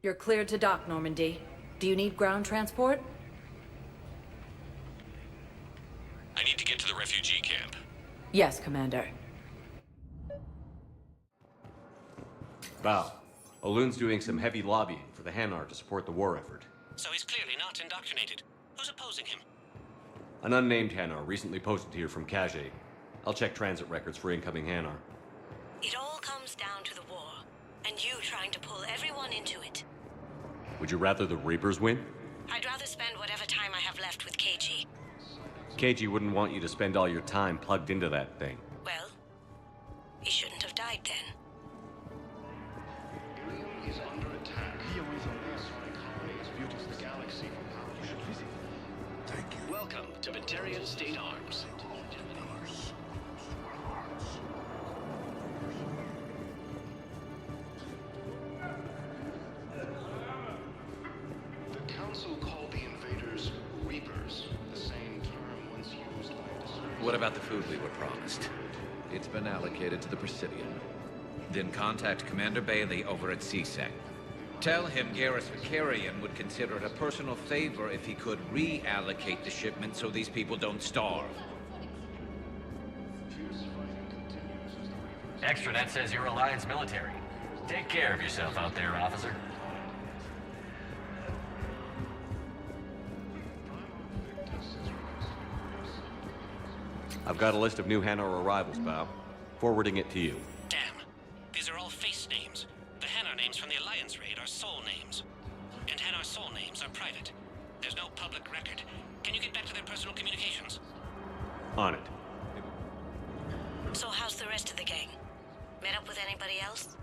You're cleared to dock, Normandy. Do you need ground transport? I need to get to the refugee camp. Yes, Commander. Val, Olun's doing some heavy lobbying for the Hanar to support the war effort. So he's clearly not indoctrinated. Who's opposing him? An unnamed Hanar recently posted here from Khajiit. I'll check transit records for incoming Hanar. It all comes down to the war, and you trying to pull everyone into it. Would you rather the Reapers win? I'd rather spend whatever time I have left with KG. KG wouldn't want you to spend all your time plugged into that thing. Well, he shouldn't have died then. Ilium is under attack. Colonies beauties the galaxy from how you should visit. Thank you. Welcome to Batarian State Arms. The Council called the invaders Reapers, the same term once used by a What about the food we were promised? It's been allocated to the Presidium. Then contact Commander Bailey over at CSEC. Tell him Garrus Vakarian would consider it a personal favor if he could reallocate the shipment so these people don't starve. Extranet says you're Alliance military. Take care of yourself out there, officer. I've got a list of new Hanar arrivals, Val. Forwarding it to you. Damn. These are all face names. The Hanar names from the Alliance raid are soul names. And Hanar soul names are private. There's no public record. Can you get back to their personal communications? On it. So how's the rest of the gang? Met up with anybody else?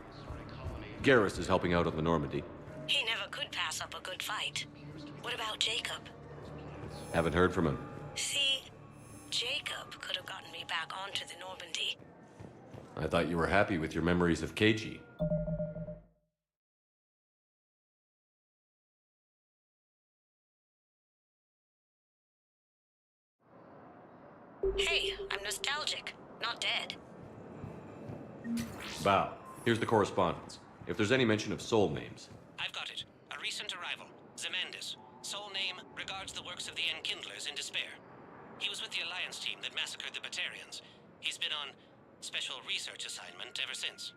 Garrus is helping out on the Normandy. He never could pass up a good fight. What about Jacob? Haven't heard from him. See, Jacob could have gotten me back onto the Normandy. I thought you were happy with your memories of KG. Hey, I'm nostalgic, not dead. Val, here's the correspondence. If there's any mention of soul names. I've got it. A recent arrival. Zemandis. Soul name regards the works of the Enkindlers in despair. He was with the Alliance team that massacred the Batarians. He's been on special research assignment ever since.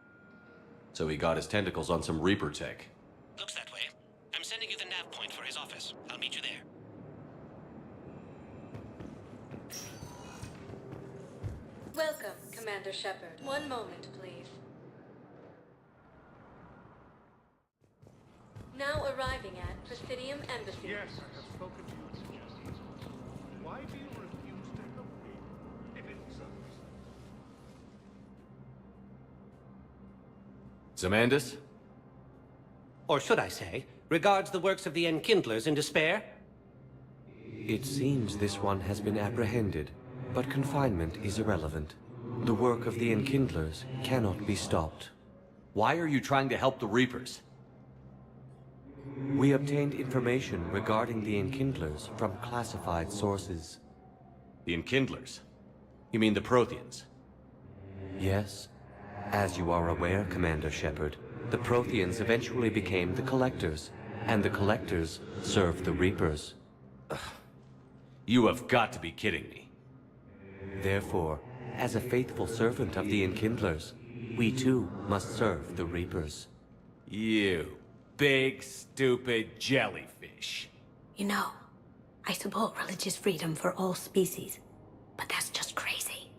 So he got his tentacles on some Reaper tech. Looks that way. I'm sending you the nav point for his office. I'll meet you there. Welcome, Commander Shepard. One moment, please. Now arriving at Presidium Embassy. Yes, I have spoken to you and suggested. Why do you refuse to help me? If it's Zemandis? Or should I say, regards the works of the Enkindlers in despair? It seems this one has been apprehended, but confinement is irrelevant. The work of the Enkindlers cannot be stopped. Why are you trying to help the Reapers? We obtained information regarding the Enkindlers from classified sources. The Enkindlers? You mean the Protheans? Yes. As you are aware, Commander Shepard, the Protheans eventually became the Collectors, and the Collectors served the Reapers. You have got to be kidding me. Therefore, as a faithful servant of the Enkindlers, we too must serve the Reapers. You big, stupid jellyfish. You know, I support religious freedom for all species, but that's just crazy.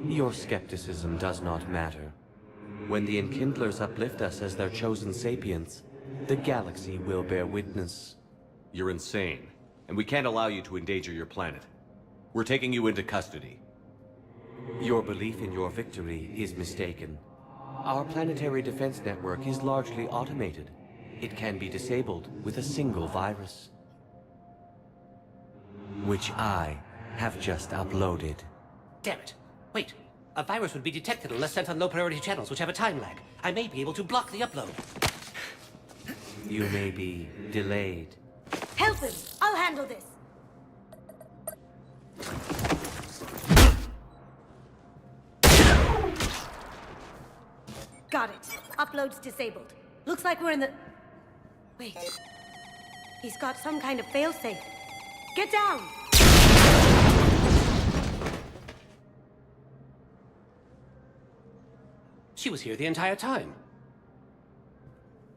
Your skepticism does not matter. When the Enkindlers uplift us as their chosen sapients, the galaxy will bear witness. You're insane, and we can't allow you to endanger your planet. We're taking you into custody. Your belief in your victory is mistaken. Our planetary defense network is largely automated. It can be disabled with a single virus, which I have just uploaded. Damn it. Wait. A virus would be detected unless sent on low-priority channels, which have a time lag. I may be able to block the upload. You may be delayed. Help him! I'll handle this! Got it. Upload's disabled. Looks like we're in the... Wait. He's got some kind of failsafe. Get down! She was here the entire time.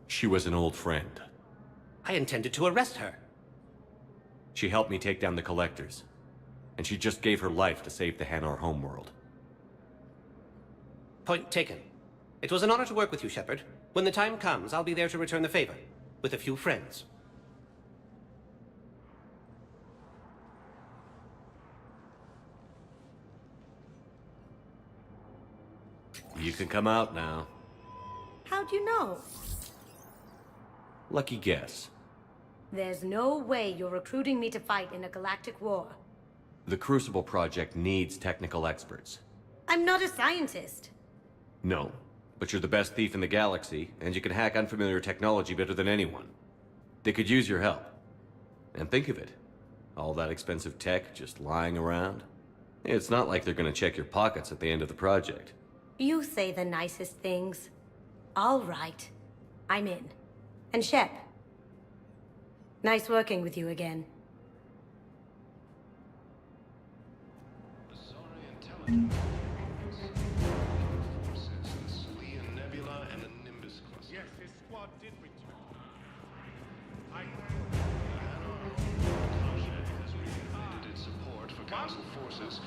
She was an old friend. I intended to arrest her. She helped me take down the Collectors. And she just gave her life to save the Hanar homeworld. Point taken. It was an honor to work with you, Shepard. When the time comes, I'll be there to return the favor. With a few friends. You can come out now. How'd you know? Lucky guess. There's no way you're recruiting me to fight in a galactic war. The Crucible Project needs technical experts. I'm not a scientist. No, but you're the best thief in the galaxy, and you can hack unfamiliar technology better than anyone. They could use your help. And think of it. All that expensive tech just lying around. It's not like they're gonna check your pockets at the end of the project. You say the nicest things. All right. I'm in. And Shep. Nice working with you again. Yes, his squad did return. I Its support for Council forces.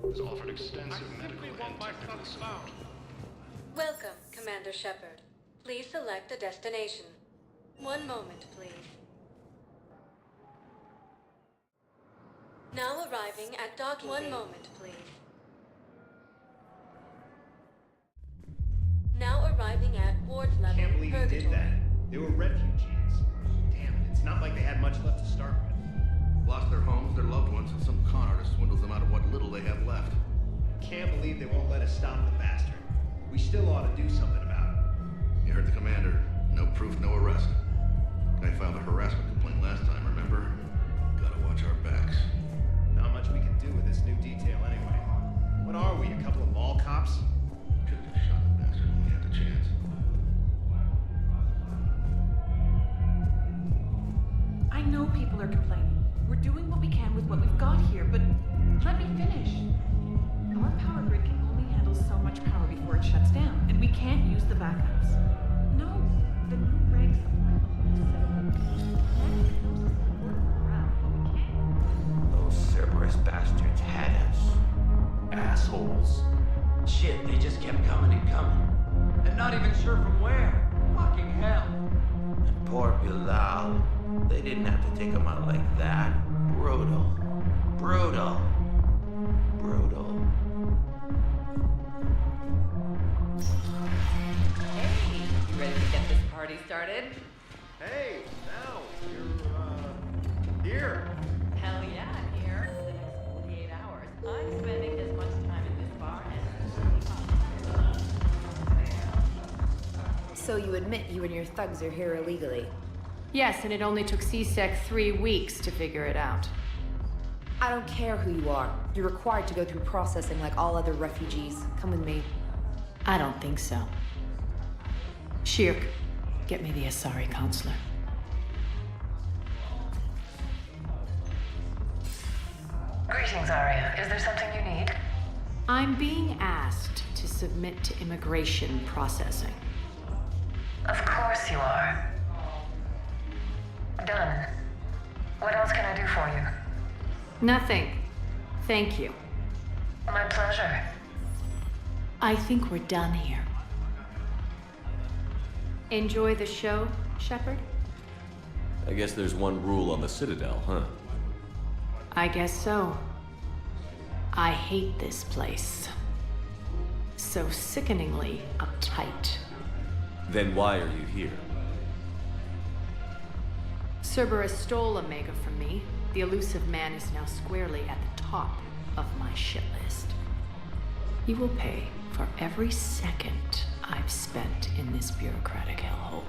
Has offered extensive medical and technical support. Welcome, Commander Shepard. Please select a destination. One moment, please. Now arriving at docking. One moment, please. Now arriving at Ward's level. Can't believe he did that. They were refugees. Damn it, it's not like they had much left to start with. Lost their homes, their loved ones, and some con artist swindles them out of what little they have left. Can't believe they won't let us stop the bastard. We still ought to do something about it. You heard the commander. No proof, no arrest. Guy filed a harassment complaint last time, remember? Gotta watch our backs. Not much we can do with this new detail anyway. What are we, a couple of mall cops? Could've just shot the bastard when we had the chance. I know people are complaining. We're doing what we can with what we've got here, but let me finish. Our power grid can only handle so much power before it shuts down, and we can't use the backups. No, the new regs apply the whole system. Those Cerberus bastards had us. Assholes. Shit, they just kept coming and coming. And not even sure from where. Fucking hell. And poor Bilal. They didn't have to take him out like that. Brutal. Brutal. Brutal. Hey, you ready to get this party started? Hey, now, you're, here. Hell yeah, I'm here. For the next 48 hours, I'm spending as much time in this bar as So you admit you and your thugs are here illegally? Yes, and it only took CSEC 3 weeks to figure it out. I don't care who you are. You're required to go through processing like all other refugees. Come with me. I don't think so. Shirk, get me the Asari counselor. Greetings, Arya. Is there something you need? I'm being asked to submit to immigration processing. Of course you are. Done. What else can I do for you? Nothing. Thank you. My pleasure. I think we're done here. Enjoy the show, Shepard? I guess there's one rule on the Citadel, huh? I guess so. I hate this place. so sickeningly uptight. Then why are you here? Cerberus stole Omega from me. The elusive man is now squarely at the top of my shit list. You will pay for every second I've spent in this bureaucratic hellhole.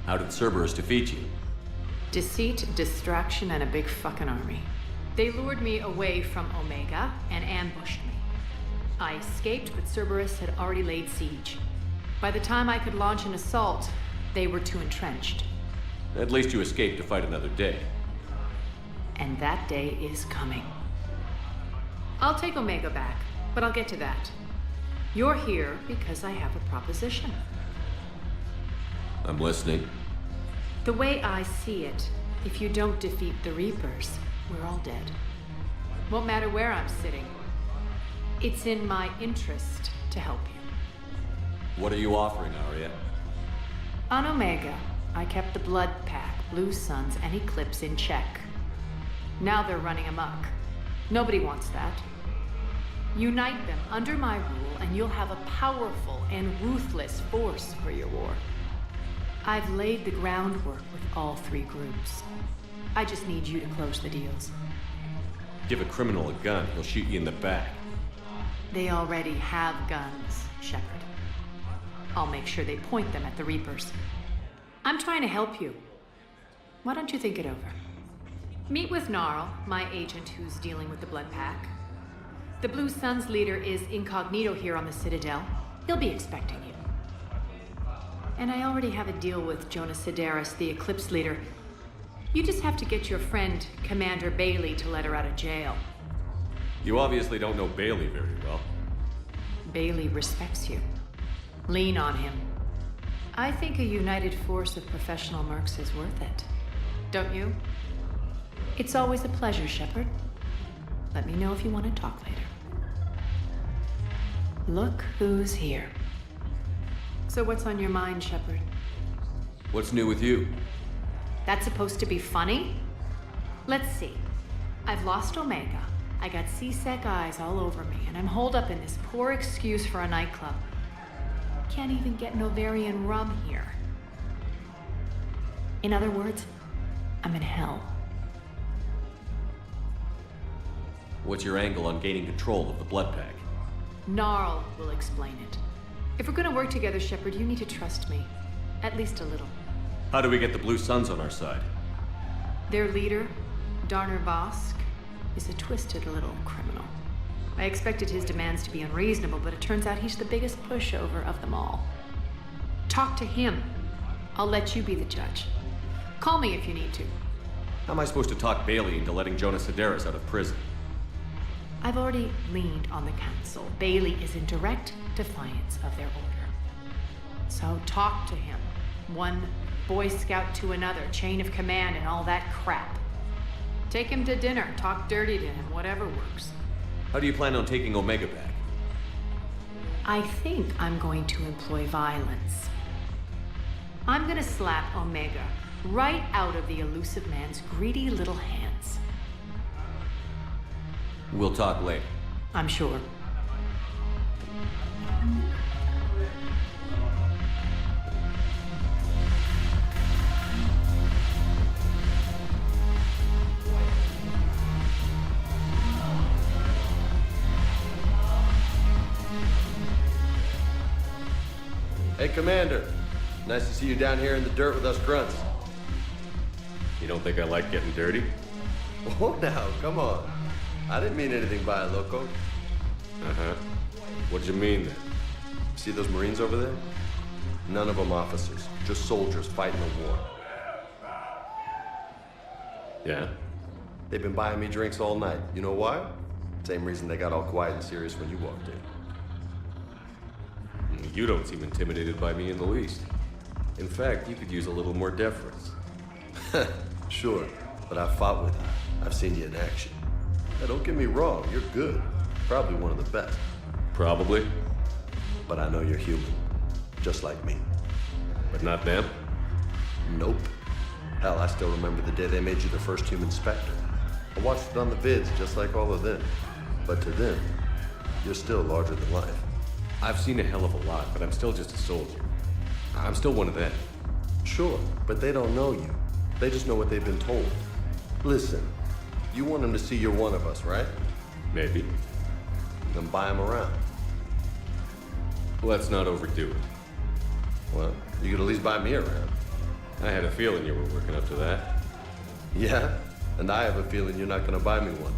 How did Cerberus defeat you? Deceit, distraction, and a big fucking army. They lured me away from Omega and ambushed me. I escaped, but Cerberus had already laid siege. By the time I could launch an assault, they were too entrenched. At least you escaped to fight another day. And that day is coming. I'll take Omega back, but I'll get to that. You're here because I have a proposition. I'm listening. The way I see it, if you don't defeat the Reapers, we're all dead. Won't matter where I'm sitting. It's in my interest to help you. What are you offering, Aria? On Omega, I kept the Blood Pack, Blue Suns, and Eclipse in check. Now they're running amok. Nobody wants that. Unite them under my rule, and you'll have a powerful and ruthless force for your war. I've laid the groundwork with all three groups. I just need you to close the deals. Give a criminal a gun, he'll shoot you in the back. They already have guns, Shepard. I'll make sure they point them at the Reapers. I'm trying to help you. Why don't you think it over? Meet with Gnarl, my agent who's dealing with the Blood Pack. The Blue Suns leader is incognito here on the Citadel. He'll be expecting you. And I already have a deal with Jonas Sidaris, the Eclipse leader. You just have to get your friend, Commander Bailey, to let her out of jail. You obviously don't know Bailey very well. Bailey respects you. Lean on him. I think a united force of professional mercs is worth it. Don't you? It's always a pleasure, Shepard. Let me know if you want to talk later. Look who's here. So what's on your mind, Shepard? What's new with you? That's supposed to be funny? Let's see. I've lost Omega. I got CSEC eyes all over me, and I'm holed up in this poor excuse for a nightclub. Can't even get Novarian rum here. In other words, I'm in hell. What's your angle on gaining control of the Blood Pack? Gnarl will explain it. If we're gonna work together, Shepard, you need to trust me. At least a little. How do we get the Blue Suns on our side? Their leader, Darner Vosk, is a twisted little criminal. I expected his demands to be unreasonable, but it turns out he's the biggest pushover of them all. Talk to him. I'll let you be the judge. Call me if you need to. How am I supposed to talk Bailey into letting Jonas Sidaris out of prison? I've already leaned on the council. Bailey is in direct defiance of their order. So talk to him. One Boy Scout to another, chain of command and all that crap. Take him to dinner, talk dirty to him, whatever works. How do you plan on taking Omega back? I think I'm going to employ violence. I'm gonna slap Omega right out of the elusive man's greedy little hands. We'll talk later. I'm sure. Hey, Commander. Nice to see you down here in the dirt with us grunts. You don't think I like getting dirty? Oh, now, come on. I didn't mean anything by it, Loco. Uh-huh. What'd you mean, then? See those Marines over there? None of them officers, just soldiers fighting a war. Yeah? They've been buying me drinks all night. You know why? Same reason they got all quiet and serious when you walked in. You don't seem intimidated by me in the least. In fact, you could use a little more deference. Sure, but I've fought with you. I've seen you in action. Now, don't get me wrong, you're good. Probably one of the best. Probably. But I know you're human. Just like me. But not them? Nope. Hell, I still remember the day they made you the first human Spectre. I watched it on the vids, just like all of them. But to them, you're still larger than life. I've seen a hell of a lot, but I'm still just a soldier. I'm still one of them. Sure, but they don't know you. They just know what they've been told. Listen, you want them to see you're one of us, right? Maybe. Then buy them around. Let's not overdo it. Well, you could at least buy me around. I had a feeling you were working up to that. Yeah? And I have a feeling you're not gonna buy me one.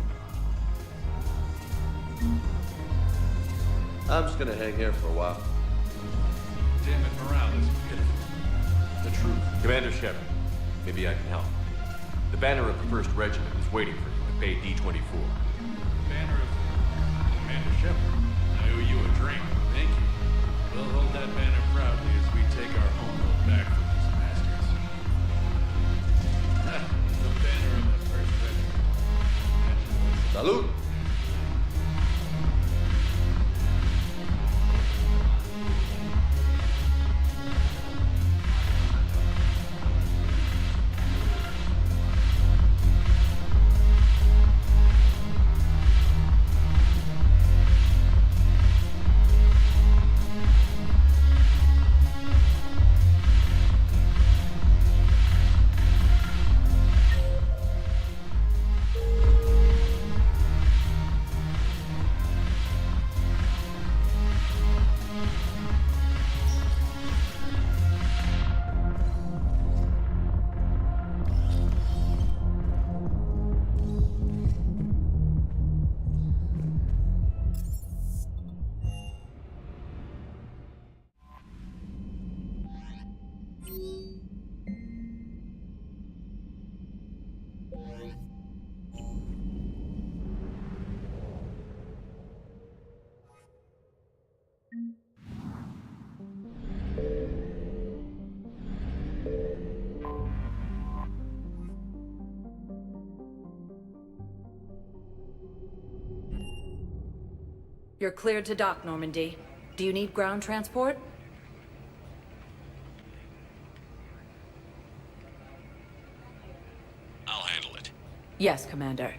I'm just gonna hang here for a while. Damn it, morale is pitiful. The truth. Commander Shepard, maybe I can help. The banner of the 1st Regiment is waiting for you at Bay D-24. Banner of Commander Shepard. I owe you a drink. Thank you. We'll hold that banner proudly as we take our homeworld back from these bastards. The banner of the 1st Regiment. Salud! You're cleared to dock, Normandy. Do you need ground transport? I'll handle it. Yes, Commander.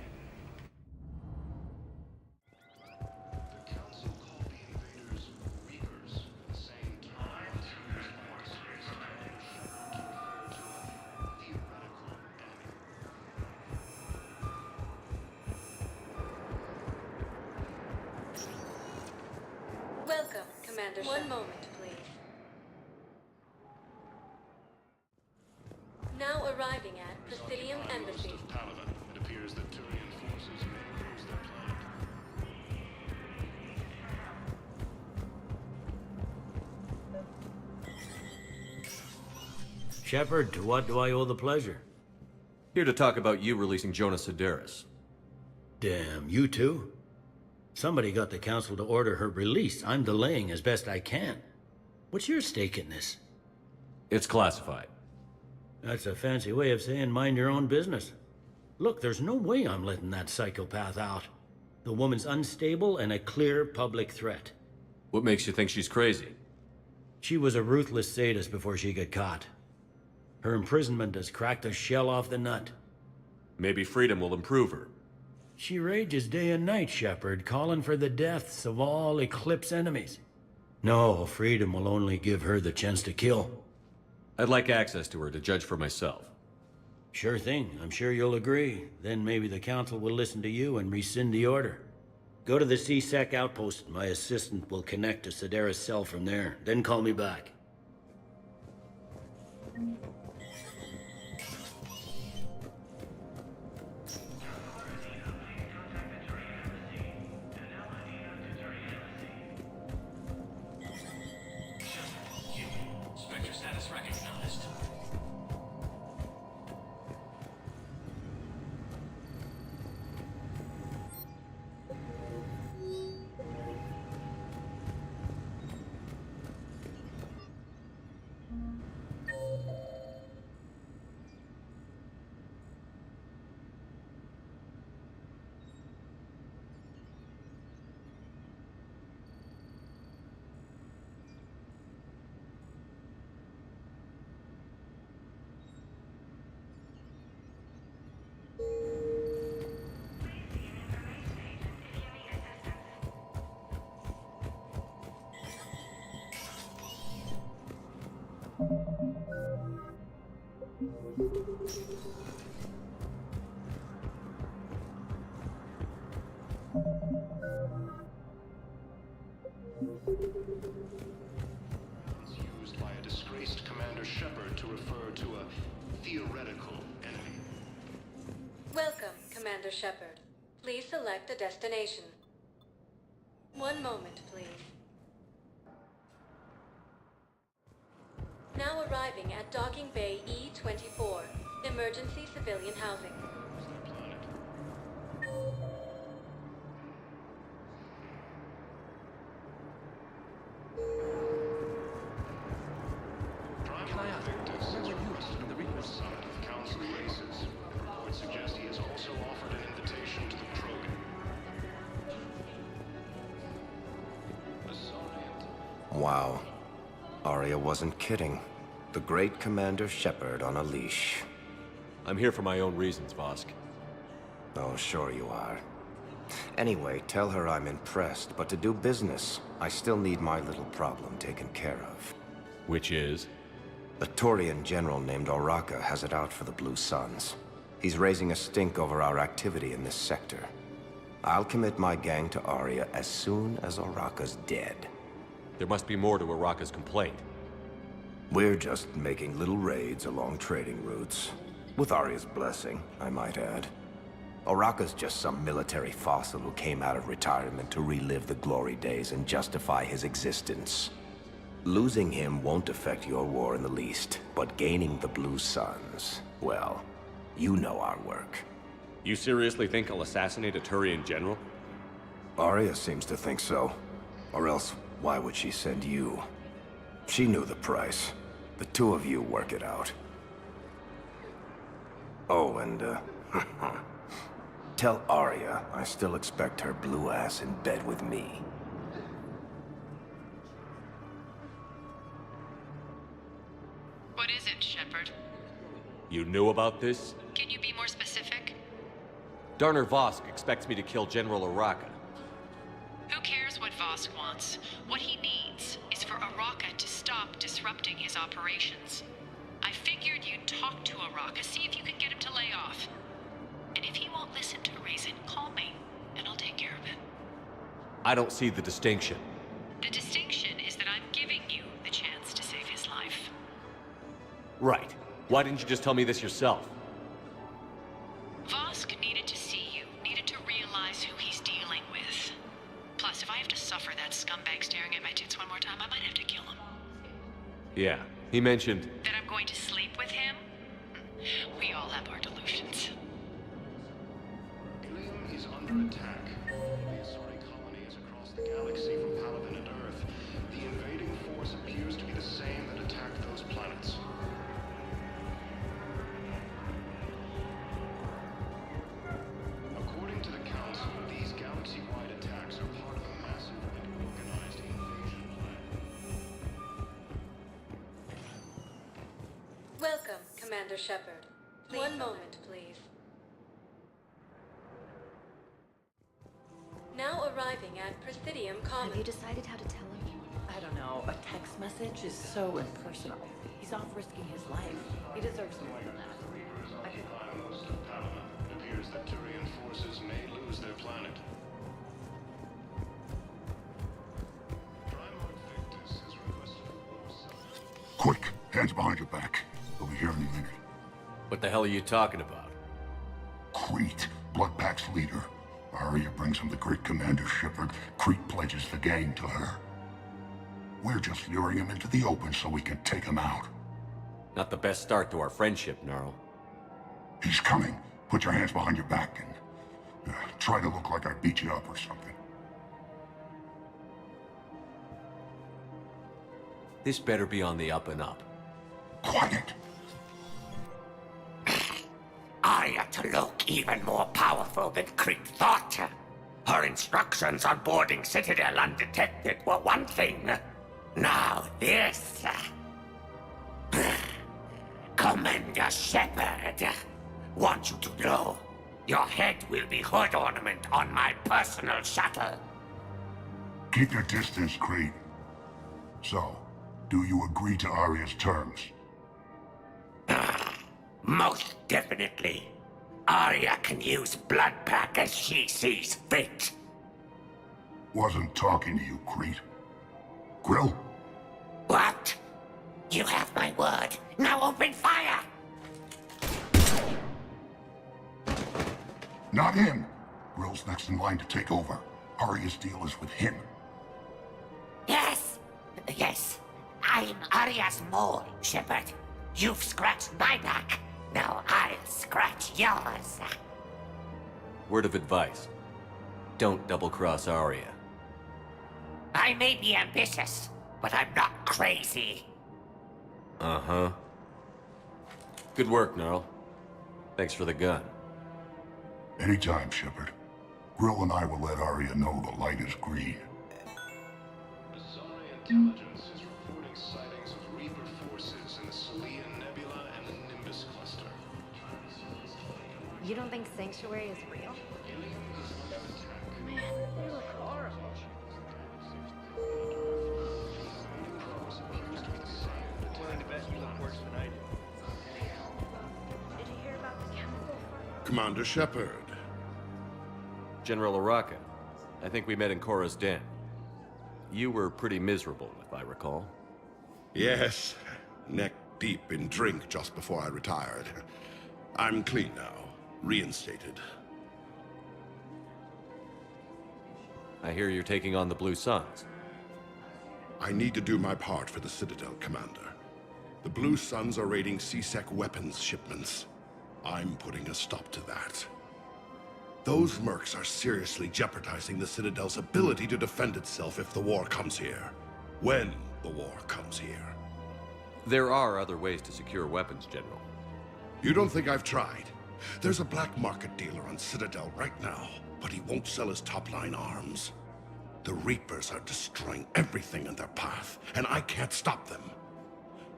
Welcome, Commander. One moment, please. Now arriving at Presidium Embassy. It appears that Turian forces may lose their planet. Shepard, to what do I owe the pleasure? Here to talk about you releasing Jonas Sedaris. Damn, you too? Somebody got the Council to order her release. I'm delaying as best I can. What's your stake in this? It's classified. That's a fancy way of saying mind your own business. Look, there's no way I'm letting that psychopath out. The woman's unstable and a clear public threat. What makes you think she's crazy? She was a ruthless sadist before she got caught. Her imprisonment has cracked a shell off the nut. Maybe freedom will improve her. She rages day and night, Shepard, calling for the deaths of all Eclipse enemies. No, freedom will only give her the chance to kill. I'd like access to her to judge for myself. Sure thing. I'm sure you'll agree. Then maybe the Council will listen to you and rescind the order. Go to the C-Sec outpost. My assistant will connect to Sedaris' cell from there. Then call me back. Spectre status recognized. Used by a disgraced Commander Shepard to refer to a theoretical enemy. Welcome, Commander Shepard. Please select a destination. One moment, please. Now arriving at Docking Bay E-24, emergency civilian housing. Can I ask, where were you on the Reaper summit of Council races? Reports suggest he has also offered an invitation to the program. Wow. Arya wasn't kidding. The great Commander Shepard on a leash. I'm here for my own reasons, Vosk. Oh, sure you are. Anyway, tell her I'm impressed, but to do business, I still need my little problem taken care of. Which is? A Turian general named Oraka has it out for the Blue Suns. He's raising a stink over our activity in this sector. I'll commit my gang to Arya as soon as Oraka's dead. There must be more to Oraka's complaint. We're just making little raids along trading routes. With Arya's blessing, I might add. Oraka's just some military fossil who came out of retirement to relive the glory days and justify his existence. Losing him won't affect your war in the least, but gaining the Blue Suns, well, you know our work. You seriously think I'll assassinate a Turian general? Arya seems to think so. Or else, why would she send you? She knew the price. The two of you work it out. Oh, and, tell Arya I still expect her blue ass in bed with me. What is it, Shepard? You knew about this? Can you be more specific? Darner Vosk expects me to kill General Oraka. Who cares what Vosk wants? What he needs is for Oraka to stop disrupting his operations. I figured you'd talk to Oraka, see if you can get him to lay off. And if he won't listen to reason, call me, and I'll take care of it. I don't see the distinction. The distinction is that I'm giving you the chance to save his life. Right. Why didn't you just tell me this yourself? Vosk needed to see you, needed to realize who he's dealing with. Plus, if I have to suffer that scumbag staring at my tits one more time, I might have to kill him. Yeah, he mentioned... That I'm going to sleep with him? We all have our delusions. Ilium is under attack. The Asari colony is across the galaxy from Palaven and Earth. The invading force appears to be the same that attacked those planets. According to the Council, these galaxy-wide attacks are part of a massive and organized invasion plan. Welcome, Commander Shepard. One moment, please. Now arriving at Presidium Commons. Have you decided how to tell him? I don't know. A text message is so impersonal. He's off risking his life. He deserves more than that. Most of Palaven. It appears that Turian forces may lose their planet. Primarch Victus has requested a war summit. Quick, hands behind your back. We'll be here any minute. What the hell are you talking about? Crete, Bloodpack's leader. Arya brings him the great Commander Shepard. Crete pledges the gang to her. We're just luring him into the open so we can take him out. Not the best start to our friendship, Gnarl. He's coming. Put your hands behind your back and try to look like I beat you up or something. This better be on the up and up. Quiet! Arya to look even more powerful than Crete thought. Her instructions on boarding Citadel undetected were one thing. Now this. Commander Shepard. Want you to know, your head will be hood ornament on my personal shuttle. Keep your distance, Crete. So, do you agree to Arya's terms? Most definitely. Arya can use blood pack as she sees fit. Wasn't talking to you, Crete. Grill? What? You have my word. Now open fire! Not him. Grill's next in line to take over. Arya's deal is with him. Yes. Yes. I'm Arya's mole, Shepard. You've scratched my back. Now I'll scratch yours. Word of advice. Don't double-cross Arya. I may be ambitious, but I'm not crazy. Uh-huh. Good work, Gnarl. Thanks for the gun. Anytime, Shepard. Grill and I will let Arya know the light is green. Azari intelligence is reporting sightings of Reaper forces in the Salian Nebula and the Nimbus cluster. You don't think Sanctuary is real? Man, they look horrible. Willing to bet you look worse than I do. Did you hear about the chemical front? Commander Shepard. General Araka, I think we met in Korra's den. You were pretty miserable, if I recall. Yes, neck deep in drink just before I retired. I'm clean now, reinstated. I hear you're taking on the Blue Suns. I need to do my part for the Citadel, Commander. The Blue Suns are raiding C-Sec weapons shipments. I'm putting a stop to that. Those mercs are seriously jeopardizing the Citadel's ability to defend itself if the war comes here. When the war comes here. There are other ways to secure weapons, General. You don't think I've tried? There's a black market dealer on Citadel right now, but he won't sell his top-line arms. The Reapers are destroying everything in their path, and I can't stop them.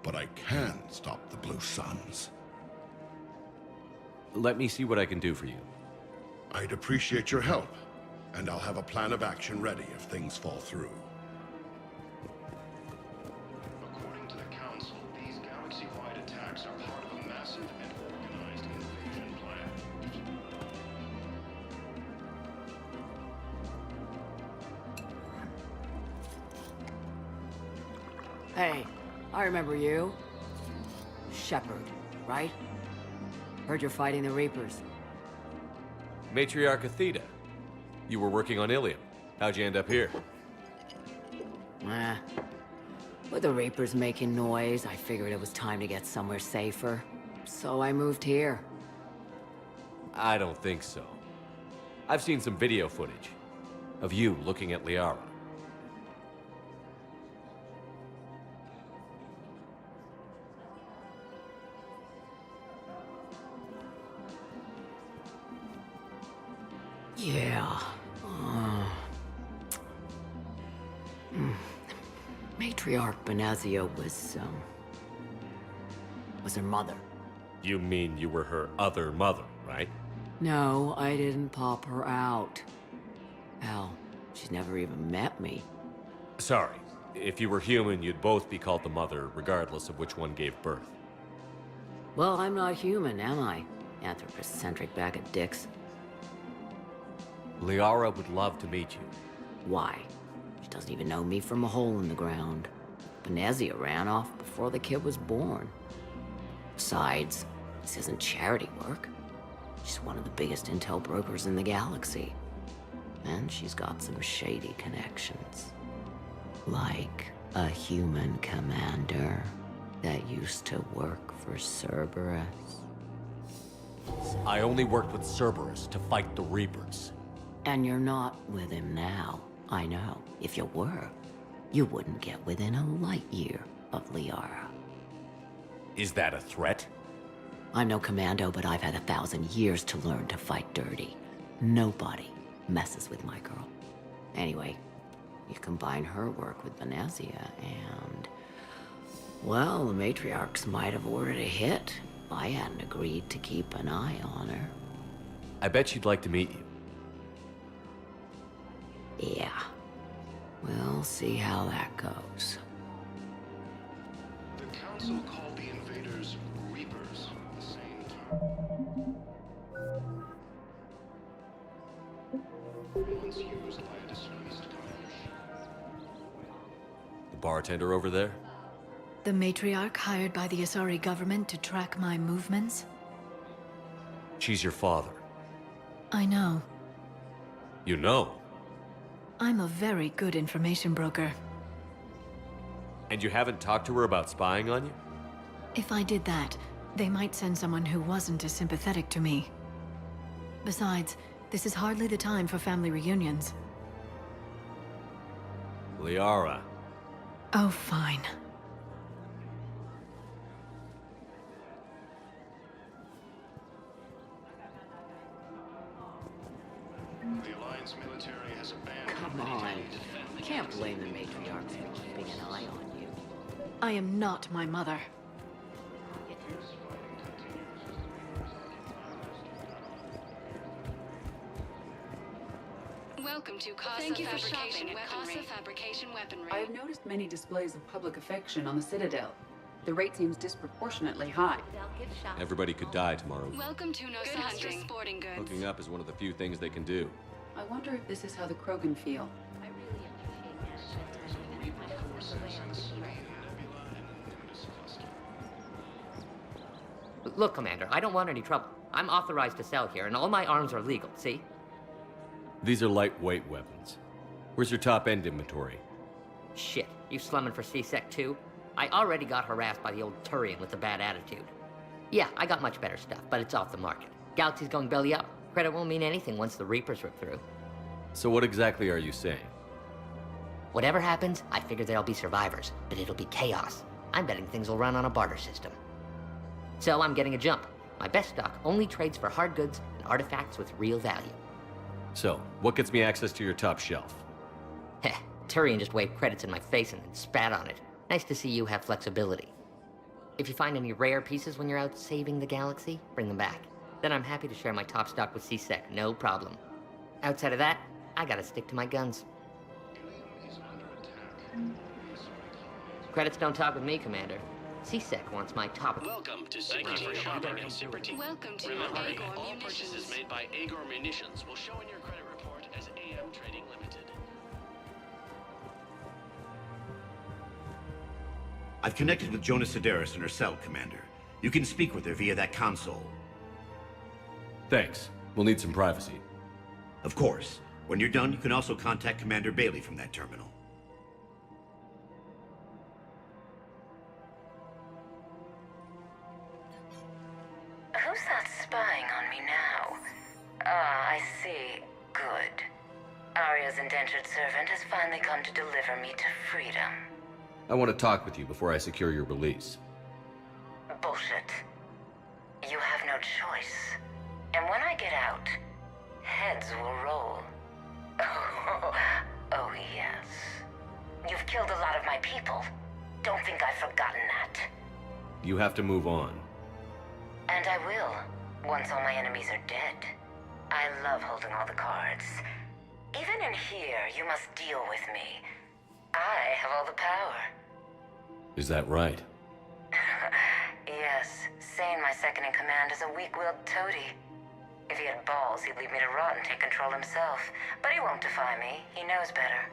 But I can stop the Blue Suns. Let me see what I can do for you. I'd appreciate your help, and I'll have a plan of action ready if things fall through. According to the Council, these galaxy-wide attacks are part of a massive and organized invasion plan. Hey, I remember you. Shepard, right? Heard you're fighting the Reapers. Matriarch Athena, you were working on Ilium. How'd you end up here? With the Reapers making noise, I figured it was time to get somewhere safer. So I moved here. I don't think so. I've seen some video footage of you looking at Liara. Yeah. Matriarch Benazia was her mother. You mean you were her other mother, right? No, I didn't pop her out. Hell, she's never even met me. Sorry. If you were human, you'd both be called the mother, regardless of which one gave birth. Well, I'm not human, am I? Anthropocentric bag of dicks. Liara would love to meet you. Why? She doesn't even know me from a hole in the ground. Benazia ran off before the kid was born. Besides, this isn't charity work. She's one of the biggest intel brokers in the galaxy. And she's got some shady connections. Like a human commander that used to work for Cerberus. I only worked with Cerberus to fight the Reapers. And you're not with him now. I know. If you were, you wouldn't get within a light year of Liara. Is that a threat? I'm no commando, but I've had 1,000 years to learn to fight dirty. Nobody messes with my girl. Anyway, you combine her work with Benazia and... well, the Matriarchs might have ordered a hit if I hadn't agreed to keep an eye on her. I bet she'd like to meet you. Yeah. We'll see how that goes. The Council called the invaders Reapers, the same Once used by a disgraced Kodesh. The bartender over there? The matriarch hired by the Asari government to track my movements? She's your father. I know. You know? I'm a very good information broker. And you haven't talked to her about spying on you? If I did that, they might send someone who wasn't as sympathetic to me. Besides, this is hardly the time for family reunions. Liara. Oh, fine. The Alliance military has abandoned. Come on. You can't blame the matriarch for keeping an eye on you. I am not my mother. Welcome to Casa Thank you for Fabrication shopping at Weaponry. Casa Fabrication Weaponry. I have noticed many displays of public affection on the Citadel. The rate seems disproportionately high. Everybody could die tomorrow. Welcome to Nostalgia Sporting Goods. Hooking up is one of the few things they can do. I wonder if this is how the Krogan feel. Look, Commander, I don't want any trouble. I'm authorized to sell here, and all my arms are legal, see? These are lightweight weapons. Where's your top-end inventory? Shit, you slumming for C-Sec too? I already got harassed by the old Turian with the bad attitude. Yeah, I got much better stuff, but it's off the market. Galaxy's going belly up. Credit won't mean anything once the Reapers rip through. So what exactly are you saying? Whatever happens, I figure there'll be survivors, but it'll be chaos. I'm betting things will run on a barter system. So I'm getting a jump. My best stock only trades for hard goods and artifacts with real value. So, what gets me access to your top shelf? Heh, Turian just waved credits in my face and then spat on it. Nice to see you have flexibility. If you find any rare pieces when you're out saving the galaxy, bring them back. Then I'm happy to share my top stock with C-Sec, no problem. Outside of that, I gotta stick to my guns. Credits don't talk with me, Commander. C-Sec wants my top. Welcome to Thank you for shopping at Sipperty. Welcome to Remember, Agor all Munitions. purchases made by Agor Munitions will show in your credit report as AM Trading Limited. I've connected with Jonah Sedaris and her cell, Commander. You can speak with her via that console. Thanks. We'll need some privacy. Of course. When you're done, you can also contact Commander Bailey from that terminal. Who's that spying on me now? Ah, I see. Good. Arya's indentured servant has finally come to deliver me to freedom. I want to talk with you before I secure your release. Bullshit. You have no choice. And when I get out, heads will roll. Oh, yes. You've killed a lot of my people. Don't think I've forgotten that. You have to move on. And I will, once all my enemies are dead. I love holding all the cards. Even in here, you must deal with me. I have all the power. Is that right? Yes, Sane, my second in command, is a weak-willed toady. If he had balls, he'd leave me to rot and take control himself. But he won't defy me. He knows better.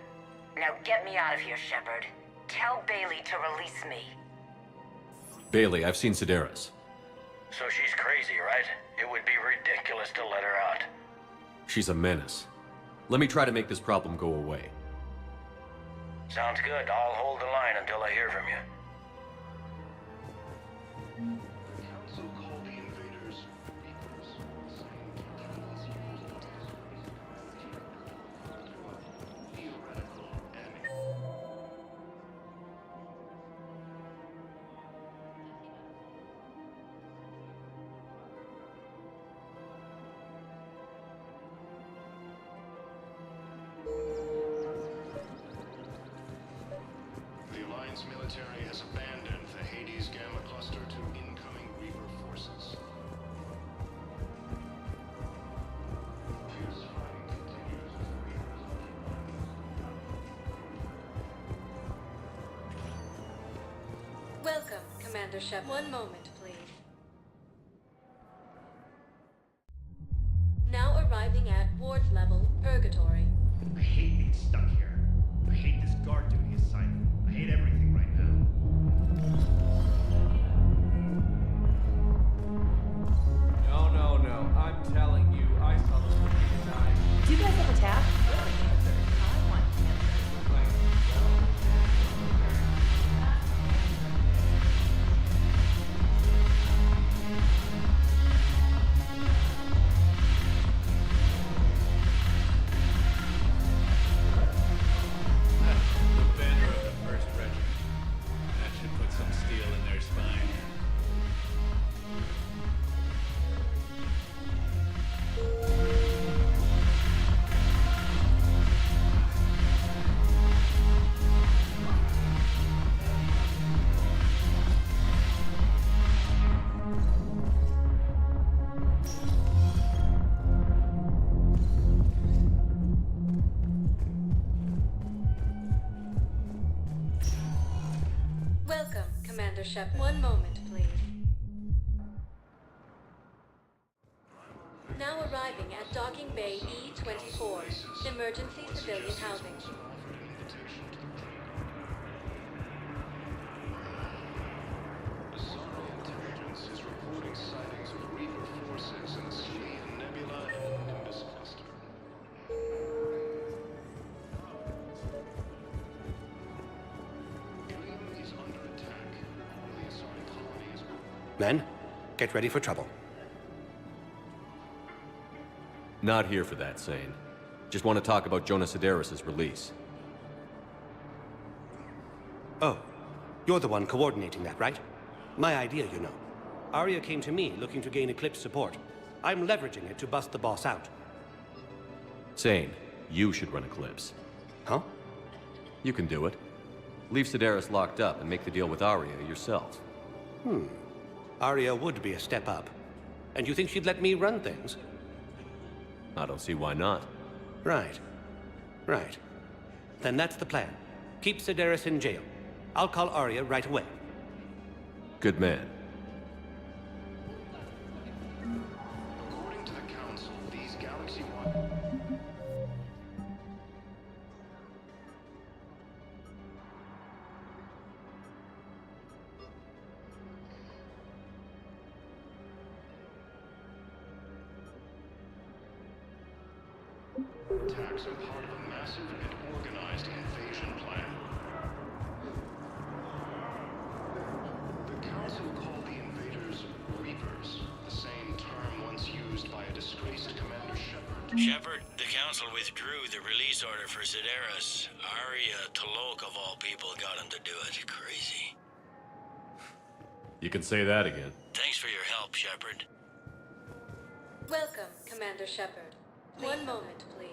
Now get me out of here, Shepard. Tell Bailey to release me. Bailey, I've seen Sedaris. So she's crazy, right? It would be ridiculous to let her out. She's a menace. Let me try to make this problem go away. Sounds good. I'll hold the line until I hear from you. The Alliance military has abandoned the Hades Gamma Cluster to incoming Reaper forces. Fierce fighting continues as the Reapers. Welcome, Commander Shepard. One moment, please. level Purgatory. I hate being stuck here. I hate this guard duty assignment. I hate everything right now. No. I'm telling you, I saw this movie time. Do you guys have a tab? I want The banner of the 1st Regiment. That should put some steel in their spine. Welcome, Commander Shepard. One moment, please. Now arriving at Docking Bay E-24, emergency civilian housing. Intelligence is reporting sightings of Reaper forces in the Selene Nebula and Nimbus cluster. Ilium is under attack. The Asari colony is... Men, get ready for trouble. Not here for that, Sane. Just want to talk about Jonas Sedaris' release. Oh, you're the one coordinating that, right? My idea, you know. Arya came to me looking to gain Eclipse support. I'm leveraging it to bust the boss out. Sane, you should run Eclipse. Huh? You can do it. Leave Sedaris locked up and make the deal with Arya yourself. Arya would be a step up. And you think she'd let me run things? I don't see why not. Right. Then that's the plan. Keep Sedaris in jail. I'll call Arya right away. Good man. According to the Council, these galaxy-wide... attacks are part of a massive and organized invasion plan. The Council called the invaders Reapers, the same term once used by a disgraced Commander Shepard. Shepard, the Council withdrew the release order for Sedaris. Arya T'Loak, of all people, got him to do it. Crazy. You can say that again. Thanks for your help, Shepard. Welcome, Commander Shepard. One moment, please.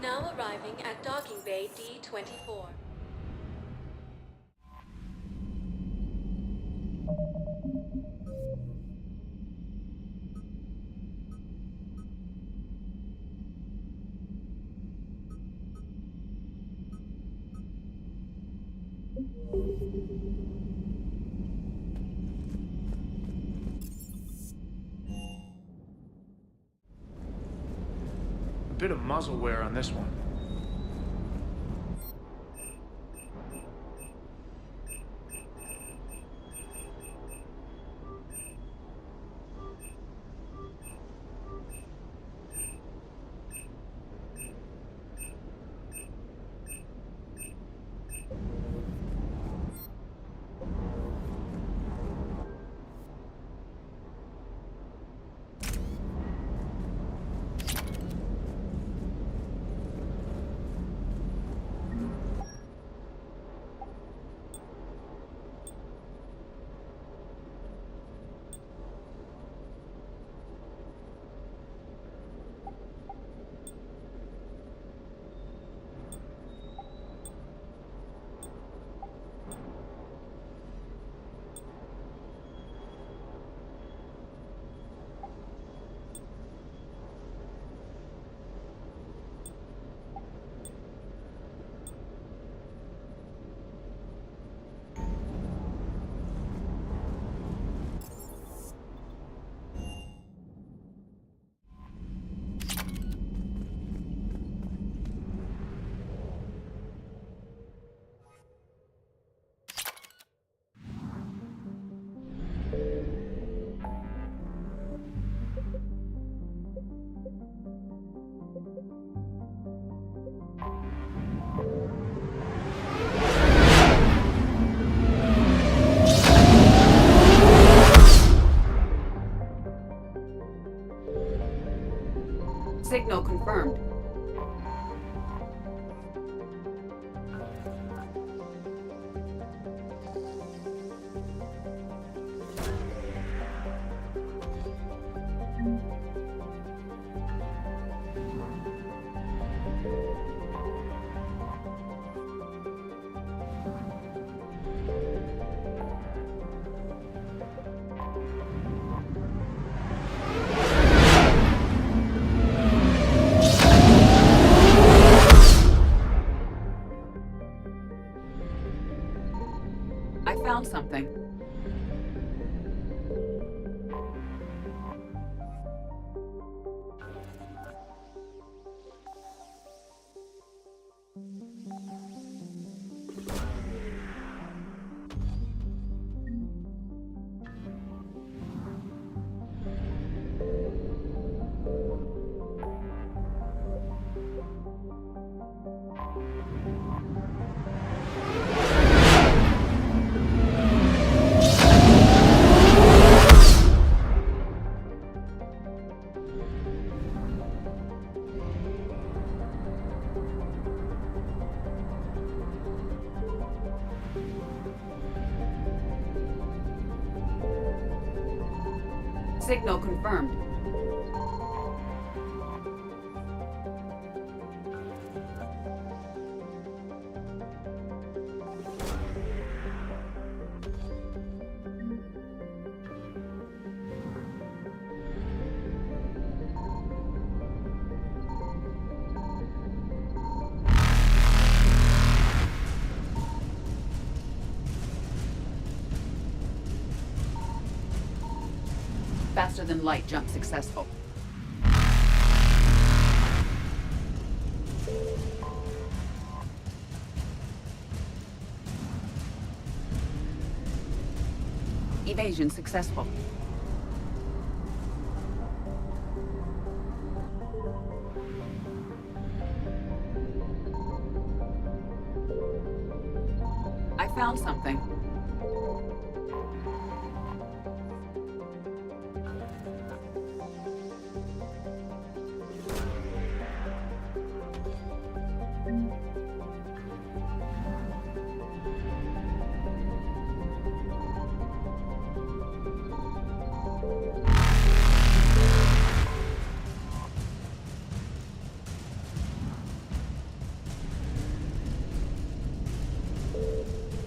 Now arriving at Docking Bay D-24. A bit of muzzle wear on this one. found something. Signal confirmed. Faster than light jump successful. Evasion successful. I found something.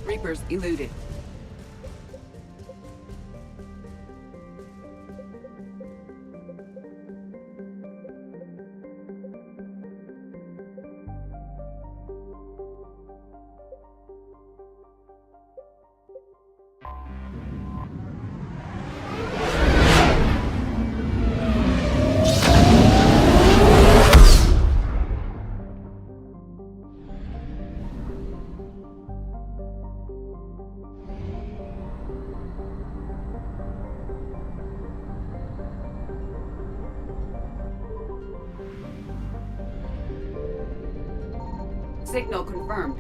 Reapers eluded. Signal confirmed.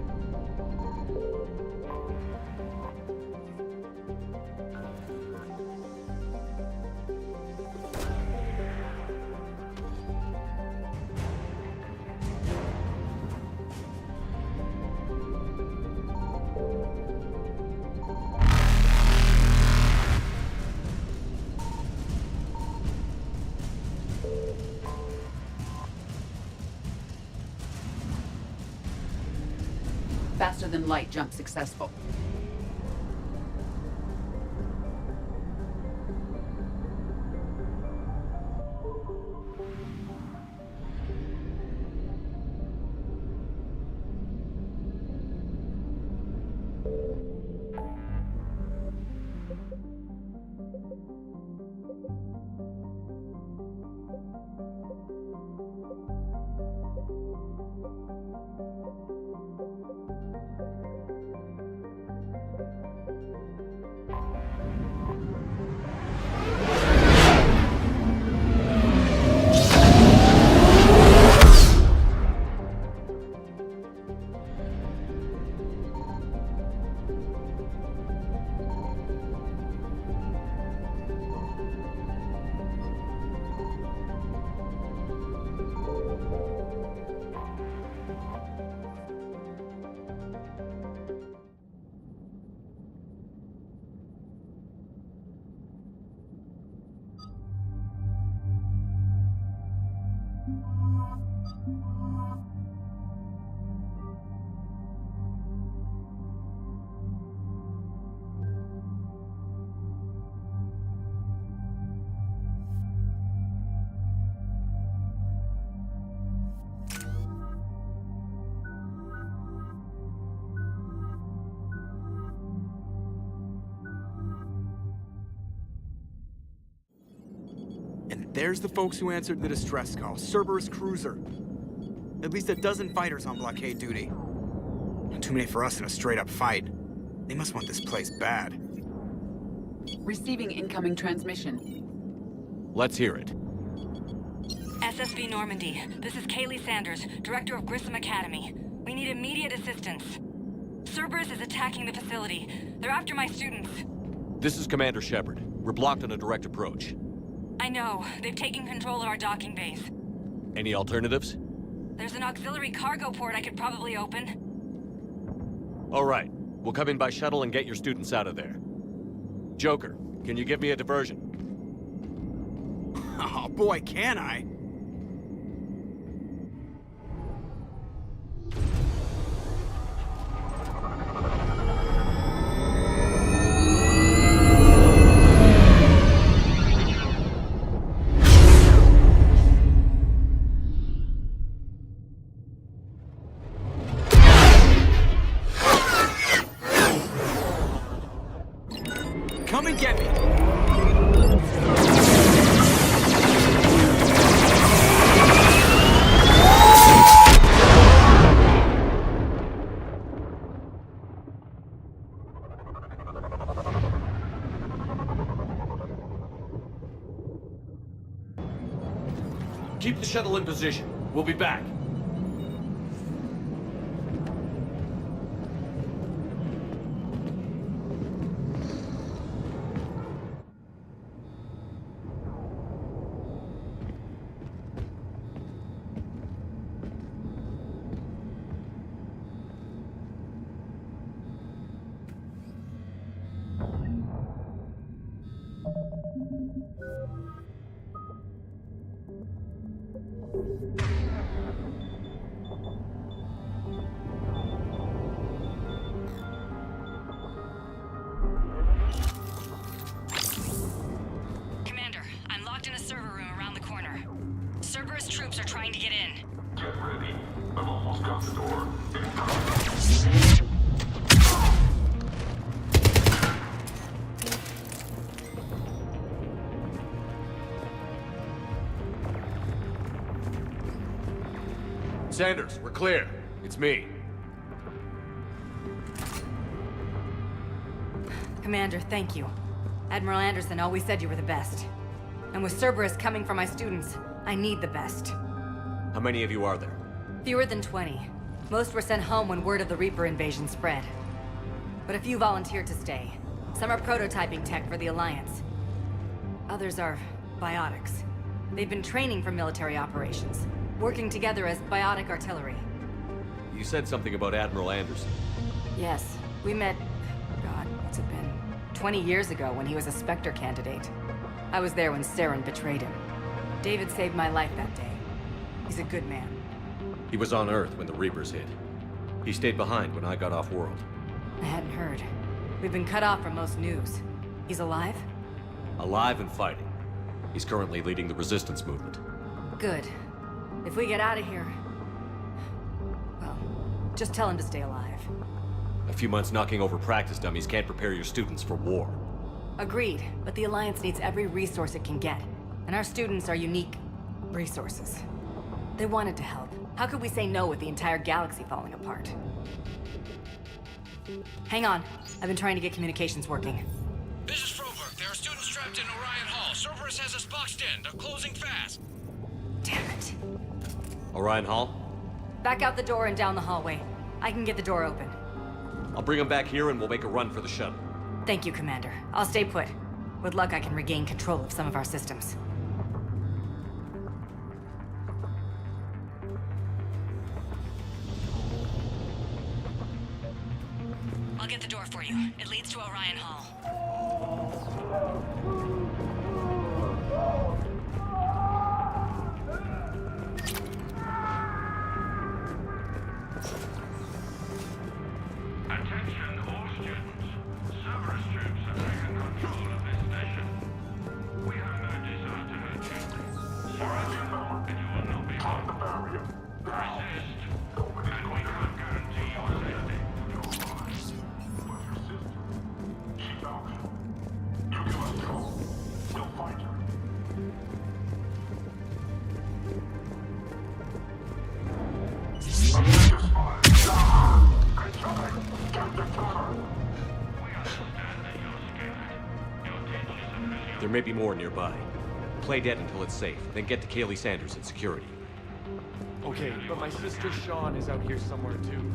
Faster than light jump successful. There's the folks who answered the distress call. Cerberus cruiser. At least a dozen fighters on blockade duty. Too many for us in a straight-up fight. They must want this place bad. Receiving incoming transmission. Let's hear it. SSB Normandy. This is Kaylee Sanders, Director of Grissom Academy. We need immediate assistance. Cerberus is attacking the facility. They're after my students. This is Commander Shepard. We're blocked on a direct approach. I know. They've taken control of our docking base. Any alternatives? There's an auxiliary cargo port I could probably open. All right. We'll come in by shuttle and get your students out of there. Joker, can you give me a diversion? Oh boy, can I! Come and get me! Keep the shuttle in position. We'll be back. Commander, I'm locked in a server room around the corner. Cerberus troops are trying to get in. Get ready. I've almost got the door. Sanders, we're clear. It's me. Commander, thank you. Admiral Anderson always said you were the best. And with Cerberus coming for my students, I need the best. How many of you are there? Fewer than 20. Most were sent home when word of the Reaper invasion spread. But a few volunteered to stay. Some are prototyping tech for the Alliance. Others are biotics. They've been training for military operations, working together as biotic artillery. You said something about Admiral Anderson. Yes, we met, God, what's it been? 20 years ago when he was a Spectre candidate. I was there when Saren betrayed him. David saved my life that day. He's a good man. He was on Earth when the Reapers hit. He stayed behind when I got off-world. I hadn't heard. We've been cut off from most news. He's alive? Alive and fighting. He's currently leading the resistance movement. Good. If we get out of here... well, just tell him to stay alive. A few months knocking over practice dummies can't prepare your students for war. Agreed, but the Alliance needs every resource it can get. And our students are unique resources. They wanted to help. How could we say no with the entire galaxy falling apart? Hang on. I've been trying to get communications working. This is Froberg. There are students trapped in Orion Hall. Cerberus has us boxed in. They're closing fast. Damn it. Orion Hall? Back out the door and down the hallway. I can get the door open. I'll bring them back here and we'll make a run for the shuttle. Thank you, Commander. I'll stay put. With luck, I can regain control of some of our systems. I'll get the door for you. It leads to Orion Hall. Attention all students. Cerberus troops have taken control of this station. We have no desire to hurt you. Forever, and you will not be harmed. Resist, and we can't guarantee your safety. You give us There may be more nearby. Play dead until it's safe, then get to Kaylee Sanders at security. Okay, but my sister Sean is out here somewhere too.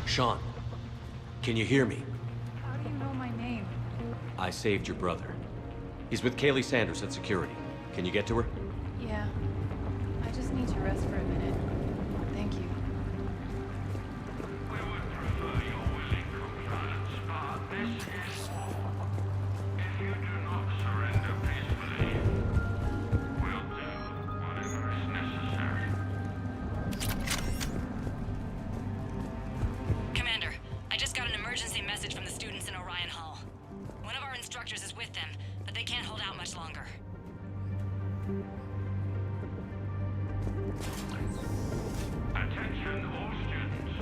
Sean, can you hear me? How do you know my name? I saved your brother. He's with Kaylee Sanders at security. Can you get to her? Yeah. I just need to rest for a minute. Thank you. Commander, I just got an emergency message from the students in Orion Hall. One of our instructors is with them, but they can't hold out much longer. Attention all students.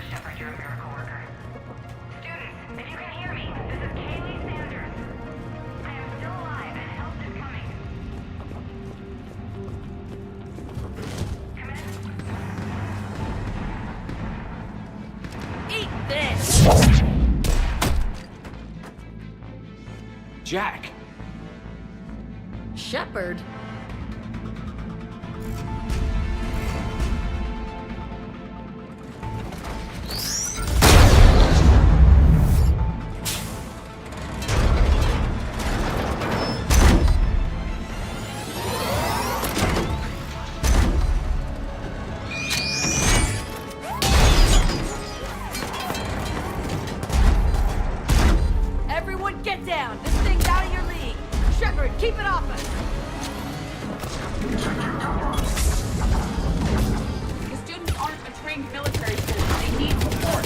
Shepard, you're a miracle worker. Students, if you can hear me, this is Kaylee Sanders. I am still alive and help is coming. Eat this! Jack! Shepard? Everyone get down! This thing's out of your league! Shepard, keep it off us! The students aren't a trained military force. They need support.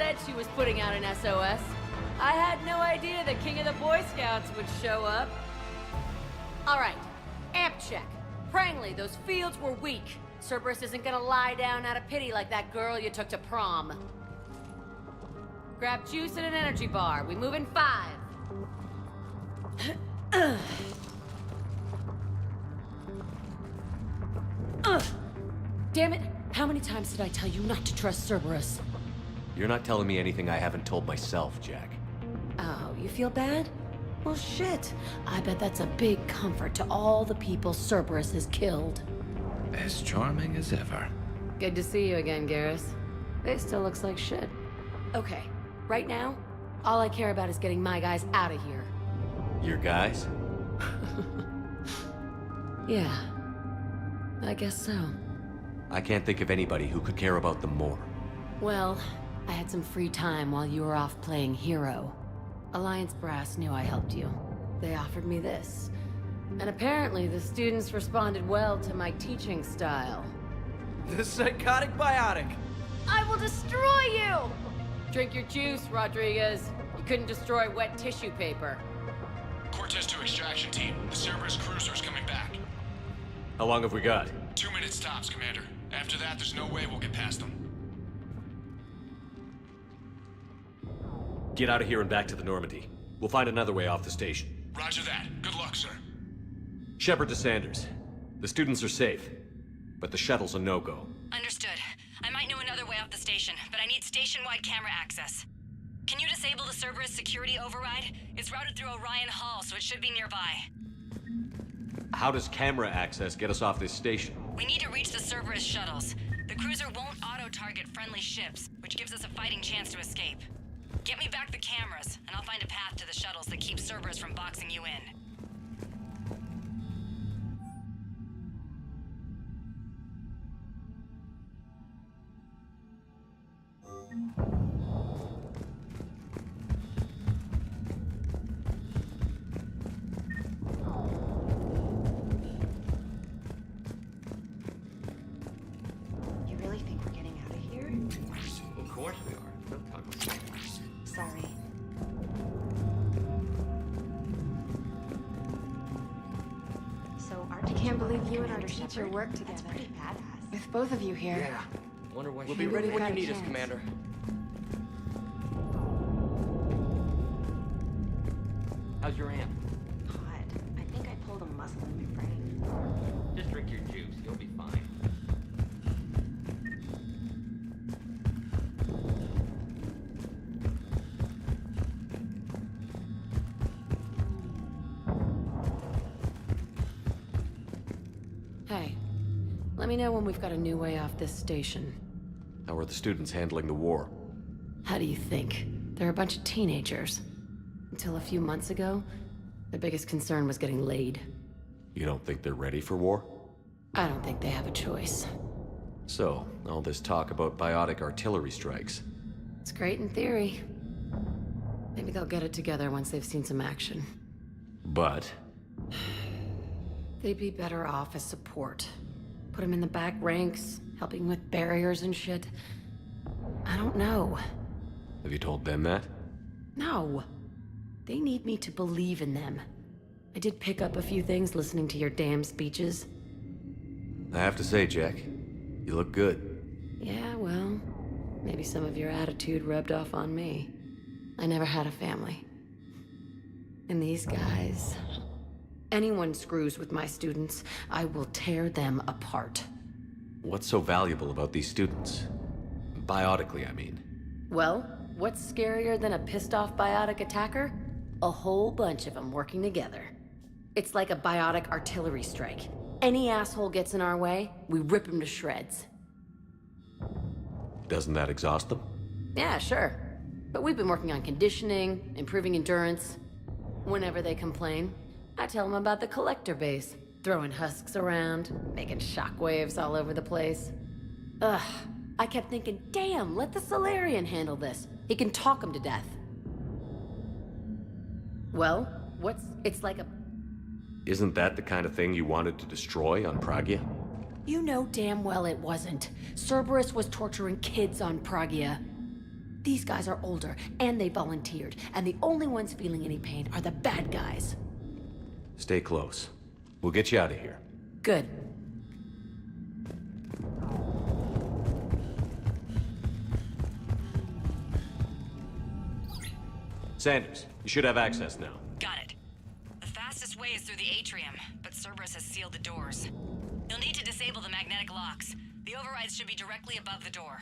said she was putting out an SOS. I had no idea the king of the Boy Scouts would show up. Alright, amp check. Prangley, those fields were weak. Cerberus isn't gonna lie down out of pity like that girl you took to prom. Grab juice and an energy bar. We move in 5. Damn it! How many times did I tell you not to trust Cerberus? You're not telling me anything I haven't told myself, Jack. Oh, you feel bad? Well, shit. I bet that's a big comfort to all the people Cerberus has killed. As charming as ever. Good to see you again, Garrus. It still looks like shit. Okay, right now, all I care about is getting my guys out of here. Your guys? Yeah, I guess so. I can't think of anybody who could care about them more. Well, I had some free time while you were off playing hero. Alliance Brass knew I helped you. They offered me this. And apparently the students responded well to my teaching style. The psychotic biotic! I will destroy you! Drink your juice, Rodriguez. You couldn't destroy wet tissue paper. Cortez to extraction team. The Cerberus cruiser's coming back. How long have we got? 2 minutes tops, Commander. After that, there's no way we'll get past them. Get out of here and back to the Normandy. We'll find another way off the station. Roger that. Good luck, sir. Shepard to Sanders. The students are safe, but the shuttle's a no-go. Understood. I might know another way off the station, but I need station-wide camera access. Can you disable the Cerberus security override? It's routed through Orion Hall, so it should be nearby. How does camera access get us off this station? We need to reach the Cerberus shuttles. The cruiser won't auto-target friendly ships, which gives us a fighting chance to escape. Get me back the cameras, and I'll find a path to the shuttles that keeps Cerberus from boxing you in. You really think we're getting out of here? Of course we are. Don't talk like that. Sorry. So our Can't believe you and our teacher work together. That's pretty badass. With both of you here. Yeah. Wonder why We'll she be ready when you need us, Commander. How's your aunt? Hot. I think I pulled a muscle in my brain. Just drink your juice. You'll be fine. Hey, let me know when we've got a new way off this station. How are the students handling the war? How do you think? They're a bunch of teenagers. Until a few months ago, their biggest concern was getting laid. You don't think they're ready for war? I don't think they have a choice. So, all this talk about biotic artillery strikes. It's great in theory. Maybe they'll get it together once they've seen some action. But they'd be better off as support. Put them in the back ranks, helping with barriers and shit. I don't know. have you told them that? No. They need me to believe in them. I did pick up a few things listening to your damn speeches. I have to say, Jack, you look good. Yeah, well, maybe some of your attitude rubbed off on me. I never had a family. And these guys... Anyone screws with my students, I will tear them apart. What's so valuable about these students? Biotically, I mean. Well, what's scarier than a pissed-off biotic attacker? A whole bunch of them working together. It's like a biotic artillery strike. Any asshole gets in our way, we rip him to shreds. Doesn't that exhaust them? Yeah, sure. But we've been working on conditioning, improving endurance. Whenever they complain, I tell them about the collector base, throwing husks around, making shockwaves all over the place. Ugh, I kept thinking, damn, let the Solarian handle this. He can talk them to death. Well, it's like a... Isn't that the kind of thing you wanted to destroy on Pragia? You know damn well it wasn't. Cerberus was torturing kids on Pragia. These guys are older, and they volunteered, and the only ones feeling any pain are the bad guys. Stay close. We'll get you out of here. Good. Sanders, you should have access now. Got it. The fastest way is through the atrium, but Cerberus has sealed the doors. You'll need to disable the magnetic locks. The overrides should be directly above the door.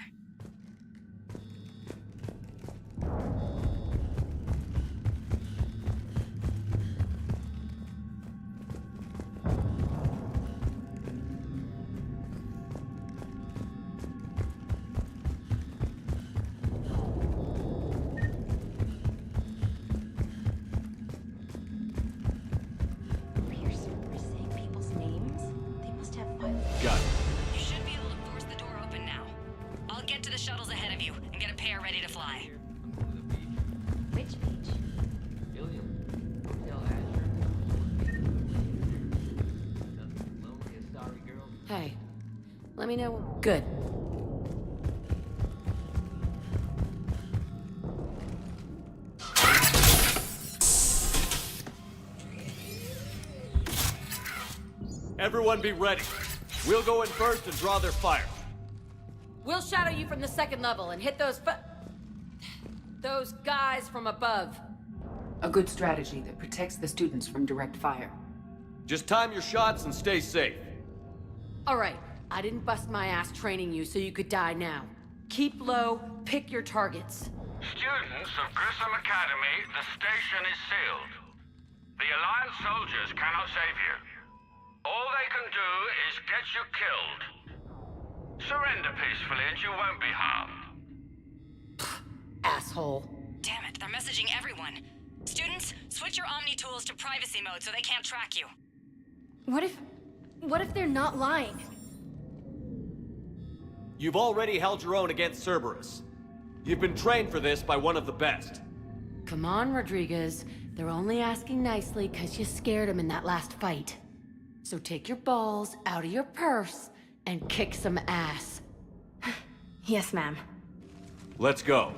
Got it. You should be able to force the door open now. I'll get to the shuttles ahead of you and get a pair ready to fly. Which beach? Hey, let me know. Good. Everyone be ready. We'll go in first and draw their fire. We'll shadow you from the second level and hit those guys from above. A good strategy that protects the students from direct fire. Just time your shots and stay safe. All right, I didn't bust my ass training you so you could die now. Keep low, pick your targets. Students of Grissom Academy, the station is sealed. The Alliance soldiers cannot save you. All they can do is get you killed. Surrender peacefully and you won't be harmed. Asshole. Damn it, they're messaging everyone. Students, switch your Omni tools to privacy mode so they can't track you. What if they're not lying? You've already held your own against Cerberus. You've been trained for this by one of the best. Come on, Rodriguez. They're only asking nicely because you scared them in that last fight. So take your balls out of your purse and kick some ass. Yes, ma'am. Let's go.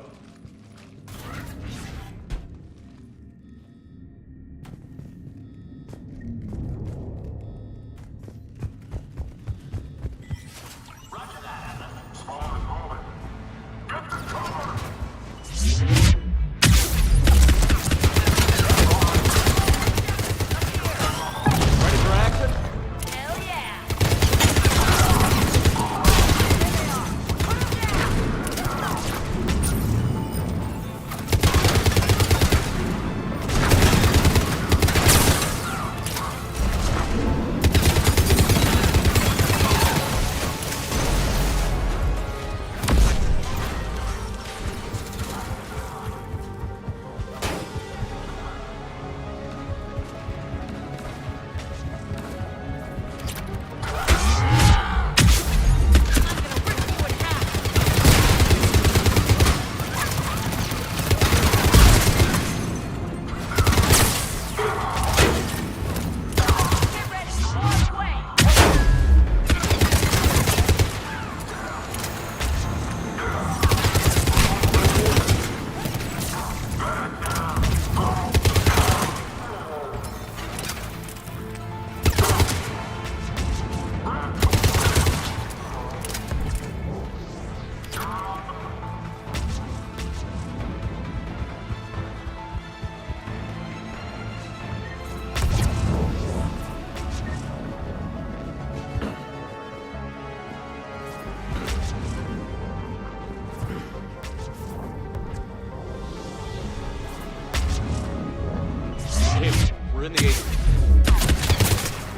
We're in the atrium.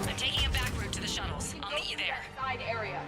I'm taking a back route to the shuttles. I'll meet you there. Side area.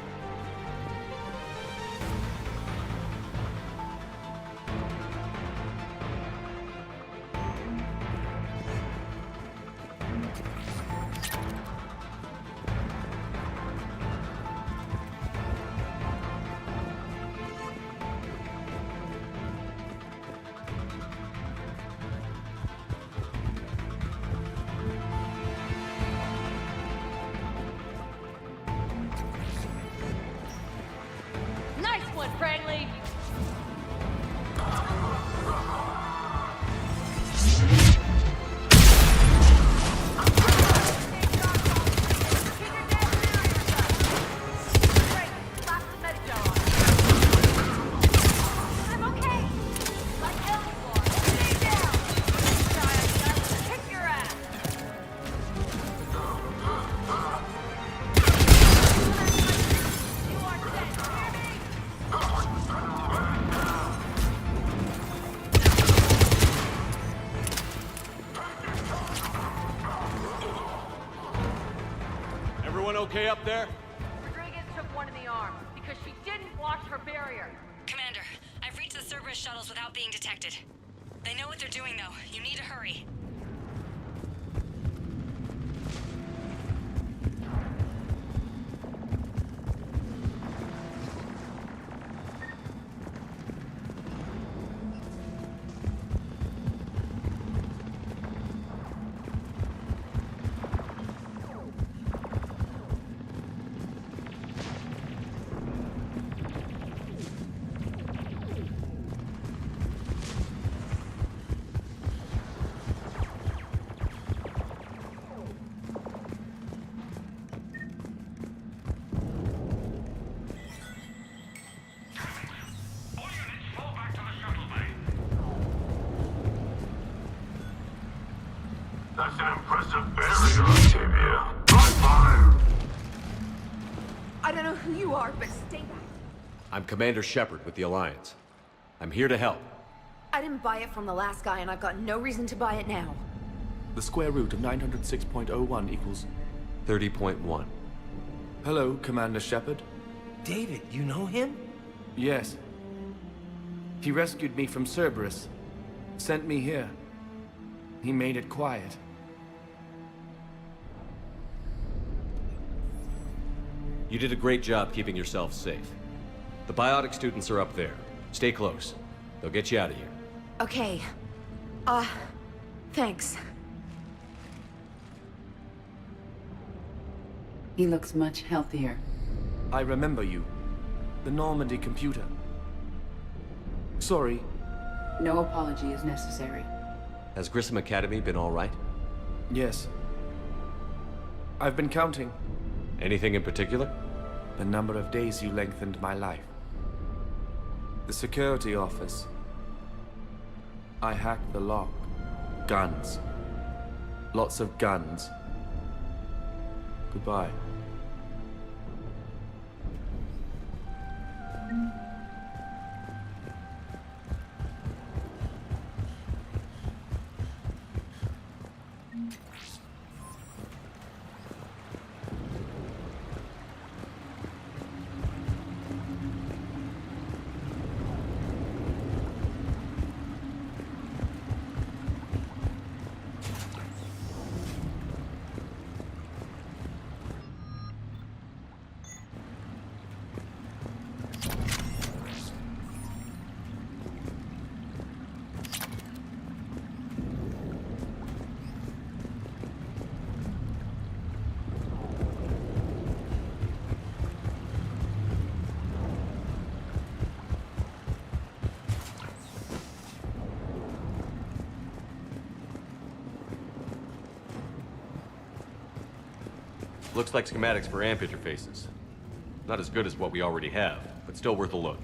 okay up there? Rodriguez took one in the arm because she didn't watch her barrier. Commander, I've reached the Cerberus shuttles without being detected. They know what they're doing, though. You need to hurry. That's an impressive barrier, Octavia. Dry fire! I don't know who you are, but stay back. I'm Commander Shepard with the Alliance. I'm here to help. I didn't buy it from the last guy, and I've got no reason to buy it now. The square root of 906.01 equals... 30.1. Hello, Commander Shepard. David, you know him? Yes. He rescued me from Cerberus. Sent me here. He made it quiet. You did a great job keeping yourself safe. The biotic students are up there. Stay close. They'll get you out of here. Okay. Thanks. He looks much healthier. I remember you. The Normandy computer. Sorry. No apology is necessary. Has Grissom Academy been all right? Yes. I've been counting. Anything in particular? The number of days you lengthened my life. The security office. I hacked the lock. Guns. Lots of guns. Goodbye. Looks like schematics for amp interfaces. Not as good as what we already have, but still worth a look.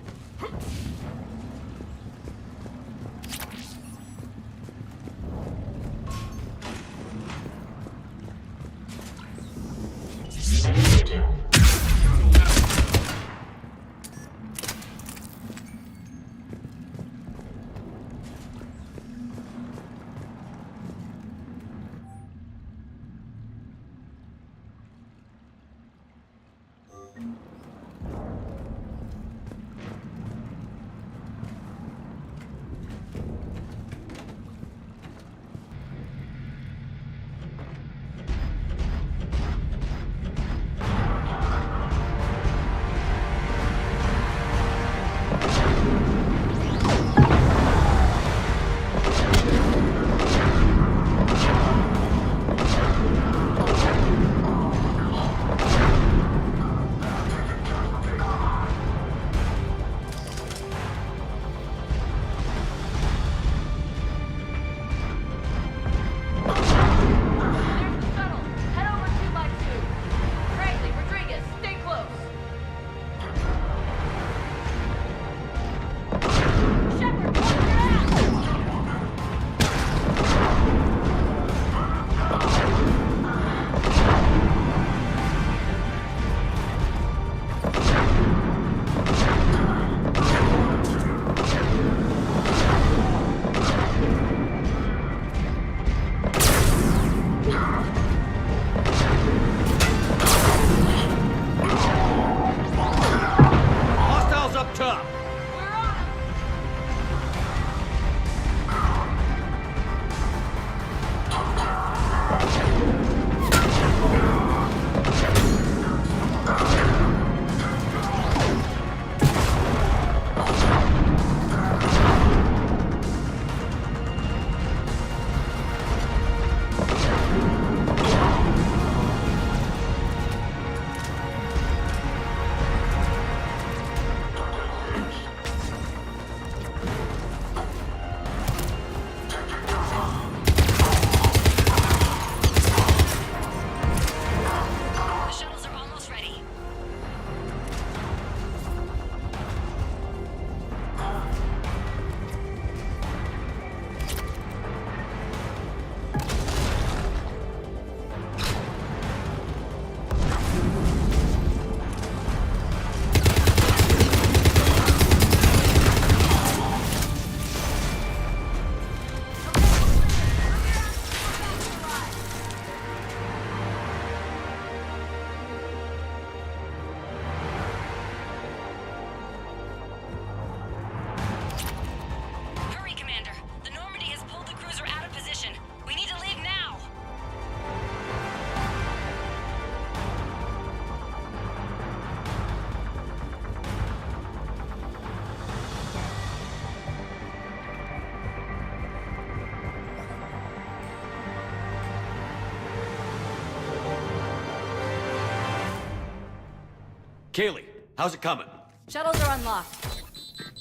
Kaylee, how's it coming? Shuttles are unlocked.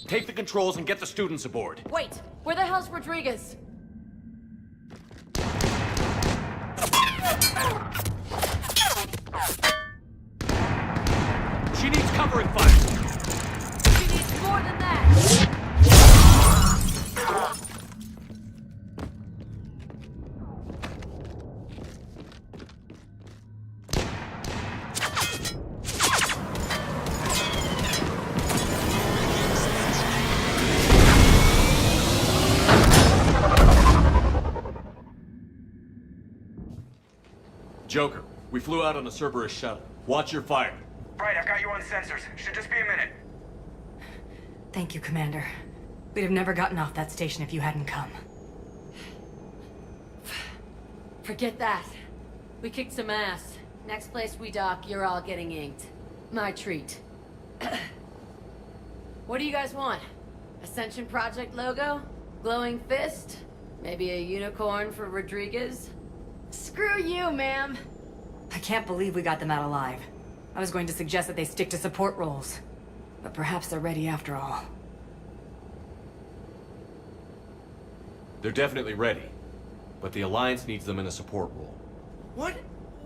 Take the controls and get the students aboard. Wait, where the hell's Rodriguez? She needs covering fire. She needs more than that. Joker, we flew out on a Cerberus shuttle. Watch your fire. Right, I've got you on sensors. Should just be a minute. Thank you, Commander. We'd have never gotten off that station if you hadn't come. Forget that. We kicked some ass. Next place we dock, you're all getting inked. My treat. What do you guys want? Ascension Project logo? Glowing fist? Maybe a unicorn for Rodriguez? Screw you, ma'am! I can't believe we got them out alive. I was going to suggest that they stick to support roles. But perhaps they're ready after all. They're definitely ready. But the Alliance needs them in a support role. What?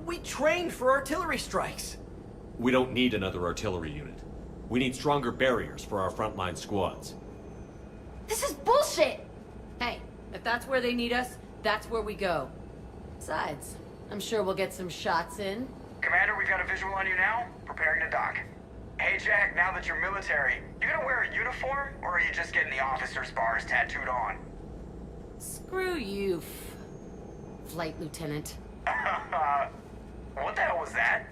We trained for artillery strikes. We don't need another artillery unit. We need stronger barriers for our frontline squads. This is bullshit! Hey, if that's where they need us, that's where we go. Besides, I'm sure we'll get some shots in. Commander, we've got a visual on you now. Preparing to dock. Hey, Jack, now that you're military, you gonna wear a uniform, or are you just getting the officer's bars tattooed on? Screw you, Flight Lieutenant. What the hell was that?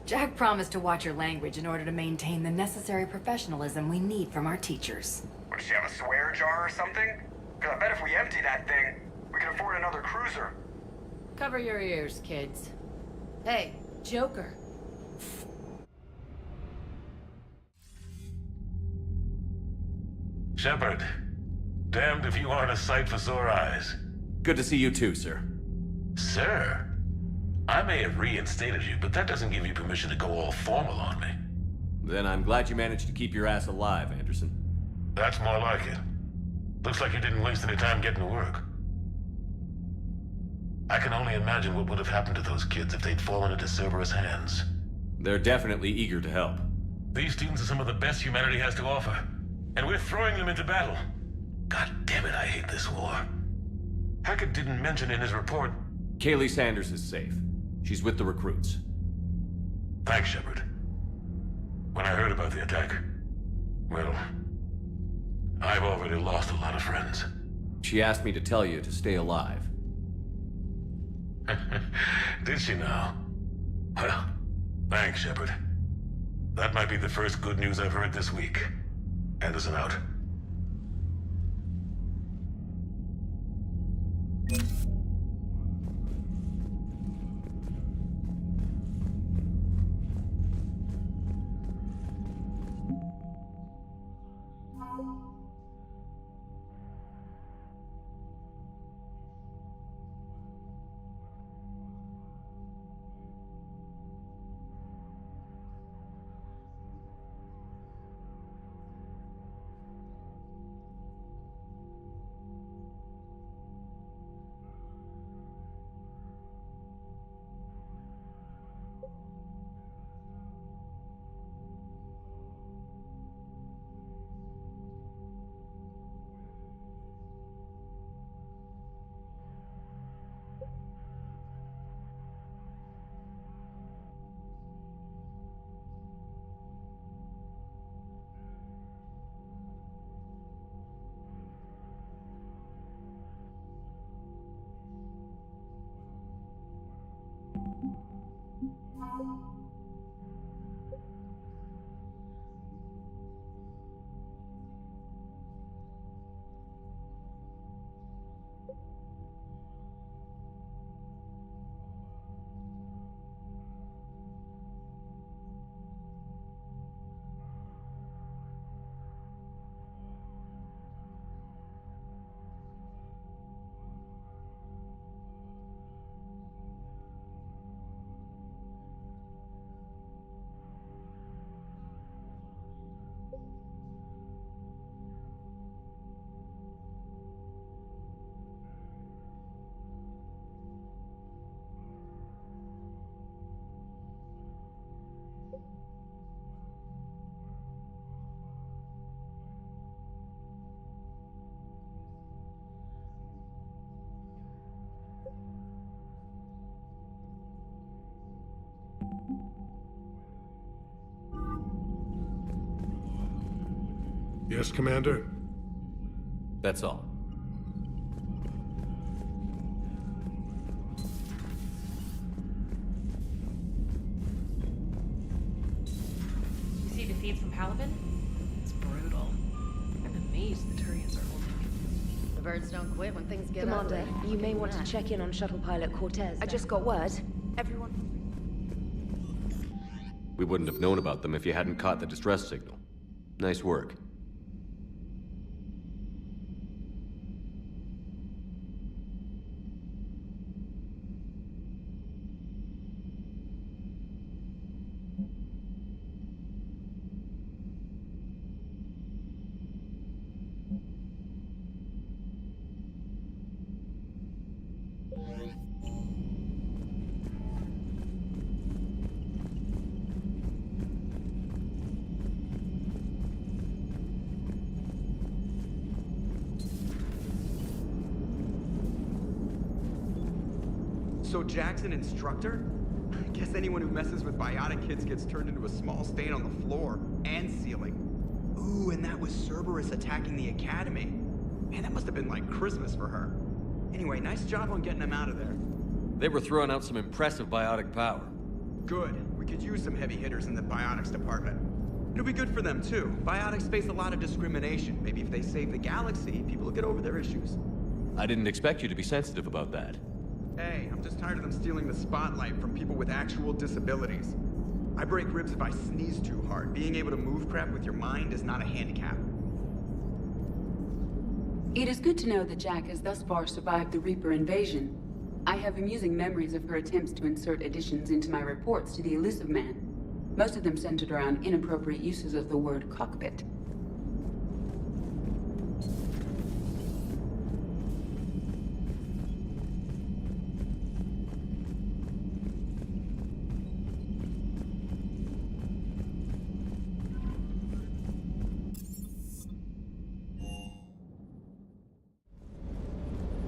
Jack promised to watch your language in order to maintain the necessary professionalism we need from our teachers. Does she have a swear jar or something? Because I bet if we empty that thing, we can afford another cruiser. Cover your ears, kids. Hey, Joker. Shepard, damned if you aren't a sight for sore eyes. Good to see you too, sir. Sir? I may have reinstated you, but that doesn't give you permission to go all formal on me. Then I'm glad you managed to keep your ass alive, Anderson. That's more like it. Looks like you didn't waste any time getting to work. I can only imagine what would have happened to those kids if they'd fallen into Cerberus' hands. They're definitely eager to help. These students are some of the best humanity has to offer, and we're throwing them into battle. God damn it, I hate this war. Hackett didn't mention in his report... Kaylee Sanders is safe. She's with the recruits. Thanks, Shepard. When I heard about the attack, well, I've already lost a lot of friends. She asked me to tell you to stay alive. Did she now? Well, thanks, Shepard. That might be the first good news I've heard this week. Anderson out. Yes, Commander? That's all. You see the feeds from Palaven? It's brutal. I'm amazed the Turians are holding. The birds don't quit when things get Commander, ugly. you may want to check in on shuttle pilot Cortez. I just got word. Everyone... We wouldn't have known about them if you hadn't caught the distress signal. Nice work. So Jack's an instructor? I guess anyone who messes with biotic kids gets turned into a small stain on the floor and ceiling. Ooh, and that was Cerberus attacking the academy. Man, that must have been like Christmas for her. Anyway, nice job on getting him out of there. They were throwing out some impressive biotic power. Good. We could use some heavy hitters in the biotics department. It'll be good for them too. Biotics face a lot of discrimination. Maybe if they save the galaxy, people will get over their issues. I didn't expect you to be sensitive about that. Hey, I'm just tired of them stealing the spotlight from people with actual disabilities. I break ribs if I sneeze too hard. Being able to move crap with your mind is not a handicap. It is good to know that Jack has thus far survived the Reaper invasion. I have amusing memories of her attempts to insert additions into my reports to the Elusive Man. Most of them centered around inappropriate uses of the word cockpit.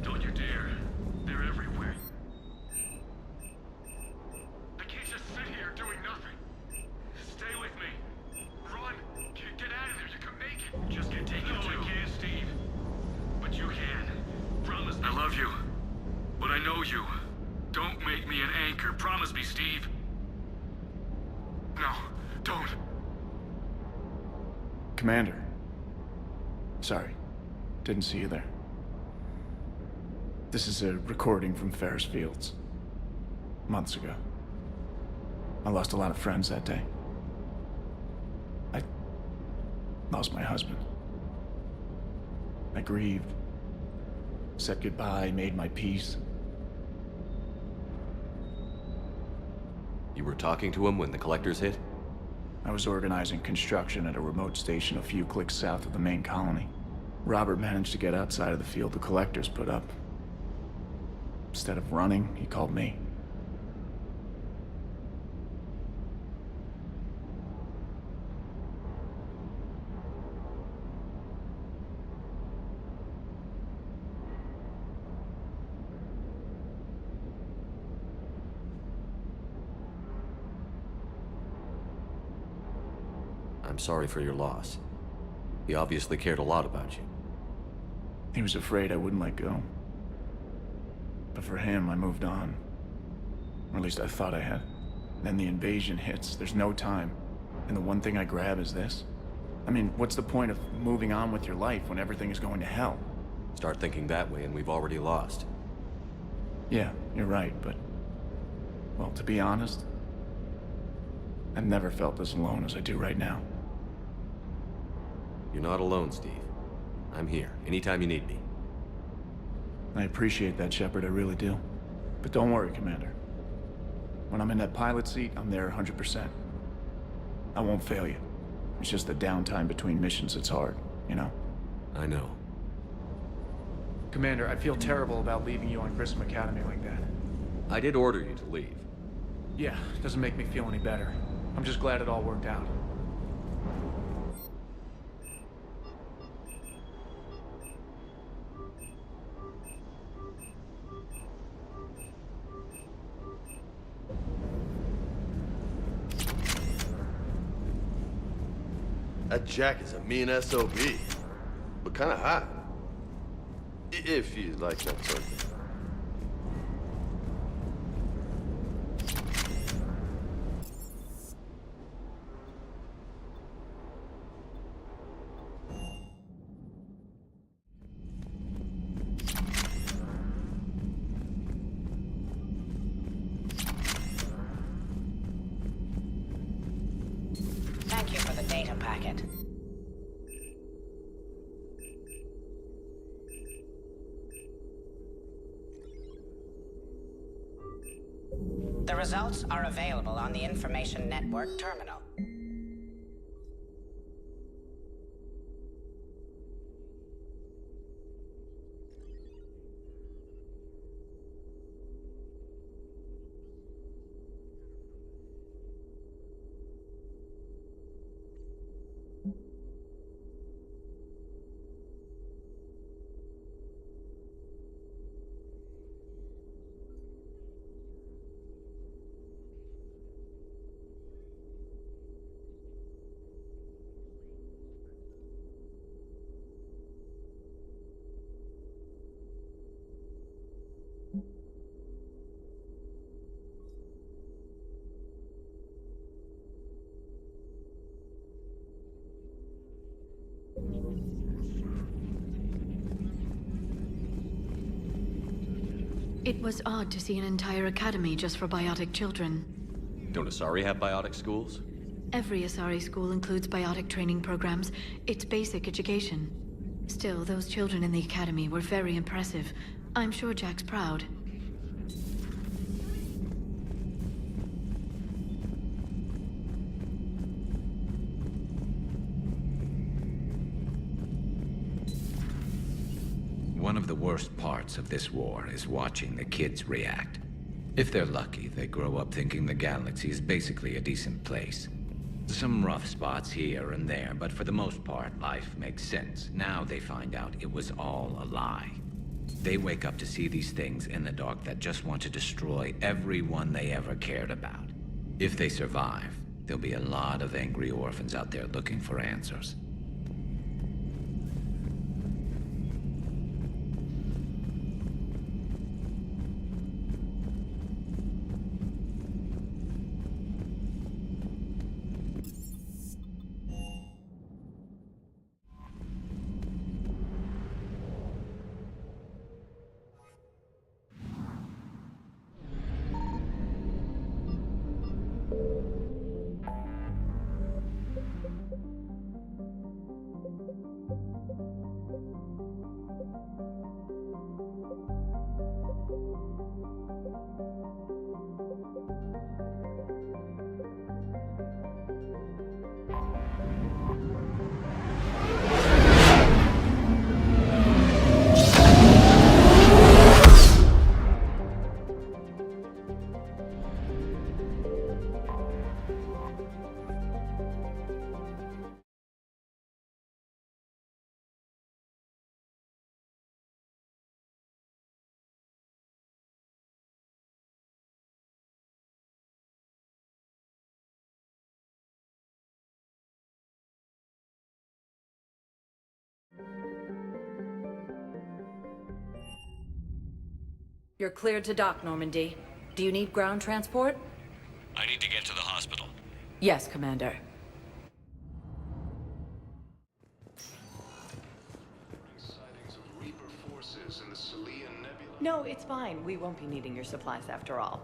Don't you dare. They're everywhere. I can't just sit here doing nothing. Stay with me. Run. Get out of there. You can make it. Just get taken too. No, I can't, Steve. But you can. Promise me. I love you. But I know you. Don't make me an anchor. Promise me, Steve. No, don't. Commander. Sorry. Didn't see you there. This is a recording from Ferris Fields. Months ago. I lost a lot of friends that day. I lost my husband. I grieved. Said goodbye, made my peace. You were talking to him when the collectors hit? I was organizing construction at a remote station a few clicks south of the main colony. Robert managed to get outside of the field the collectors put up. Instead of running, he called me. I'm sorry for your loss. He obviously cared a lot about you. He was afraid I wouldn't let go. But for him, I moved on. Or at least I thought I had. Then the invasion hits, there's no time. And the one thing I grab is this. I mean, what's the point of moving on with your life when everything is going to hell? Start thinking that way and we've already lost. Yeah, you're right, but... well, to be honest, I've never felt as alone as I do right now. You're not alone, Steve. I'm here, anytime you need me. I appreciate that, Shepard, I really do. But don't worry, Commander. When I'm in that pilot seat, I'm there 100%. I won't fail you. It's just the downtime between missions that's hard, you know? I know. Commander, I feel terrible about leaving you on Grissom Academy like that. I did order you to leave. Yeah, doesn't make me feel any better. I'm just glad it all worked out. That Jack is a mean SOB, but kinda hot. If you like that sort of thing. Thank you for the data packet. The results are available on the Information Network terminal. It was odd to see an entire academy just for biotic children. Don't Asari have biotic schools? Every Asari school includes biotic training programs. It's basic education. Still, those children in the academy were very impressive. I'm sure Jack's proud. One of the worst parts of this war is watching the kids react. If they're lucky, they grow up thinking the galaxy is basically a decent place. Some rough spots here and there, but for the most part, life makes sense. Now they find out it was all a lie. They wake up to see these things in the dark that just want to destroy everyone they ever cared about. If they survive, there'll be a lot of angry orphans out there looking for answers. You're cleared to dock, Normandy. Do you need ground transport? I need to get to the hospital. Yes, Commander. No, it's fine. We won't be needing your supplies after all.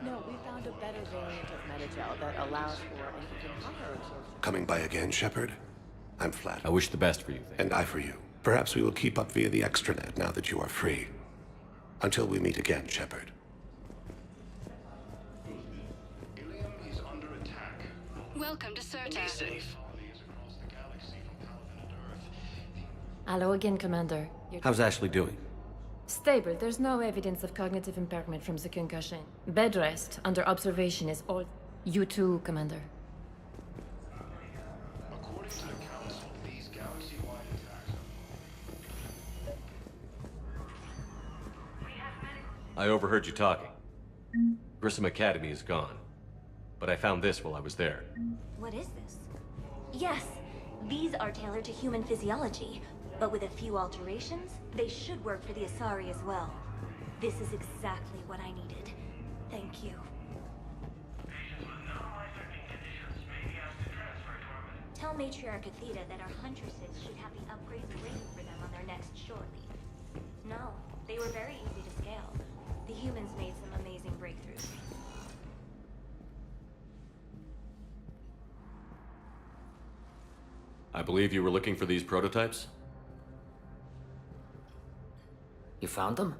No, we found a better variant of Metagel that allows for an even higher absorption. Coming by again, Shepard? I'm flattered. I wish the best for you. And I for you. Perhaps we will keep up via the extranet now that you are free. Until we meet again, Shepard. Welcome to Certa. Be safe. Hello again, Commander. How's Ashley doing? Stable. There's no evidence of cognitive impairment from the concussion. Bed rest under observation is all. You too, Commander. According to the Council, these galaxy-wide attacks I overheard you talking. Grissom Academy is gone. But I found this while I was there. What is this? Yes, These are tailored to human physiology, but with a few alterations, they should work for the Asari as well. This is exactly what I needed. Thank you. Tell Matriarch Athena that our huntresses should have the upgrades waiting for them on their next shore leave. No, they were very easy to scale. The humans made some amazing breakthroughs. I believe you were looking for these prototypes? You found them?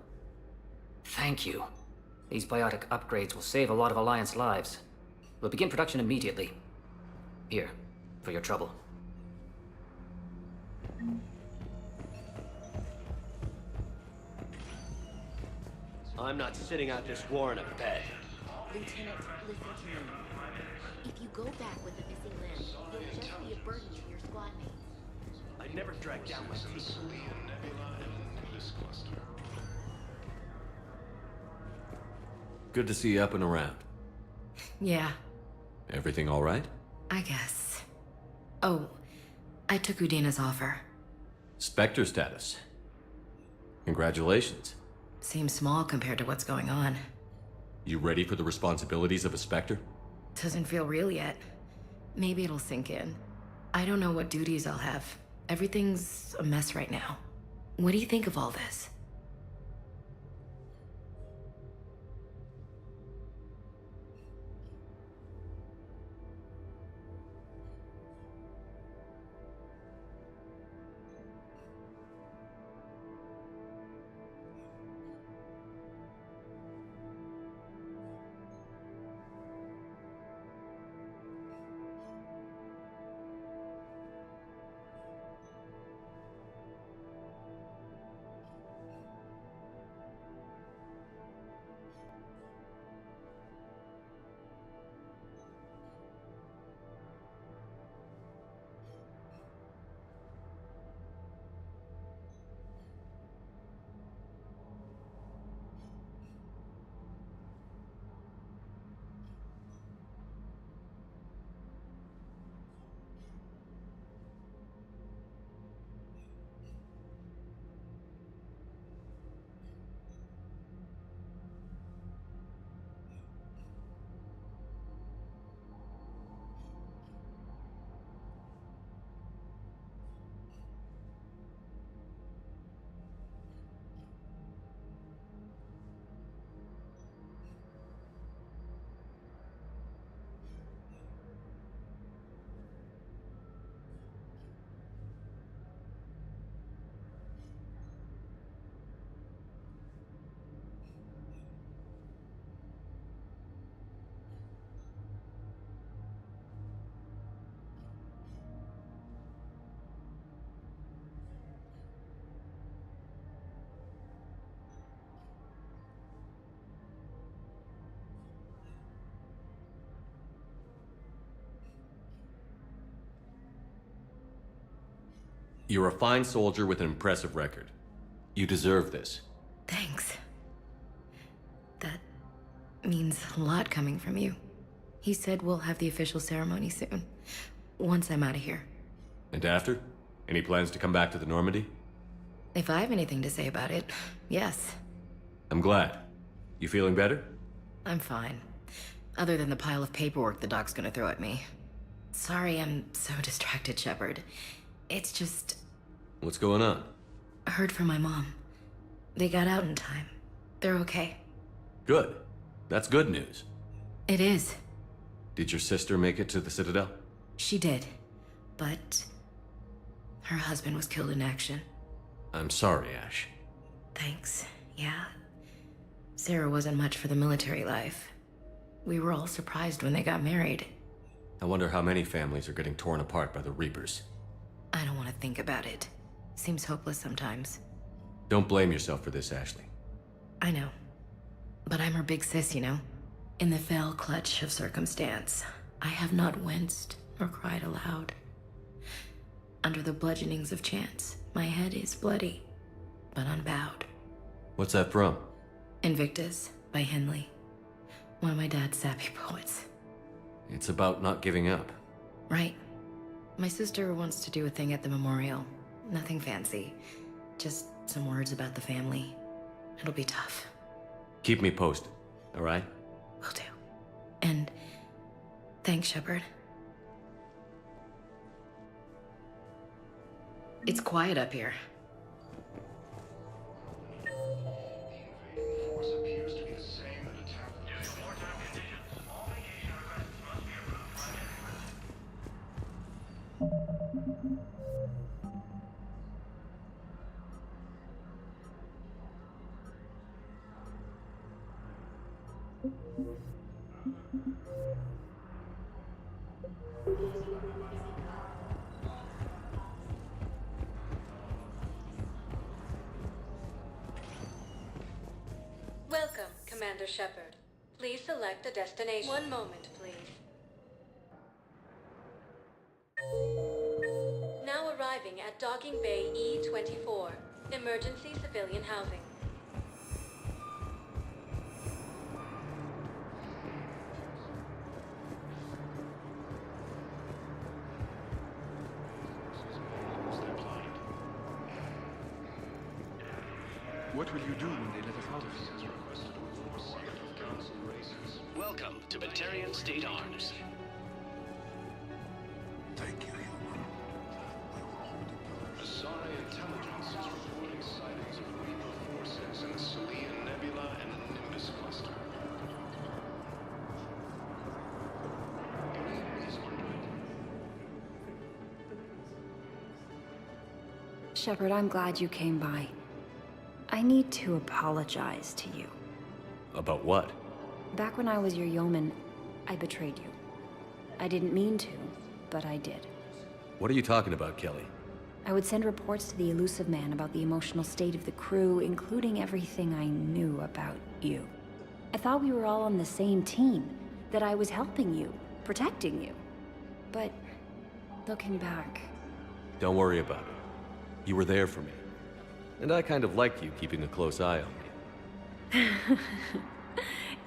Thank you. These biotic upgrades will save a lot of Alliance lives. We'll begin production immediately. Here, for your trouble. I'm not sitting out this war in a bed. Lieutenant, listen to me. If you go back with the missing limb, you'll just be a burden to your squad mates. I never dragged down my team. Good to see you up and around. Yeah, Everything all right? I guess. Oh, I took Udina's offer. Spectre status. Congratulations. Seems small compared to what's going on. You ready for the responsibilities of a Spectre? Doesn't feel real yet. Maybe it'll sink in. I don't know what duties I'll have. Everything's a mess right now. What do you think of all this? You're a fine soldier with an impressive record. You deserve this. Thanks. That means a lot coming from you. He said we'll have the official ceremony soon, once I'm out of here. And after? Any plans to come back to the Normandy? If I have anything to say about it, yes. I'm glad. You feeling better? I'm fine. Other than the pile of paperwork the doc's gonna throw at me. Sorry I'm so distracted, Shepard. It's just... What's going on? I heard from my mom. They got out in time. They're okay. Good. That's good news. It is. Did your sister make it to the Citadel? She did. But... her husband was killed in action. I'm sorry, Ash. Thanks. Yeah. Sarah wasn't much for the military life. We were all surprised when they got married. I wonder how many families are getting torn apart by the Reapers. I don't want to think about it. Seems hopeless sometimes. Don't blame yourself for this, Ashley. I know. But I'm her big sis, you know? In the fell clutch of circumstance, I have not winced or cried aloud. Under the bludgeonings of chance, my head is bloody, but unbowed. What's that from? Invictus by Henley. One of my dad's sappy poets. It's about not giving up. Right. My sister wants to do a thing at the memorial. Nothing fancy. Just some words about the family. It'll be tough. Keep me posted, all right? Will do. And thanks, Shepard. It's quiet up here. Force appears to be the same that attacked. Welcome, Commander Shepard. Please select a destination. One moment, please. Now arriving at Docking Bay E-24, emergency civilian housing. What will you do when they let us out of here? Welcome to Batarian State Arms. Thank you, human. Asari Intelligence is reporting sightings of Reaper forces in the Salian Nebula and the Nimbus cluster. Shepard, I'm glad you came by. I need to apologize to you. About what? Back when I was your yeoman, I betrayed you. I didn't mean to, but I did. What are you talking about, Kelly? I would send reports to the Elusive Man about the emotional state of the crew, including everything I knew about you. I thought we were all on the same team, that I was helping you, protecting you. But, looking back... Don't worry about it. You were there for me. And I kind of liked you keeping a close eye on me.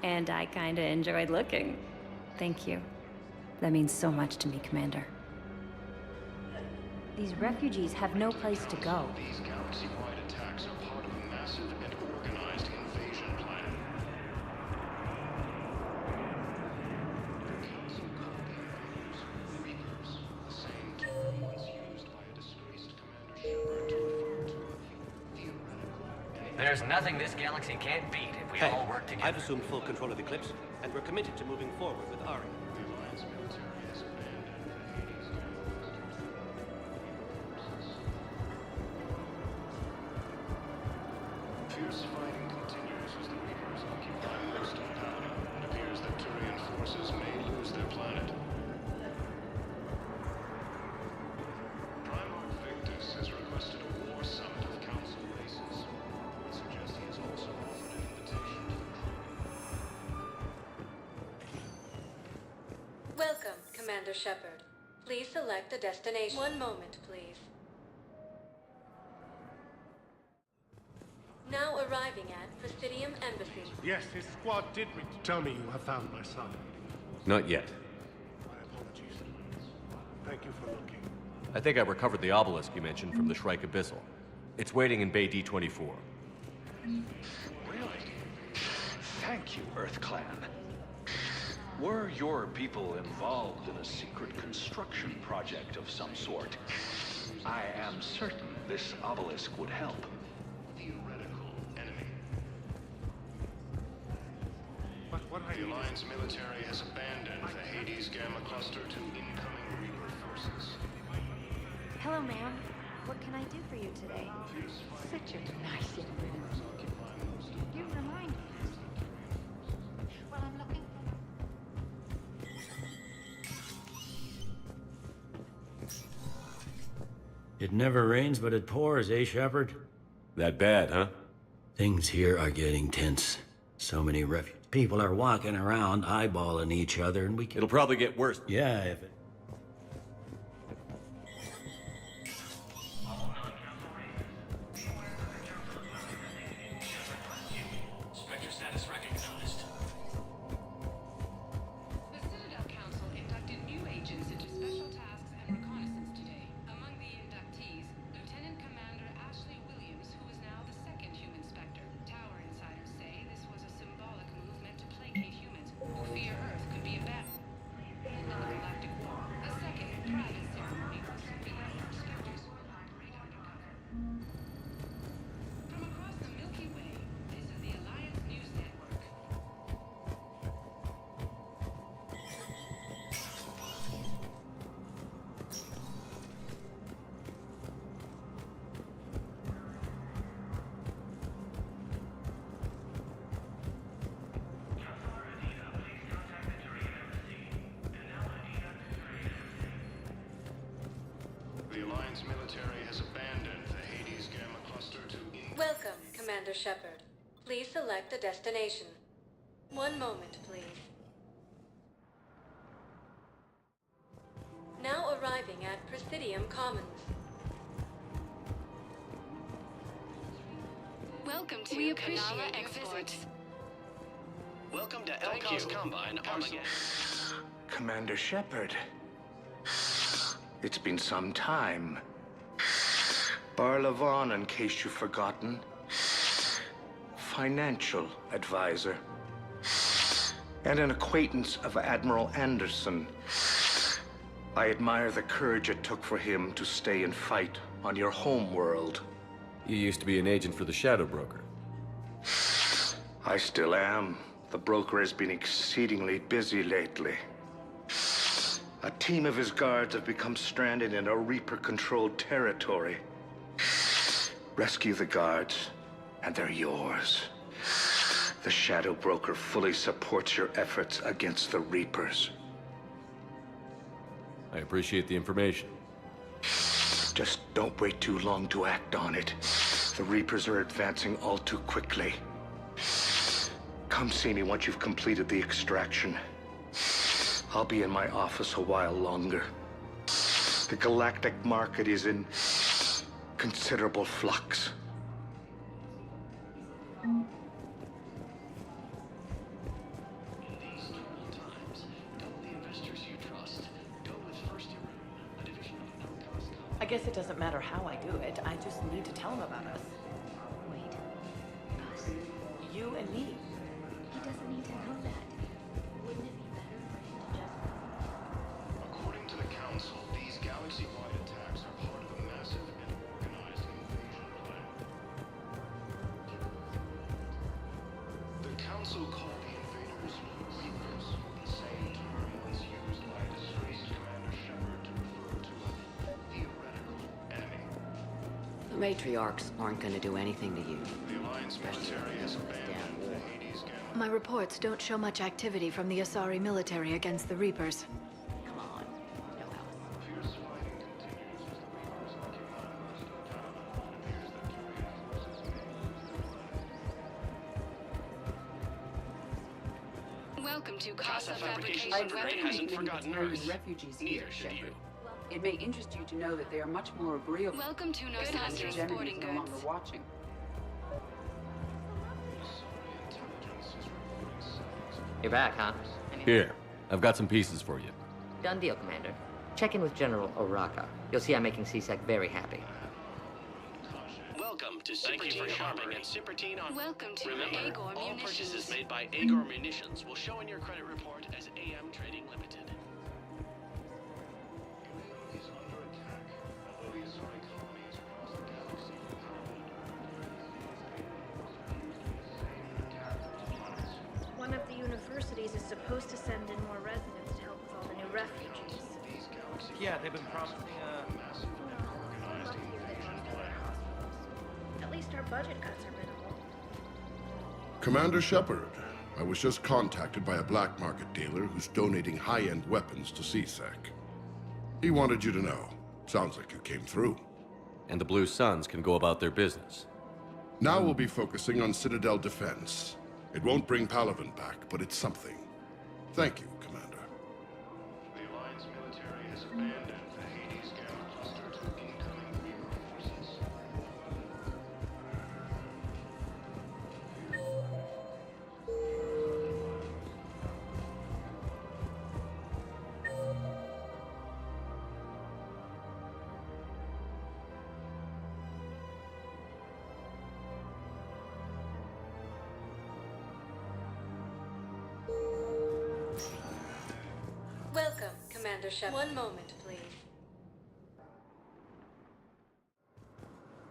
And I kinda enjoyed looking. Thank you. That means so much to me, Commander. These refugees have no place to go. These galaxy-wide attacks are part of a massive and organized invasion plan. The Council called the Reapers, the same term once used by a disgraced Commander Shepard to refer to a theoretical... There's nothing this galaxy can't beat if we all work together. I've assumed full control of Eclipse, and we're committed to moving forward with Ari. The Alliance military has abandoned the Hades Gamma. Fierce fighting continues as the Reapers occupy most of Paladin. It appears that Turian forces may lose their planet. Primarch Victus has requested a war summit of Council bases. Reports suggest he has also offered an invitation to the crew. Welcome, Commander Shepard. Please select a destination. One moment, please. Now arriving at Presidium Embassy. Yes, his squad did tell me you have found my son. Not yet. My apologies. Thank you for looking. I think I recovered the obelisk you mentioned from the Shrike Abyssal. It's waiting in Bay D-24. Really? Thank you, Earth Clan. Were your people involved in a secret construction project of some sort? I am certain this obelisk would help. Theoretical enemy. What The Alliance military has abandoned the Hades Gamma cluster to incoming Reaper forces. Hello, ma'am. What can I do for you today? Such a nice young man. You remind me. Well, I'm looking It never rains, but it pours, eh, Shepard? That bad, huh? Things here are getting tense. So many people are walking around, eyeballing each other, and we can... It'll probably get worse. Yeah, if it... Spectre status recognized. The Citadel Council inducted new agents into special tasks and reconnaissance Alliance military has abandoned the Hades Gamma cluster to... Welcome, Commander Shepard. Please select a destination. One moment, please. Now arriving at Presidium Commons. Welcome to We Kanala appreciate your Exports. Welcome to Elcos Combine, Armageddon. Commander Shepard. It's been some time. Bar Levon, in case you've forgotten. Financial advisor. And an acquaintance of Admiral Anderson. I admire the courage it took for him to stay and fight on your home world. You used to be an agent for the Shadow Broker. I still am. The broker has been exceedingly busy lately. A team of his guards have become stranded in a Reaper-controlled territory. Rescue the guards, and they're yours. The Shadow Broker fully supports your efforts against the Reapers. I appreciate the information. Just don't wait too long to act on it. The Reapers are advancing all too quickly. Come see me once you've completed the extraction. I'll be in my office a while longer. The galactic market is in considerable flux. I guess it doesn't matter how I do it. I just need to tell him about us. Wait. Us? You and me. He doesn't need to know that. Wouldn't it be better for him to just... According to the Council, these galaxy-wide attacks are part of a massive and organized invasion plan. The Council called the invaders Reapers, the same term once used by a disgraced Commander Shepard to refer to a theoretical enemy. The matriarchs aren't going to do anything to you. The Alliance military has abandoned the Hades Gamma. My reports don't show much activity from the Asari military against the Reapers. Come on. No help. Fierce fighting continues as the Reapers occupy most of the town. It appears that Tyrion forces may... Welcome to Casa Casa Fabrications Fabrications. Upgrade hasn't forgotten Earth. Refugees Neither here, should you. Shepard. It may interest you to know that they are much more agreeable. Welcome to No Good Hunters hunters, enemies Sporting no longer Goods. watching. You're back, huh? Here, I've got some pieces for you. Done deal, Commander. Check in with General Oraka. You'll see I'm making C-Sec very happy. Welcome to Sippertine Shopping at Sippertine on... Welcome to Remember, Agor all Munitions. purchases made by Agor Munitions will show in your credit report as AM Trading Limited. is under attack, although the Asari colonies across the galaxy are powerful. One of the universities is supposed to send in more residents to help with all the new refugees. Yeah, they've been promising massive and organized invasion plan. At least our budget cuts are minimal. Commander Shepard, I was just contacted by a black market dealer who's donating high-end weapons to CSEC. He wanted you to know. Sounds like you came through. And the Blue Suns can go about their business. Now we'll be focusing on Citadel defense. It won't bring Palaven back, but it's something. Thank you, Commander. The Alliance military has abandoned the Hades Gamma cluster to incoming Reaper forces. Welcome, Commander Shepard. One moment, please.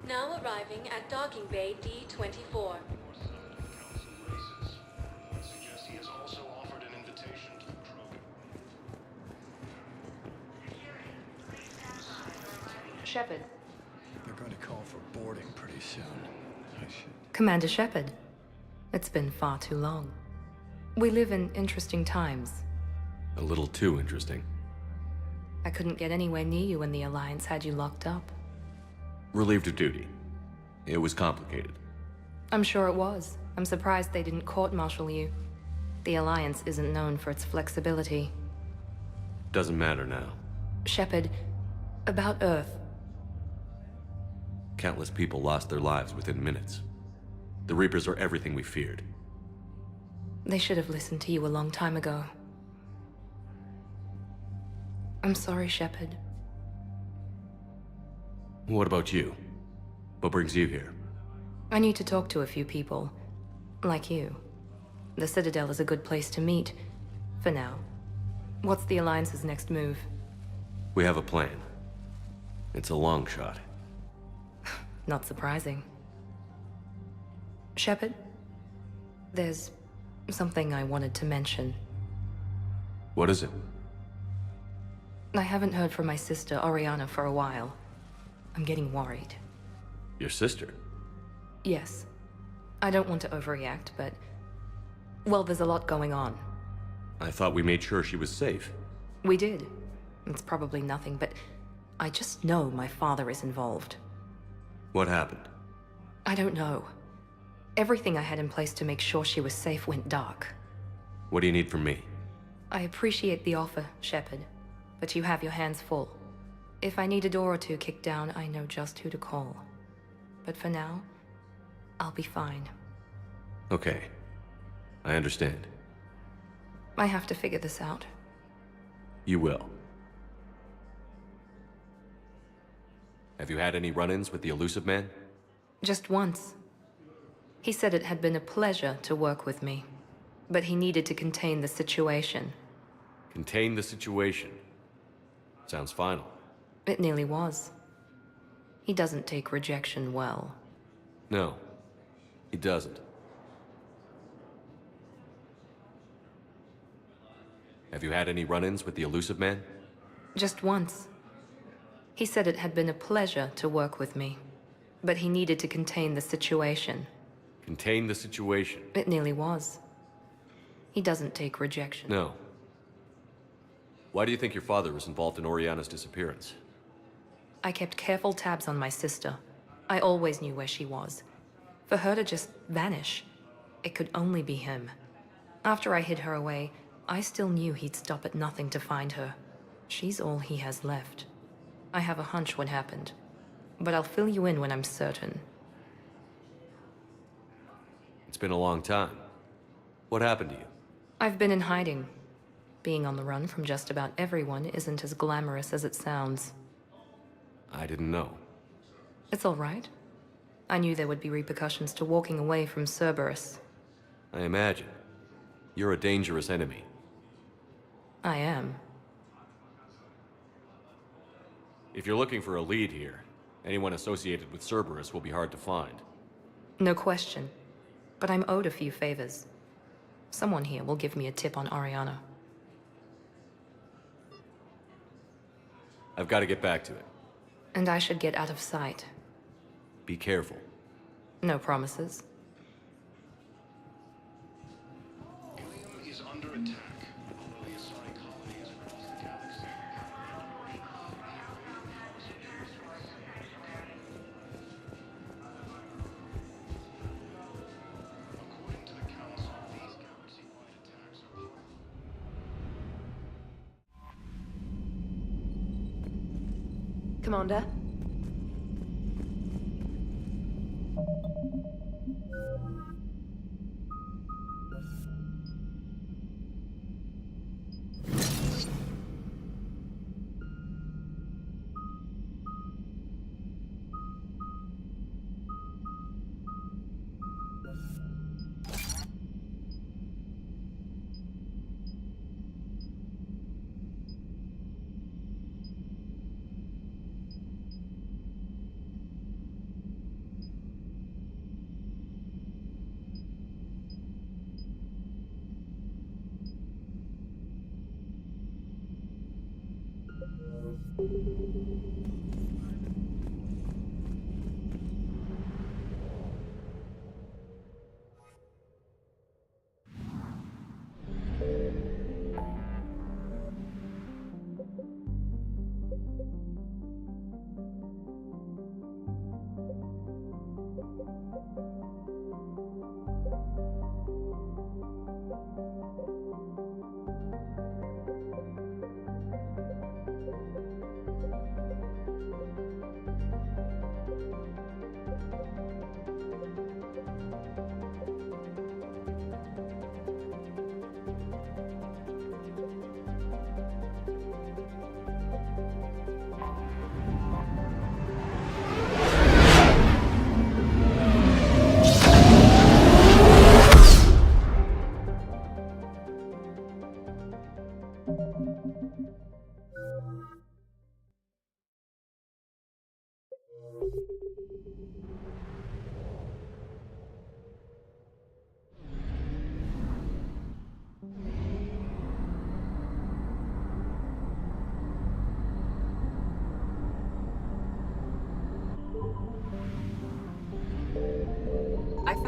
Now arriving at Docking Bay D-24. I suggest he has also offered an invitation to the Krogan. Shepard. They're going to call for boarding pretty soon. I should... Commander Shepard, it's been far too long. We live in interesting times. A little too interesting. I couldn't get anywhere near you when the Alliance had you locked up. Relieved of duty. It was complicated. I'm sure it was. I'm surprised they didn't court-martial you. The Alliance isn't known for its flexibility. Doesn't matter now. Shepard, about Earth. Countless people lost their lives within minutes. The Reapers are everything we feared. They should have listened to you a long time ago. I'm sorry, Shepard. What about you? What brings you here? I need to talk to a few people. Like you. The Citadel is a good place to meet. For now. What's the Alliance's next move? We have a plan. It's a long shot. Not surprising. Shepard? There's something I wanted to mention. What is it? I haven't heard from my sister, Oriana, for a while. I'm getting worried. Your sister? Yes. I don't want to overreact, but... well, there's a lot going on. I thought we made sure she was safe. We did. It's probably nothing, but I just know my father is involved. What happened? I don't know. Everything I had in place to make sure she was safe went dark. What do you need from me? I appreciate the offer, Shepard, but you have your hands full. If I need a door or two kicked down, I know just who to call. But for now, I'll be fine. Okay. I understand. I have to figure this out. You will. Have you had any run-ins with the Elusive Man? Just once. He said it had been a pleasure to work with me, but he needed to contain the situation. Contain the situation. Sounds final. It nearly was. He doesn't take rejection well. No, he doesn't. Have you had any run-ins with the Elusive Man? Just once. He said it had been a pleasure to work with me, but he needed to contain the situation. Contain the situation. It nearly was. He doesn't take rejection. No. Why do you think your father was involved in Oriana's disappearance? I kept careful tabs on my sister. I always knew where she was. For her to just vanish, it could only be him. After I hid her away, I still knew he'd stop at nothing to find her. She's all he has left. I have a hunch what happened, but I'll fill you in when I'm certain. It's been a long time. What happened to you? I've been in hiding. Being on the run from just about everyone isn't as glamorous as it sounds. I didn't know. It's all right. I knew there would be repercussions to walking away from Cerberus. I imagine. You're a dangerous enemy. I am. If you're looking for a lead here, anyone associated with Cerberus will be hard to find. No question. But I'm owed a few favors. Someone here will give me a tip on Oriana. I've got to get back to it. And I should get out of sight. Be careful. No promises. Ilium is under attack, although the Asari colonies across the galaxy according to the Council, these galaxy-wide attacks are Commander?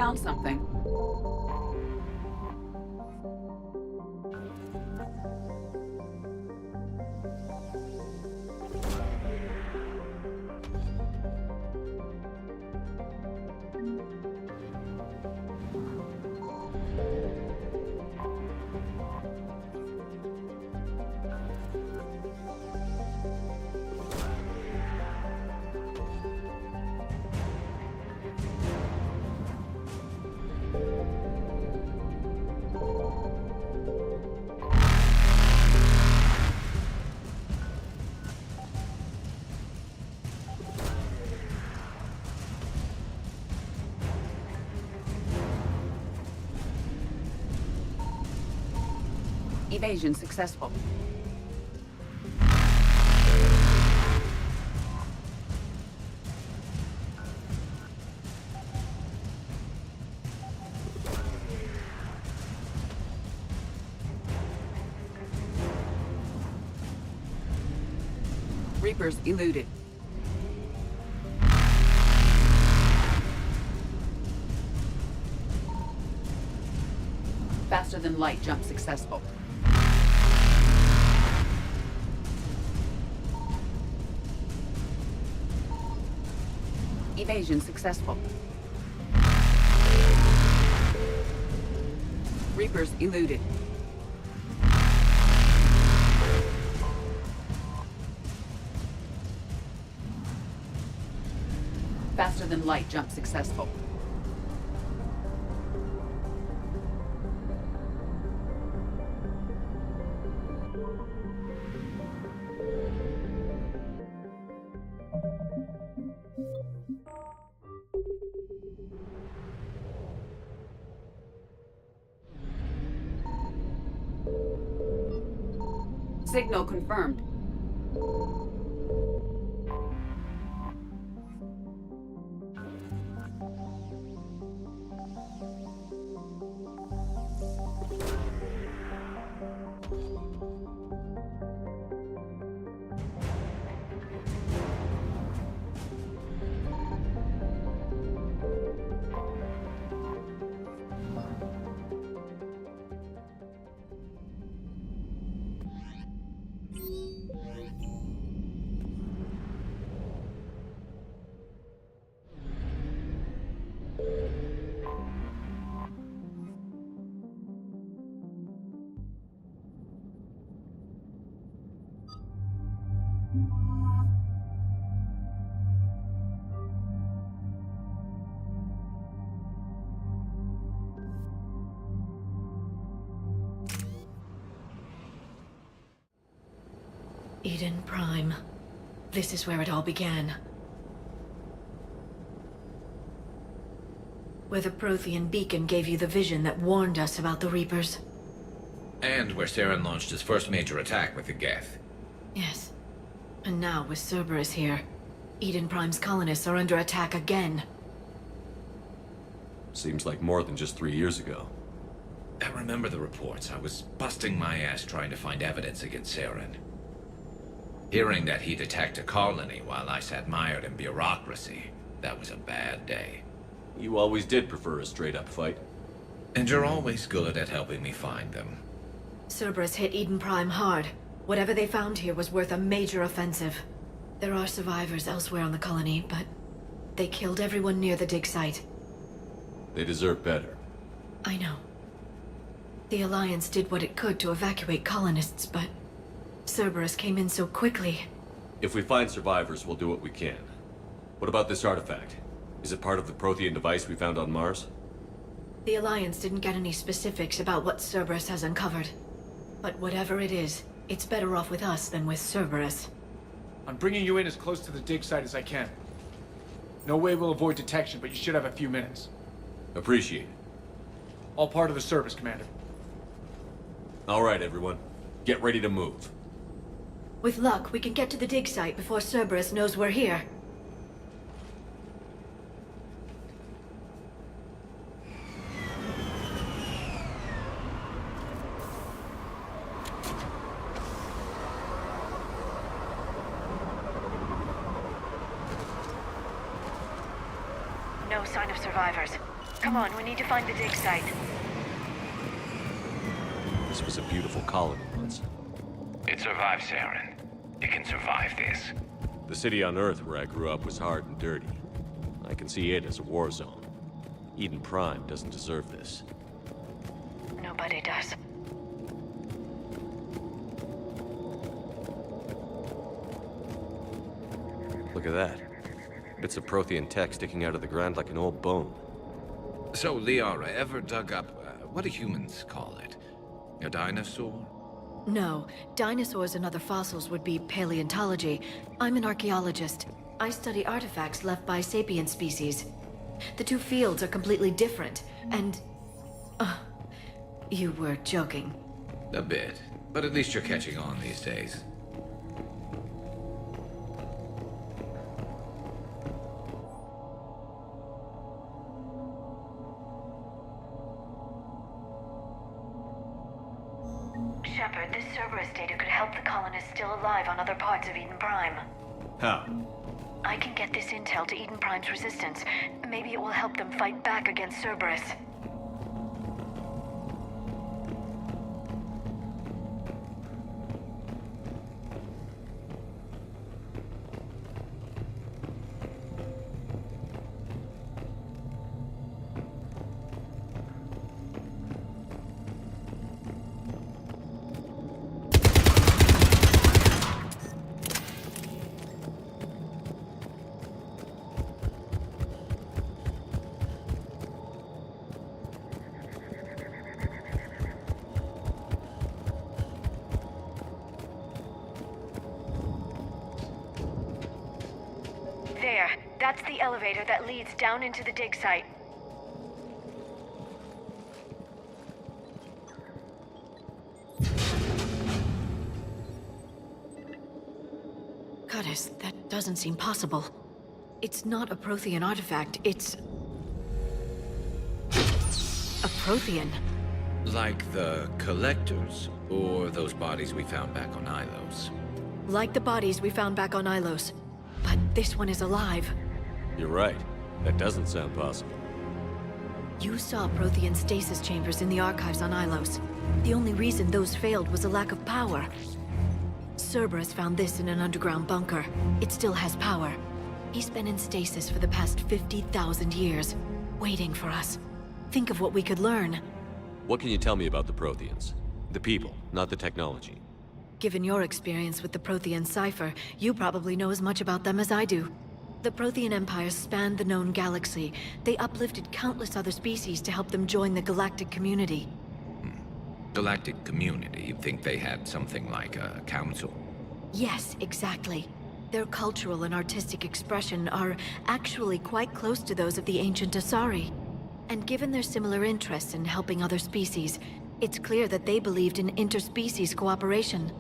found something. Evasion successful. Reapers eluded. Faster than light jump successful. Evasion successful. Reapers eluded. Faster than light jump successful. Signal confirmed. Eden Prime. This is where it all began. Where the Prothean beacon gave you the vision that warned us about the Reapers. And where Saren launched his first major attack with the Geth. Yes. And now, with Cerberus here, Eden Prime's colonists are under attack again. Seems like more than just 3 years ago. I remember the reports. I was busting my ass trying to find evidence against Saren. Hearing that he'd attacked a colony while I sat mired in bureaucracy, that was a bad day. You always did prefer a straight-up fight. And you're always good at helping me find them. Cerberus hit Eden Prime hard. Whatever they found here was worth a major offensive. There are survivors elsewhere on the colony, but they killed everyone near the dig site. They deserve better. I know. The Alliance did what it could to evacuate colonists, but Cerberus came in so quickly. If we find survivors, we'll do what we can. What about this artifact? Is it part of the Prothean device we found on Mars? The Alliance didn't get any specifics about what Cerberus has uncovered. But whatever it is, it's better off with us than with Cerberus. I'm bringing you in as close to the dig site as I can. No way we'll avoid detection, but you should have a few minutes. Appreciate it. All part of the service, Commander. All right, everyone. Get ready to move. With luck, we can get to the dig site before Cerberus knows we're here. No sign of survivors. Come on, we need to find the dig site. This was a beautiful colony once. It survived, Saren. It can survive this. The city on Earth where I grew up was hard and dirty. I can see it as a war zone. Eden Prime doesn't deserve this. Nobody does. Look at that. Bits of Prothean tech sticking out of the ground like an old bone. So, Liara, ever dug up, what do humans call it? A dinosaur? No, dinosaurs and other fossils would be paleontology. I'm an archaeologist. I study artifacts left by sapient species. The two fields are completely different, and... you were joking. A bit. But at least you're catching on these days. Shepard, this Cerberus data could help the colonists still alive on other parts of Eden Prime. How? I can get this intel to Eden Prime's resistance. Maybe it will help them fight back against Cerberus. There. That's the elevator that leads down into the dig site. Goddess, that doesn't seem possible. It's not a Prothean artifact, it's... a Prothean. Like the Collectors, or those bodies we found back on Ilos. Like the bodies we found back on Ilos. But this one is alive. You're right. That doesn't sound possible. You saw Prothean stasis chambers in the archives on Ilos. The only reason those failed was a lack of power. Cerberus found this in an underground bunker. It still has power. He's been in stasis for the past 50,000 years, waiting for us. Think of what we could learn. What can you tell me about the Protheans? The people, not the technology. Given your experience with the Prothean cipher, you probably know as much about them as I do. The Prothean Empire spanned the known galaxy. They uplifted countless other species to help them join the galactic community. Galactic community? You think they had something like a council? Yes, exactly. Their cultural and artistic expression are actually quite close to those of the ancient Asari. And given their similar interests in helping other species, it's clear that they believed in interspecies cooperation.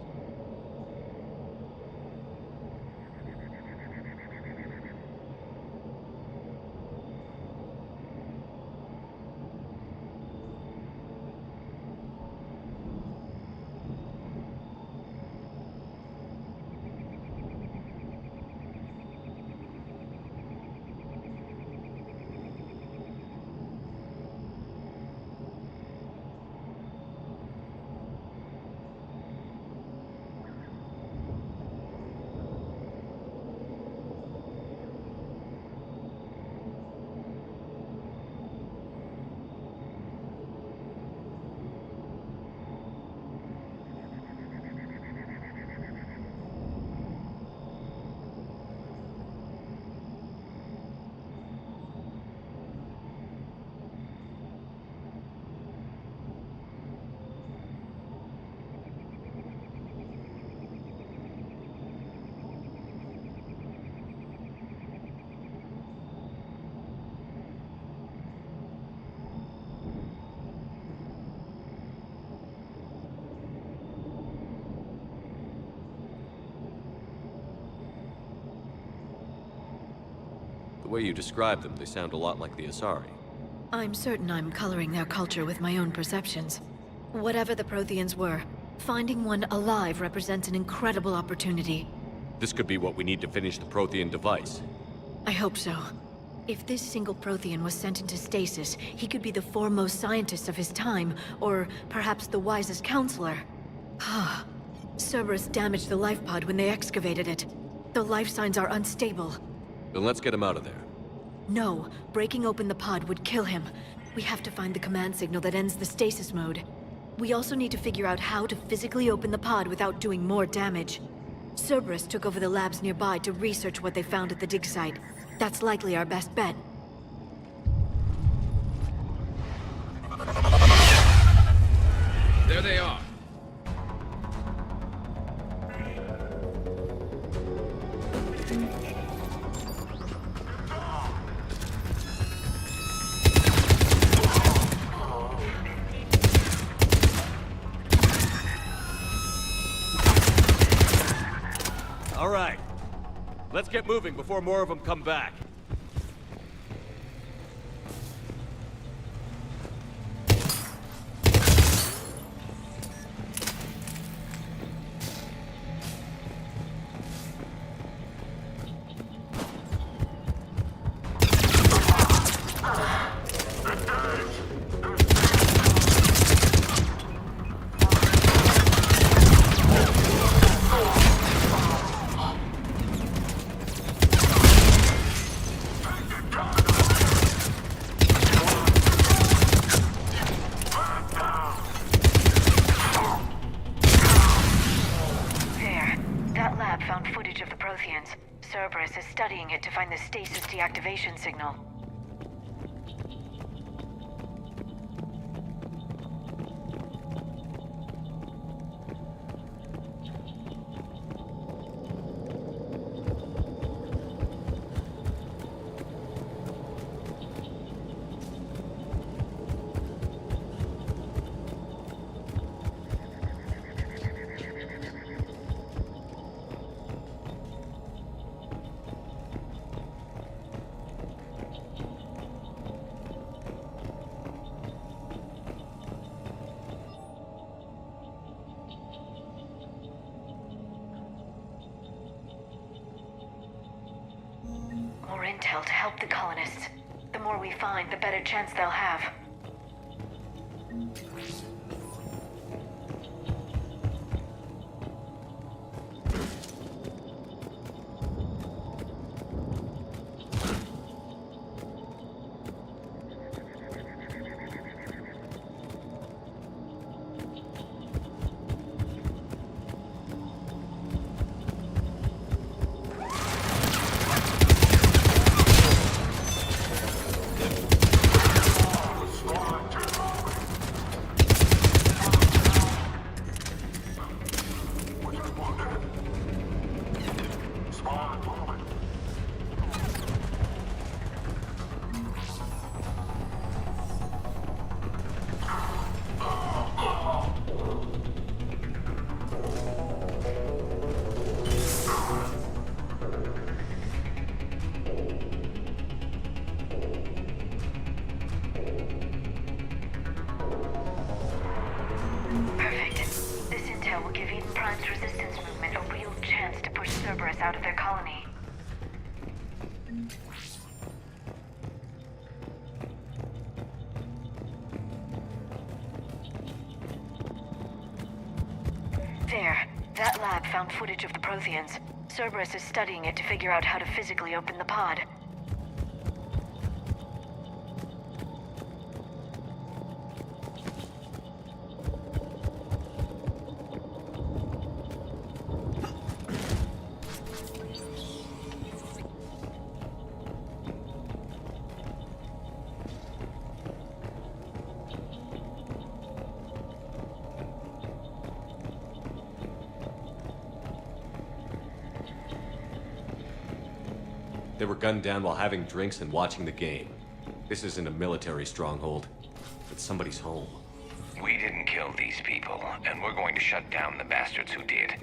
The way you describe them, they sound a lot like the Asari. I'm certain I'm coloring their culture with my own perceptions. Whatever the Protheans were, finding one alive represents an incredible opportunity. This could be what we need to finish the Prothean device. I hope so. If this single Prothean was sent into stasis, he could be the foremost scientist of his time, or perhaps the wisest counselor. Cerberus damaged the life pod when they excavated it. The life signs are unstable. Then let's get him out of there. No, breaking open the pod would kill him. We have to find the command signal that ends the stasis mode. We also need to figure out how to physically open the pod without doing more damage. Cerberus took over the labs nearby to research what they found at the dig site. That's likely our best bet. There they are. All right. Let's get moving before more of them come back. Cerberus is studying it to find the stasis deactivation signal. More intel to help the colonists. The more we find, the better chance they'll have. Out of their colony. There. That lab found footage of the Protheans. Cerberus is studying it to figure out how to physically open the pod. They were gunned down while having drinks and watching the game. This isn't a military stronghold. It's somebody's home. We didn't kill these people, and we're going to shut down the bastards who did.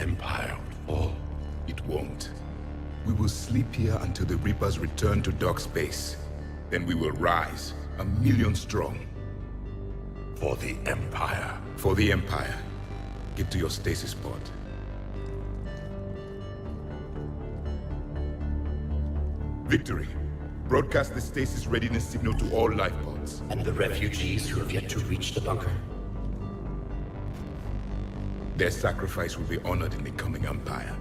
Empire would fall. It won't. We will sleep here until the Reapers return to dock space. Then we will rise, 1,000,000 strong. For the Empire. For the Empire. Get to your stasis pod. Victory. Broadcast the stasis readiness signal to all life pods. And the refugees who have yet to reach the bunker? Their sacrifice will be honored in the coming Empire.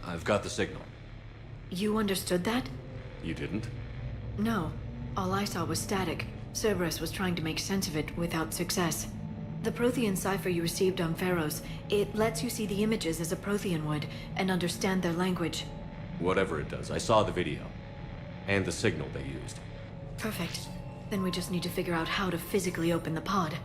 I've got the signal. You understood that? You didn't? No. All I saw was static. Cerberus was trying to make sense of it without success. The Prothean cipher you received on Pharaohs, it lets you see the images as a Prothean would, and understand their language. Whatever it does, I saw the video. And the signal they used. Perfect. Then we just need to figure out how to physically open the pod.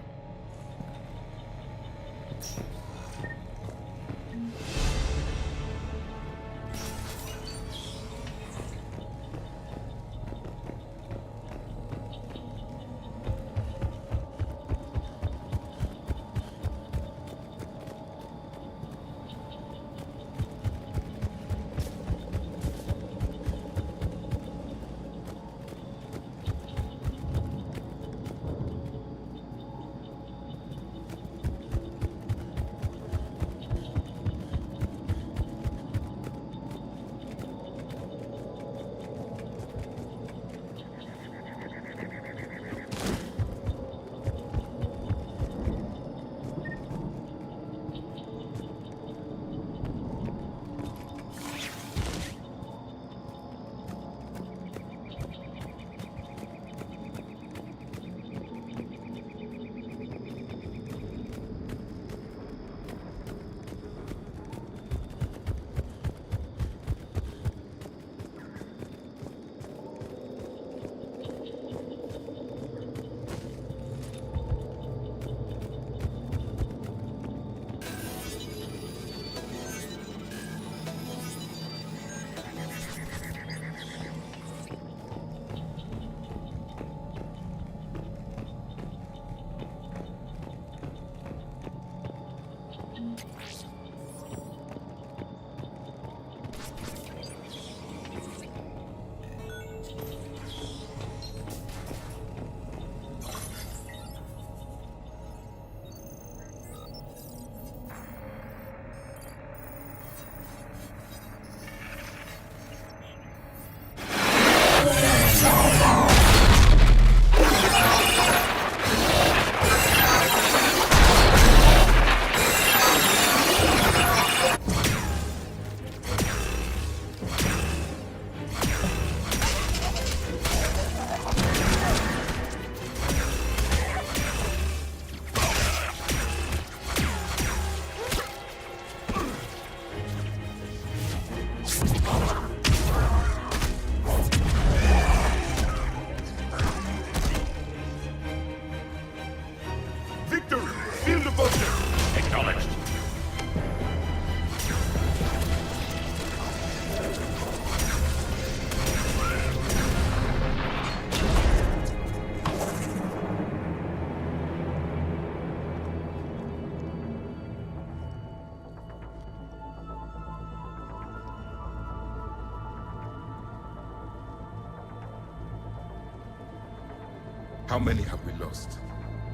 How many have we lost?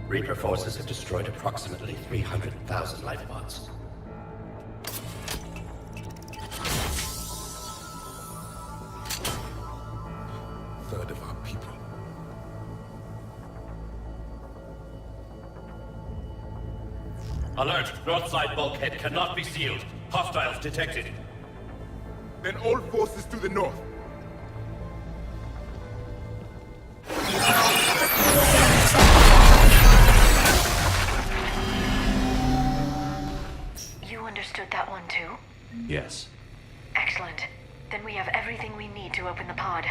Reaper forces have destroyed approximately 300,000 life pods. Third of our people. Alert! North side bulkhead cannot be sealed. Hostiles detected. Then all forces to the north. You understood that one too? Yes. Excellent. Then we have everything we need to open the pod.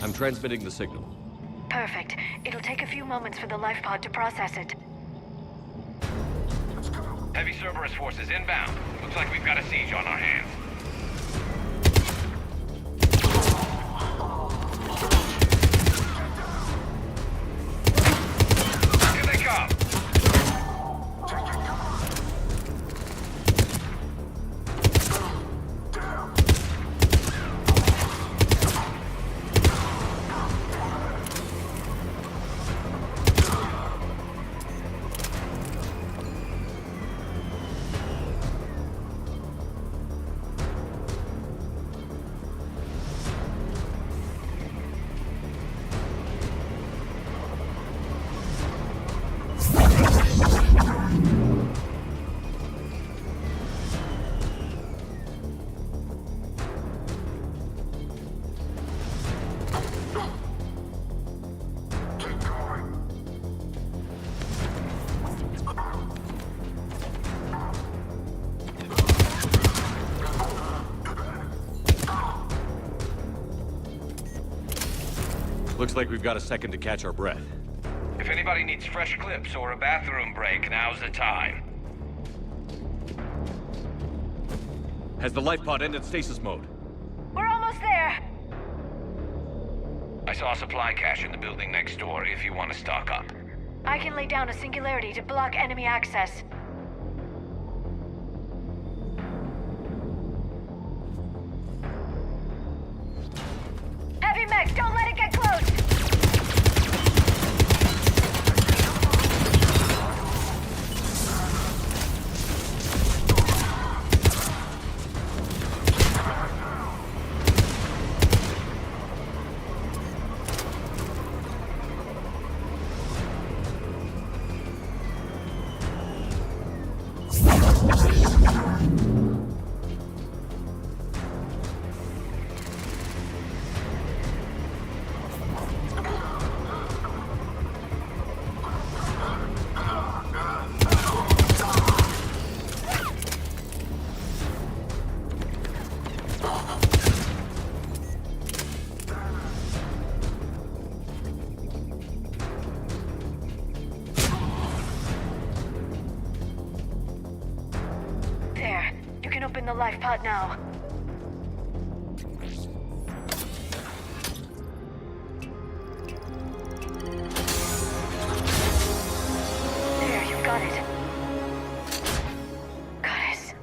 I'm transmitting the signal. Perfect. It'll take a few moments for the life pod to process it. Heavy Cerberus forces inbound. Looks like we've got a siege on our hands. Here they come! Looks like we've got a second to catch our breath. If anybody needs fresh clips or a bathroom break, now's the time. Has the life pod ended stasis mode? We're almost there! I saw a supply cache in the building next door if you want to stock up. I can lay down a singularity to block enemy access. Heavy mech, don't let it get close! There. You can open the life pod now. There, you've got it. Goddess.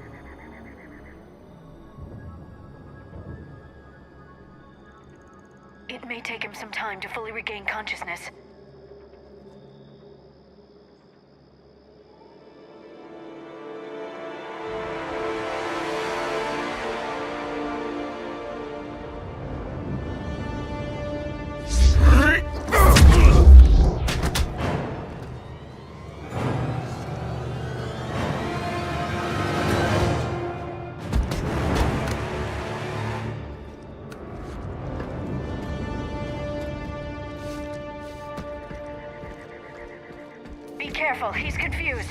It may take him some time to fully regain consciousness. Be careful, he's confused.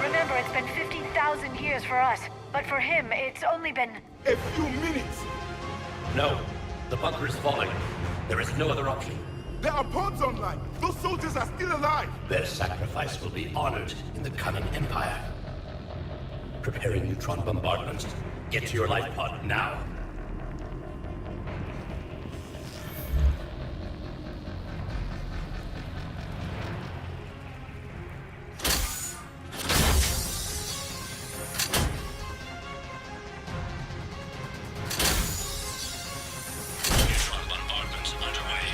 Remember, it's been 15,000 years for us, but for him, it's only been... A few minutes! No. The bunker is falling. There is no other option. There are pods online! Those soldiers are still alive! Their sacrifice will be honored in the coming Empire. Preparing neutron bombardment. Get to your life pod now. Neutron bombardment underway.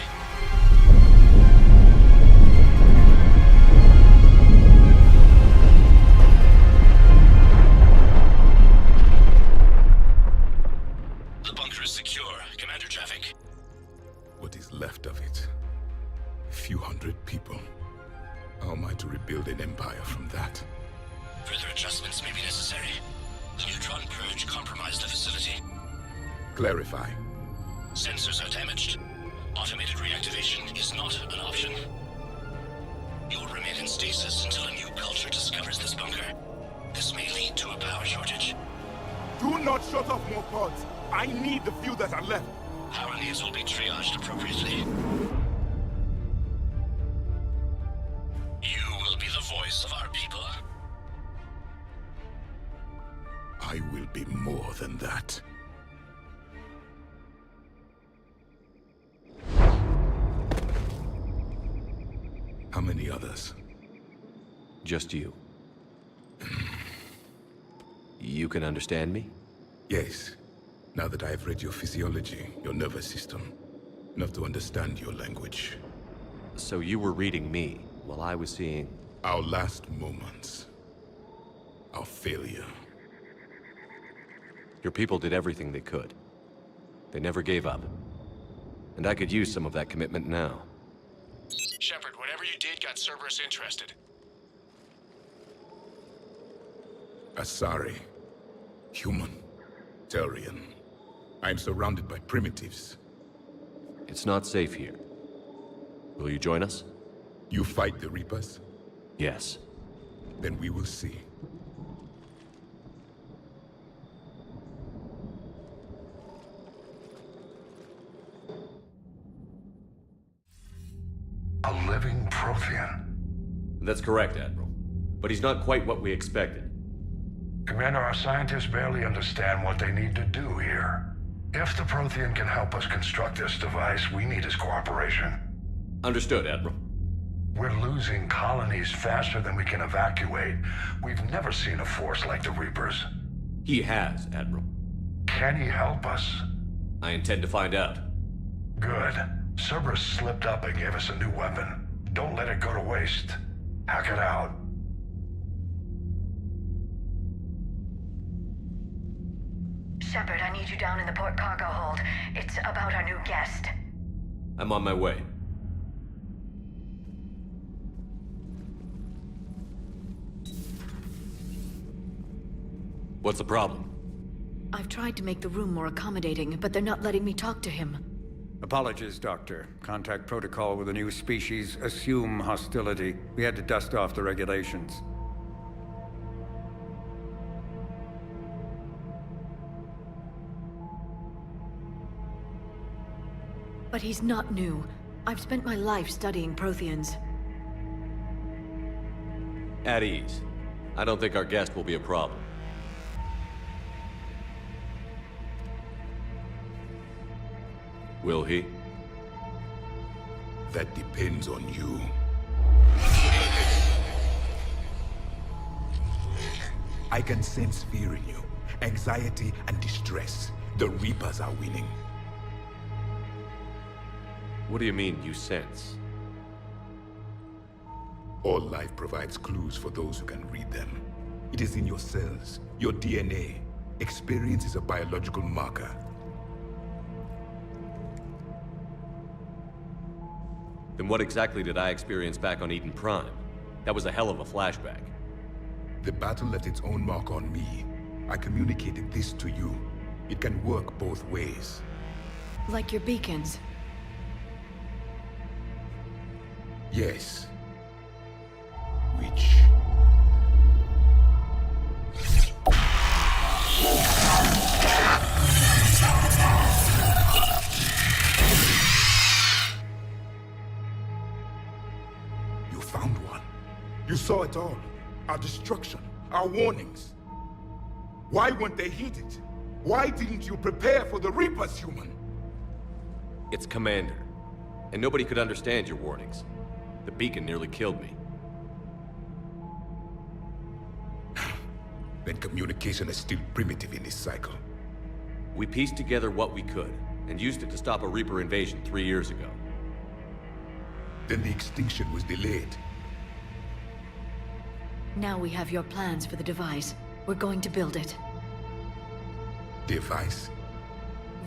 The bunker is secure, Commander Javik. What is left of it? A few hundred people. How am I to rebuild an empire from that? Further adjustments may be necessary. The neutron purge compromised the facility. Clarify. Sensors are damaged. Automated reactivation is not an option. You will remain in stasis until a new culture discovers this bunker. This may lead to a power shortage. Do not shut off more pods. I need the few that are left. Power needs will be triaged appropriately. You will be the voice of our people. I will be more than that. How many others? Just you. You can understand me? Yes. Now that I have read your physiology, your nervous system, enough to understand your language. So you were reading me while I was seeing... Our last moments. Our failure. Your people did everything they could. They never gave up. And I could use some of that commitment now. Shepard, whatever you did got Cerberus interested. Asari. Human. Turian. I'm surrounded by primitives. It's not safe here. Will you join us? You fight the Reapers? Yes. Then we will see. A living Prothean. That's correct, Admiral. But he's not quite what we expected. Commander, our scientists barely understand what they need to do here. If the Prothean can help us construct this device, we need his cooperation. Understood, Admiral. We're losing colonies faster than we can evacuate. We've never seen a force like the Reapers. He has, Admiral. Can he help us? I intend to find out. Good. Cerberus slipped up and gave us a new weapon. Don't let it go to waste. Hack it out. Shepard, I need you down in the port cargo hold. It's about our new guest. I'm on my way. What's the problem? I've tried to make the room more accommodating, but they're not letting me talk to him. Apologies, Doctor. Contact protocol with a new species. Assume hostility. We had to dust off the regulations. But he's not new. I've spent my life studying Protheans. At ease. I don't think our guest will be a problem. Will he? That depends on you. I can sense fear in you, anxiety and distress. The Reapers are winning. What do you mean, you sense? All life provides clues for those who can read them. It is in your cells, your DNA. Experience is a biological marker. Then what exactly did I experience back on Eden Prime? That was a hell of a flashback. The battle left its own mark on me. I communicated this to you. It can work both ways. Like your beacons. Yes. Which... You found one. You saw it all. Our destruction, our warnings. Why weren't they heeded? Why didn't you prepare for the Reapers, human? It's Commander. And nobody could understand your warnings. The beacon nearly killed me. Then communication is still primitive in this cycle. We pieced together what we could, and used it to stop a Reaper invasion 3 years ago. Then the extinction was delayed. Now we have your plans for the device. We're going to build it. Device?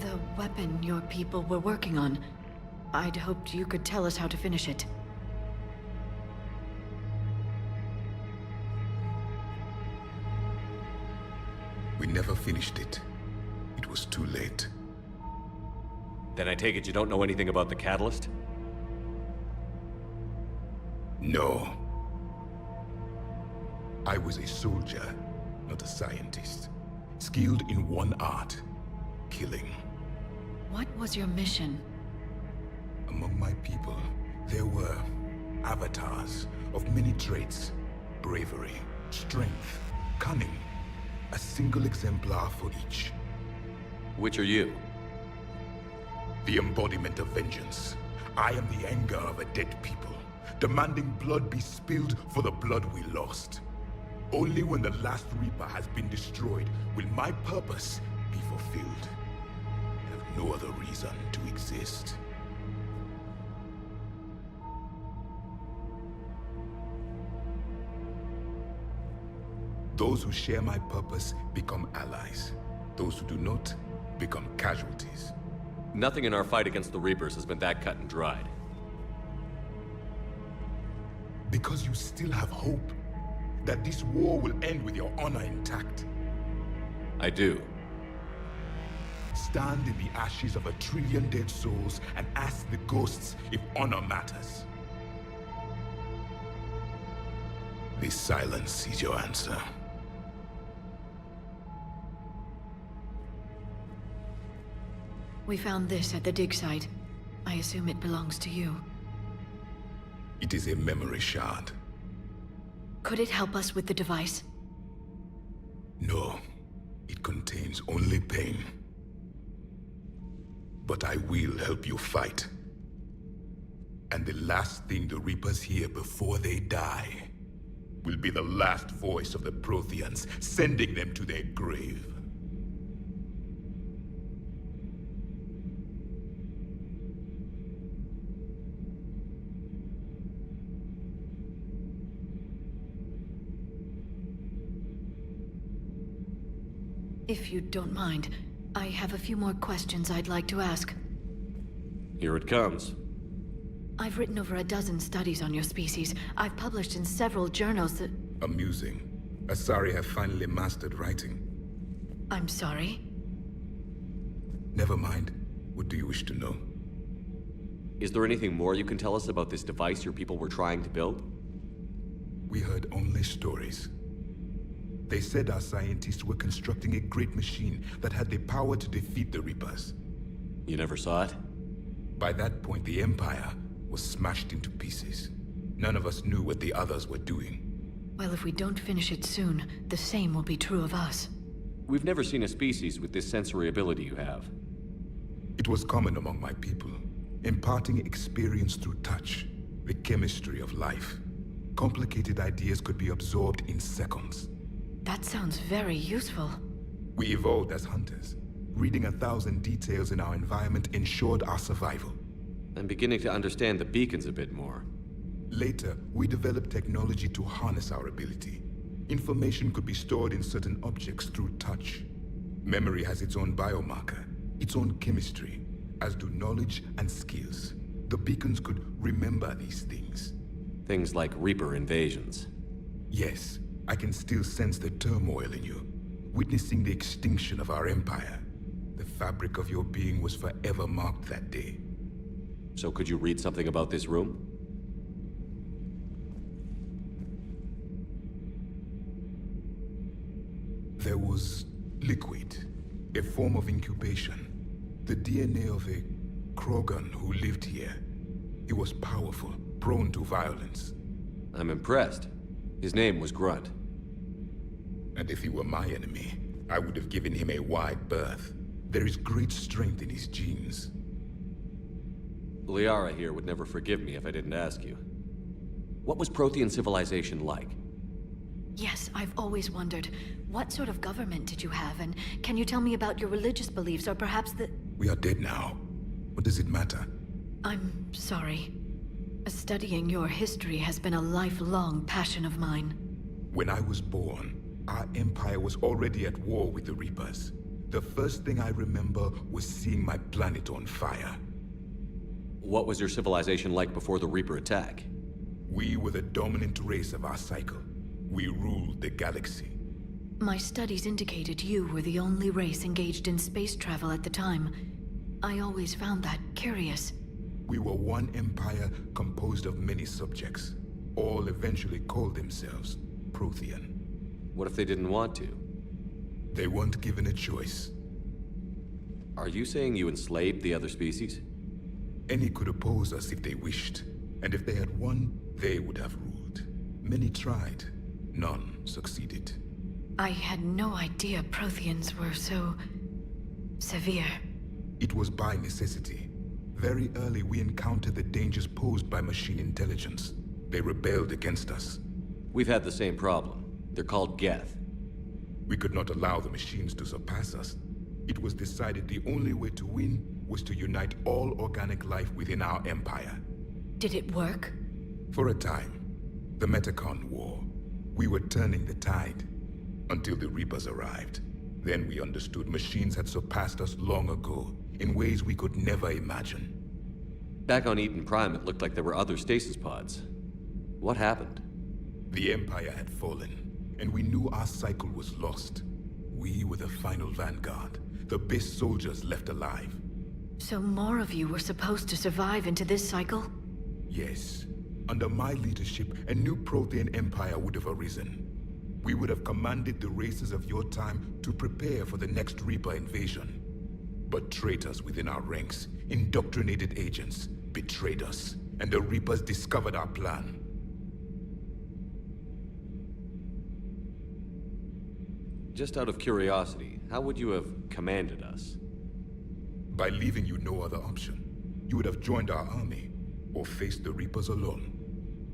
The weapon your people were working on. I'd hoped you could tell us how to finish it. We never finished it. It was too late. Then I take it you don't know anything about the catalyst? No. I was a soldier, not a scientist. Skilled in one art, killing. What was your mission? Among my people, there were avatars of many traits. Bravery, strength, cunning. A single exemplar for each. Which are you? The embodiment of vengeance. I am the anger of a dead people, demanding blood be spilled for the blood we lost. Only when the last Reaper has been destroyed will my purpose be fulfilled. I have no other reason to exist. Those who share my purpose become allies. Those who do not become casualties. Nothing in our fight against the Reapers has been that cut and dried. Because you still have hope that this war will end with your honor intact. I do. Stand in the ashes of 1 trillion dead souls and ask the ghosts if honor matters. This silence is your answer. We found this at the dig site. I assume it belongs to you. It is a memory shard. Could it help us with the device? No. It contains only pain. But I will help you fight. And the last thing the Reapers hear before they die will be the last voice of the Protheans, sending them to their grave. If you don't mind, I have a few more questions I'd like to ask. Here it comes. I've written over a dozen studies on your species. I've published in several journals that... Amusing. Asari have finally mastered writing. I'm sorry? Never mind. What do you wish to know? Is there anything more you can tell us about this device your people were trying to build? We heard only stories. They said our scientists were constructing a great machine that had the power to defeat the Reapers. You never saw it? By that point, the Empire was smashed into pieces. None of us knew what the others were doing. Well, if we don't finish it soon, the same will be true of us. We've never seen a species with this sensory ability you have. It was common among my people, imparting experience through touch, the chemistry of life. Complicated ideas could be absorbed in seconds. That sounds very useful. We evolved as hunters. Reading 1,000 details in our environment ensured our survival. I'm beginning to understand the beacons a bit more. Later, we developed technology to harness our ability. Information could be stored in certain objects through touch. Memory has its own biomarker, its own chemistry, as do knowledge and skills. The beacons could remember these things. Things like Reaper invasions. Yes, I can still sense the turmoil in you, witnessing the extinction of our empire. The fabric of your being was forever marked that day. So could you read something about this room? There was liquid, a form of incubation. The DNA of a Krogan who lived here. He was powerful, prone to violence. I'm impressed. His name was Grunt. And if he were my enemy, I would have given him a wide berth. There is great strength in his genes. Liara here would never forgive me if I didn't ask you. What was Prothean civilization like? Yes, I've always wondered. What sort of government did you have, and can you tell me about your religious beliefs, or perhaps the... We are dead now. What does it matter? I'm sorry. Studying your history has been a lifelong passion of mine. When I was born, our empire was already at war with the Reapers. The first thing I remember was seeing my planet on fire. What was your civilization like before the Reaper attack? We were the dominant race of our cycle. We ruled the galaxy. My studies indicated you were the only race engaged in space travel at the time. I always found that curious. We were one empire composed of many subjects. All eventually called themselves Prothean. What if they didn't want to? They weren't given a choice. Are you saying you enslaved the other species? Any could oppose us if they wished, and if they had won, they would have ruled. Many tried, none succeeded. I had no idea Protheans were so... severe. It was by necessity. Very early we encountered the dangers posed by machine intelligence. They rebelled against us. We've had the same problem. They're called Geth. We could not allow the machines to surpass us. It was decided the only way to win was to unite all organic life within our empire. Did it work? For a time. The Metacon War. We were turning the tide. Until the Reapers arrived. Then we understood machines had surpassed us long ago, in ways we could never imagine. Back on Eden Prime, it looked like there were other stasis pods. What happened? The Empire had fallen, and we knew our cycle was lost. We were the final vanguard, the best soldiers left alive. So more of you were supposed to survive into this cycle? Yes. Under my leadership, a new Prothean empire would have arisen. We would have commanded the races of your time to prepare for the next Reaper invasion. But traitors within our ranks, indoctrinated agents, betrayed us, and the Reapers discovered our plan. Just out of curiosity, how would you have commanded us? By leaving you no other option. You would have joined our army, or faced the Reapers alone.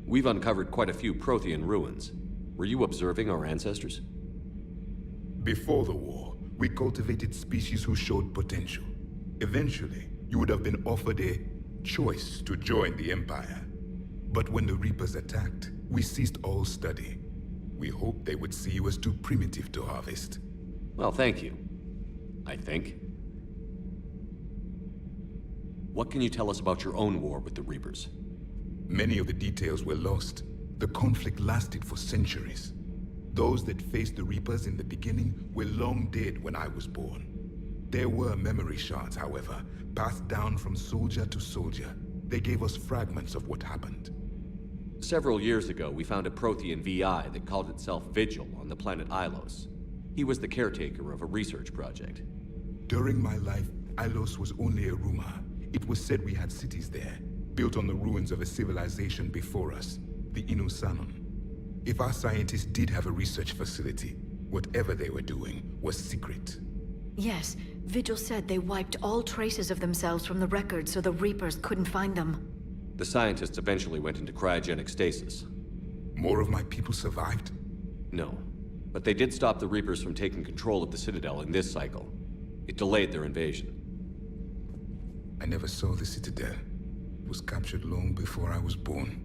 We've uncovered quite a few Prothean ruins. Were you observing our ancestors? Before the war, we cultivated species who showed potential. Eventually, you would have been offered a choice to join the Empire. But when the Reapers attacked, we ceased all study. We hoped they would see you as too primitive to harvest. Well, thank you. I think. What can you tell us about your own war with the Reapers? Many of the details were lost. The conflict lasted for centuries. Those that faced the Reapers in the beginning were long dead when I was born. There were memory shards, however, passed down from soldier to soldier. They gave us fragments of what happened. Several years ago, we found a Prothean VI that called itself Vigil on the planet Ilos. He was the caretaker of a research project. During my life, Ilos was only a rumor. It was said we had cities there, built on the ruins of a civilization before us, the Inusanon. If our scientists did have a research facility, whatever they were doing was secret. Yes, Vigil said they wiped all traces of themselves from the records so the Reapers couldn't find them. The scientists eventually went into cryogenic stasis. More of my people survived? No, but they did stop the Reapers from taking control of the Citadel in this cycle. It delayed their invasion. I never saw the Citadel. It was captured long before I was born.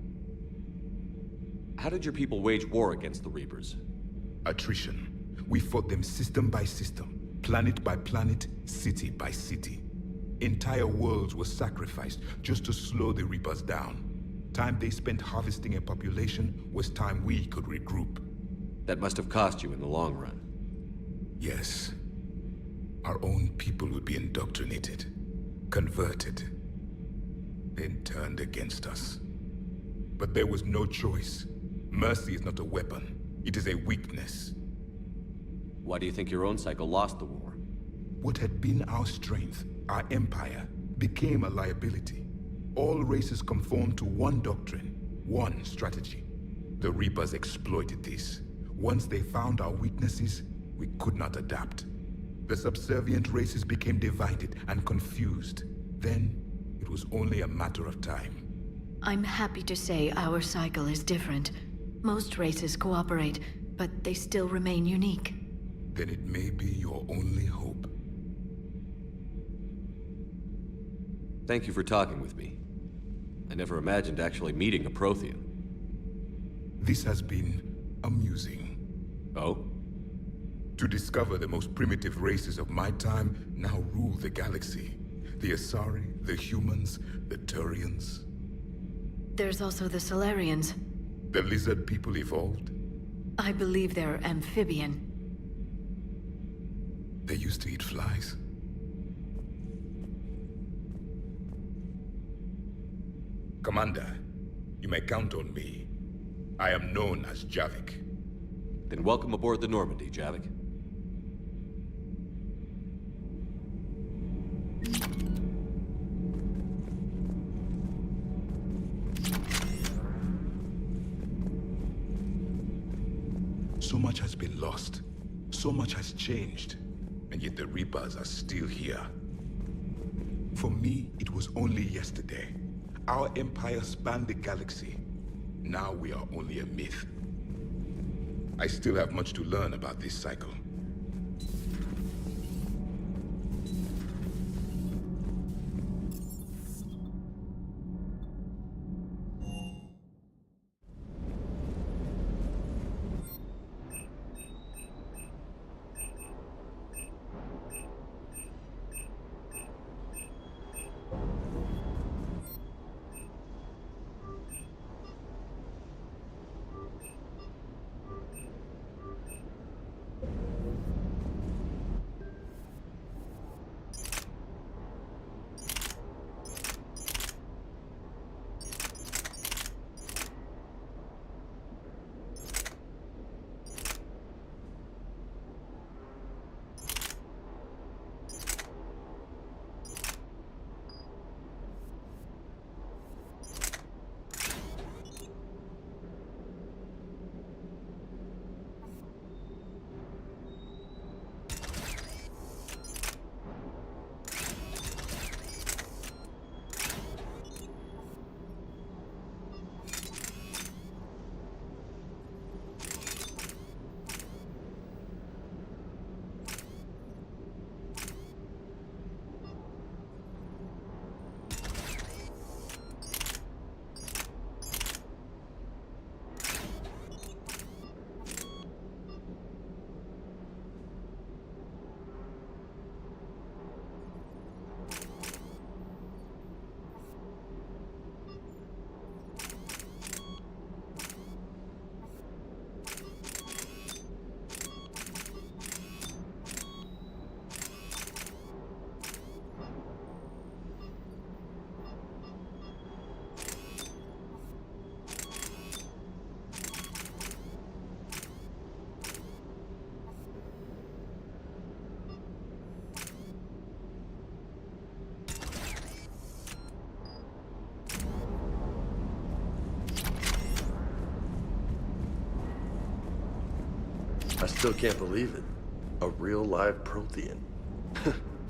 How did your people wage war against the Reapers? Attrition. We fought them system by system, planet by planet, city by city. Entire worlds were sacrificed just to slow the Reapers down. Time they spent harvesting a population was time we could regroup. That must have cost you in the long run. Yes. Our own people would be indoctrinated, converted, then turned against us. But there was no choice. Mercy is not a weapon. It is a weakness. Why do you think your own cycle lost the war? What had been our strength, our empire, became a liability. All races conformed to one doctrine, one strategy. The Reapers exploited this. Once they found our weaknesses, we could not adapt. The subservient races became divided and confused. Then, it was only a matter of time. I'm happy to say our cycle is different. Most races cooperate, but they still remain unique. Then it may be your only hope. Thank you for talking with me. I never imagined actually meeting a Prothean. This has been amusing. Oh? To discover the most primitive races of my time now rule the galaxy. The Asari, the humans, the Turians. There's also the Solarians. The lizard people evolved? I believe they're amphibian. They used to eat flies. Commander, you may count on me. I am known as Javik. Then welcome aboard the Normandy, Javik. So much has been lost. So much has changed. And yet the Reapers are still here. For me, it was only yesterday. Our empire spanned the galaxy. Now we are only a myth. I still have much to learn about this cycle. I still can't believe it. A real live Prothean.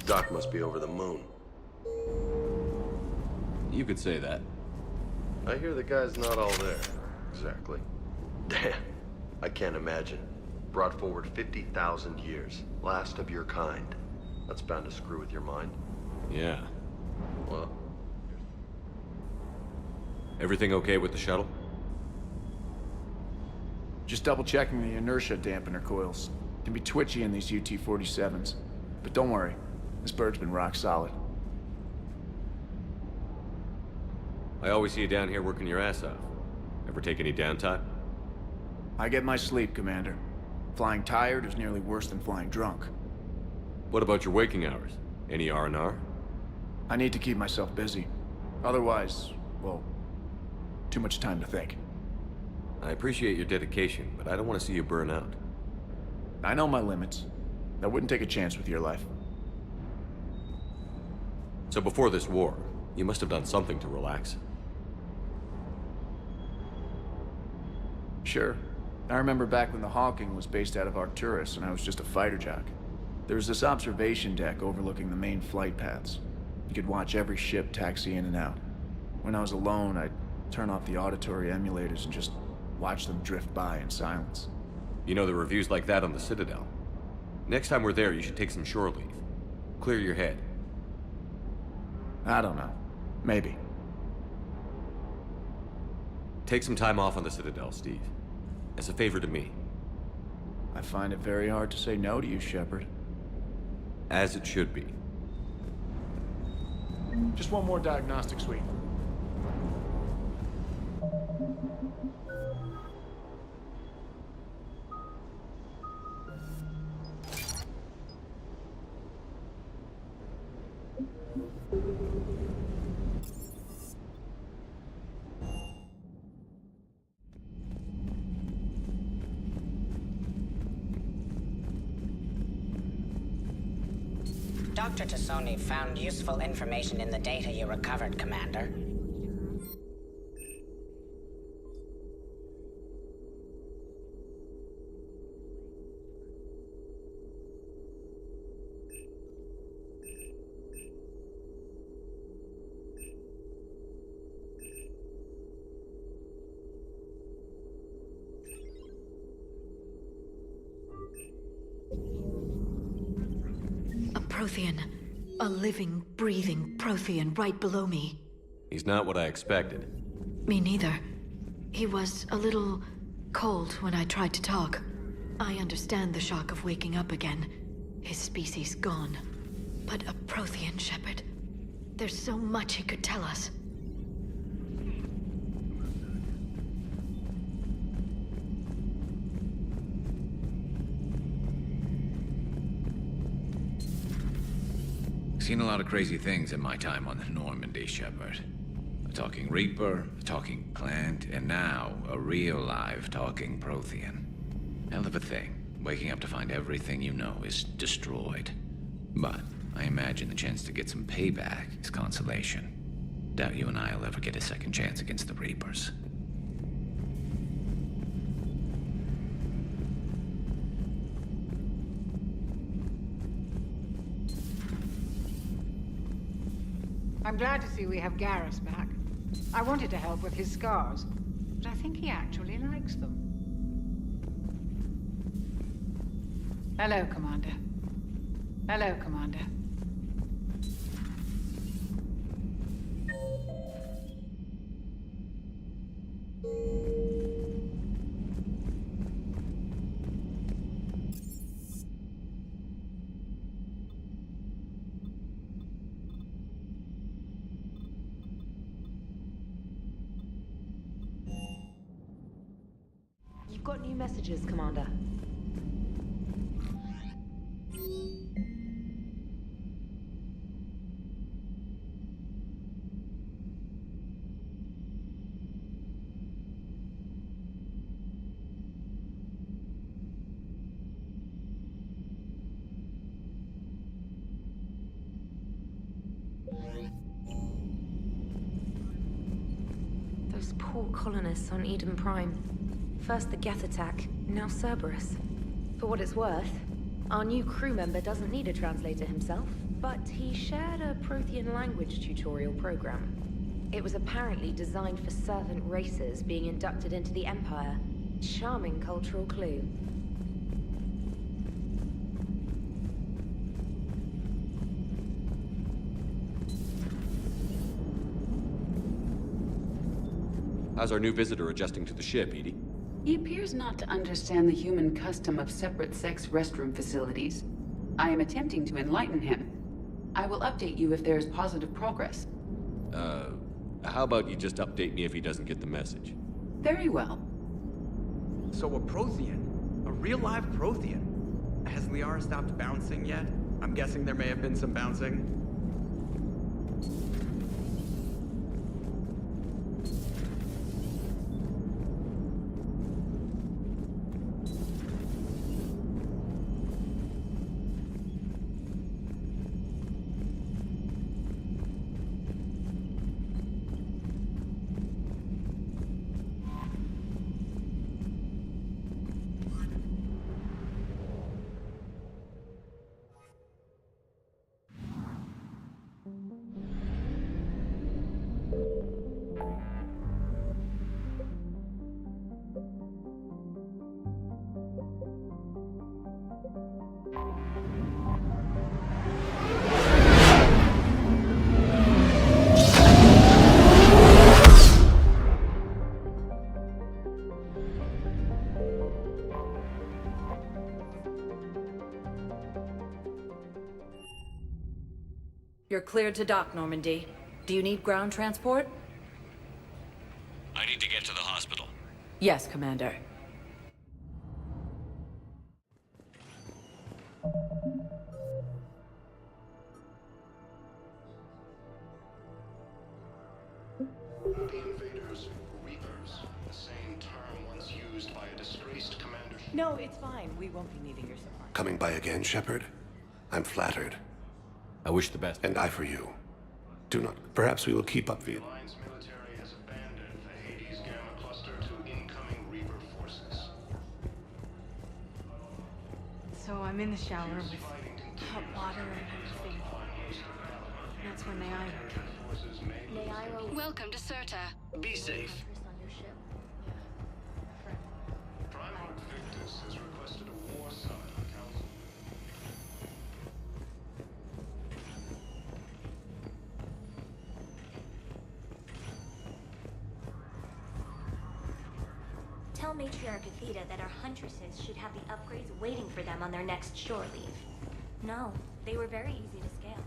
Doc must be over the moon. You could say that. I hear the guy's not all there. Exactly. Damn. I can't imagine. Brought forward 50,000 years. Last of your kind. That's bound to screw with your mind. Yeah. Well... Everything okay with the shuttle? Just double checking the inertia dampener coils. Can be twitchy in these UT-47s. But don't worry, this bird's been rock solid. I always see you down here working your ass off. Ever take any downtime? I get my sleep, Commander. Flying tired is nearly worse than flying drunk. What about your waking hours? Any R&R? I need to keep myself busy. Otherwise, well, too much time to think. I appreciate your dedication, but I don't want to see you burn out. I know my limits. I wouldn't take a chance with your life. So before this war, you must have done something to relax. Sure. I remember back when the Hawking was based out of Arcturus and I was just a fighter jock. There was this observation deck overlooking the main flight paths. You could watch every ship taxi in and out. When I was alone, I'd turn off the auditory emulators and just watch them drift by in silence. You know, the reviews like that on the Citadel. Next time we're there, you should take some shore leave. Clear your head. I don't know. Maybe. Take some time off on the Citadel, Steve. As a favor to me. I find it very hard to say no to you, Shepard. As it should be. Just one more diagnostic suite. Dr. Tassoni found useful information in the data you recovered, Commander. Prothean. A living, breathing Prothean right below me. He's not what I expected. Me neither. He was a little cold when I tried to talk. I understand the shock of waking up again. His species gone. But a Prothean, Shepard. There's so much he could tell us. Seen a lot of crazy things in my time on the Normandy, Shepard. A talking Reaper, a talking Plant, and now a real live talking Prothean. Hell of a thing, waking up to find everything you know is destroyed. But I imagine the chance to get some payback is consolation. Doubt you and I'll ever get a second chance against the Reapers. I'm glad to see we have Garrus back. I wanted to help with his scars, but I think he actually likes them. Hello, Commander. Hello, Commander. You've got new messages, Commander. Those poor colonists on Eden Prime. First the Geth attack, now Cerberus. For what it's worth, our new crew member doesn't need a translator himself, but he shared a Prothean language tutorial program. It was apparently designed for servant races being inducted into the Empire. Charming cultural clue. How's our new visitor adjusting to the ship, EDI? He appears not to understand the human custom of separate-sex restroom facilities. I am attempting to enlighten him. I will update you if there is positive progress. How about you just update me if he doesn't get the message? Very well. So a Prothean? A real live Prothean? Has Liara stopped bouncing yet? I'm guessing there may have been some bouncing. You're cleared to dock, Normandy. Do you need ground transport? I need to get to the hospital. Yes, Commander. The invaders were Reapers, the same term once used by a disgraced commander. No, it's fine. We won't be needing your supply. Coming by again, Shepard? I'm flattered. I wish the best. And I for you. Do not. Perhaps we will keep up the... Alliance military has abandoned the Hades Gamma cluster to incoming Reaper forces. So I'm in the shower with hot water and everything. That's when Neairo... Welcome to Serta. Be safe. Primarch Victus has requested a war summit on Council. Tell Matriarch Athena that our huntresses should have the upgrades waiting for them on their next shore leave. No, they were very easy to scale.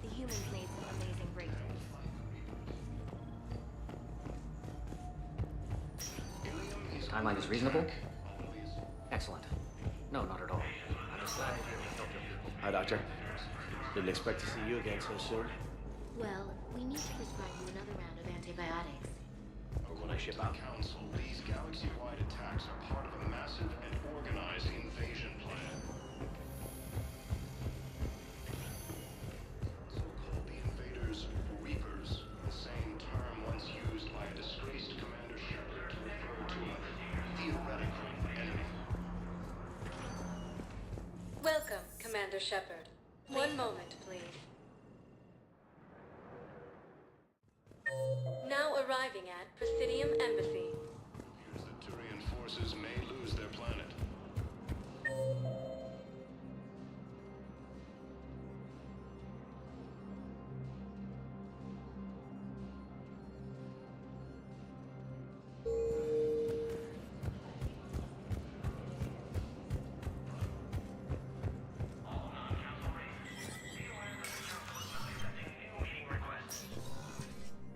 The humans made some amazing breakthroughs. Timeline is reasonable? Excellent. No, not at all. I'm just glad I helped you. Hi, Doctor. Didn't expect to see you again so soon. Well, we need to prescribe you another round of antibiotics. Or when I ship out. Council, these galaxy-wide attacks are part of a massive and organized invasion plan. So-called the invaders, Reapers, the same term once used by a disgraced Commander Shepard to refer to a theoretical enemy. Welcome, Commander Shepard. One moment, please. Now arriving at Presidium Embassy. Appears that Turian forces may lose their planet.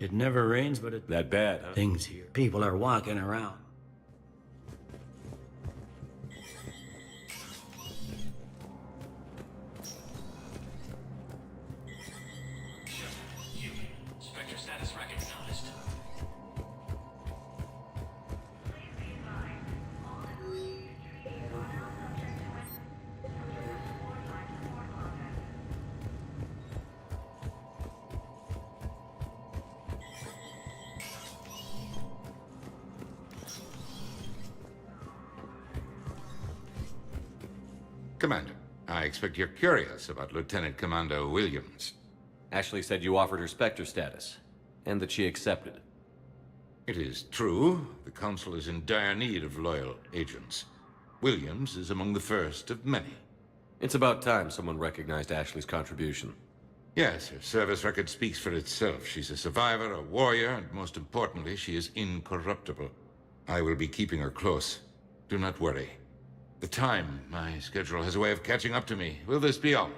It never rains, but it... That bad, huh? Things here. People are walking around. Spectre status recognized. Commander, I expect you're curious about Lieutenant Commander Williams. Ashley said you offered her Spectre status, and that she accepted. It is true. The Council is in dire need of loyal agents. Williams is among the first of many. It's about time someone recognized Ashley's contribution. Yes, her service record speaks for itself. She's a survivor, a warrior, and most importantly, she is incorruptible. I will be keeping her close. Do not worry. The time, my schedule has a way of catching up to me. Will this be all?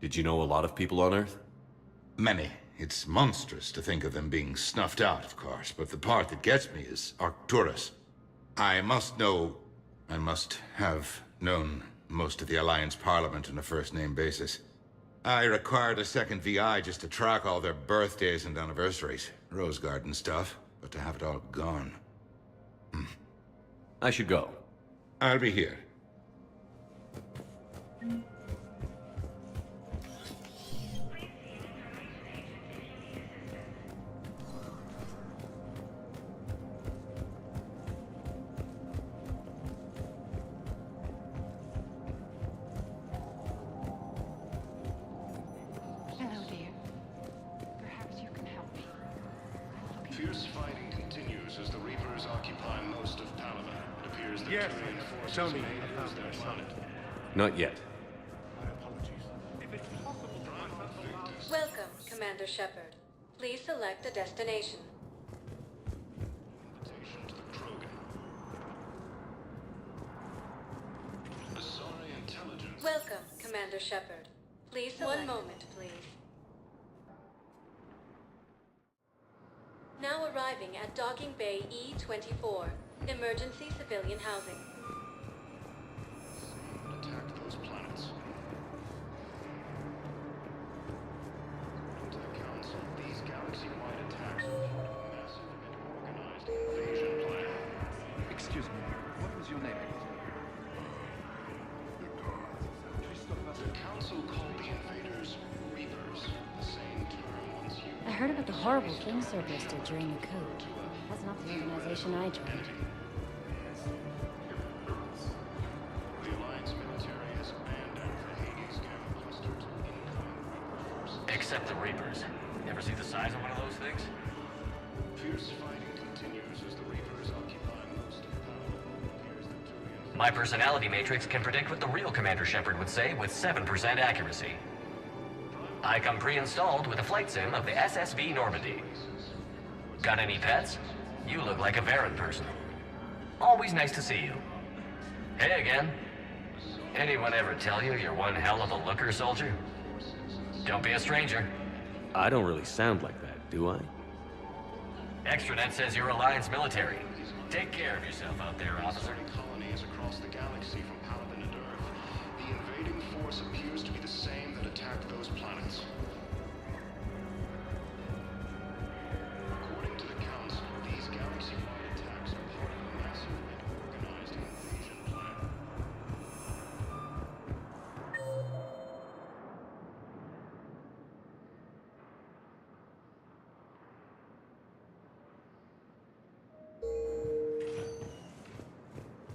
Did you know a lot of people on Earth? Many. It's monstrous to think of them being snuffed out, of course, but the part that gets me is Arcturus. I must have known most of the Alliance Parliament on a first-name basis. I required a second VI just to track all their birthdays and anniversaries. Rose Garden stuff, but to have it all gone. I should go. I'll be here. Hello, dear. Perhaps you can help me. Fierce fighting continues as the Reapers occupy most of Palama. It appears that Yes, Turian forces tell me may lose their planet. Not yet. Welcome, Commander Shepard. Please select a destination. Invitation to the Krogan. Asari intelligence. Welcome, Commander Shepard. Please select... One moment, please. Now arriving at Docking Bay E-24. Emergency civilian housing. Attack those planets. To the Council, these galaxy-wide attacks are part of a massive and organized invasion plan. Excuse me, what was your name? heard about the horrible things Cerberus did during the coup. That's not the organization I joined. The Alliance military has abandoned the Hades camp cluster to incline Reapers. Except the Reapers. You ever see the size of one of those things? Fierce fighting continues as the Reapers occupy most of the power. It appears that Turian My personality matrix can predict what the real Commander Shepard would say with 7% accuracy. I come pre-installed with a flight sim of the SSV Normandy. Got any pets? You look like a Varen person. Always nice to see you. Hey again. Anyone ever tell you you're one hell of a looker, soldier? Don't be a stranger. I don't really sound like that, do I? Extranet says you're Alliance military. Take care of yourself out there, officer. colonies across the galaxy from Paladin and Earth. The invading force appears to be the same that attacked those planets. According to the Council, these galaxy-wide attacks are part of a massive and organized invasion plan.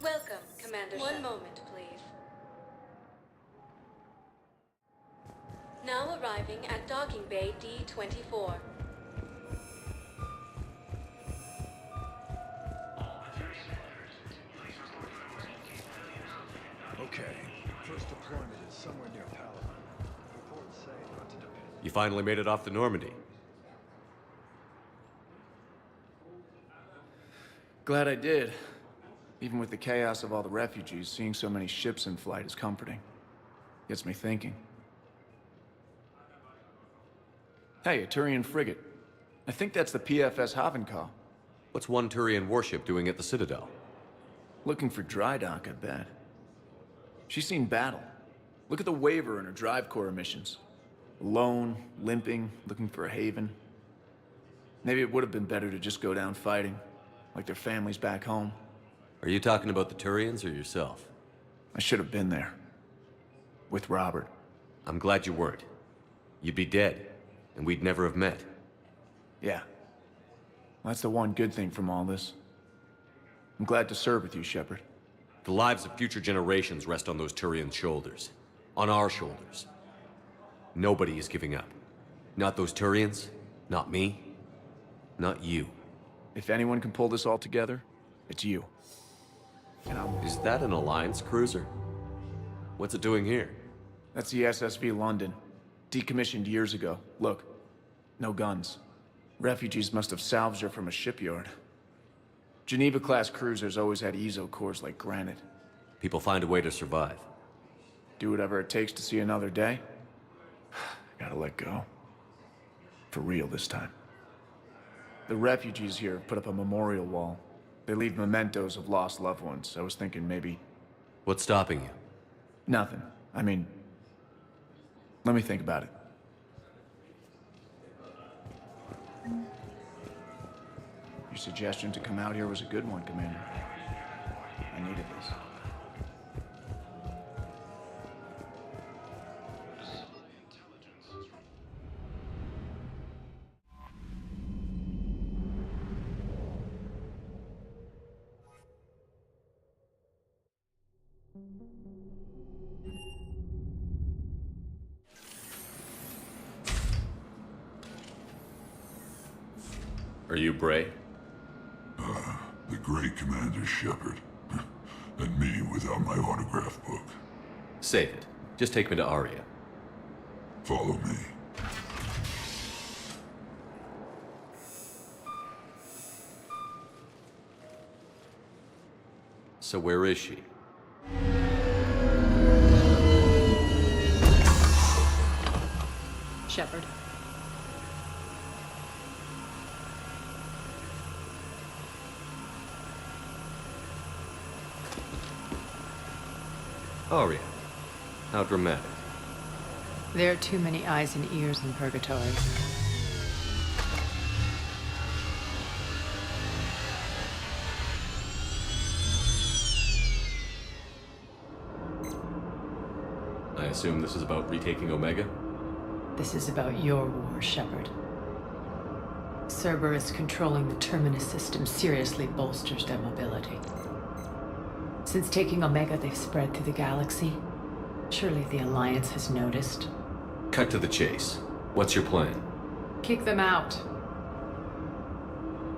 Welcome, Commander. One moment, please. Now arriving at Docking Bay D-24. Okay, first deployment is somewhere near Paladin. Reports say not to depend. You finally made it off the Normandy. Glad I did. Even with the chaos of all the refugees, seeing so many ships in flight is comforting. Gets me thinking. Hey, a Turian frigate. I think that's the PFS Havenkaw. What's one Turian warship doing at the Citadel? Looking for dry dock, I bet. She's seen battle. Look at the waiver in her drive core emissions. Alone, limping, looking for a haven. Maybe it would have been better to just go down fighting, like their families back home. Are you talking about the Turians or yourself? I should have been there. With Robert. I'm glad you weren't. You'd be dead, and we'd never have met. Yeah. That's the one good thing from all this. I'm glad to serve with you, Shepard. The lives of future generations rest on those Turian shoulders. On our shoulders. Nobody is giving up. Not those Turians, not me, not you. If anyone can pull this all together, it's you. Is that an Alliance cruiser? What's it doing here? That's the SSV London. Decommissioned years ago. Look, no guns. Refugees must have salvaged her from a shipyard. Geneva-class cruisers always had eezo cores like granite. People find a way to survive. Do whatever it takes to see another day. Gotta let go. For real this time. The refugees here have put up a memorial wall. They leave mementos of lost loved ones. I was thinking maybe... What's stopping you? Nothing. I mean... Let me think about it. Your suggestion to come out here was a good one, Commander. I needed this. Are you Bray? The great Commander Shepard. And me without my autograph book. Save it. Just take me to Aria. Follow me. So where is she? Shepard. Aria. How dramatic. There are too many eyes and ears in Purgatory. I assume this is about retaking Omega? This is about your war, Shepard. Cerberus controlling the Terminus system seriously bolsters their mobility. Since taking Omega, they've spread through the galaxy. Surely the Alliance has noticed. Cut to the chase. What's your plan? Kick them out.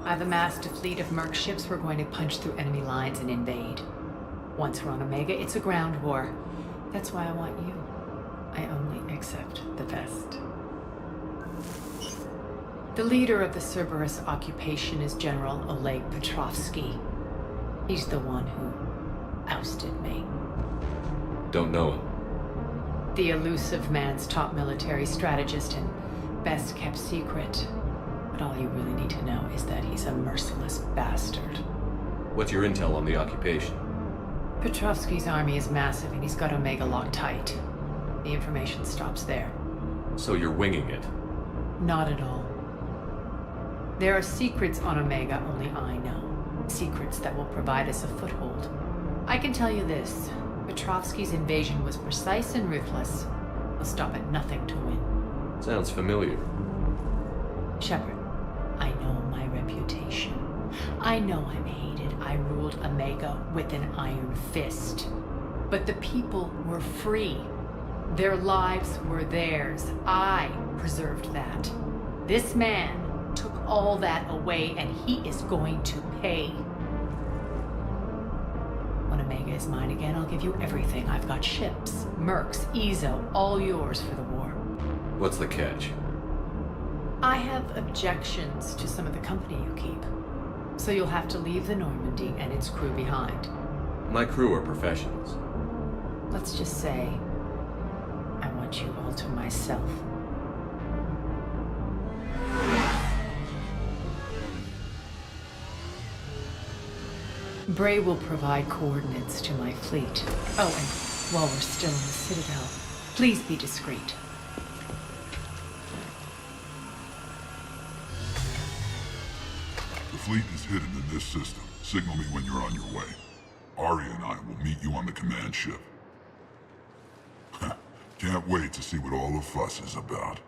I've amassed a fleet of merc ships. We're going to punch through enemy lines and invade. Once we're on Omega, it's a ground war. That's why I want you. I only accept the best. The leader of the Cerberus occupation is General Oleg Petrovsky. He's the one who ousted me. Don't know him. The elusive man's top military strategist and best kept secret. But all you really need to know is that he's a merciless bastard. What's your intel on the occupation? Petrovsky's army is massive and he's got Omega locked tight. The information stops there. So you're winging it? Not at all. There are secrets on Omega only I know. Secrets that will provide us a foothold. I can tell you this. Petrovsky's invasion was precise and ruthless. He'll stop at nothing to win. Sounds familiar. Shepard, I know my reputation. I know I'm hated. I ruled Omega with an iron fist. But the people were free. Their lives were theirs. I preserved that. This man took all that away, and he is going to pay. When Omega is mine again, I'll give you everything. I've got ships, mercs, Ezo, all yours for the war. What's the catch? I have objections to some of the company you keep. So you'll have to leave the Normandy and its crew behind. My crew are professionals. Let's just say, I want you all to myself. Bray will provide coordinates to my fleet. Oh, and while we're still in the Citadel, please be discreet. The fleet is hidden in this system. Signal me when you're on your way. Ari and I will meet you on the command ship. Can't wait to see what all the fuss is about.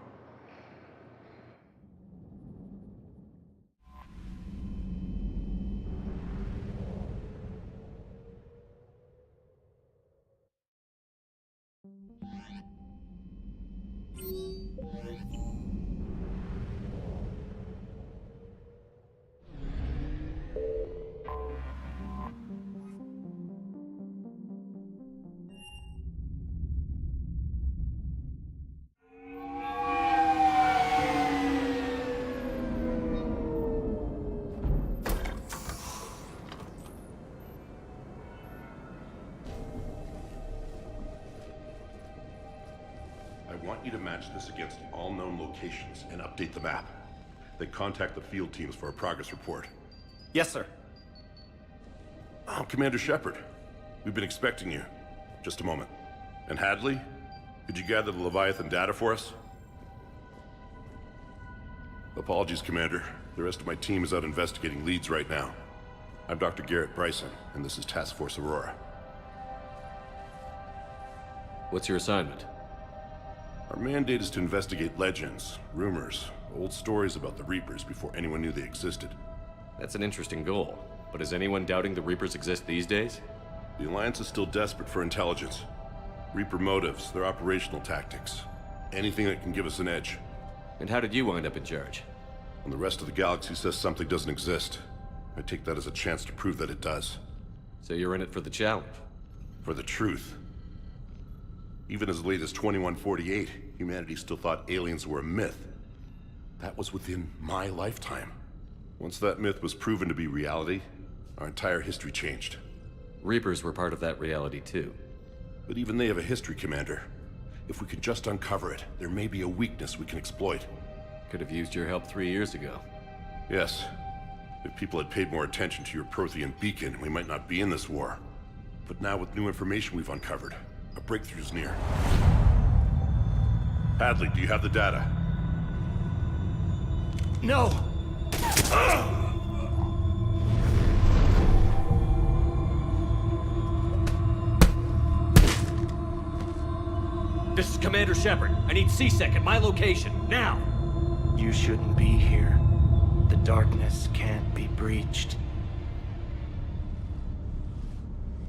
I want you to match this against all known locations and update the map. Then contact the field teams for a progress report. Yes, sir. Oh, Commander Shepard. We've been expecting you. Just a moment. And Hadley? Could you gather the Leviathan data for us? Apologies, Commander. The rest of my team is out investigating leads right now. I'm Dr. Garrett Bryson, and this is Task Force Aurora. What's your assignment? Our mandate is to investigate legends, rumors, old stories about the Reapers before anyone knew they existed. That's an interesting goal. But is anyone doubting the Reapers exist these days? The Alliance is still desperate for intelligence. Reaper motives, their operational tactics. Anything that can give us an edge. And how did you wind up in charge? When the rest of the galaxy says something doesn't exist, I take that as a chance to prove that it does. So you're in it for the challenge? For the truth. Even as late as 2148, humanity still thought aliens were a myth. That was within my lifetime. Once that myth was proven to be reality, our entire history changed. Reapers were part of that reality too. But even they have a history, Commander. If we can just uncover it, there may be a weakness we can exploit. Could have used your help 3 years ago. Yes. If people had paid more attention to your Prothean beacon, we might not be in this war. But now with new information we've uncovered, a breakthrough's near. Hadley, do you have the data? No! This is Commander Shepard. I need C-Sec at my location, now! You shouldn't be here. The darkness can't be breached.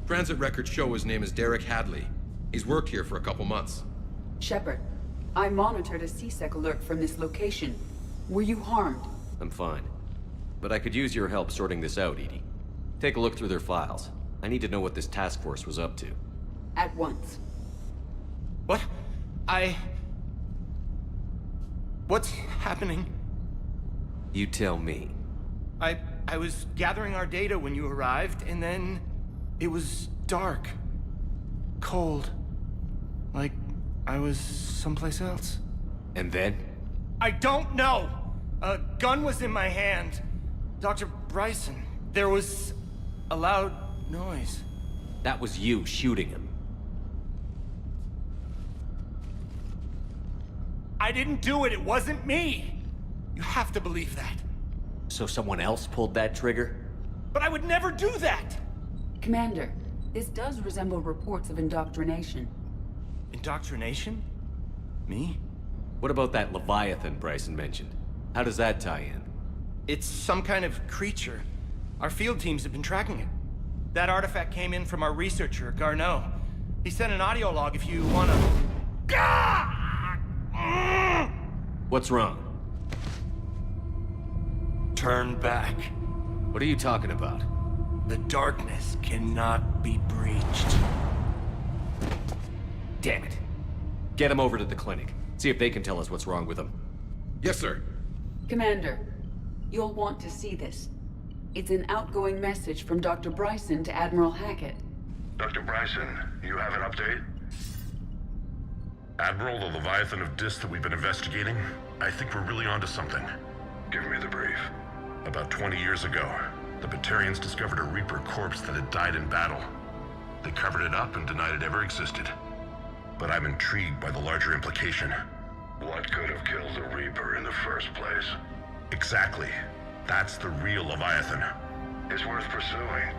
Transit records show his name is Derek Hadley. He's worked here for a couple months. Shepard, I monitored a CSEC alert from this location. Were you harmed? I'm fine. But I could use your help sorting this out, EDI. Take a look through their files. I need to know what this task force was up to. At once. What? What's happening? You tell me. I was gathering our data when you arrived, and then it was dark. Cold. Like I was someplace else. And then? I don't know! A gun was in my hand. Dr. Bryson, there was a loud noise. That was you shooting him. I didn't do it, it wasn't me! You have to believe that. So someone else pulled that trigger? But I would never do that! Commander, this does resemble reports of indoctrination. Indoctrination? Me? What about that Leviathan Bryson mentioned? How does that tie in? It's some kind of creature. Our field teams have been tracking it. That artifact came in from our researcher, Garneau. He sent an audio log if you wanna... What's wrong? Turn back. What are you talking about? The darkness cannot be breached. Damn it. Get him over to the clinic. See if they can tell us what's wrong with him. Yes, sir. Commander, you'll want to see this. It's an outgoing message from Dr. Bryson to Admiral Hackett. Dr. Bryson, you have an update? Admiral, the Leviathan of Dis that we've been investigating, I think we're really onto something. Give me the brief. About 20 years ago, the Batarians discovered a Reaper corpse that had died in battle. They covered it up and denied it ever existed. But I'm intrigued by the larger implication. What could have killed the Reaper in the first place? Exactly. That's the real Leviathan. It's worth pursuing.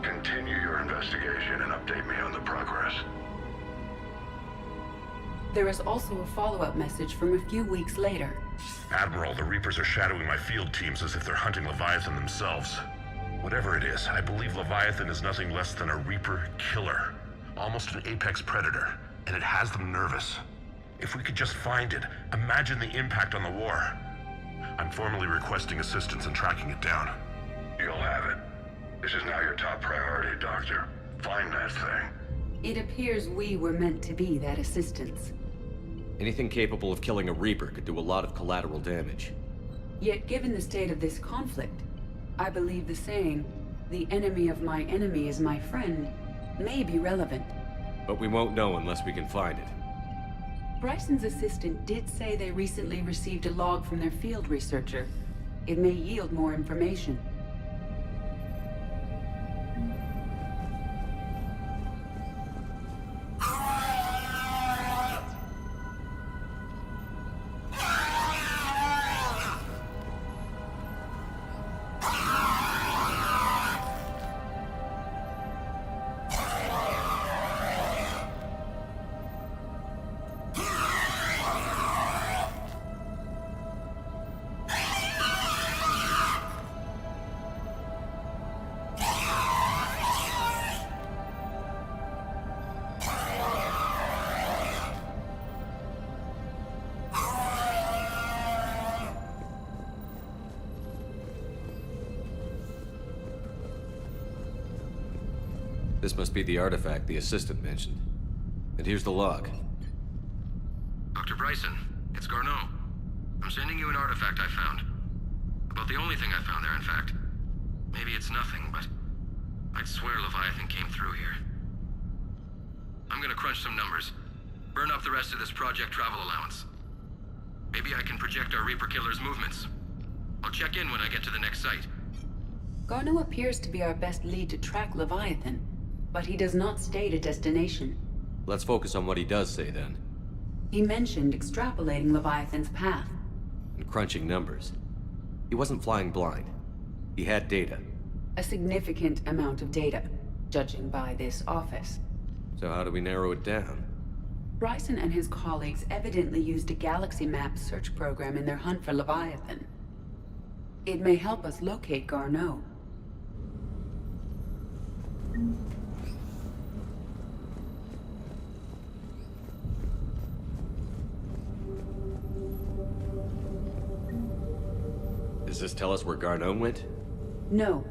Continue your investigation and update me on the progress. There is also a follow-up message from a few weeks later. Admiral, the Reapers are shadowing my field teams as if they're hunting Leviathan themselves. Whatever it is, I believe Leviathan is nothing less than a Reaper killer. Almost an apex predator, and it has them nervous. If we could just find it, imagine the impact on the war. I'm formally requesting assistance in tracking it down. You'll have it. This is now your top priority, Doctor. Find that thing. It appears we were meant to be that assistance. Anything capable of killing a Reaper could do a lot of collateral damage. Yet given the state of this conflict, I believe the saying, "The enemy of my enemy is my friend," may be relevant. But we won't know unless we can find it. Bryson's assistant did say they recently received a log from their field researcher. It may yield more information. This must be the artifact the assistant mentioned. And here's the log. Dr. Bryson, it's Garneau. I'm sending you an artifact I found. About the only thing I found there, in fact. Maybe it's nothing, but I'd swear Leviathan came through here. I'm gonna crunch some numbers. Burn up the rest of this project travel allowance. Maybe I can project our Reaper killer's movements. I'll check in when I get to the next site. Garneau appears to be our best lead to track Leviathan, but he does not state a destination. Let's focus on what he does say then. He mentioned extrapolating Leviathan's path. And crunching numbers. He wasn't flying blind. He had data. A significant amount of data, judging by this office. So how do we narrow it down? Bryson and his colleagues evidently used a galaxy map search program in their hunt for Leviathan. It may help us locate Garneau. Does this tell us where Garneau went? No.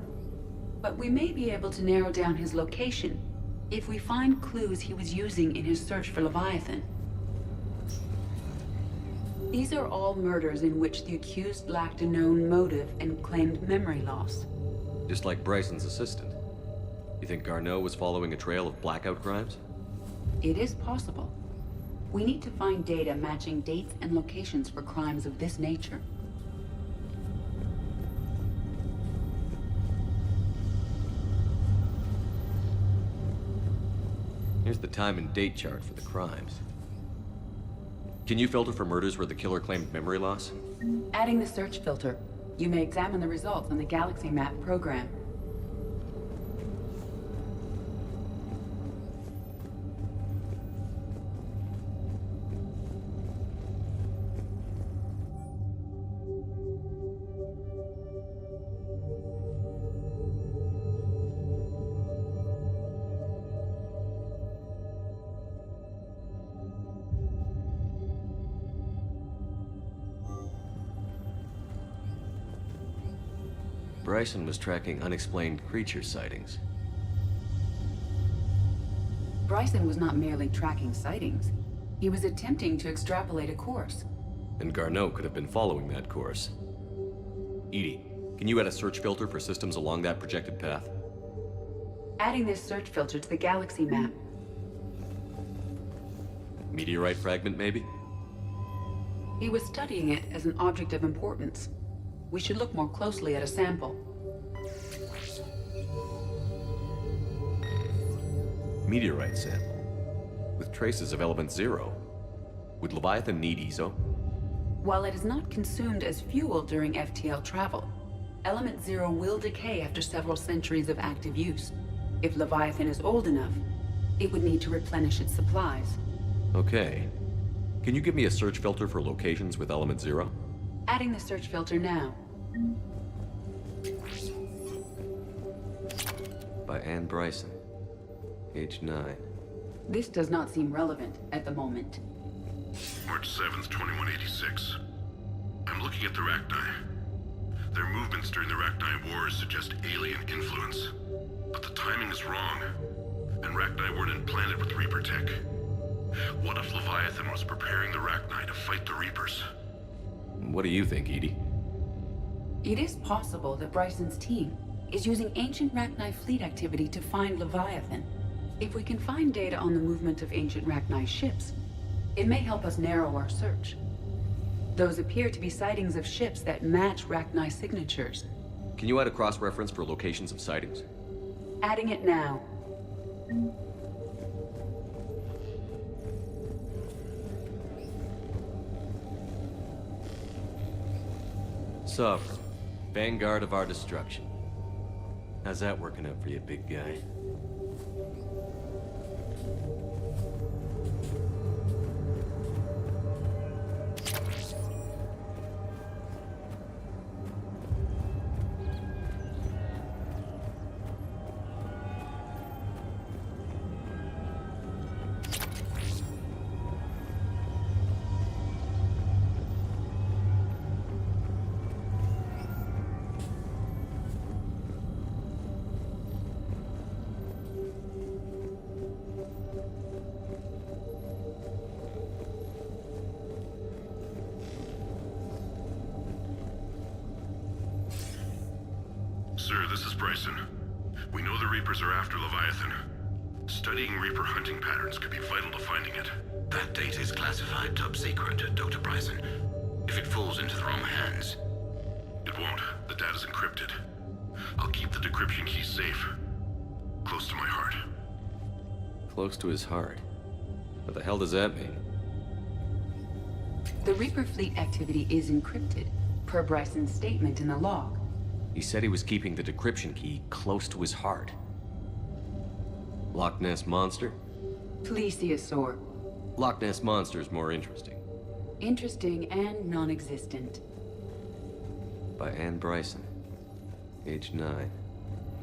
But we may be able to narrow down his location if we find clues he was using in his search for Leviathan. These are all murders in which the accused lacked a known motive and claimed memory loss. Just like Bryson's assistant. You think Garneau was following a trail of blackout crimes? It is possible. We need to find data matching dates and locations for crimes of this nature. Here's the time and date chart for the crimes. Can you filter for murders where the killer claimed memory loss? Adding the search filter, you may examine the results on the Galaxy Map program. Bryson was tracking unexplained creature sightings. Bryson was not merely tracking sightings. He was attempting to extrapolate a course. And Garneau could have been following that course. EDI, can you add a search filter for systems along that projected path? Adding this search filter to the Galaxy Map. Meteorite fragment, maybe? He was studying it as an object of importance. We should look more closely at a sample. Meteorite sample. With traces of element 0. Would Leviathan need ESO? While it is not consumed as fuel during FTL travel, element 0 will decay after several centuries of active use. If Leviathan is old enough, it would need to replenish its supplies. Okay. Can you give me a search filter for locations with element 0? Adding the search filter now. By Anne Bryson. Age 9. This does not seem relevant at the moment. March 7th, 2186. I'm looking at the Rachni. Their movements during the Rachni Wars suggest alien influence. But the timing is wrong. And Rachni weren't implanted with Reaper tech. What if Leviathan was preparing the Rachni to fight the Reapers? What do you think, EDI? It is possible that Bryson's team is using ancient Rachni fleet activity to find Leviathan. If we can find data on the movement of ancient Rachni ships, it may help us narrow our search. Those appear to be sightings of ships that match Rachni signatures. Can you add a cross-reference for locations of sightings? Adding it now. Sovereign, vanguard of our destruction. How's that working out for you, big guy? Sir, this is Bryson. We know the Reapers are after Leviathan. Studying Reaper hunting patterns could be vital to finding it. That data is classified top secret, Dr. Bryson. If it falls into the wrong hands... It won't. The data's encrypted. I'll keep the decryption key safe. Close to my heart. Close to his heart? What the hell does that mean? The Reaper fleet activity is encrypted, per Bryson's statement in the log. He said he was keeping the decryption key close to his heart. Loch Ness Monster? Plesiosaur. Loch Ness Monster's more interesting. Interesting and non-existent. by Anne Bryson. Age 9.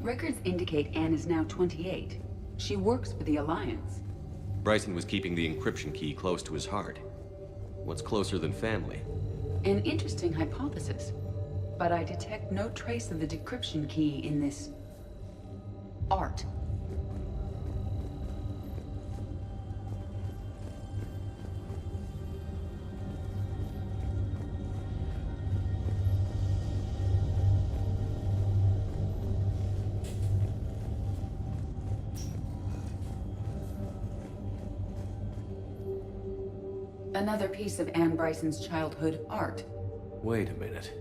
Records indicate Anne is now 28. She works for the Alliance. Bryson was keeping the encryption key close to his heart. What's closer than family? An interesting hypothesis. But I detect no trace of the decryption key in this... art. Another piece of Anne Bryson's childhood art. Wait a minute.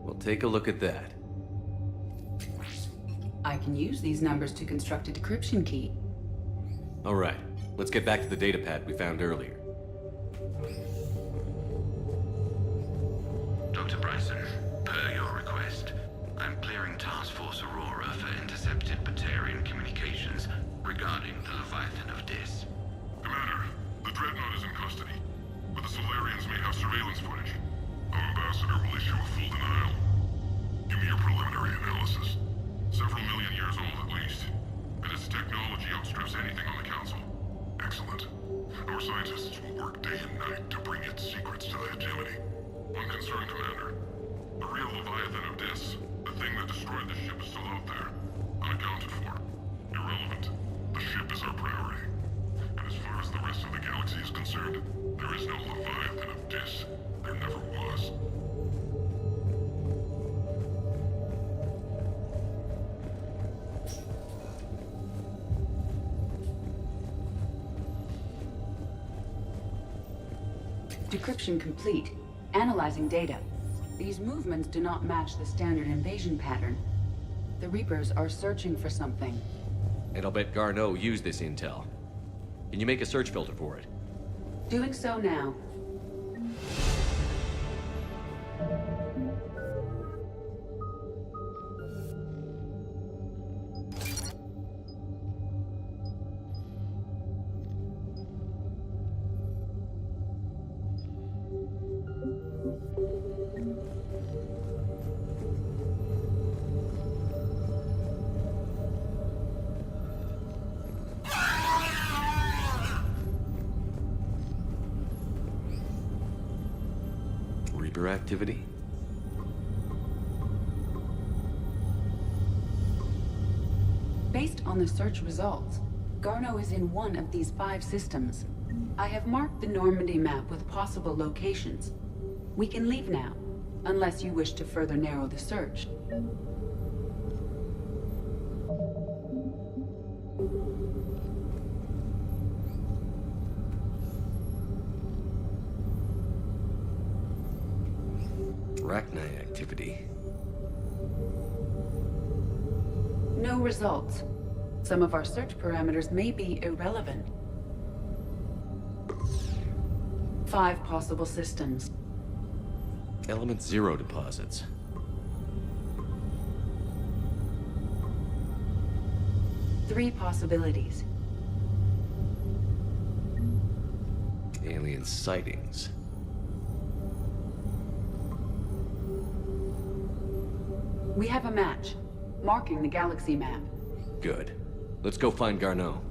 Well, take a look at that. I can use these numbers to construct a decryption key. All right, let's get back to the data pad we found earlier. Dr. Bryson, per your request, I'm clearing Task Force Aurora for intercepted Batarian communications regarding the Leviathan of Dis. Commander, the Dreadnought is in custody, but the Solarians may have surveillance footage. Our ambassador will issue a full denial. Give me your preliminary analysis. Several million years old at least, and its technology outstrips anything on the Council. Excellent. Our scientists will work day and night to bring its secrets to the hegemony. One concern, Commander. The real Leviathan of Dis, the thing that destroyed the ship, is still out there. Unaccounted for. Irrelevant. The ship is our priority. And as far as the rest of the galaxy is concerned, there is no Leviathan of Dis. There never was. Decryption complete. Analyzing data. These movements do not match the standard invasion pattern. The Reapers are searching for something. And I'll bet Garneau used this intel. Can you make a search filter for it? Doing so now. Reaper activity? Based on the search results, Garneau is in one of these 5 systems. I have marked the Normandy map with possible locations. We can leave now, unless you wish to further narrow the search. Rachni activity. No results. Some of our search parameters may be irrelevant. 5 possible systems. Element 0 deposits. Three possibilities. Alien sightings. We have a match, marking the galaxy map. Good. Let's go find Garneau.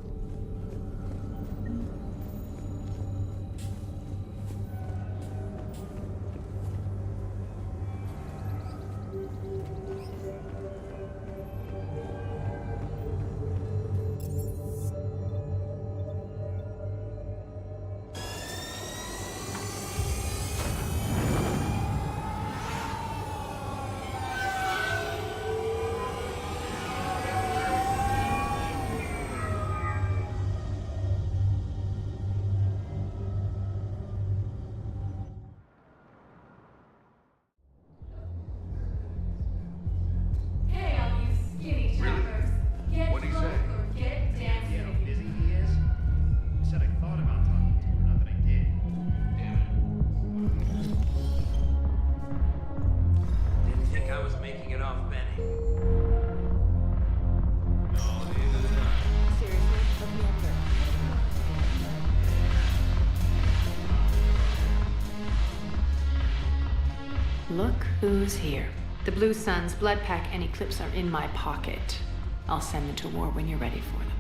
Look who's here. The Blue Suns, Blood Pack, and Eclipse are in my pocket. I'll send them to war when you're ready for them.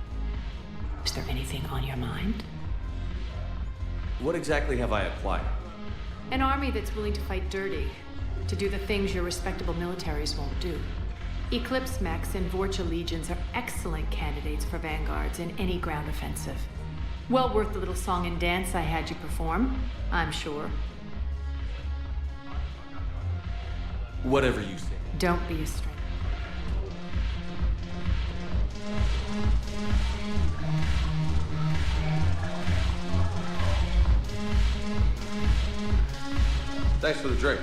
Is there anything on your mind? What exactly have I acquired? An army that's willing to fight dirty, to do the things your respectable militaries won't do. Eclipse mechs and Vorcha legions are excellent candidates for vanguards in any ground offensive. Well worth the little song and dance I had you perform, I'm sure. Whatever you say. Don't be a stranger. Thanks for the drink.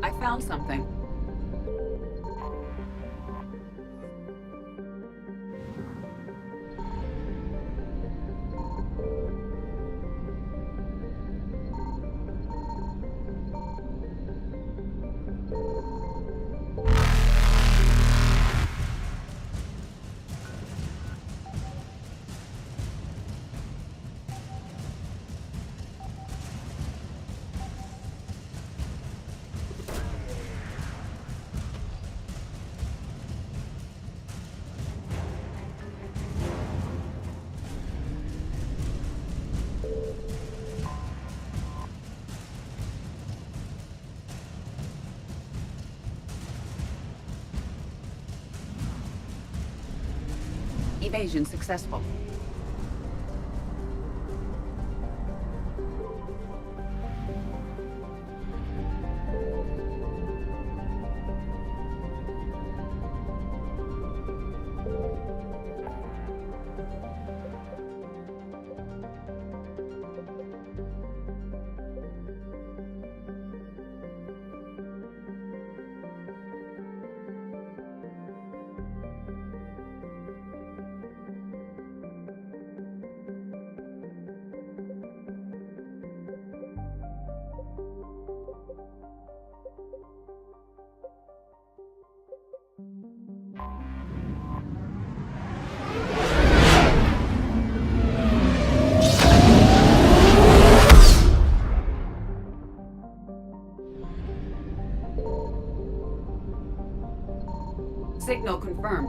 I found something. Evasion successful. Signal confirmed.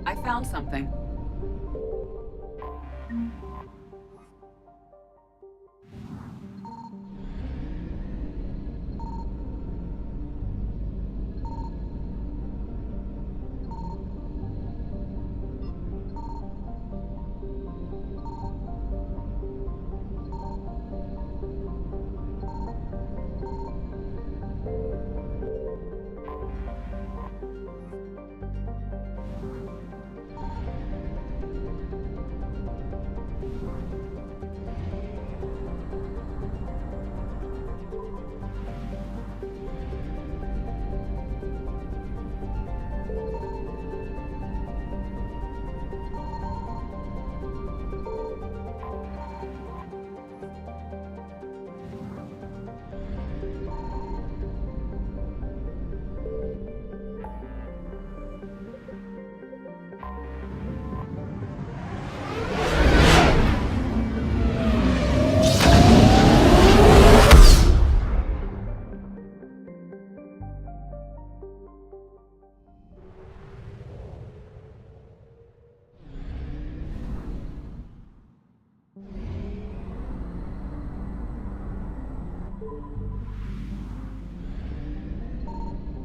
I found something.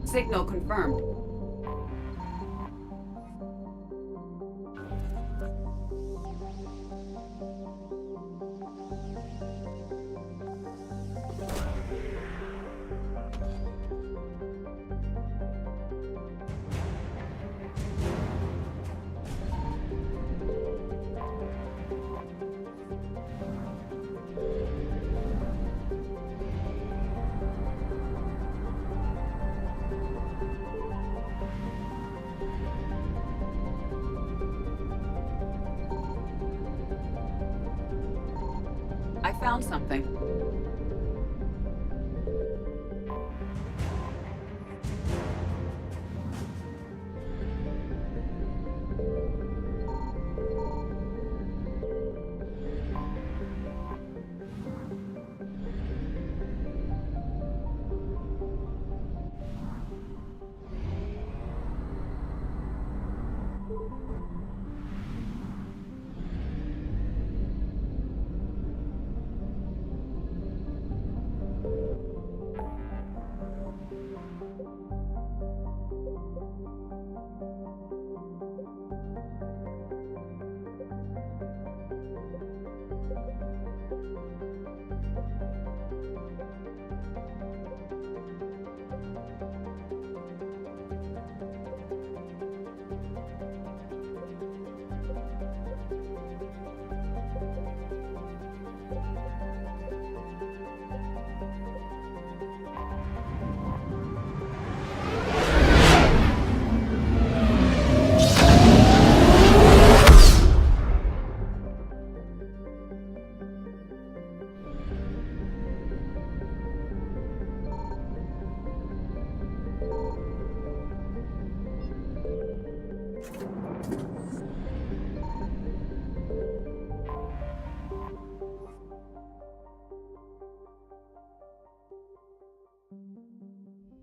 Signal confirmed. I found something.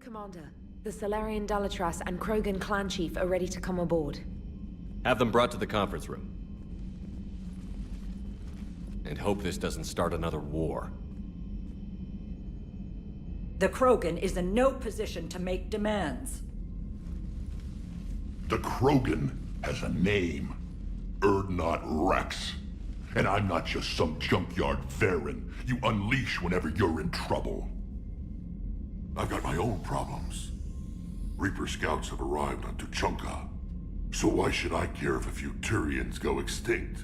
Commander, the Salarian Dalatras and Krogan clan chief are ready to come aboard. Have them brought to the conference room. And hope this doesn't start another war. The Krogan is in no position to make demands. The Krogan has a name. Urdnot Rex. And I'm not just some junkyard Varen you unleash whenever you're in trouble. I've got my own problems. Reaper scouts have arrived on Tuchanka. So why should I care if a few Turians go extinct?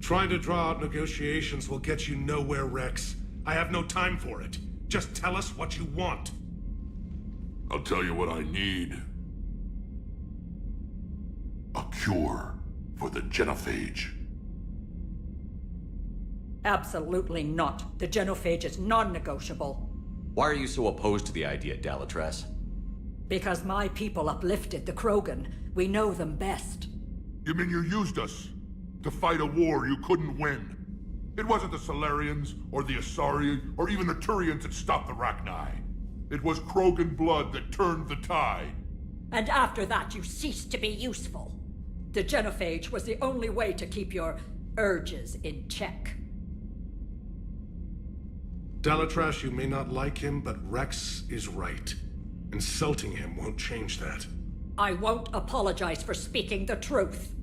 Trying to draw out negotiations will get you nowhere, Rex. I have no time for it. Just tell us what you want. I'll tell you what I need. A cure for the genophage. Absolutely not. The genophage is non-negotiable. Why are you so opposed to the idea, Dalatras? Because my people uplifted the Krogan. We know them best. You mean you used us to fight a war you couldn't win? It wasn't the Salarians, or the Asari, or even the Turians that stopped the Rachni. It was Krogan blood that turned the tide. And after that, you ceased to be useful. The genophage was the only way to keep your urges in check. Dalatras, you may not like him, but Rex is right. Insulting him won't change that. I won't apologize for speaking the truth.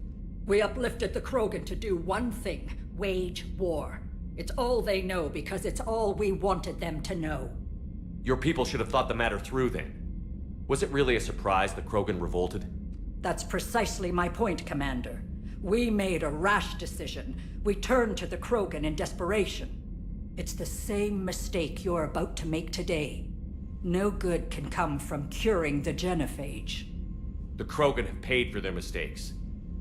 We uplifted the Krogan to do one thing: wage war. It's all they know because it's all we wanted them to know. Your people should have thought the matter through then. Was it really a surprise the Krogan revolted? That's precisely my point, Commander. We made a rash decision. We turned to the Krogan in desperation. It's the same mistake you're about to make today. No good can come from curing the genophage. The Krogan have paid for their mistakes.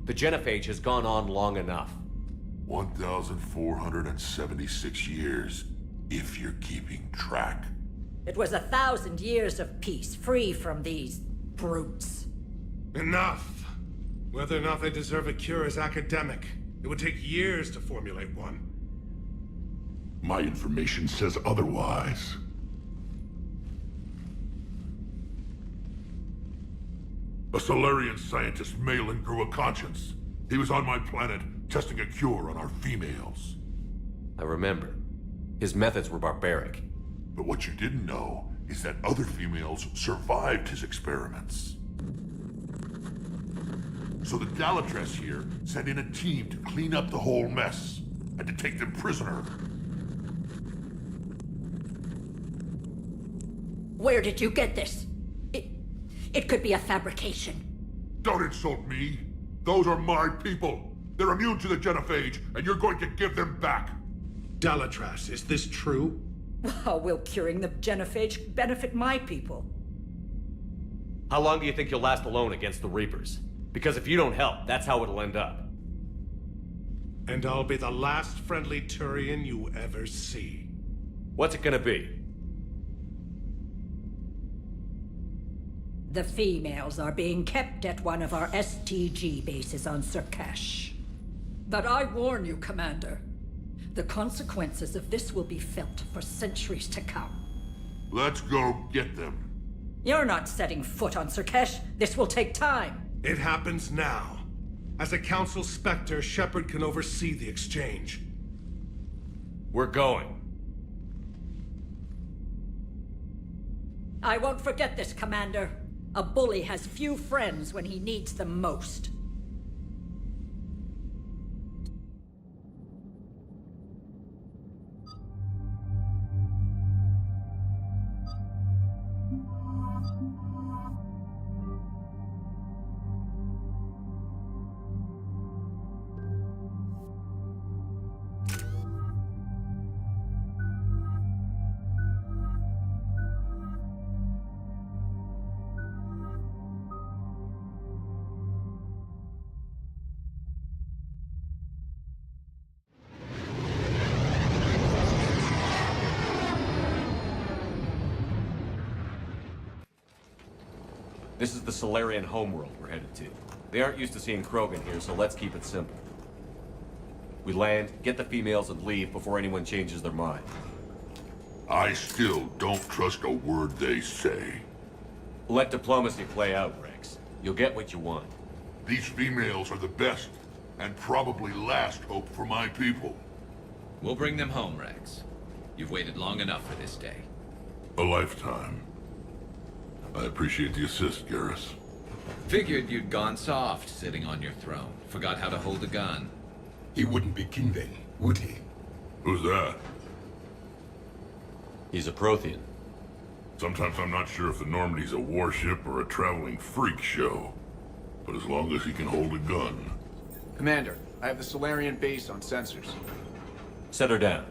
The genophage has gone on long enough. 1,476 years, if you're keeping track. It was 1,000 years of peace, free from these brutes. Enough! Whether or not they deserve a cure is academic. It would take years to formulate one. My information says otherwise. A Solarian scientist, Malin, grew a conscience. He was on my planet, testing a cure on our females. I remember. His methods were barbaric. But what you didn't know is that other females survived his experiments. So the Galatress here sent in a team to clean up the whole mess and to take them prisoner. Where did you get this? It could be a fabrication. Don't insult me. Those are my people. They're immune to the genophage, and you're going to give them back. Dalatras, is this true? How will curing the genophage benefit my people? How long do you think you'll last alone against the Reapers? Because if you don't help, that's how it'll end up. And I'll be the last friendly Turian you ever see. What's it gonna be? The females are being kept at one of our STG bases on Surkash. But I warn you, Commander. The consequences of this will be felt for centuries to come. Let's go get them. You're not setting foot on Surkash. This will take time. It happens now. As a Council Spectre, Shepard can oversee the exchange. We're going. I won't forget this, Commander. A bully has few friends when he needs them most. This is the Solarian homeworld we're headed to. They aren't used to seeing Krogan here, so let's keep it simple. We land, get the females, and leave before anyone changes their mind. I still don't trust a word they say. Let diplomacy play out, Rex. You'll get what you want. These females are the best, and probably last hope for my people. We'll bring them home, Rex. You've waited long enough for this day. A lifetime. I appreciate the assist, Garrus. Figured you'd gone soft sitting on your throne. Forgot how to hold a gun. He wouldn't be king then, would he? Who's that? He's a Prothean. Sometimes I'm not sure if the Normandy's a warship or a traveling freak show. But as long as he can hold a gun... Commander, I have the Solarian base on sensors. Set her down.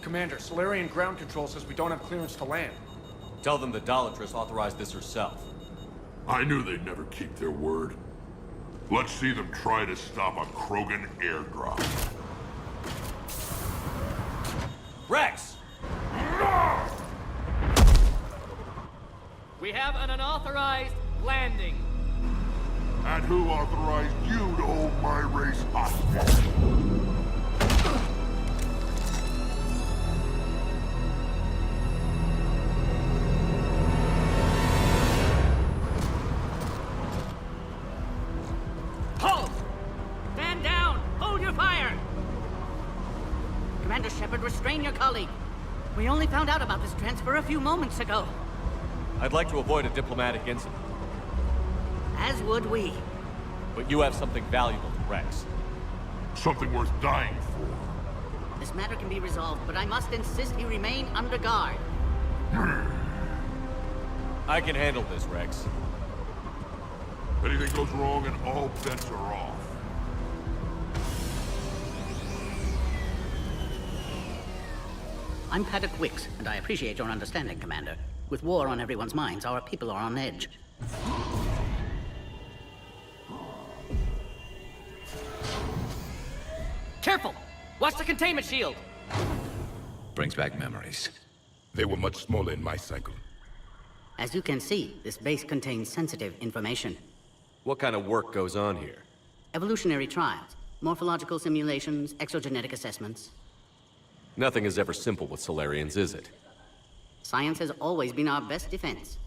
Commander, Solarian ground control says we don't have clearance to land. Tell them the Dalatras authorized this herself. I knew they'd never keep their word. Let's see them try to stop a Krogan airdrop. Rex! We have an unauthorized landing. And who authorized you to hold my race hostage? Halt! Stand down! Hold your fire! Commander Shepard, restrain your colleague. We only found out about this transfer a few moments ago. I'd like to avoid a diplomatic incident. As would we. But you have something valuable to Rex. Something worth dying for. This matter can be resolved, but I must insist he remain under guard. I can handle this, Rex. Anything goes wrong and all bets are off. I'm Paddock Wicks, and I appreciate your understanding, Commander. With war on everyone's minds, our people are on edge. Careful! Watch the containment shield! Brings back memories. They were much smaller in my cycle. As you can see, this base contains sensitive information. What kind of work goes on here? Evolutionary trials, morphological simulations, exogenetic assessments. Nothing is ever simple with Solarians, is it? Science has always been our best defense.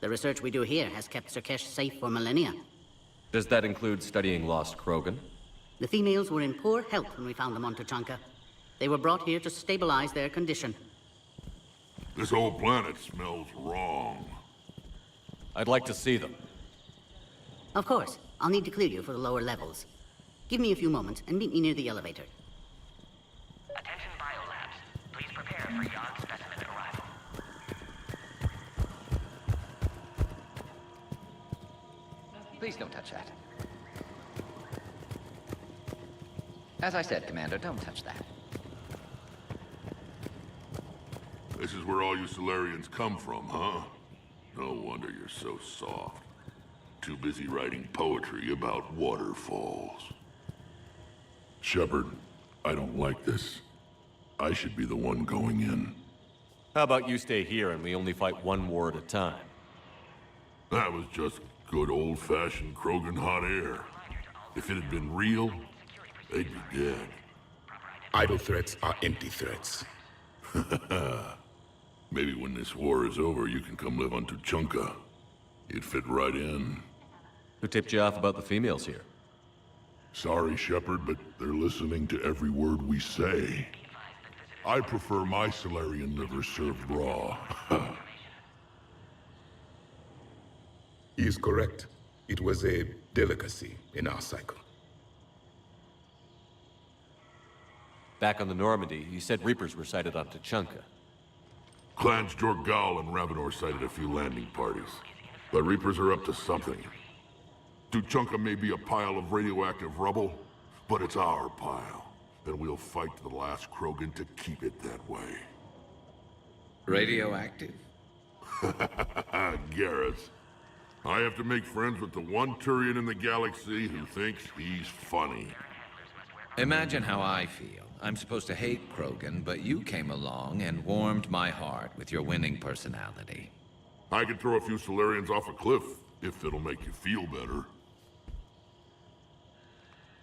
The research we do here has kept Surkesh safe for millennia. Does that include studying lost Krogan? The females were in poor health when we found them on Tuchanka. They were brought here to stabilize their condition. This whole planet smells wrong. I'd like to see them. Of course. I'll need to clear you for the lower levels. Give me a few moments and meet me near the elevator. Attention biolabs. Please prepare for Yod specimen arrival. Please don't touch that. As I said, Commander, don't touch that. This is where all you Solarians come from, huh? No wonder you're so soft. Too busy writing poetry about waterfalls. Shepard, I don't like this. I should be the one going in. How about you stay here and we only fight one war at a time? That was just good old-fashioned Krogan hot air. If it had been real, they'd be dead. Idle threats are empty threats. Maybe when this war is over, you can come live on Tuchanka. You'd fit right in. Who tipped you off about the females here? Sorry, Shepard, but they're listening to every word we say. I prefer my Solarian liver served raw. He is correct. It was a delicacy in our cycle. Back on the Normandy, you said Reapers were sighted on Tuchanka. Clans Jorgal and Ravenor sighted a few landing parties. The Reapers are up to something. Tuchanka may be a pile of radioactive rubble, but it's our pile. And we'll fight to the last Krogan to keep it that way. Radioactive? Garrus. I have to make friends with the one Turian in the galaxy who thinks he's funny. Imagine how I feel. I'm supposed to hate Krogan, but you came along and warmed my heart with your winning personality. I could throw a few Solarians off a cliff, if it'll make you feel better.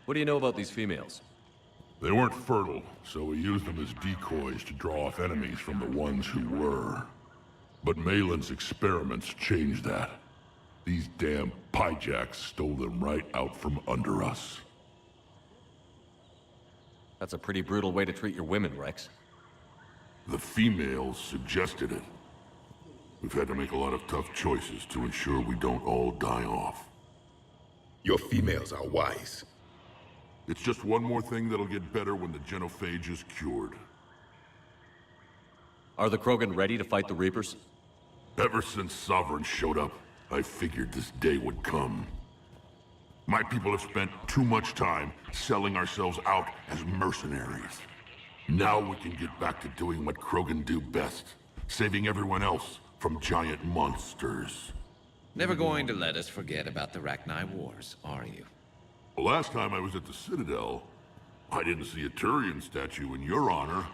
What do you know about these females? They weren't fertile, so we used them as decoys to draw off enemies from the ones who were. But Malin's experiments changed that. These damn Pyjaks stole them right out from under us. That's a pretty brutal way to treat your women, Rex. The females suggested it. We've had to make a lot of tough choices to ensure we don't all die off. Your females are wise. It's just one more thing that'll get better when the genophage is cured. Are the Krogan ready to fight the Reapers? Ever since Sovereign showed up, I figured this day would come. My people have spent too much time selling ourselves out as mercenaries. Now we can get back to doing what Krogan do best, saving everyone else from giant monsters. Never going to let us forget about the Rachni Wars, are you? The last time I was at the Citadel, I didn't see a Turian statue in your honor.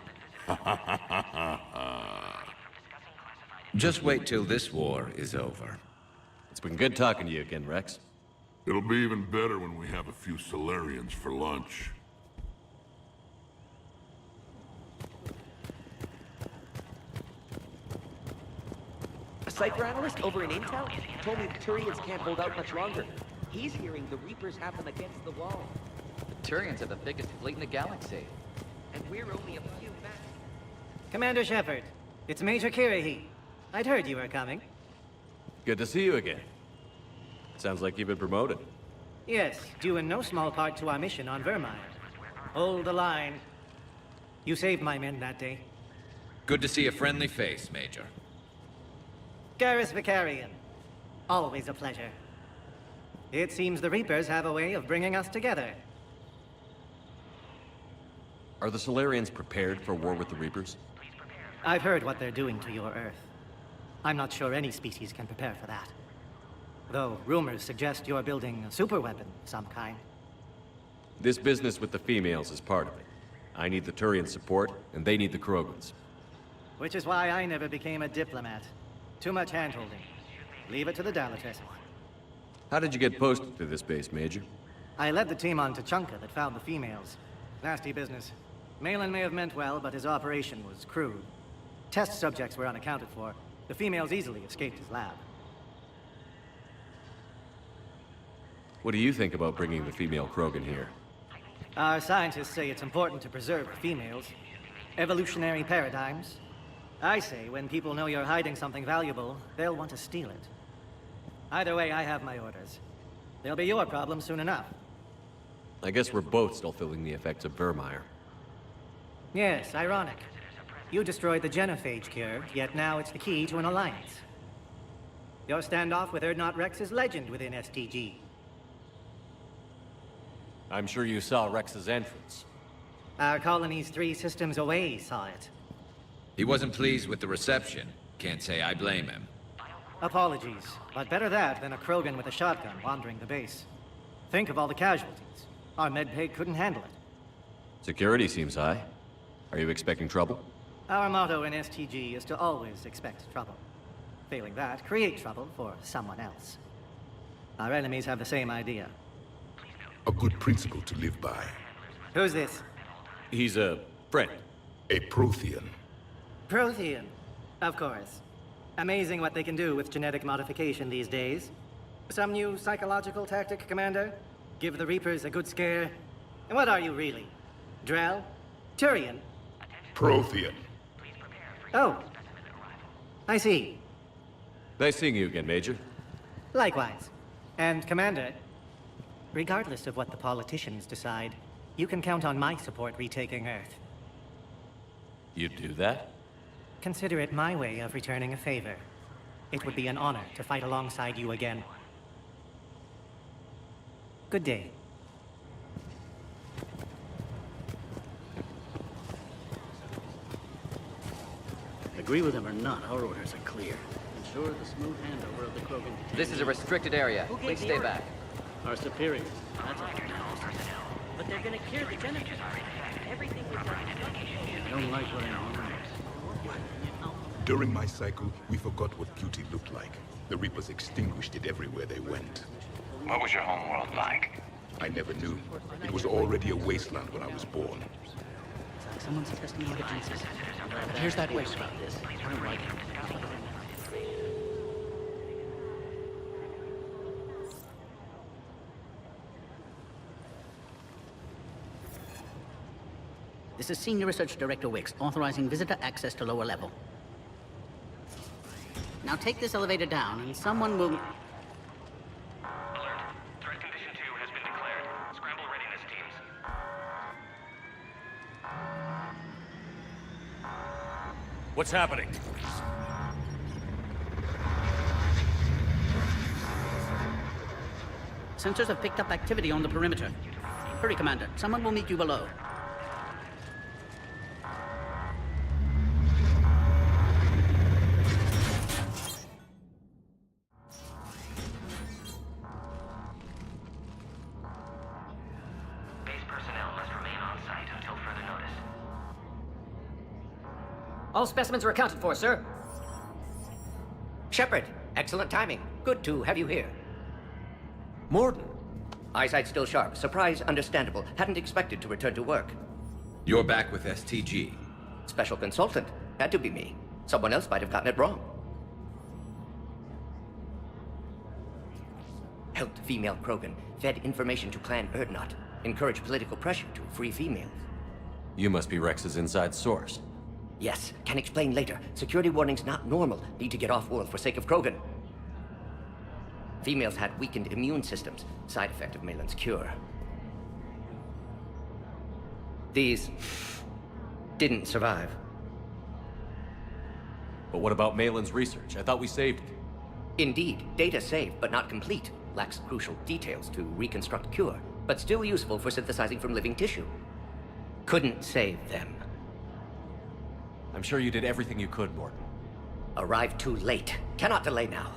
Just wait till this war is over. It's been good talking to you again, Rex. It'll be even better when we have a few Solarians for lunch. A Cypher analyst over in Intel told me the Turians can't hold out much longer. He's hearing the Reapers have them against the wall. The Turians are the biggest fleet in the galaxy. And we're only a few men. Commander Shepard, it's Major Kirahi. I'd heard you were coming. Good to see you again. Sounds like you've been promoted. Yes, due in no small part to our mission on Vermire. Hold the line. You saved my men that day. Good to see a friendly face, Major. Garrus Vakarian. Always a pleasure. It seems the Reapers have a way of bringing us together. Are the Solarians prepared for war with the Reapers? I've heard what they're doing to your Earth. I'm not sure any species can prepare for that. Though rumors suggest you're building a superweapon of some kind. This business with the females is part of it. I need the Turian support, and they need the Krogans. Which is why I never became a diplomat. Too much hand-holding. Leave it to the Dalatresses. How did you get posted to this base, Major? I led the team on Tuchanka that found the females. Nasty business. Malin may have meant well, but his operation was crude. Test subjects were unaccounted for. The females easily escaped his lab. What do you think about bringing the female Krogan here? Our scientists say it's important to preserve the females. Evolutionary paradigms. I say when people know you're hiding something valuable, they'll want to steal it. Either way, I have my orders. They'll be your problem soon enough. I guess we're both still feeling the effects of Vermeer. Yes, ironic. You destroyed the genophage cure, yet now it's the key to an alliance. Your standoff with Urdnot Rex is legend within STG. I'm sure you saw Rex's entrance. Our colony's 3 systems away saw it. He wasn't pleased with the reception. Can't say I blame him. Apologies, but better that than a Krogan with a shotgun wandering the base. Think of all the casualties. Our medbay couldn't handle it. Security seems high. Are you expecting trouble? Our motto in STG is to always expect trouble. Failing that, create trouble for someone else. Our enemies have the same idea. A good principle to live by. Who's this? He's a friend. A Prothean. Prothean. Of course. Amazing what they can do with genetic modification these days. Some new psychological tactic, Commander? Give the Reapers a good scare? And what are you really? Drell? Turian? Prothean. Oh. I see. Nice seeing you again, Major. Likewise. And Commander, regardless of what the politicians decide, you can count on my support retaking Earth. You'd do that? Consider it my way of returning a favor. It would be an honor to fight alongside you again. Good day. Agree with him or not, our orders are clear. Ensure the smooth handover of the Krogan. This is a restricted area. Please stay back. Our superiors. That's all. But they're gonna cure the benefit. Everything we've done. I don't like what I'm hearing. During my cycle, we forgot what beauty looked like. The Reapers extinguished it everywhere they went. What was your homeworld like? I never knew. It was already a wasteland when I was born. Someone's testing my defenses. Here's that waste about this. I don't like it. This is Senior Research Director Wicks, authorizing visitor access to lower level. Now take this elevator down, and someone will... Alert. Threat condition 2 has been declared. Scramble readiness teams. What's happening? Sensors have picked up activity on the perimeter. Hurry, Commander. Someone will meet you below. All specimens are accounted for, sir. Shepard, excellent timing. Good to have you here. Mordin. Eyesight still sharp. Surprise understandable. Hadn't expected to return to work. You're back with STG. Special consultant. Had to be me. Someone else might have gotten it wrong. Helped female Krogan. Fed information to Clan Urdnot. Encouraged political pressure to free females. You must be Rex's inside source. Yes, can explain later. Security warnings not normal. Need to get off-world for sake of Krogan. Females had weakened immune systems. Side effect of Malin's cure. These didn't survive. But what about Malin's research? I thought we saved it. Indeed, data saved, but not complete. Lacks crucial details to reconstruct cure, but still useful for synthesizing from living tissue. Couldn't save them. I'm sure you did everything you could, Mordin. Arrived too late. Cannot delay now.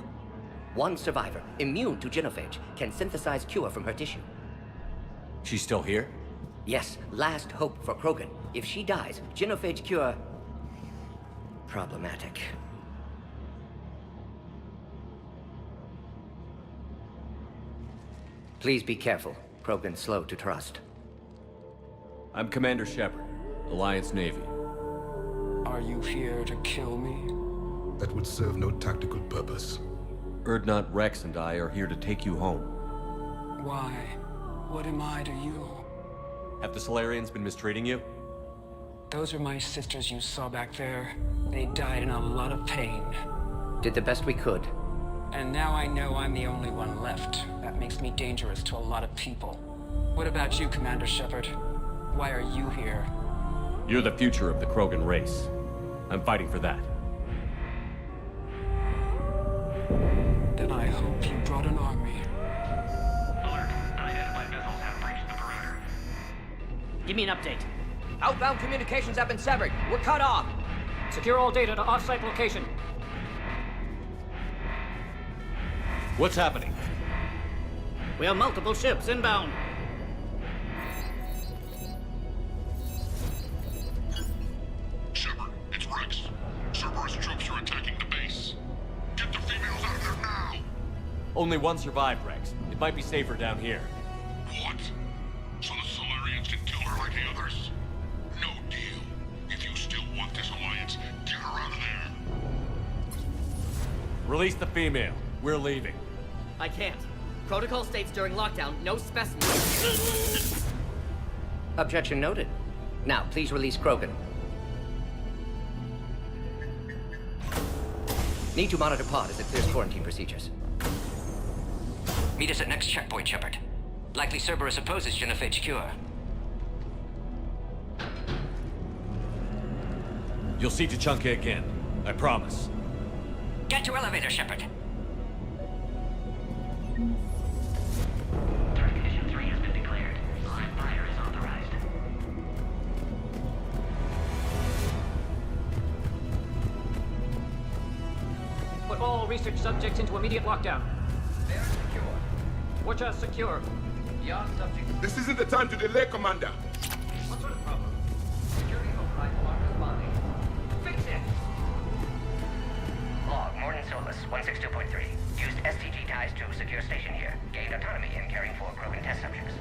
One survivor, immune to genophage, can synthesize cure from her tissue. She's still here? Yes, last hope for Krogan. If she dies, genophage cure... problematic. Please be careful. Krogan's slow to trust. I'm Commander Shepard, Alliance Navy. Are you here to kill me? That would serve no tactical purpose. Urdnot Rex and I are here to take you home. Why? What am I to you? Have the Solarians been mistreating you? Those are my sisters you saw back there. They died in a lot of pain. Did the best we could. And now I know I'm the only one left. That makes me dangerous to a lot of people. What about you, Commander Shepard? Why are you here? You're the future of the Krogan race. I'm fighting for that. Then I hope you brought an army. Alert. Unidentified vessels have breached the perimeter. Give me an update. Outbound communications have been severed. We're cut off. Secure all data to off-site location. What's happening? We have multiple ships inbound. Shepard, it's Rex. Cerberus troops are attacking the base. Get the females out of there now! Only one survived, Rex. It might be safer down here. What? So the Solarians can kill her like the others? No deal. If you still want this alliance, get her out of there. Release the female. We're leaving. I can't. Protocol states during lockdown, no specimens. Objection noted. Now, please release Krogan. Need to monitor pod as it clears quarantine procedures. Meet us at next checkpoint, Shepard. Likely Cerberus opposes genophage cure. You'll see Tuchanka again. I promise. Get to elevator, Shepard. Threat condition 3 has been declared. Live fire is authorized. Put all research subjects into immediate lockdown. They're secure. Watch us secure. Young subject. This isn't the time to delay, Commander. What sort of problem? Security overrides aren't responding. Fix it! Log, Morden Solus, 162.3. Used STG ties to secure station here. Gained autonomy in caring for Krogan test subjects.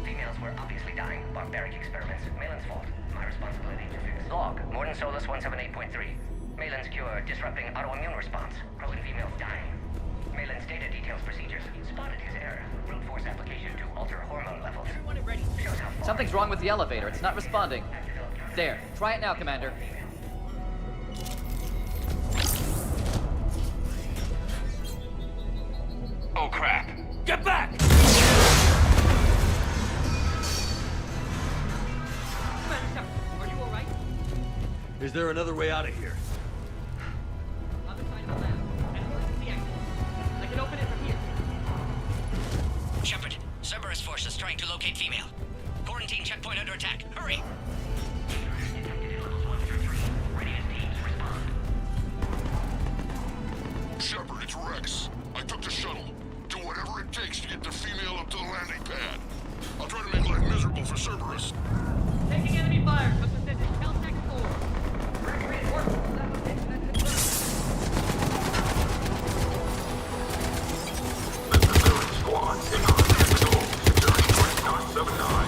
Females were obviously dying. Barbaric experiments. Malin's fault. My responsibility to fix. Log, Morden Solus, 178.3. Malin's cure disrupting autoimmune response. Krogan females dying. Malin's data details procedures. Spotted his error. Brute force application to alter hormone levels. Shows how far Something's wrong with the elevator. It's not responding. There. Try it now, Commander. Oh crap! Get back! Are you alright? Is there another way out of here? Other side of the lab. And where's the exit? I can open it from here. Shepard, Cerberus forces trying to locate female. Quarantine checkpoint under attack. Hurry! Detected levels 1 through 3. Readiness teams respond. Shepard, it's Rex. I took the shuttle. Do whatever it takes to get the female up to the landing pad. I'll try to make life miserable for Cerberus. Taking enemy fire from precision. Caltech 4. Reinforcements. Squad, securing point 979.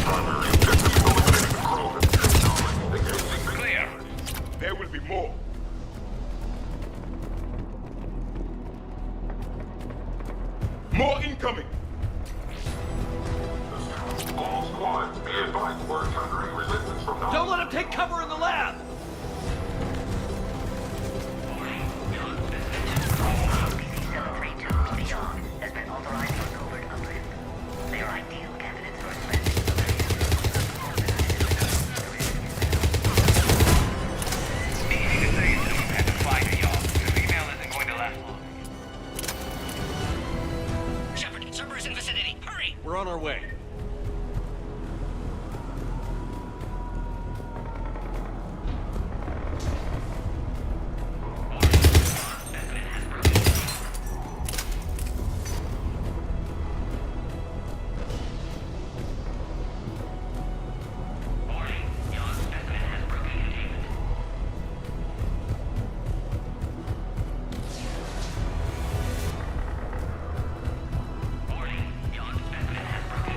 Primary objective eliminating the Krogan. Clear. There will be more. More incoming. All squads, be advised we're encountering resistance from non- Don't let him take cover in the lab! C732 beyond has been authorized for covert uplift. They are ideal candidates for expanding Meaning to say it's an impact fire, y'all. The female isn't going to last long. Shepard, Cerberus in vicinity. Hurry! We're on our way. Warning, Yawn specimen has broken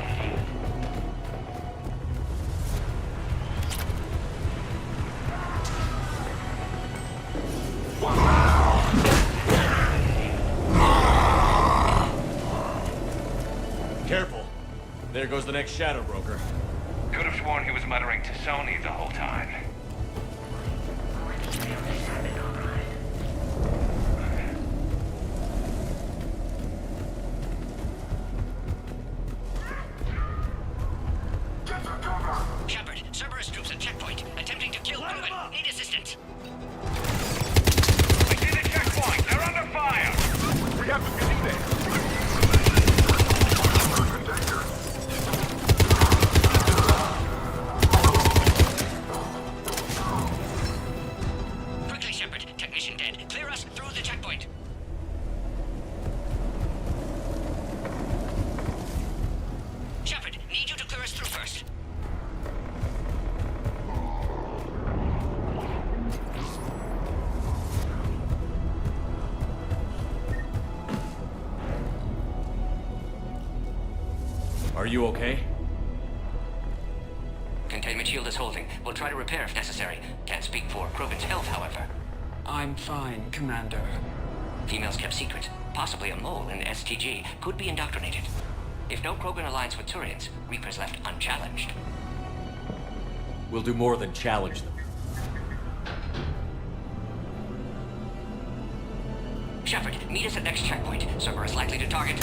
There goes the next Shadow Broker. Could have sworn he was muttering to Sony the whole time. Shepard, Cerberus troops at checkpoint, attempting to kill Krogan. Need assistance. I see the checkpoint! They're under fire! We have to get in there! Quickly, Shepard. Technician dead. Clear us through the checkpoint. Shepard, need you to clear us through first. Are you okay? Containment shield is holding. We'll try to repair if necessary. Can't speak for Krogan's health, however. I'm fine, Commander. Females kept secret. Possibly a mole in STG. Could be indoctrinated. If no Krogan aligns with Turians, Reaper's left unchallenged. We'll do more than challenge them. Shepard, meet us at next checkpoint. Cerberus likely to target.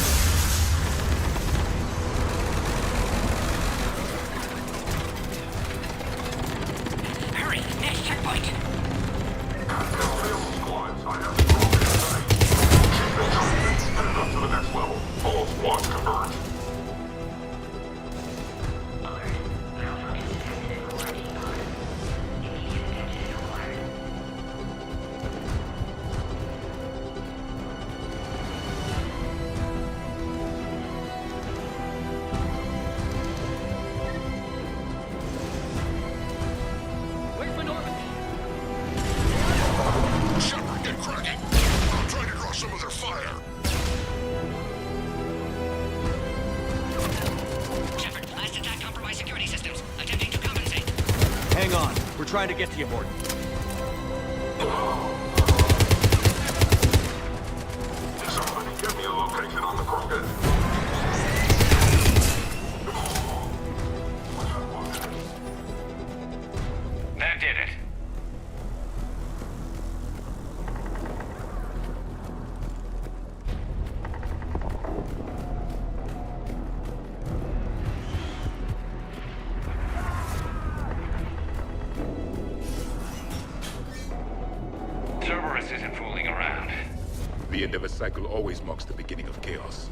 Hurry! Next checkpoint! Up to the next level. All squads converge. Where's Minorva? Shepard, get cracking! I'm trying to draw some of their fire. Shepard, last attack compromised security systems. Attempting to compensate. Hang on. We're trying to get to you, Morton. Somebody give me a location on the Krogan. That did it. Cerberus isn't fooling around. The end of a cycle always marks the beginning of chaos.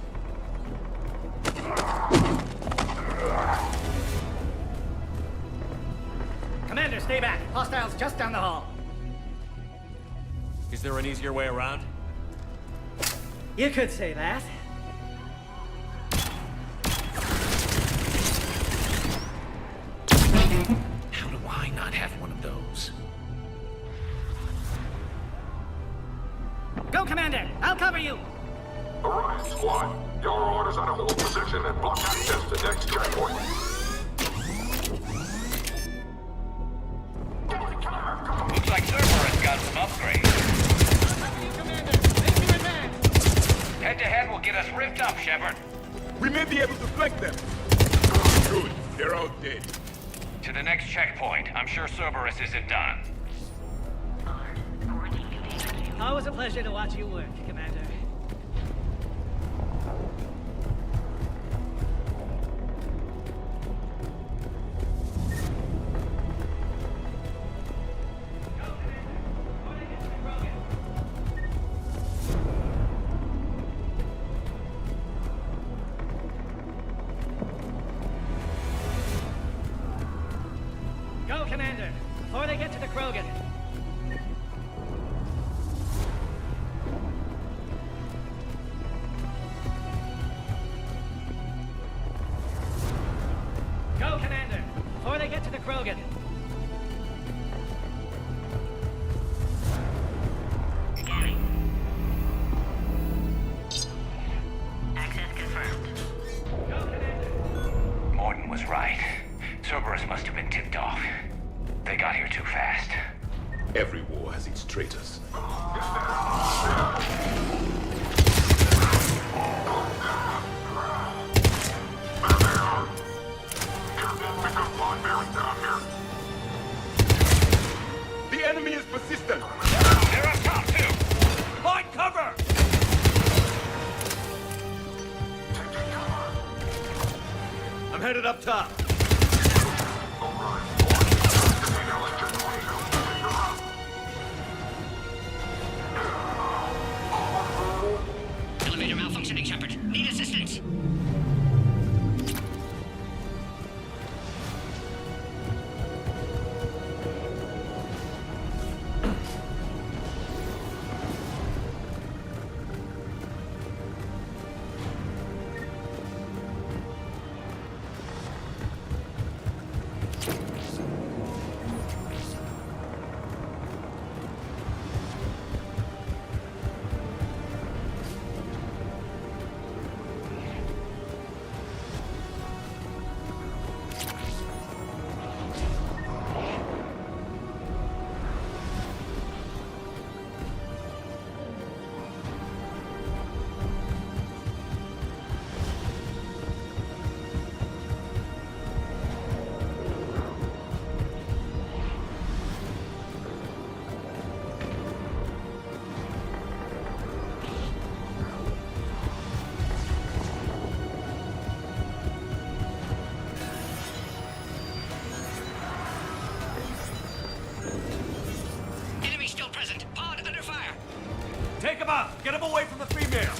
Commander, stay back. Hostiles just down the hall. Is there an easier way around? You could say that. How do I not have one of those? Go, Commander! I'll cover you! Orion squad, your orders are to hold position and block access to next checkpoint. Looks like Cerberus got some upgrades. Head-to-head will get us ripped up, Shepard. We may be able to flank them. Good. They're all dead. To the next checkpoint. I'm sure Cerberus isn't done. Always a pleasure to watch you work, Commander. Go, Commander, before they get to the Krogan. Go, Commander, before they get to the Krogan. Access confirmed. Go, Commander. Morton was right. Cerberus must have been tipped off. They got here too fast. headed up top. Elevator malfunctioning, Shepard. Need assistance. Take him out! Get him away from the female!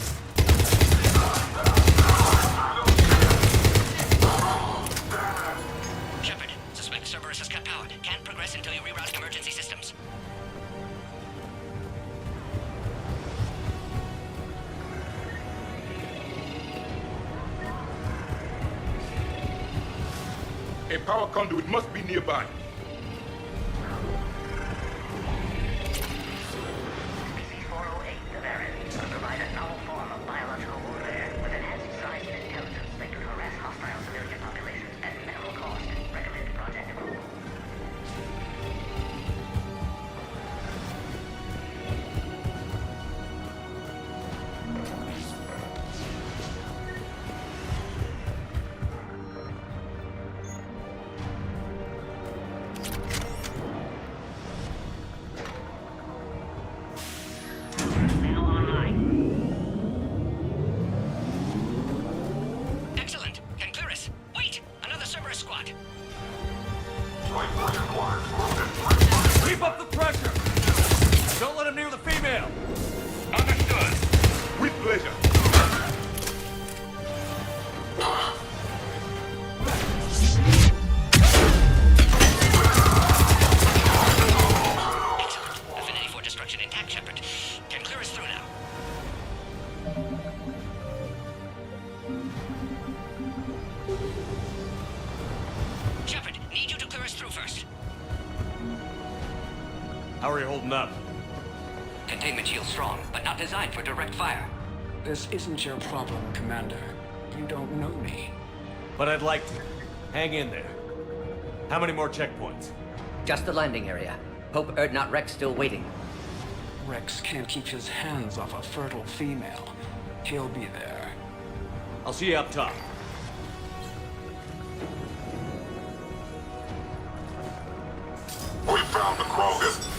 Shepard, suspect Cerberus has cut power. Can't progress until you reroute emergency systems. A power conduit must be nearby. Provide a novel form of biological warfare with enhanced size and intelligence that can harass hostile civilian populations at minimal cost. Recommend project approval. Keep up the pressure! Don't let him near the female! Understood. With pleasure. Excellent. Affinity for destruction intact, Shepard. Can clear us through now. Shepard, need you to clear us through first. How are you holding up? Containment shield strong, but not designed for direct fire. This isn't your problem, Commander. You don't know me. But I'd like to. Hang in there. How many more checkpoints? Just the landing area. Hope Erdnot Rex still waiting. Rex can't keep his hands off a fertile female. He'll be there. I'll see you up top. We found the Krogan.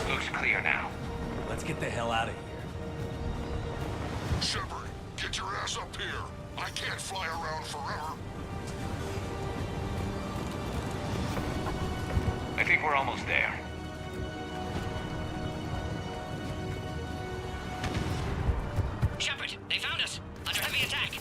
Looks clear now. Let's get the hell out of here. Shepard, get your ass up here. I can't fly around forever. I think we're almost there. Shepard, they found us. Under heavy attack.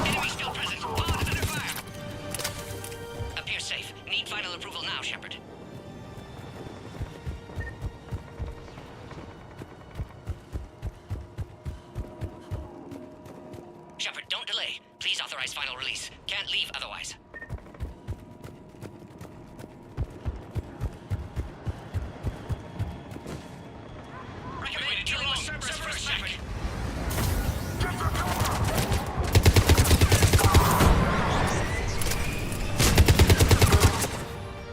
Enemy still present. Pod under fire. Appears safe. Need final approval now, Shepard. Shepard, don't delay. Please authorize final release. Can't leave otherwise. Recommend dealing with Cerberus first, Shepard.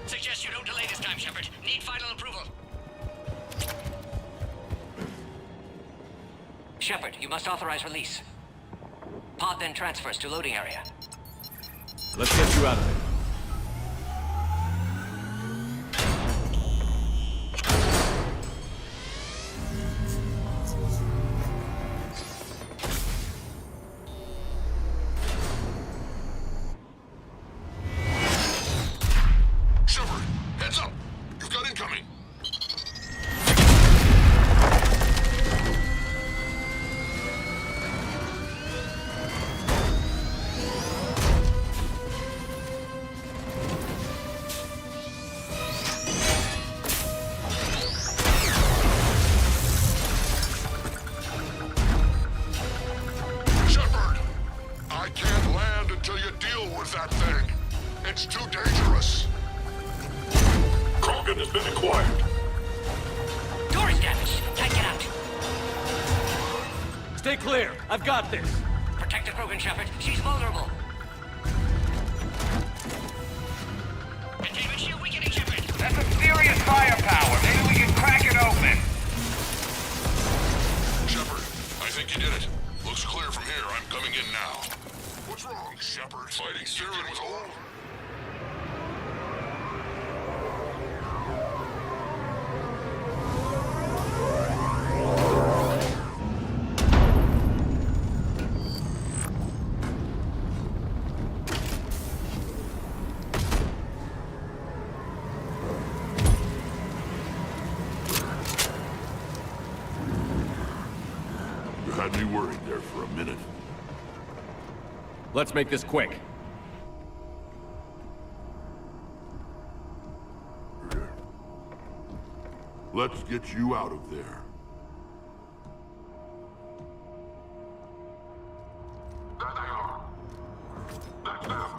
Suggest you don't delay this time, Shepard. Need final approval. Shepard, you must authorize release. Pod then transfers to loading area. Let's get you out of there. Shepard, heads up! You've got incoming! Shepard! I can't land until you deal with that thing. It's too dangerous. Krogan has been acquired. Door is damaged. Can't get out. Stay clear. I've got this. Protect the Krogan, Shepard. She's vulnerable. Containment shield weakening, Shepard. That's some serious firepower. Maybe we can crack it open. Shepard, I think you did it. Looks clear from here. I'm coming in now. What's wrong, Shepard? Fighting Siren was old. You had me worried there for a minute. Let's make this quick. Let's get you out of there. There they are. That's them.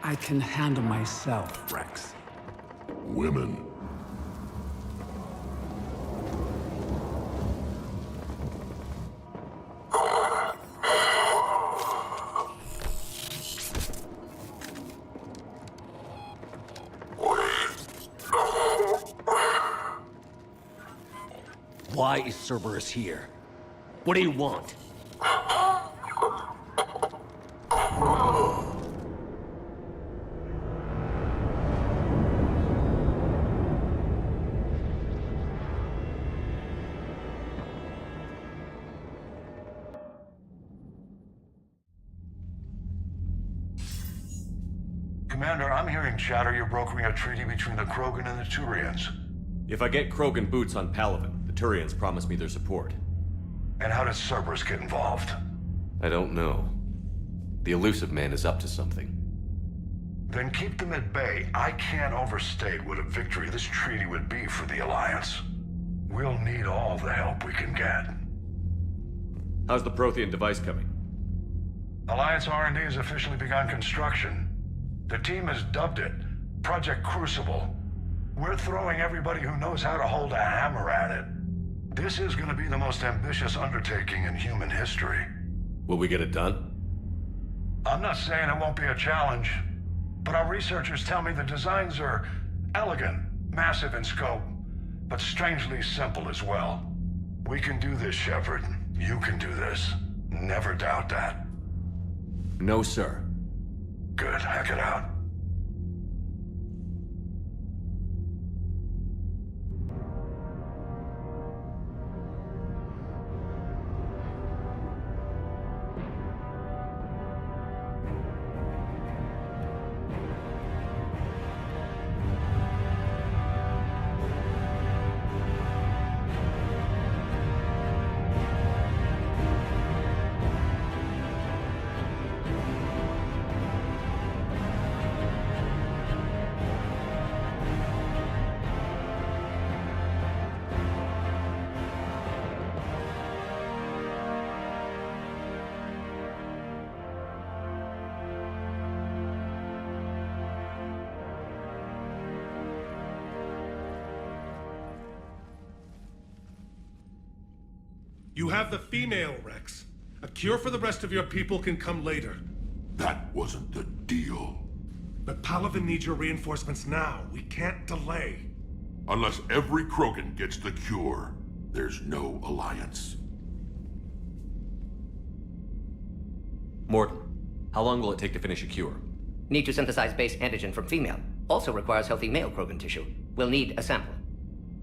I can handle myself, Rex. Women. Why is Cerberus here? What do you want? Commander, I'm hearing chatter you're brokering a treaty between the Krogan and the Turians. If I get Krogan boots on Palaven, the Turians promise me their support. And how does Cerberus get involved? I don't know. The Illusive Man is up to something. Then keep them at bay. I can't overstate what a victory this treaty would be for the Alliance. We'll need all the help we can get. How's the Prothean device coming? Alliance R&D has officially begun construction. The team has dubbed it Project Crucible. We're throwing everybody who knows how to hold a hammer at it. This is going to be the most ambitious undertaking in human history. Will we get it done? I'm not saying it won't be a challenge, but our researchers tell me the designs are elegant, massive in scope, but strangely simple as well. We can do this, Shepard. You can do this. Never doubt that. No, sir. Good. Hack it out. You have the female, Rex. A cure for the rest of your people can come later. That wasn't the deal. But Palaven needs your reinforcements now. We can't delay. Unless every Krogan gets the cure, there's no alliance. Morton, how long will it take to finish a cure? Need to synthesize base antigen from female. Also requires healthy male Krogan tissue. We'll need a sample.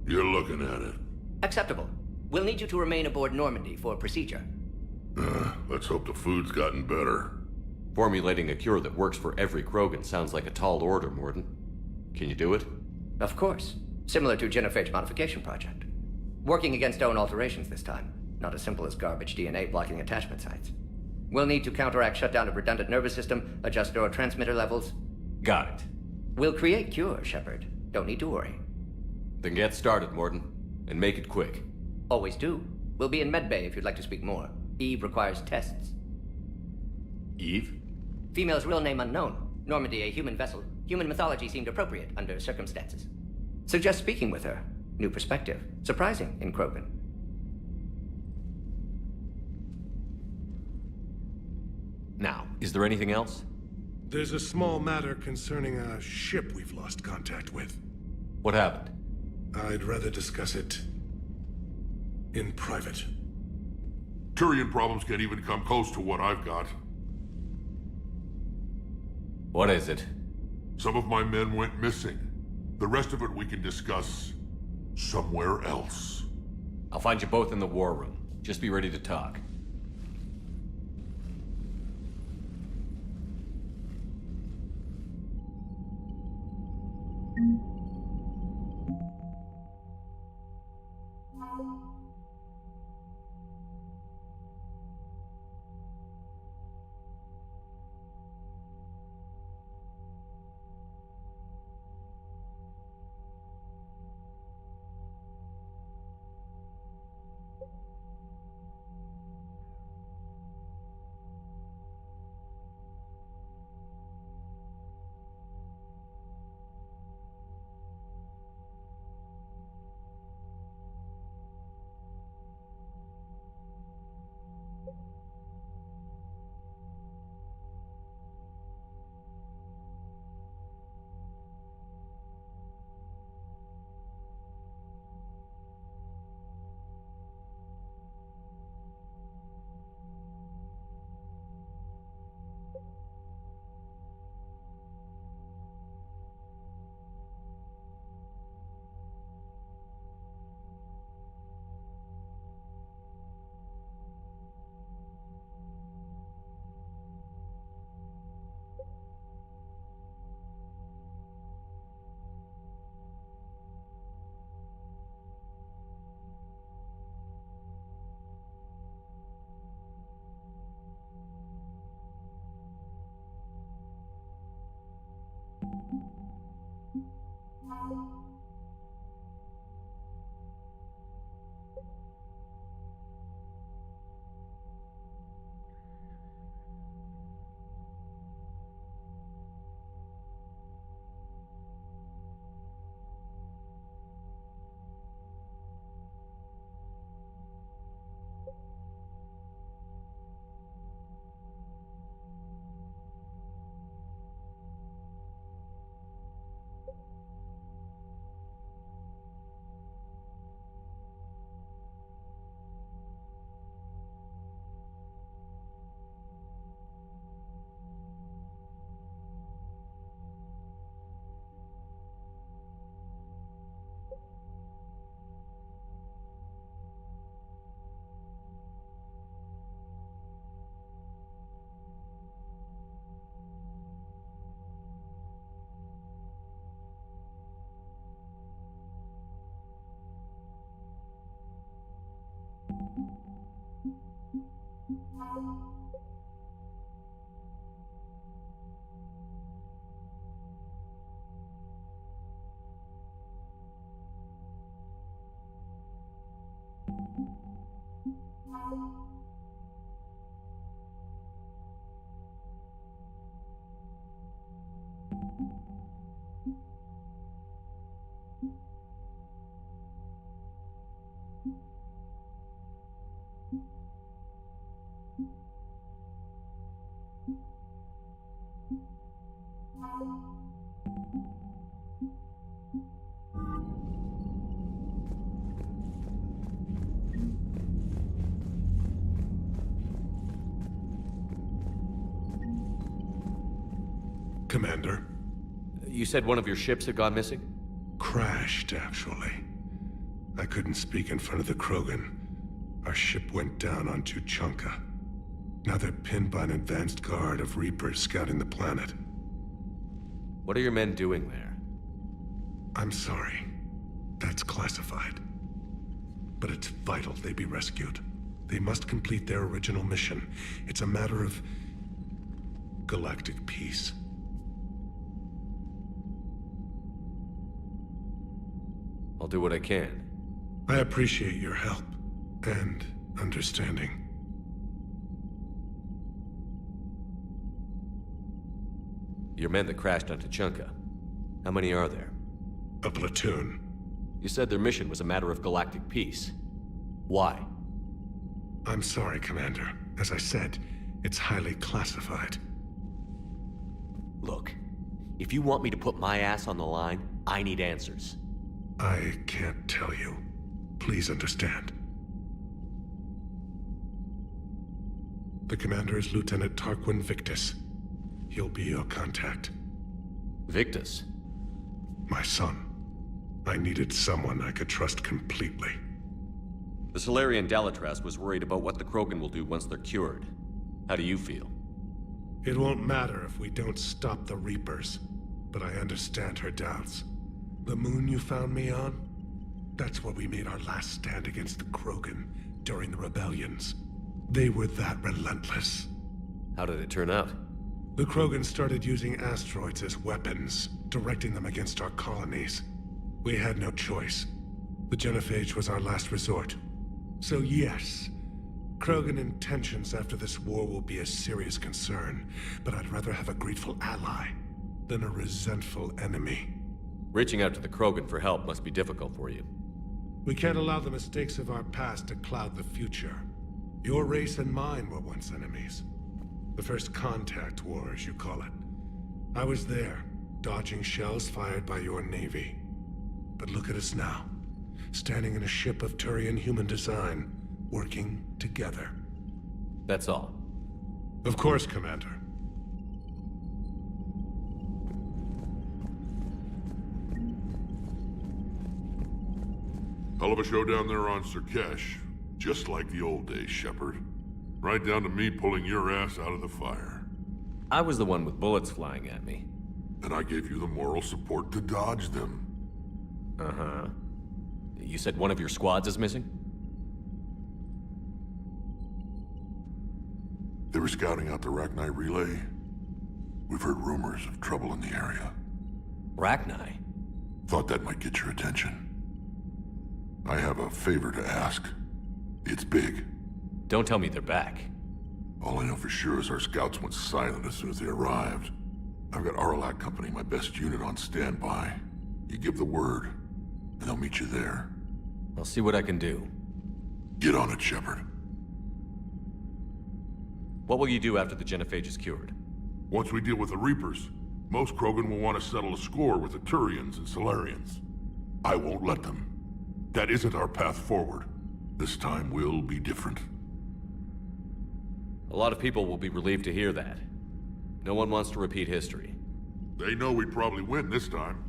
You're looking at it. Acceptable. We'll need you to remain aboard Normandy for procedure. Let's hope the food's gotten better. Formulating a cure that works for every Krogan sounds like a tall order, Morton. Can you do it? Of course. Similar to Genophage Modification Project. Working against own alterations this time. Not as simple as garbage DNA blocking attachment sites. We'll need to counteract shutdown of redundant nervous system, adjust neurotransmitter levels. Got it. We'll create cure, Shepard. Don't need to worry. Then get started, Morton. And make it quick. Always do. We'll be in medbay if you'd like to speak more. Eve requires tests. Eve? Female's real name unknown. Normandy a human vessel. Human mythology seemed appropriate under circumstances. Suggest speaking with her. New perspective. Surprising in Krogan. Now, is there anything else? There's a small matter concerning a ship we've lost contact with. What happened? I'd rather discuss it in private. Turian problems can't even come close to what I've got. What is it? Some of my men went missing. The rest of it we can discuss somewhere else. I'll find you both in the war room. Just be ready to talk. Commander? You said one of your ships had gone missing? Crashed, actually. I couldn't speak in front of the Krogan. Our ship went down on Tuchanka. Now they're pinned by an advanced guard of Reapers scouting the planet. What are your men doing there? I'm sorry. That's classified. But it's vital they be rescued. They must complete their original mission. It's a matter of galactic peace. I'll do what I can. I appreciate your help and understanding. Your men that crashed on Tuchanka. How many are there? A platoon. You said their mission was a matter of galactic peace. Why? I'm sorry, Commander. As I said, it's highly classified. Look, if you want me to put my ass on the line, I need answers. I can't tell you. Please understand. The commander is Lieutenant Tarquin Victus. He'll be your contact. Victus? My son. I needed someone I could trust completely. The Solarian Dalitras was worried about what the Krogan will do once they're cured. How do you feel? It won't matter if we don't stop the Reapers, but I understand her doubts. The moon you found me on? That's where we made our last stand against the Krogan during the rebellions. They were that relentless. How did it turn out? The Krogan started using asteroids as weapons, directing them against our colonies. We had no choice. The Genophage was our last resort. So yes, Krogan intentions after this war will be a serious concern, but I'd rather have a grateful ally than a resentful enemy. Reaching out to the Krogan for help must be difficult for you. We can't allow the mistakes of our past to cloud the future. Your race and mine were once enemies. The First Contact War, as you call it. I was there, dodging shells fired by your navy. But look at us now, standing in a ship of Turian human design, working together. That's all. Of course, Commander. Hell of a show down there on Surkesh. Just like the old days, Shepard. Right down to me pulling your ass out of the fire. I was the one with bullets flying at me. And I gave you the moral support to dodge them. Uh-huh. You said one of your squads is missing? They were scouting out the Rachni relay. We've heard rumors of trouble in the area. Rachni? Thought that might get your attention. I have a favor to ask. It's big. Don't tell me they're back. All I know for sure is our scouts went silent as soon as they arrived. I've got Aralak Company, my best unit, on standby. You give the word, and they'll meet you there. I'll see what I can do. Get on it, Shepard. What will you do after the Genophage is cured? Once we deal with the Reapers, most Krogan will want to settle a score with the Turians and Solarians. I won't let them. That isn't our path forward. This time will be different. A lot of people will be relieved to hear that. No one wants to repeat history. They know we'd probably win this time.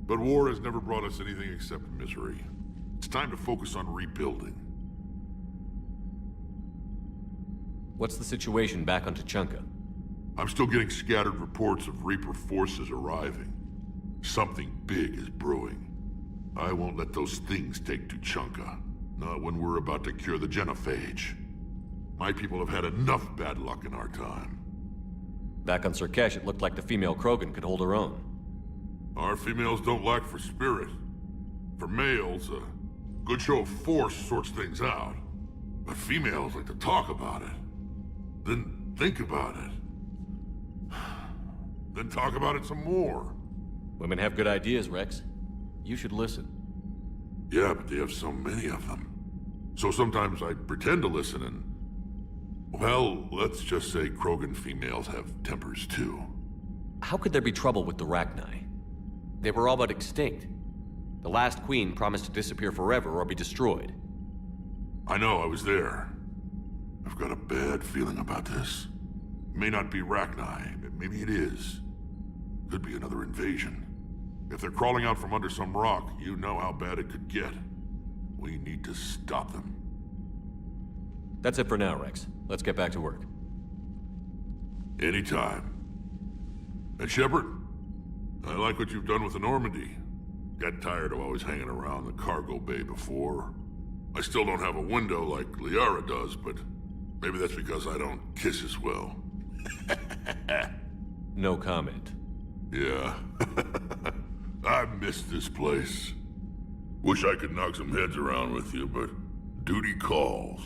But war has never brought us anything except misery. It's time to focus on rebuilding. What's the situation back on Tuchanka? I'm still getting scattered reports of Reaper forces arriving. Something big is brewing. I won't let those things take Tuchanka. Not when we're about to cure the Genophage. My people have had enough bad luck in our time. Back on Surkesh, it looked like the female Krogan could hold her own. Our females don't lack for spirit. For males, a good show of force sorts things out. But females like to talk about it. Then think about it. Then talk about it some more. Women have good ideas, Rex. You should listen. Yeah, but they have so many of them. So sometimes I pretend to listen and... Well, let's just say Krogan females have tempers too. How could there be trouble with the Rachni? They were all but extinct. The last queen promised to disappear forever or be destroyed. I know, I was there. I've got a bad feeling about this. It may not be Rachni, but maybe it is. Could be another invasion. If they're crawling out from under some rock, you know how bad it could get. We need to stop them. That's it for now, Rex. Let's get back to work. Anytime. And Shepard, I like what you've done with the Normandy. Got tired of always hanging around the cargo bay before. I still don't have a window like Liara does, but maybe that's because I don't kiss as well. No comment. Yeah. I miss this place. Wish I could knock some heads around with you, but duty calls.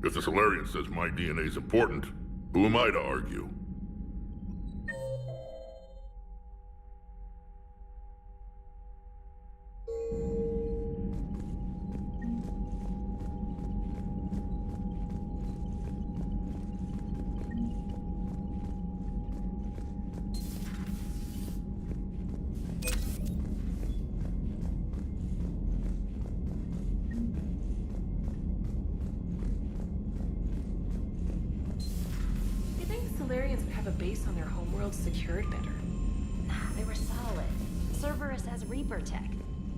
If the Solarian says my DNA's important, who am I to argue? Solarians would have a base on their homeworld secured better. Nah, they were solid. Cerberus has Reaper tech.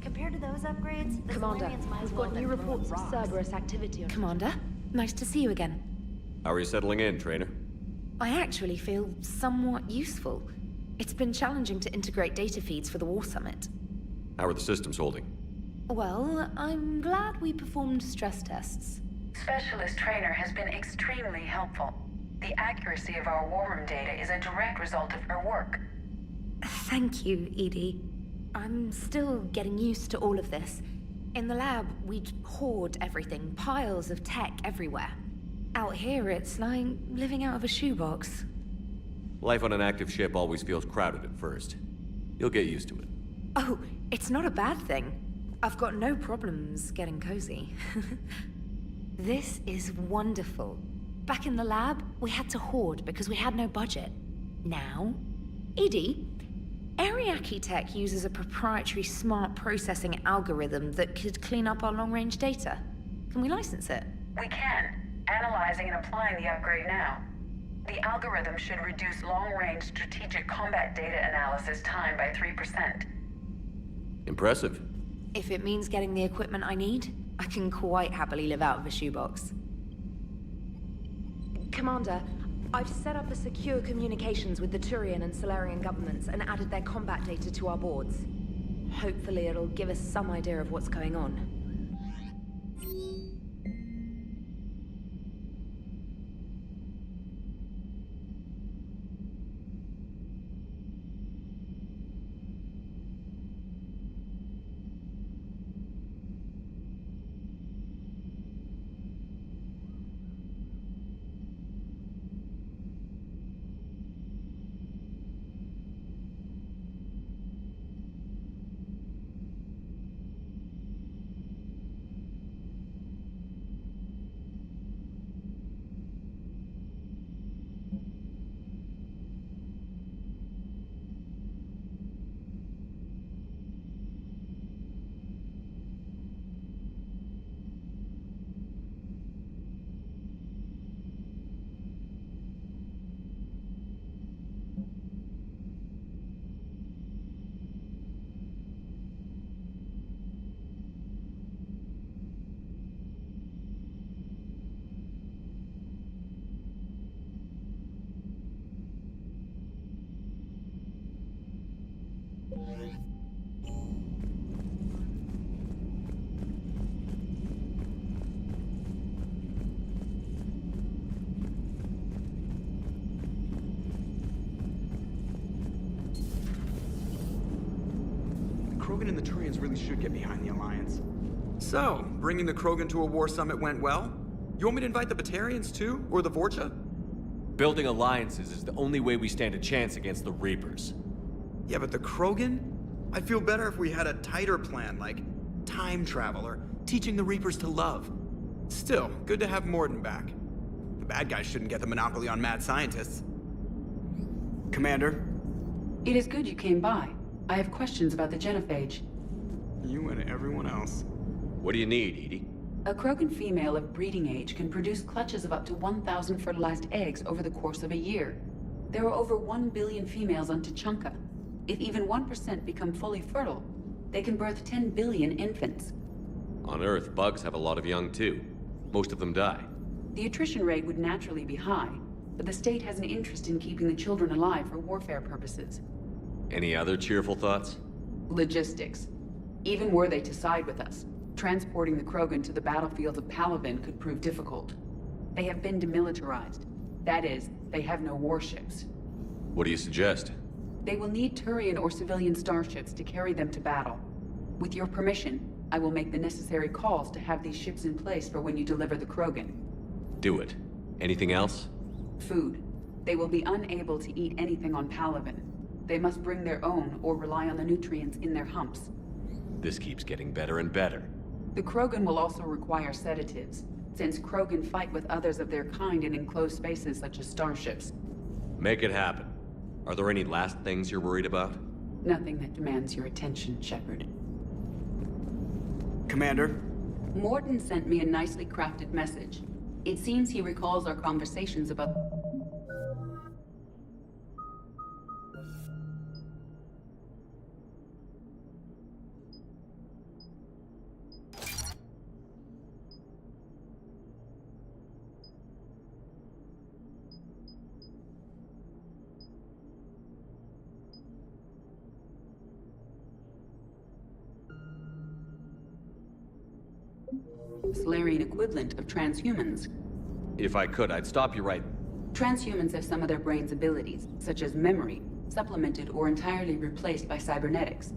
Compared to those upgrades, the Commander, Solarians might as we've well got have new been reports of rocks. Cerberus activity on... Commander, nice to see you again. How are you settling in, Trainer? I actually feel somewhat useful. It's been challenging to integrate data feeds for the War Summit. How are the systems holding? Well, I'm glad we performed stress tests. Specialist Trainer has been extremely helpful. The accuracy of our war room data is a direct result of her work. Thank you, Edie. I'm still getting used to all of this. In the lab, we'd hoard everything, piles of tech everywhere. Out here, it's like living out of a shoebox. Life on an active ship always feels crowded at first. You'll get used to it. Oh, it's not a bad thing. I've got no problems getting cozy. This is wonderful. Back in the lab, we had to hoard because we had no budget. Now, Edie, Ariake Tech uses a proprietary smart processing algorithm that could clean up our long-range data. Can we license it? We can. Analyzing and applying the upgrade now. The algorithm should reduce long-range strategic combat data analysis time by 3%. Impressive. If it means getting the equipment I need, I can quite happily live out of a shoebox. Commander, I've set up a secure communications with the Turian and Solarian governments and added their combat data to our boards. Hopefully it'll give us some idea of what's going on. Krogan and the Turians really should get behind the Alliance. So, bringing the Krogan to a war summit went well? You want me to invite the Batarians too? Or the Vorcha? Building alliances is the only way we stand a chance against the Reapers. Yeah, but the Krogan? I'd feel better if we had a tighter plan, like time travel or teaching the Reapers to love. Still, good to have Mordin back. The bad guys shouldn't get the monopoly on mad scientists. Commander? It is good you came by. I have questions about the genophage. You and everyone else. What do you need, Edie? A Krogan female of breeding age can produce clutches of up to 1,000 fertilized eggs over the course of a year. There are over 1 billion females on Tuchanka. If even 1% become fully fertile, they can birth 10 billion infants. On Earth, bugs have a lot of young too. Most of them die. The attrition rate would naturally be high, but the state has an interest in keeping the children alive for warfare purposes. Any other cheerful thoughts? Logistics. Even were they to side with us, transporting the Krogan to the battlefield of Palaven could prove difficult. They have been demilitarized. That is, they have no warships. What do you suggest? They will need Turian or civilian starships to carry them to battle. With your permission, I will make the necessary calls to have these ships in place for when you deliver the Krogan. Do it. Anything else? Food. They will be unable to eat anything on Palaven. They must bring their own or rely on the nutrients in their humps. This keeps getting better and better. The Krogan will also require sedatives, since Krogan fight with others of their kind in enclosed spaces such as starships. Make it happen. Are there any last things you're worried about? Nothing that demands your attention, Shepard. Commander? Mordin sent me a nicely crafted message. It seems he recalls our conversations about... Solarian equivalent of transhumans. If I could, I'd stop you right... Transhumans have some of their brain's abilities, such as memory, supplemented or entirely replaced by cybernetics.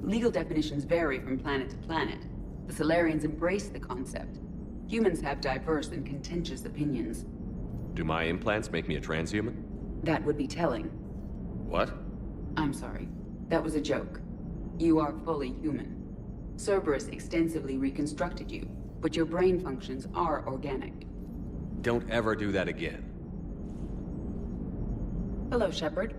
Legal definitions vary from planet to planet. The Solarians embrace the concept. Humans have diverse and contentious opinions. Do my implants make me a transhuman? That would be telling. What? I'm sorry. That was a joke. You are fully human. Cerberus extensively reconstructed you, but your brain functions are organic. Don't ever do that again. Hello, Shepard.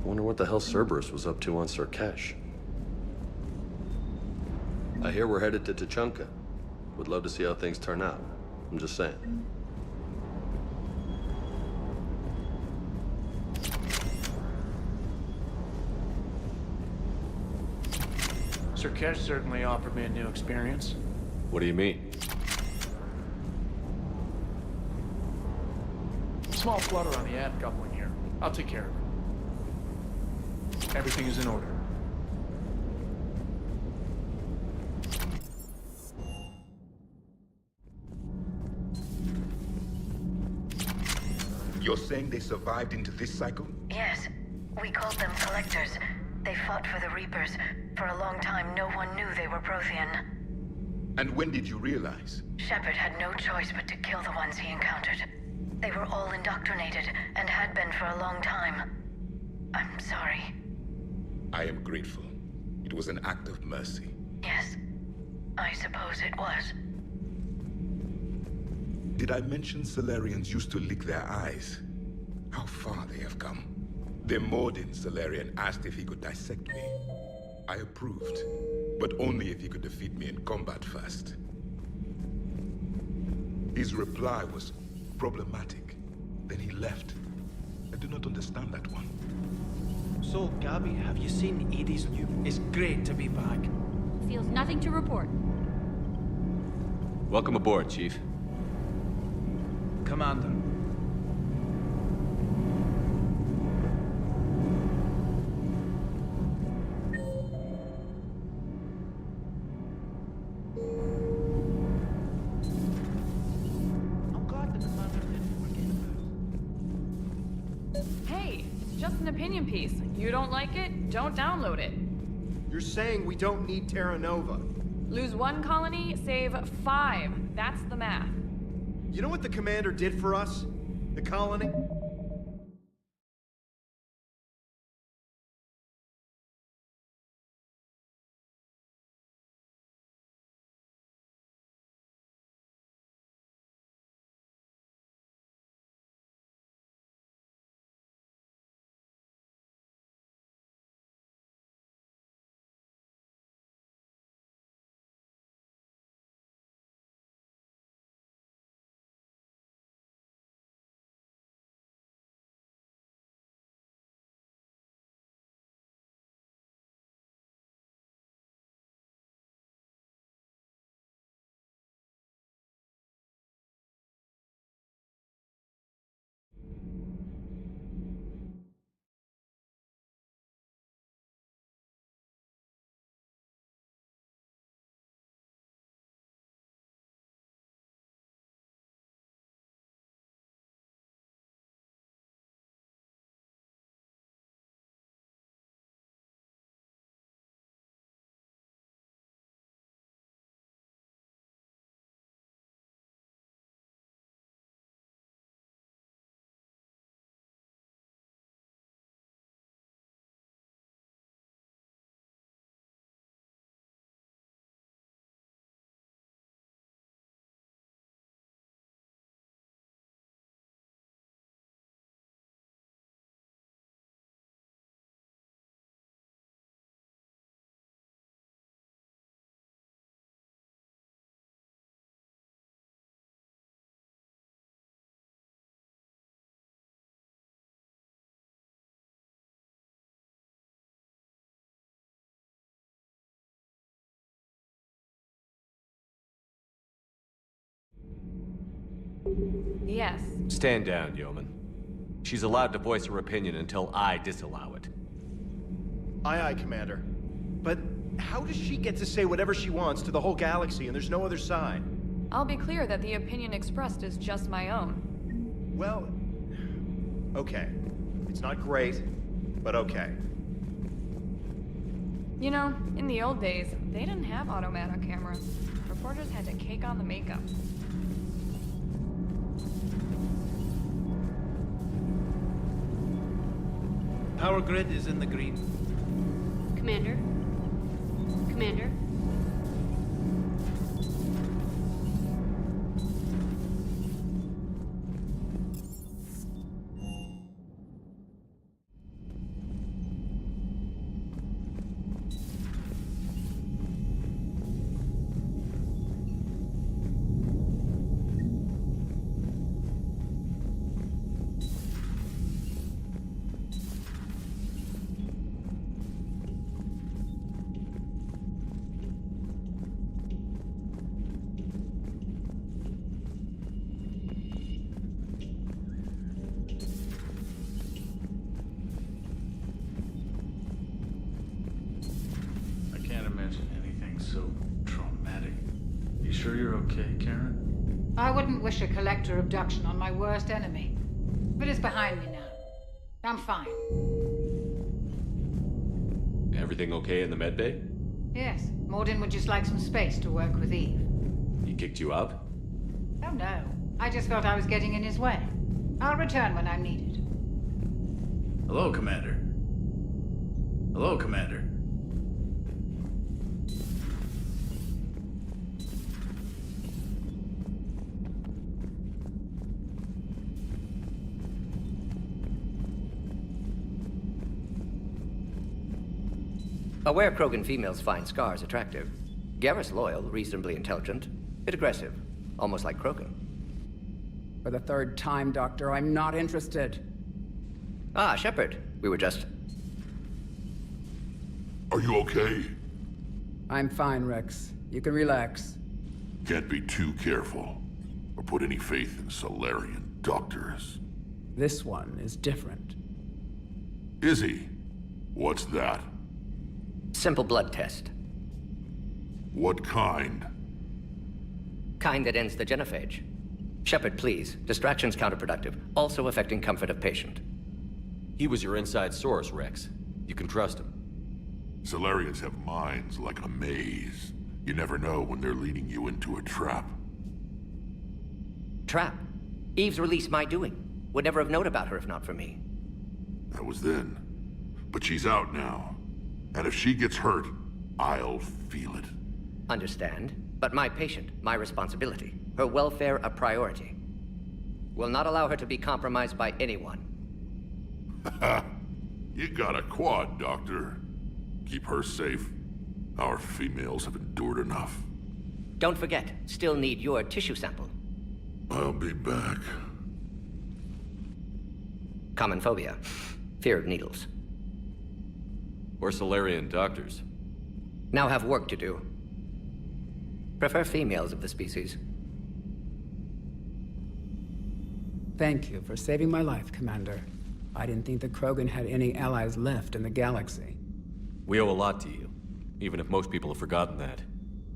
Wonder what the hell Cerberus was up to on Surkesh. I hear we're headed to Tuchanka. Would love to see how things turn out. I'm just saying. Surkesh certainly offered me a new experience. What do you mean? Small flutter on the ad coupling here. I'll take care of it. Everything is in order. You're saying they survived into this cycle? Yes. We called them Collectors. They fought for the Reapers. For a long time, no one knew they were Prothean. And when did you realize? Shepard had no choice but to kill the ones he encountered. They were all indoctrinated, and had been for a long time. I'm sorry. I am grateful. It was an act of mercy. Yes. I suppose it was. Did I mention Salarians used to lick their eyes? How far they have come. The Mordin Salarian asked if he could dissect me. I approved, but only if he could defeat me in combat first. His reply was problematic. Then he left. I do not understand that one. So, Gabby, have you seen Edie's new? It's great to be back. Feels nothing to report. Welcome aboard, Chief. Commander. I'm glad the commander didn't forget about. Hey, it's just an opinion piece. You don't like it? Don't download it. You're saying we don't need Terra Nova. Lose 1 colony, save 5. That's the math. You know what the commander did for us? The colony? Yes. Stand down, Yeoman. She's allowed to voice her opinion until I disallow it. Aye, aye, Commander. But how does she get to say whatever she wants to the whole galaxy and there's no other side? I'll be clear that the opinion expressed is just my own. Well, okay. It's not great, but okay. You know, in the old days, they didn't have automatic cameras. Reporters had to cake on the makeup. Power grid is in the green. Commander? Commander? So traumatic. You sure you're okay, Karen? I wouldn't wish a collector abduction on my worst enemy. But it's behind me now. I'm fine. Everything okay in the medbay? Yes, Mordin would just like some space to work with Eve. He kicked you out? Oh no, I just felt I was getting in his way. I'll return when I'm needed. Hello, Commander. Hello, Commander. Aware Krogan females find scars attractive. Garrus loyal, reasonably intelligent, bit aggressive, almost like Krogan. For the third time, Doctor, I'm not interested. Ah, Shepard. We were just... Are you okay? I'm fine, Rex. You can relax. Can't be too careful, or put any faith in Solarian doctors. This one is different. Is he? What's that? Simple blood test. What kind? Kind that ends the genophage. Shepard, please. Distraction's counterproductive, also affecting comfort of patient. He was your inside source, Rex. You can trust him. Solarians have minds like a maze. You never know when they're leading you into a trap. Trap? Eve's release my doing. Would never have known about her if not for me. That was then. But she's out now. And if she gets hurt, I'll feel it. Understand. But my patient, my responsibility. Her welfare a priority. Will not allow her to be compromised by anyone. You got a quad, Doctor. Keep her safe. Our females have endured enough. Don't forget, still need your tissue sample. I'll be back. Common phobia. Fear of needles. Or Solarian doctors. Now have work to do. Prefer females of the species. Thank you for saving my life, Commander. I didn't think the Krogan had any allies left in the galaxy. We owe a lot to you, even if most people have forgotten that.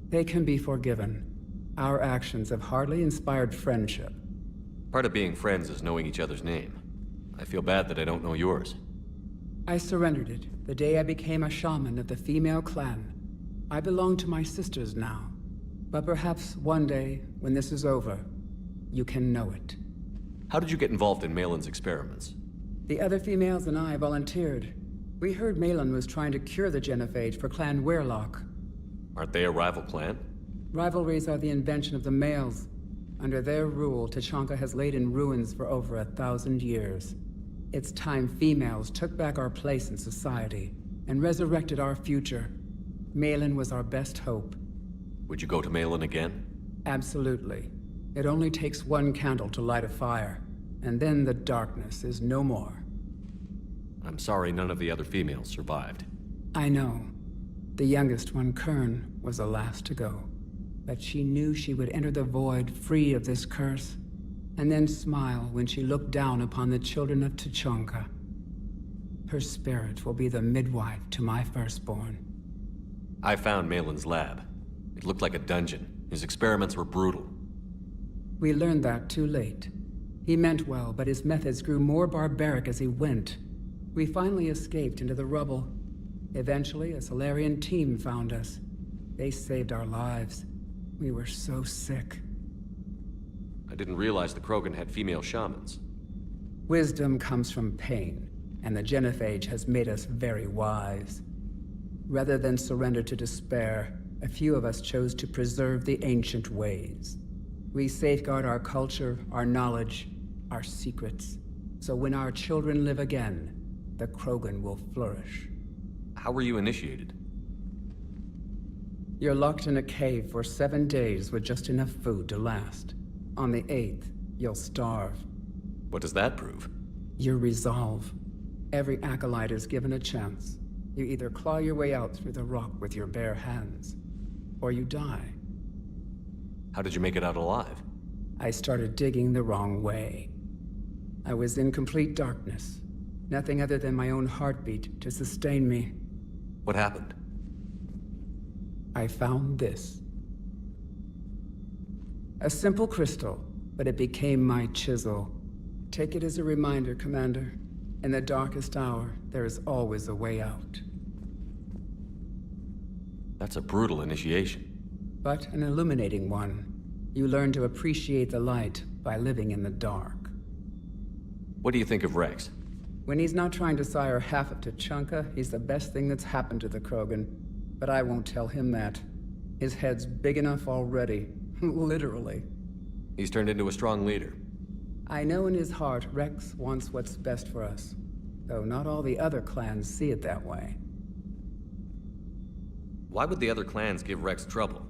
They can be forgiven. Our actions have hardly inspired friendship. Part of being friends is knowing each other's name. I feel bad that I don't know yours. I surrendered it the day I became a shaman of the female clan. I belong to my sisters now. But perhaps one day, when this is over, you can know it. How did you get involved in Malin's experiments? The other females and I volunteered. We heard Malin was trying to cure the genophage for Clan Weirlock. Aren't they a rival clan? Rivalries are the invention of the males. Under their rule, Tuchanka has laid in ruins for over 1,000 years. It's time females took back our place in society and resurrected our future. Malin was our best hope. Would you go to Malin again? Absolutely. It only takes one candle to light a fire, and then the darkness is no more. I'm sorry none of the other females survived. I know. The youngest one, Kern, was the last to go. But she knew she would enter the void free of this curse, and then smile when she looked down upon the children of Tuchanka. Her spirit will be the midwife to my firstborn. I found Malin's lab. It looked like a dungeon. His experiments were brutal. We learned that too late. He meant well, but his methods grew more barbaric as he went. We finally escaped into the rubble. Eventually, a Solarian team found us. They saved our lives. We were so sick. I didn't realize the Krogan had female shamans. Wisdom comes from pain, and the genophage has made us very wise. Rather than surrender to despair, a few of us chose to preserve the ancient ways. We safeguard our culture, our knowledge, our secrets. So when our children live again, the Krogan will flourish. How were you initiated? You're locked in a cave for 7 days with just enough food to last. On the 8th, you'll starve. What does that prove? Your resolve. Every acolyte is given a chance. You either claw your way out through the rock with your bare hands, or you die. How did you make it out alive? I started digging the wrong way. I was in complete darkness. Nothing other than my own heartbeat to sustain me. What happened? I found this. A simple crystal, but it became my chisel. Take it as a reminder, Commander. In the darkest hour, there is always a way out. That's a brutal initiation. But an illuminating one. You learn to appreciate the light by living in the dark. What do you think of Rex? When he's not trying to sire half of Tuchanka, he's the best thing that's happened to the Krogan. But I won't tell him that. His head's big enough already. Literally. He's turned into a strong leader. I know in his heart Rex wants what's best for us. Though not all the other clans see it that way. Why would the other clans give Rex trouble?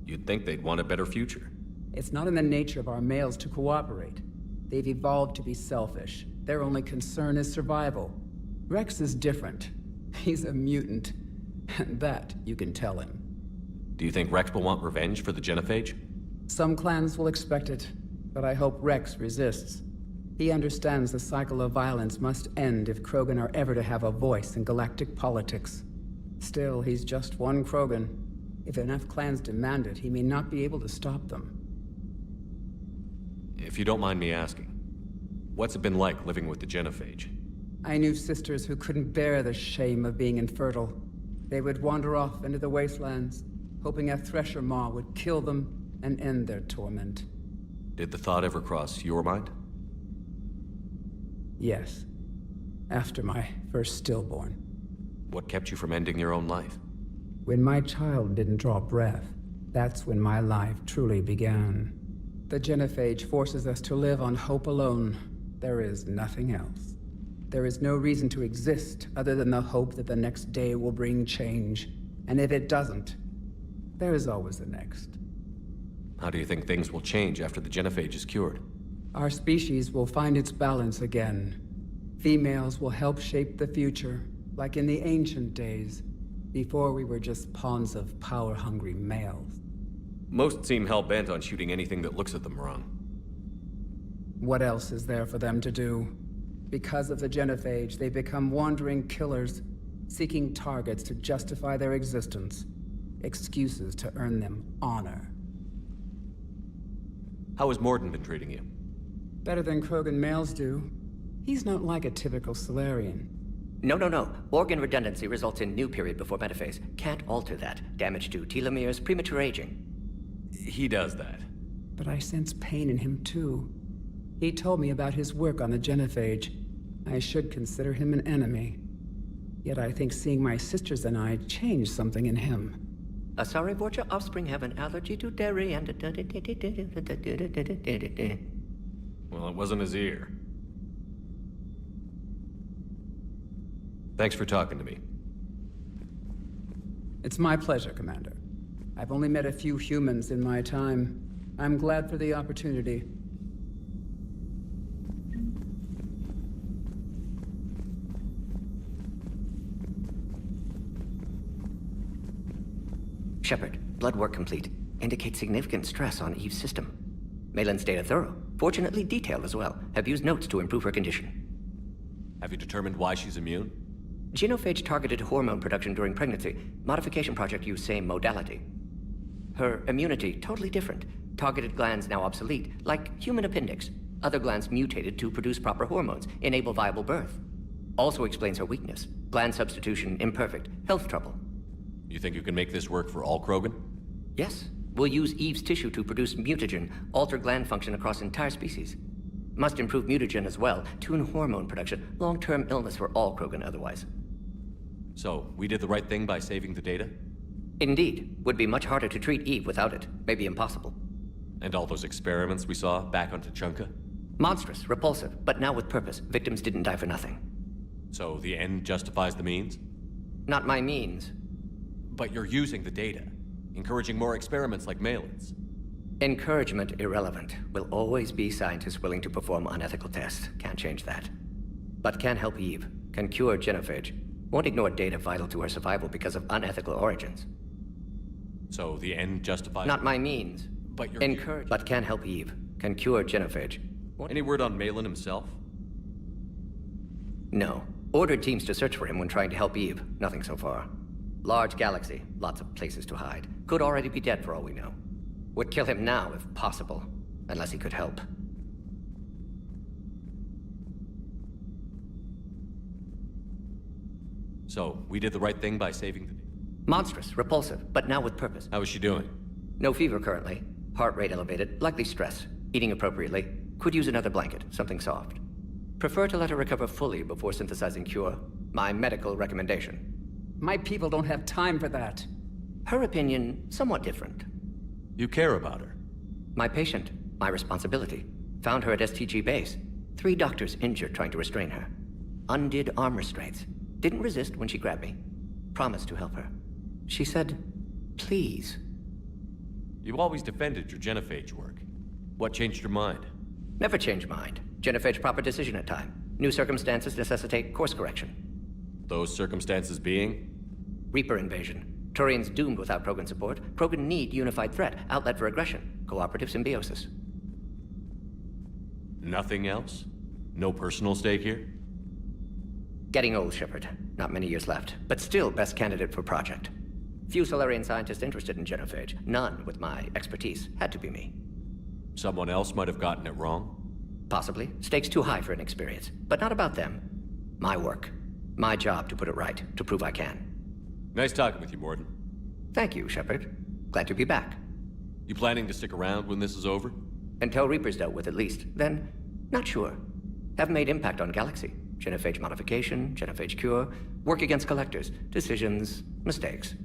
You'd think they'd want a better future. It's not in the nature of our males to cooperate. They've evolved to be selfish. Their only concern is survival. Rex is different. He's a mutant. And that you can tell him. Do you think Rex will want revenge for the Genophage? Some clans will expect it, but I hope Rex resists. He understands the cycle of violence must end if Krogan are ever to have a voice in galactic politics. Still, he's just one Krogan. If enough clans demand it, he may not be able to stop them. If you don't mind me asking, what's it been like living with the Genophage? I knew sisters who couldn't bear the shame of being infertile. They would wander off into the wastelands, hoping a Thresher Maw would kill them and end their torment. Did the thought ever cross your mind? Yes. After my first stillborn. What kept you from ending your own life? When my child didn't draw breath, that's when my life truly began. The Genophage forces us to live on hope alone. There is nothing else. There is no reason to exist other than the hope that the next day will bring change. And if it doesn't, there is always the next. How do you think things will change after the Genophage is cured? Our species will find its balance again. Females will help shape the future, like in the ancient days, before we were just pawns of power-hungry males. Most seem hell-bent on shooting anything that looks at them wrong. What else is there for them to do? Because of the Genophage, they become wandering killers, seeking targets to justify their existence. Excuses to earn them honor. How has Mordin been treating you? Better than Krogan males do. He's not like a typical Solarian. No. Organ redundancy results in new period before metaphase. Can't alter that. Damage to telomeres, premature aging. He does that. But I sense pain in him too. He told me about his work on the Genophage. I should consider him an enemy. Yet I think seeing my sisters and I changed something in him. Asari Vorcha offspring have an allergy to dairy and... Well, it wasn't his ear. Thanks for talking to me. It's my pleasure, Commander. I've only met a few humans in my time. I'm glad for the opportunity. Shepard, blood work complete. Indicates significant stress on Eve's system. Malin's data thorough. Fortunately detailed as well. Have used notes to improve her condition. Have you determined why she's immune? Genophage targeted hormone production during pregnancy. Modification project used same modality. Her immunity, totally different. Targeted glands now obsolete, like human appendix. Other glands mutated to produce proper hormones, enable viable birth. Also explains her weakness. Gland substitution imperfect. Health trouble. You think you can make this work for all Krogan? Yes. We'll use Eve's tissue to produce mutagen, alter gland function across entire species. Must improve mutagen as well, tune hormone production. Long-term illness for all Krogan otherwise. So, we did the right thing by saving the data? Indeed. Would be much harder to treat Eve without it. Maybe impossible. And all those experiments we saw back on Tuchanka? Monstrous, repulsive, but now with purpose. Victims didn't die for nothing. So the end justifies the means? Not my means. But you're using the data, encouraging more experiments like Malin's. Encouragement irrelevant. Will always be scientists willing to perform unethical tests. Can't change that. But can help Eve. Can cure Genophage. Won't ignore data vital to her survival because of unethical origins. So the end justifies... Not my means. But you're... Encourage... But can help Eve. Can cure Genophage. Any word on Malin himself? No. Ordered teams to search for him when trying to help Eve. Nothing so far. Large galaxy. Lots of places to hide. Could already be dead for all we know. Would kill him now if possible. Unless he could help. So, we did the right thing by saving the... Monstrous, repulsive, but now with purpose. How is she doing? No fever currently. Heart rate elevated, likely stress. Eating appropriately. Could use another blanket, something soft. Prefer to let her recover fully before synthesizing cure. My medical recommendation. My people don't have time for that. Her opinion, somewhat different. You care about her? My patient, my responsibility. Found her at STG base. 3 doctors injured trying to restrain her. Undid arm restraints. Didn't resist when she grabbed me. Promised to help her. She said, Please. You've always defended your genophage work. What changed your mind? Never change mind. Genophage proper decision at time. New circumstances necessitate course correction. Those circumstances being? Reaper invasion. Turians doomed without Krogan support. Krogan need unified threat, outlet for aggression, cooperative symbiosis. Nothing else? No personal stake here? Getting old, Shepard. Not many years left, but still best candidate for project. Few Solarian scientists interested in genophage. None with my expertise. Had to be me. Someone else might have gotten it wrong? Possibly. Stakes too high for inexperience. But not about them. My work. My job to put it right, to prove I can. Nice talking with you, Mordin. Thank you, Shepard. Glad to be back. You planning to stick around when this is over? Until Reaper's dealt with, at least. Then, not sure. Have made impact on Galaxy. Genophage modification, genophage cure, work against collectors, decisions, mistakes.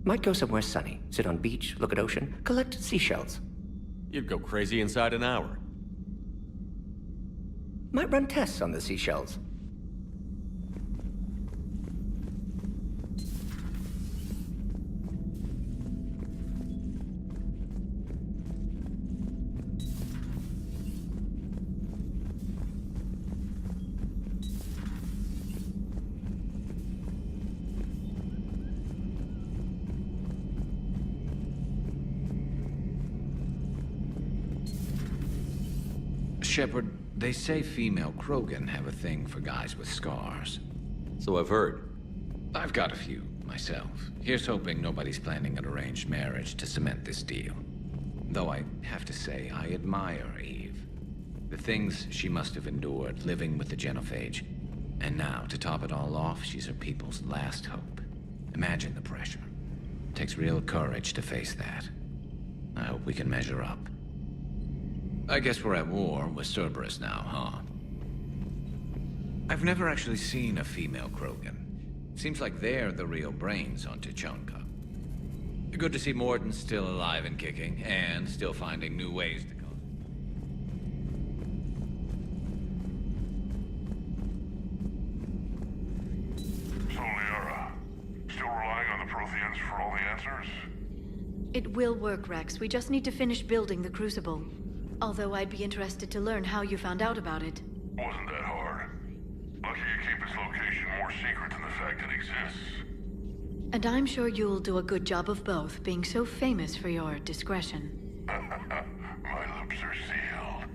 Might go somewhere sunny, sit on beach, look at ocean, collect seashells. You'd go crazy inside an hour. Might run tests on the seashells. Shepard, they say female Krogan have a thing for guys with scars. So I've heard. I've got a few, myself. Here's hoping nobody's planning an arranged marriage to cement this deal. Though I have to say, I admire Eve. The things she must have endured living with the genophage. And now, to top it all off, she's her people's last hope. Imagine the pressure. Takes real courage to face that. I hope we can measure up. I guess we're at war with Cerberus now, huh? I've never actually seen a female Krogan. Seems like they're the real brains on Tuchanka. Good to see Mordin still alive and kicking, and still finding new ways to go. So, Liara, still relying on the Protheans for all the answers? It will work, Rex. We just need to finish building the Crucible. Although I'd be interested to learn how you found out about it. Wasn't that hard. Lucky you keep its location more secret than the fact it exists. And I'm sure you'll do a good job of both, being so famous for your discretion. My lips are sealed.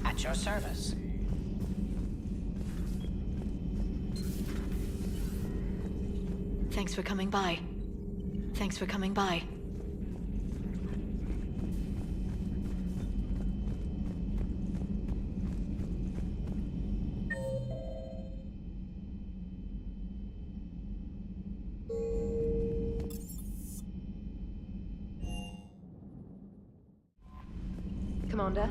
At your service. Thanks for coming by. Thanks for coming by. Commander?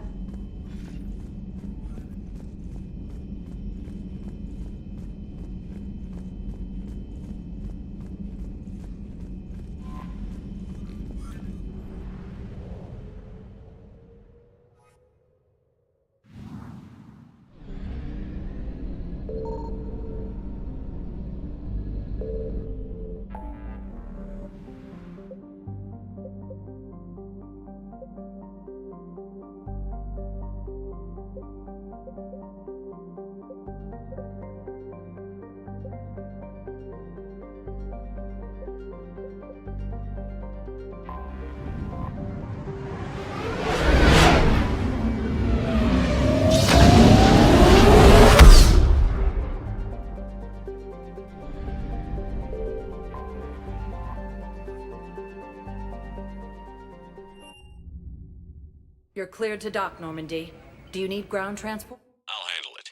You're cleared to dock, Normandy. Do you need ground transport? I'll handle it.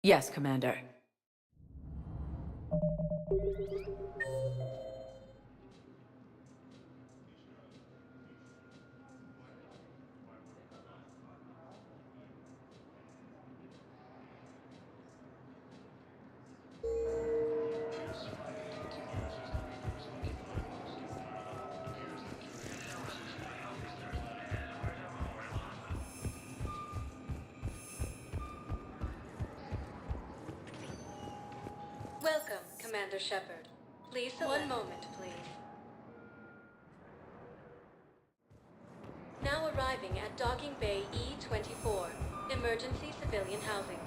Yes, Commander. Commander Shepard. Please select. One moment, please. Now arriving at Docking Bay E-24, emergency civilian housing.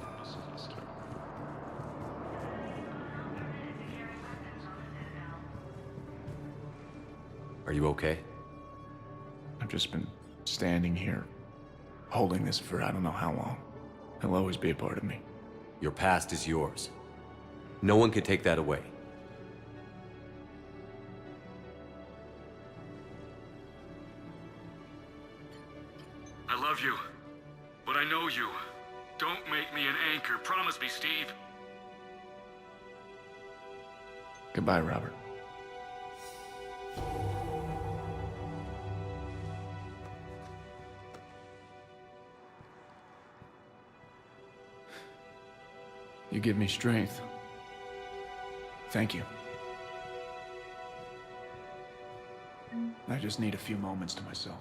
Are you okay? I've just been standing here, holding this for I don't know how long. It'll always be a part of me. Your past is yours. No one can take that away. I love you, but I know you. Don't make me an anchor. Promise me, Steve. Goodbye, Robert. You give me strength. Thank you. I just need a few moments to myself.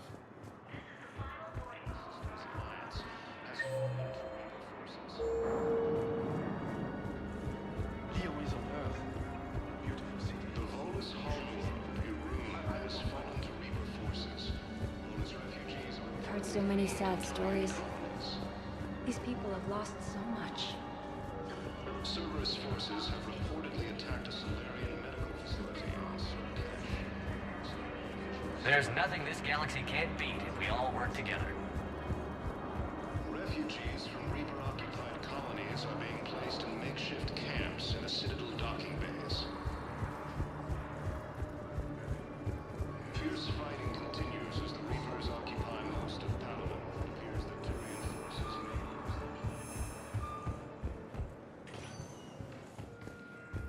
I've heard so many sad stories. These people have lost so much. Cerberus forces have reportedly attacked a Solarian medical facility on Certain. There's nothing this galaxy can't beat if we all work together. Refugees from Reaper-occupied colonies are being placed in makeshift camps in the Citadel docking bays. Fierce fighting continues as the Reapers occupy most of Palaven. It appears that Turian forces may lose.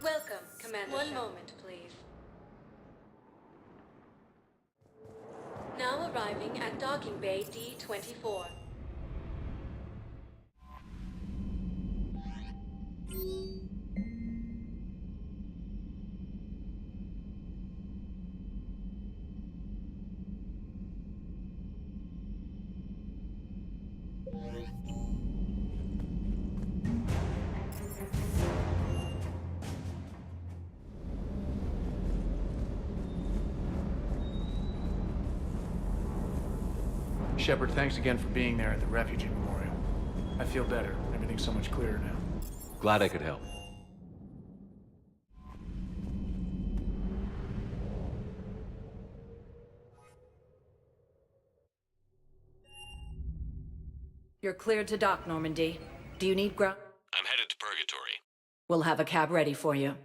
Welcome, Commander. One moment, please. Now arriving at Docking Bay D-24. Shepard, thanks again for being there at the Refugee Memorial. I feel better. Everything's so much clearer now. Glad I could help. You're cleared to dock, Normandy. Do you need ground? I'm headed to Purgatory. We'll have a cab ready for you.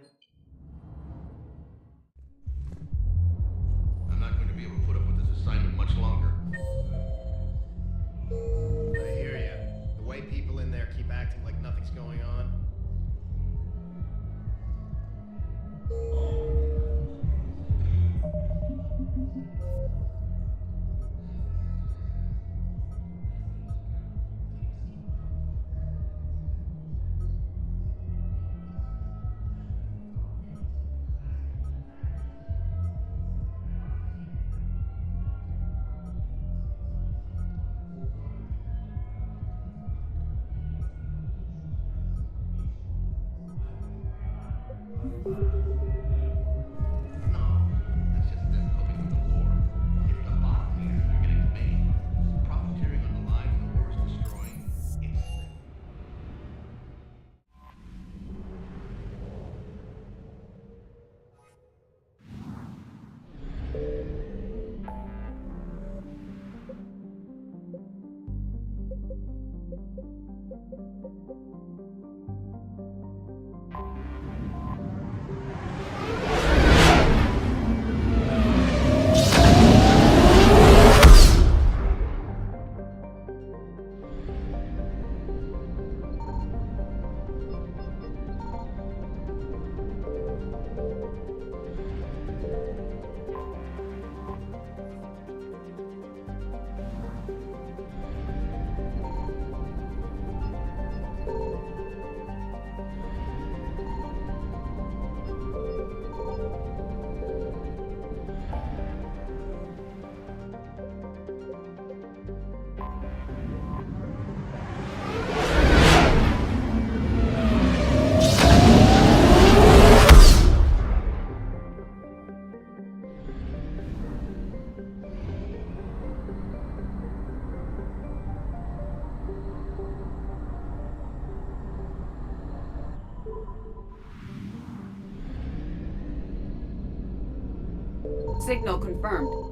I'm not going to be able to put up with this assignment much longer. I hear you. The way people in there keep acting like nothing's going on. Signal confirmed.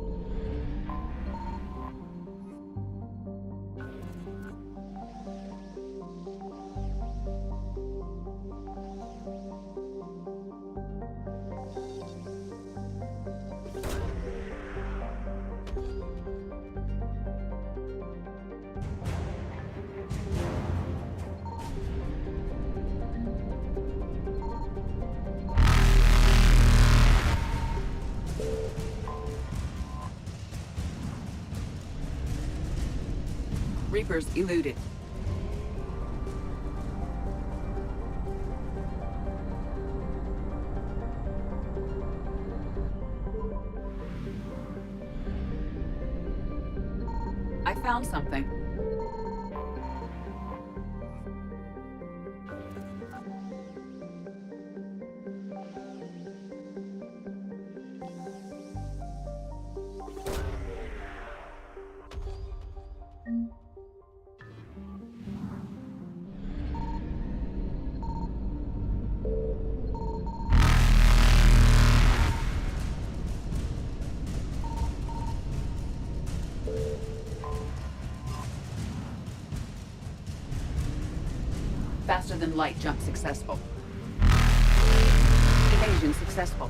Reapers eluded. I found something. Faster than light jump successful. Evasion successful.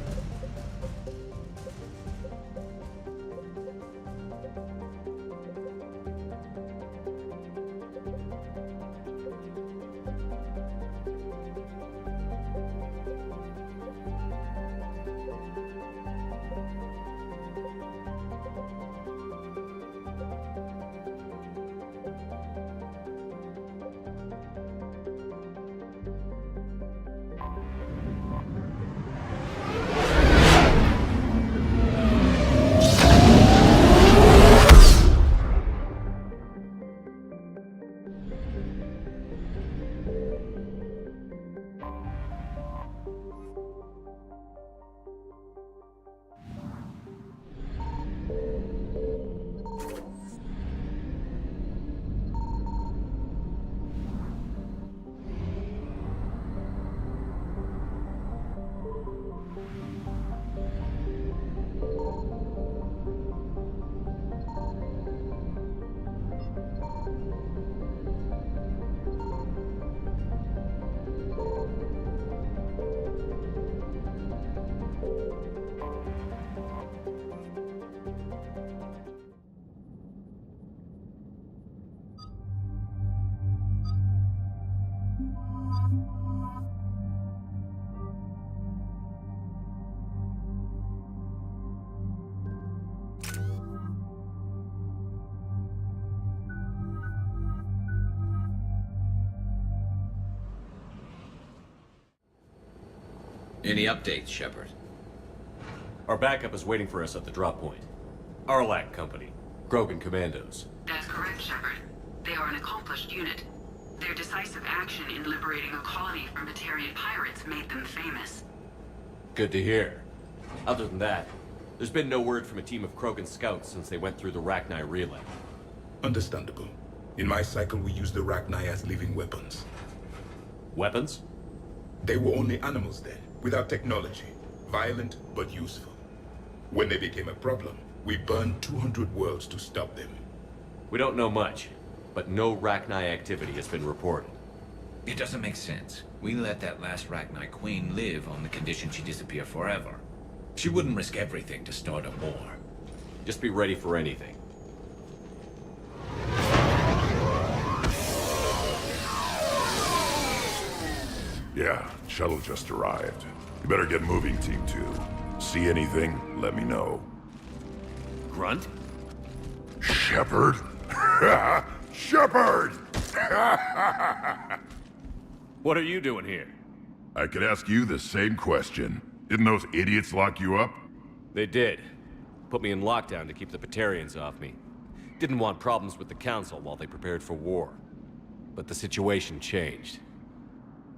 Any updates, Shepard? Our backup is waiting for us at the drop point. Arlac Company. Krogan Commandos. That's correct, Shepard. They are an accomplished unit. Their decisive action in liberating a colony from Batarian pirates made them famous. Good to hear. Other than that, there's been no word from a team of Krogan scouts since they went through the Rachni relay. Understandable. In my cycle, we use the Rachni as living weapons. Weapons? They were only animals then, without technology. Violent, but useful. When they became a problem, we burned 200 worlds to stop them. We don't know much, but no Rachni activity has been reported. It doesn't make sense. We let that last Rachni queen live on the condition she disappear forever. She wouldn't risk everything to start a war. Just be ready for anything. Yeah, shuttle just arrived. You better get moving, Team 2. See anything, let me know. Grunt? Shepard? Shepard! What are you doing here? I could ask you the same question. Didn't those idiots lock you up? They did. Put me in lockdown to keep the Batarians off me. Didn't want problems with the Council while they prepared for war. But the situation changed.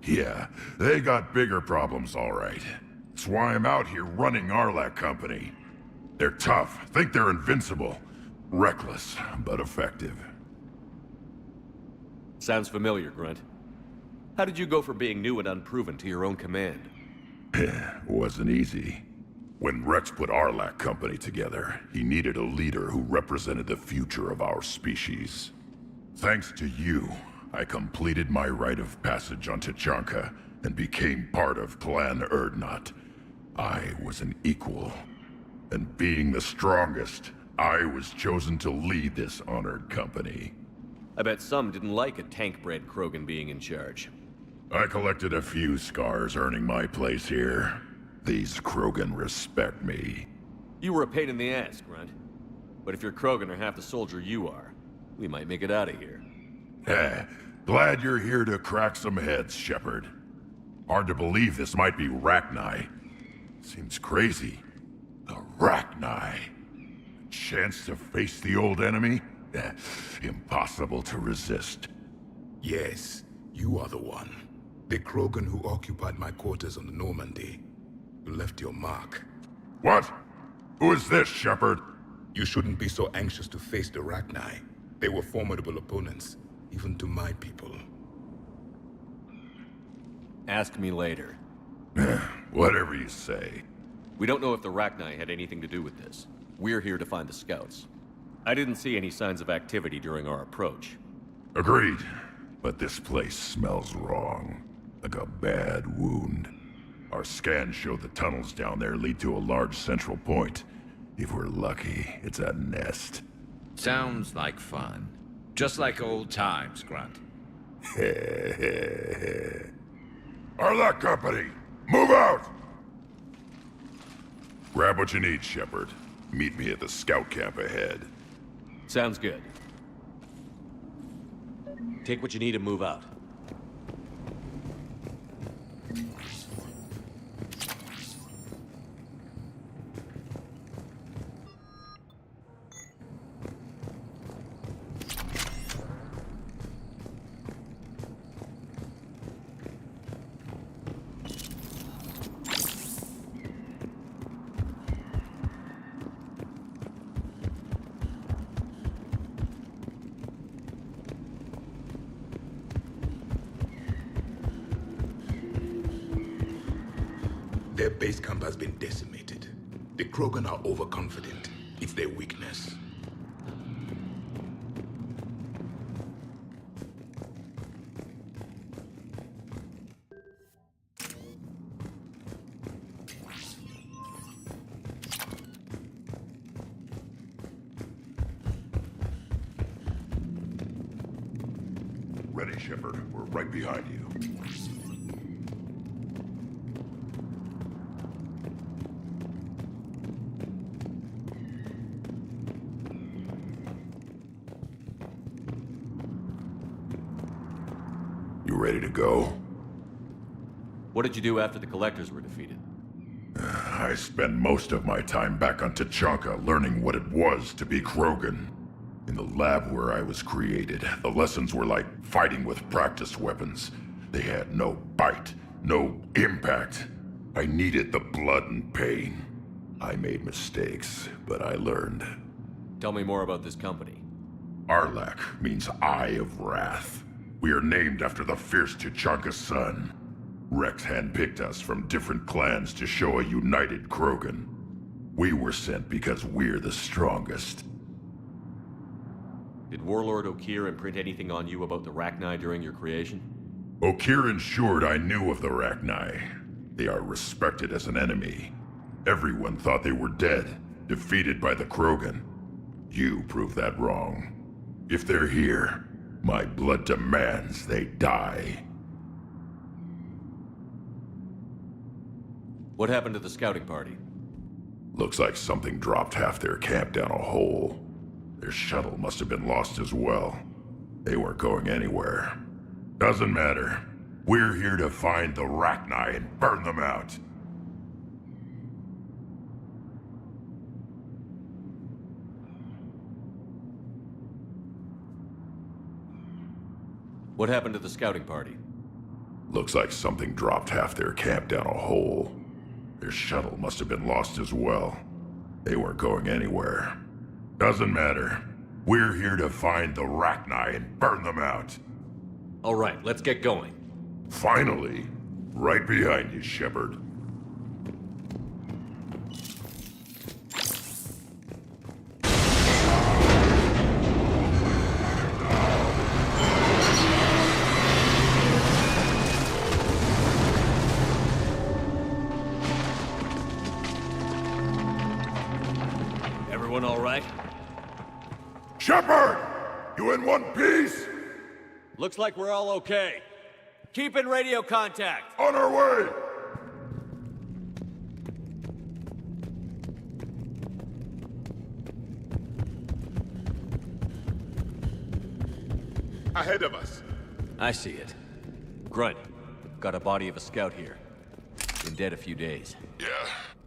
Yeah, they got bigger problems, all right. That's why I'm out here running Arlac Company. They're tough, think they're invincible. Reckless, but effective. Sounds familiar, Grunt. How did you go from being new and unproven to your own command? Wasn't easy. When Rex put Arlac Company together, he needed a leader who represented the future of our species. Thanks to you, I completed my rite of passage on Tuchanka and became part of Clan Urdnot. I was an equal. And being the strongest, I was chosen to lead this honored company. I bet some didn't like a tank-bred Krogan being in charge. I collected a few scars earning my place here. These Krogan respect me. You were a pain in the ass, Grunt. But if your Krogan are half the soldier you are, we might make it out of here. Glad you're here to crack some heads, Shepard. Hard to believe this might be Rachni. Seems crazy. The Rachni. A chance to face the old enemy? Impossible to resist. Yes, you are the one. The Krogan who occupied my quarters on the Normandy. You left your mark. What? Who is this, Shepard? You shouldn't be so anxious to face the Rachni. They were formidable opponents, even to my people. Ask me later. Whatever you say. We don't know if the Rachni had anything to do with this. We're here to find the scouts. I didn't see any signs of activity during our approach. Agreed. But this place smells wrong. Like a bad wound. Our scans show the tunnels down there lead to a large central point. If we're lucky, it's a nest. Sounds like fun. Just like old times, Grunt. Arlac Company, move out! Grab what you need, Shepard. Meet me at the scout camp ahead. Sounds good. Take what you need and move out. Their base camp has been decimated. The Krogan are overconfident. It's their weakness. Ready, Shepard. We're right behind you. You ready to go? What did you do after the Collectors were defeated? I spent most of my time back on Tuchanka learning what it was to be Krogan. In the lab where I was created, the lessons were like fighting with practice weapons. They had no bite, no impact. I needed the blood and pain. I made mistakes, but I learned. Tell me more about this company. Arlac means Eye of Wrath. We are named after the fierce Tuchanka sun. Rex handpicked us from different clans to show a united Krogan. We were sent because we're the strongest. Did Warlord Okeer imprint anything on you about the Rachni during your creation? Okeer ensured I knew of the Rachni. They are respected as an enemy. Everyone thought they were dead, defeated by the Krogan. You proved that wrong. If they're here, my blood demands they die. What happened to the scouting party? Looks like something dropped half their camp down a hole. Their shuttle must have been lost as well. They weren't going anywhere. Doesn't matter. We're here to find the Rachni and burn them out. What happened to the scouting party? Looks like something dropped half their camp down a hole. Their shuttle must have been lost as well. They weren't going anywhere. Doesn't matter. We're here to find the Rachni and burn them out. All right, let's get going. Finally. Right behind you, Shepard. Everyone all right? Shepard! You in one piece? Looks like we're all okay. Keep in radio contact. On our way! Ahead of us. I see it. Grunt, got a body of a scout here. Been dead a few days. Yeah,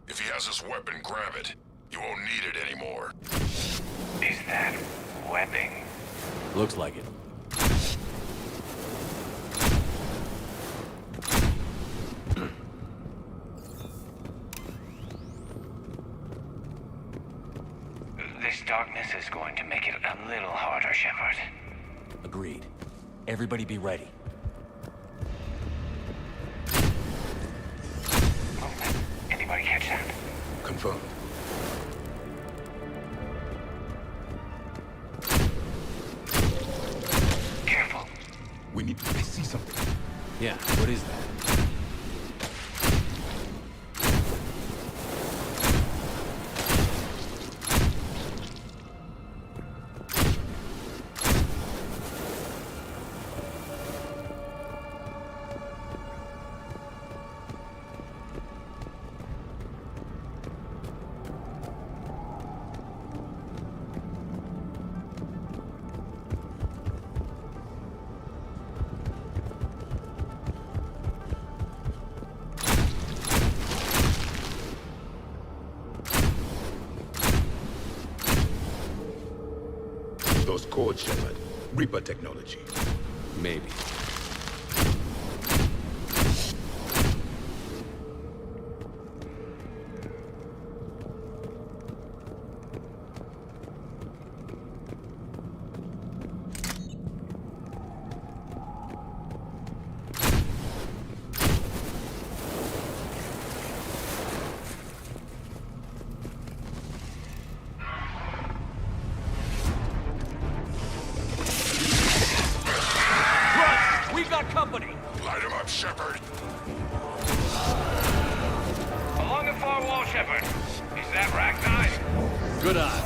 if he has his weapon, grab it. You won't need it anymore. Is that webbing? Looks like it. This darkness is going to make it a little harder, Shepard. Agreed. Everybody be ready. Movement. Anybody catch that? Confirmed. Careful. We need to see something. Yeah, what is that? Those codes, Shepard. Reaper technology. Maybe. Company. Light him up, Shepard. Along the far wall, Shepard. Is that Rachni? Good eye.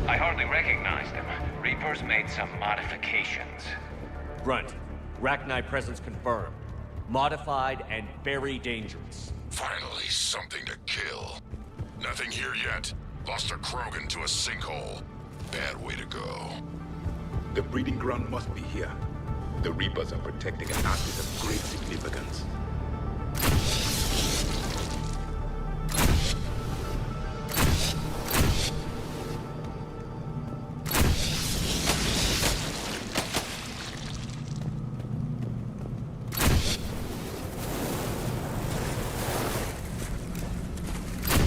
I hardly recognize them. Reapers made some modifications. Grunt, Rachni presence confirmed. Modified and very dangerous. Finally, something to kill. Nothing here yet. Lost a Krogan to a sinkhole. Bad way to go. The breeding ground must be here. The Reapers are protecting an asset of great significance.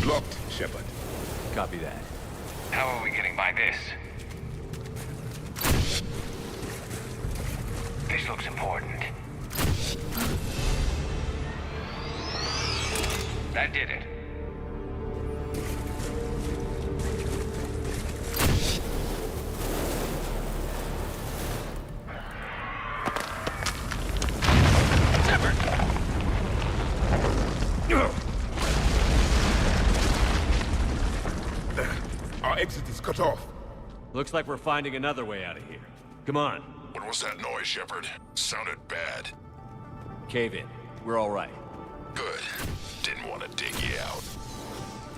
Locked, Shepard. Copy that. How are we getting by this? This looks important. That did it. Our exit is cut off. Looks like we're finding another way out of here. Come on. What was that noise, Shepard? Sounded bad. Cave in. We're all right. Good. Didn't want to dig you out.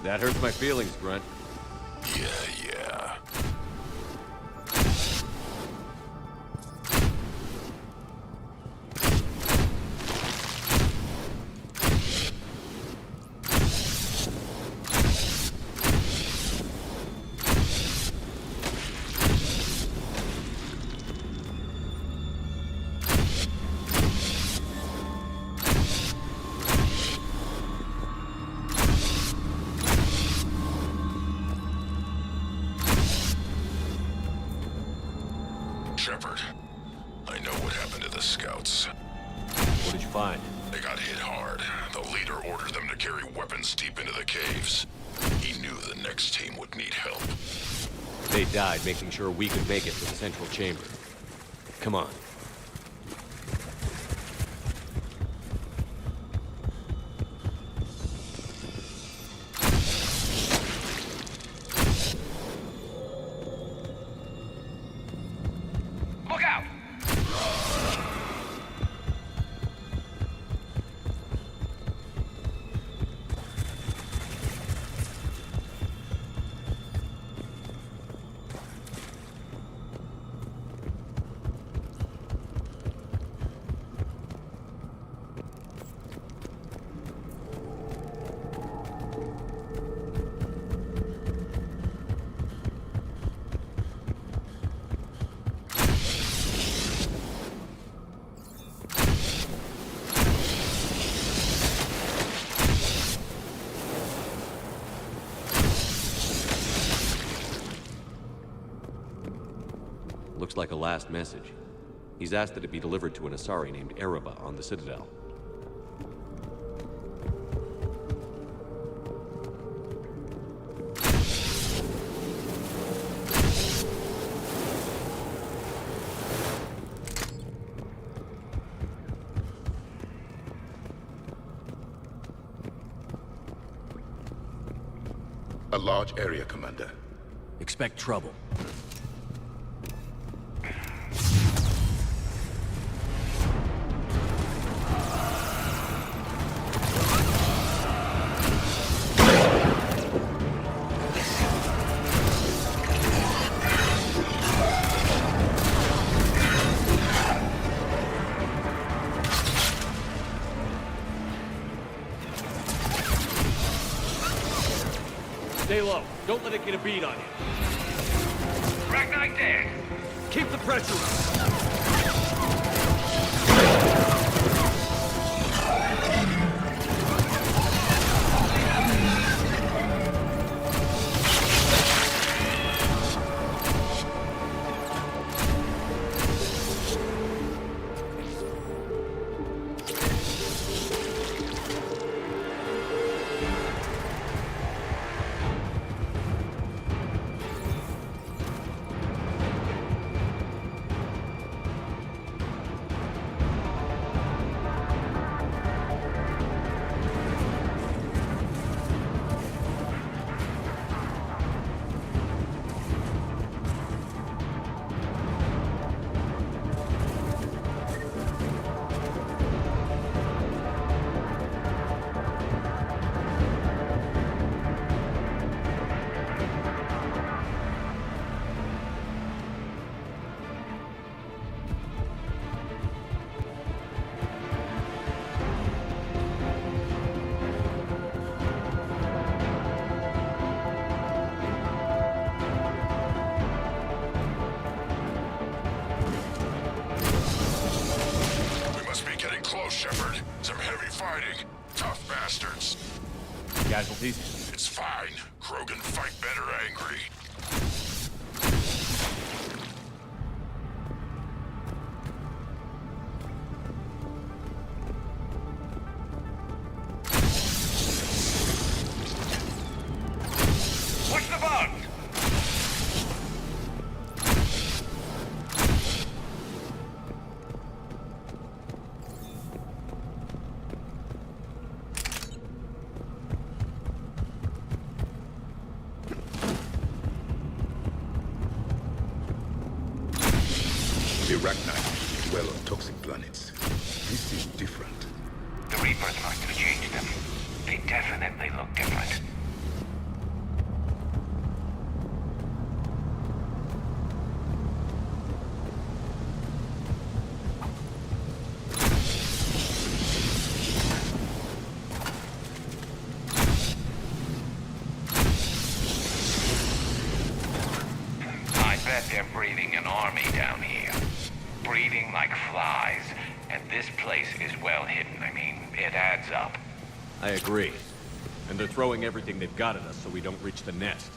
That hurts my feelings, Grunt. Yeah. Shepard, I know what happened to the scouts. What did you find? They got hit hard. The leader ordered them to carry weapons deep into the caves. He knew the next team would need help. They died making sure we could make it to the central chamber. Come on. Look out! Looks like a last message. He's asked that it be delivered to an Asari named Ereba on the Citadel. A large area, Commander. Expect trouble. Stay low. Don't let it get a bead on you. Ragnar dead. Keep the pressure up. Shepard. Some heavy fighting. Tough bastards. Casualties? It's fine. Krogan fight better angry. What's the bug? The Arachni dwell on toxic planets. This is different. The Reapers must have changed them. They definitely look different. breeding an army down here. Breeding like flies. And this place is well hidden. I mean, it adds up. I agree. And they're throwing everything they've got at us so we don't reach the nest.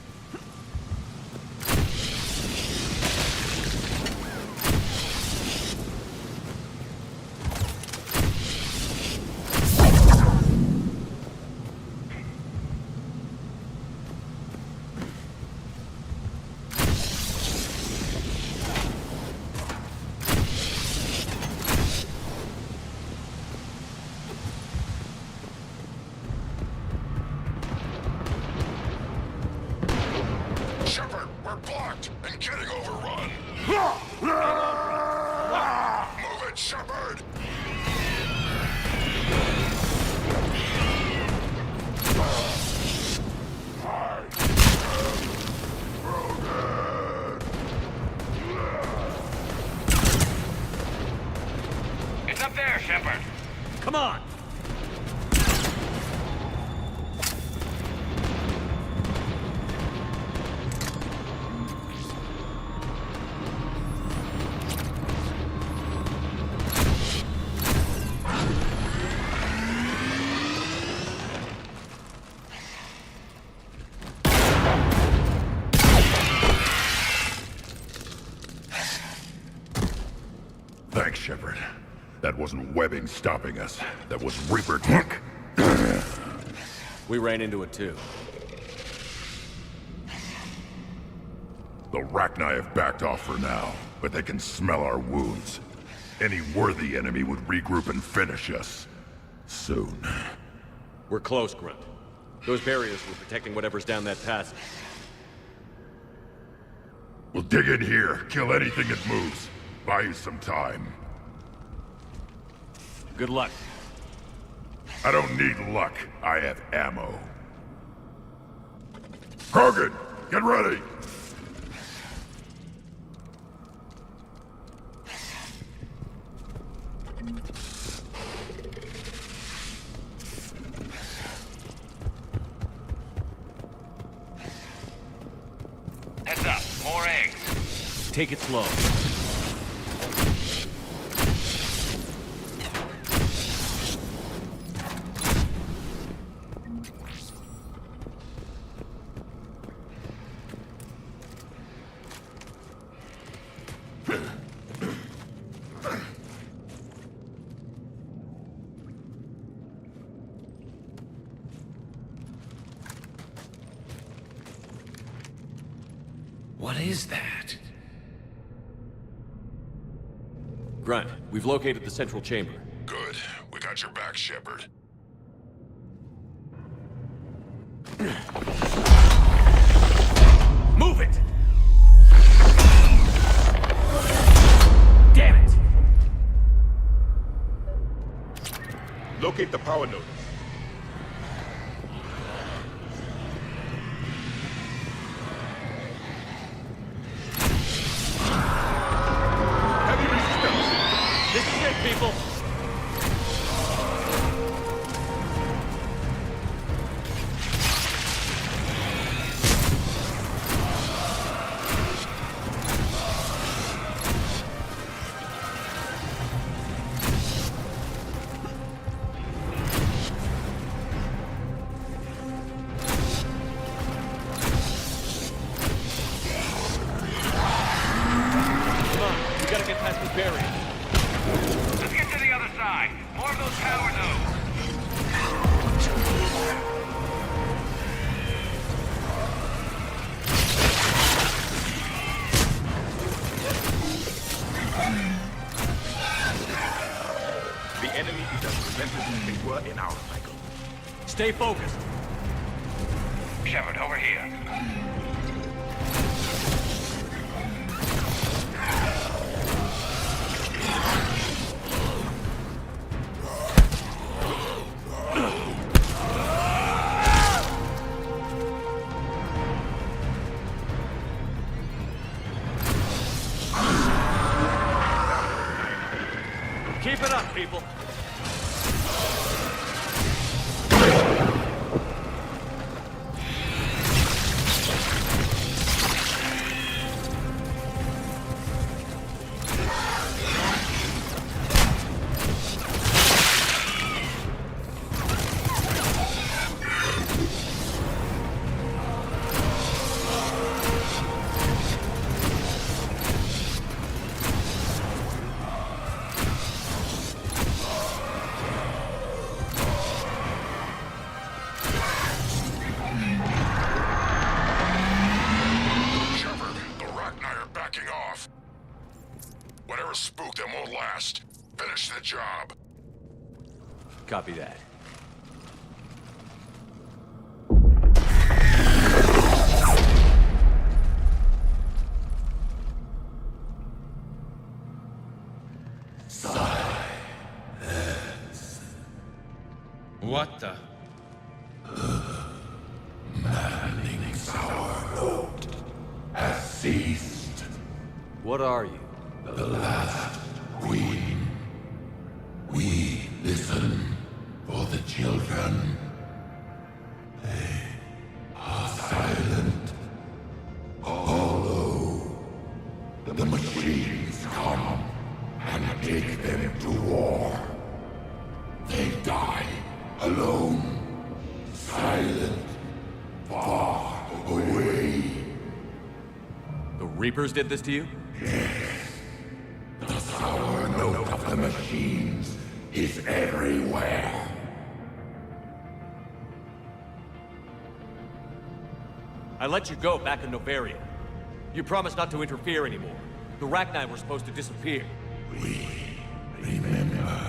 Shepard, we're blocked and getting overrun. Move it, Shepard! It's up there, Shepard. Come on! Thanks, Shepard. That wasn't webbing stopping us. That was Reaper tech. We ran into it too. The Rachni have backed off for now, but they can smell our wounds. Any worthy enemy would regroup and finish us. Soon. We're close, Grunt. Those barriers were protecting whatever's down that passage. We'll dig in here, kill anything that moves. Buy you some time. Good luck. I don't need luck. I have ammo. Krogan, get ready! Heads up, more eggs. Take it slow. What is that? Grunt, we've located the central chamber. Good. We got your back, Shepard. Move it! Damn it! Locate the power node. This is it, people! Come on, we gotta get past this barrier. Let's get to the other side. More of those power nodes. The enemy is as relentless as they were in our cycle. Stay focused. Shepard, over here. Keep it up, people. Whatever spooked them won't last. Finish the job. Copy that. What the? Manning's our load has ceased. What are you? The last queen. We listen for the children. They are silent, hollow. The machines come and take them to war. They die alone, silent, far away. The Reapers did this to you? The sour note of the machines is everywhere. I let you go back in Novaria. You promised not to interfere anymore. The Rachni were supposed to disappear. We remember.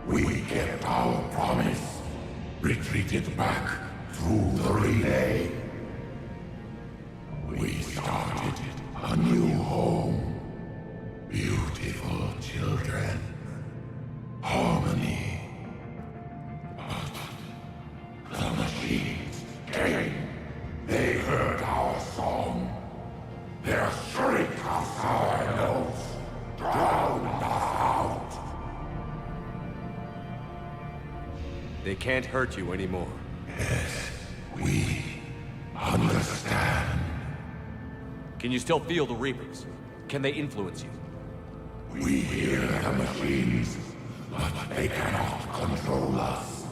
We kept our promise. Retreated back through the relay. We started a new home. Beautiful children. Harmony. But the machines came. They heard our song. Their shriek of sour notes drowned us out. They can't hurt you anymore. Yes, we understand. Can you still feel the Reapers? Can they influence you? We hear the machines, but they cannot control us.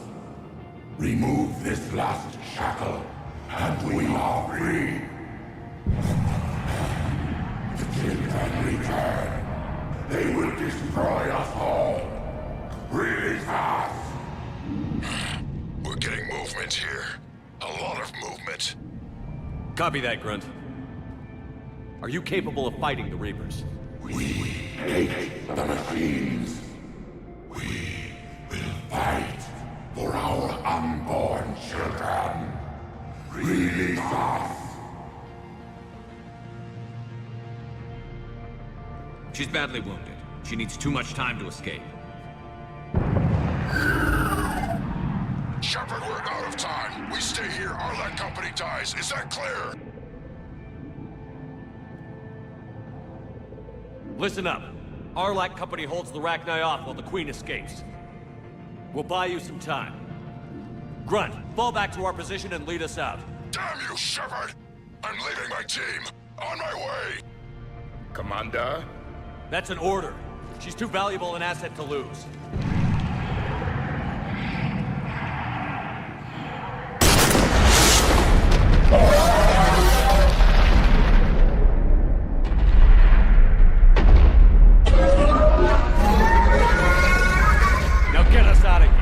Remove this last shackle, and we are free. The children return. They will destroy us all. Release us. We're getting movement here. A lot of movement. Copy that, Grunt. Are you capable of fighting the Reapers? We hate the machines. We will fight for our unborn children. Release us. She's badly wounded. She needs too much time to escape. Shepard, we're out of time. We stay here, Arlac Company dies. Is that clear? Listen up. Arlac Company holds the Rachni off while the Queen escapes. We'll buy you some time. Grunt, fall back to our position and lead us out. Damn you, Shepard! I'm leaving my team. On my way! Commander? That's an order. She's too valuable an asset to lose. Now get us out of here.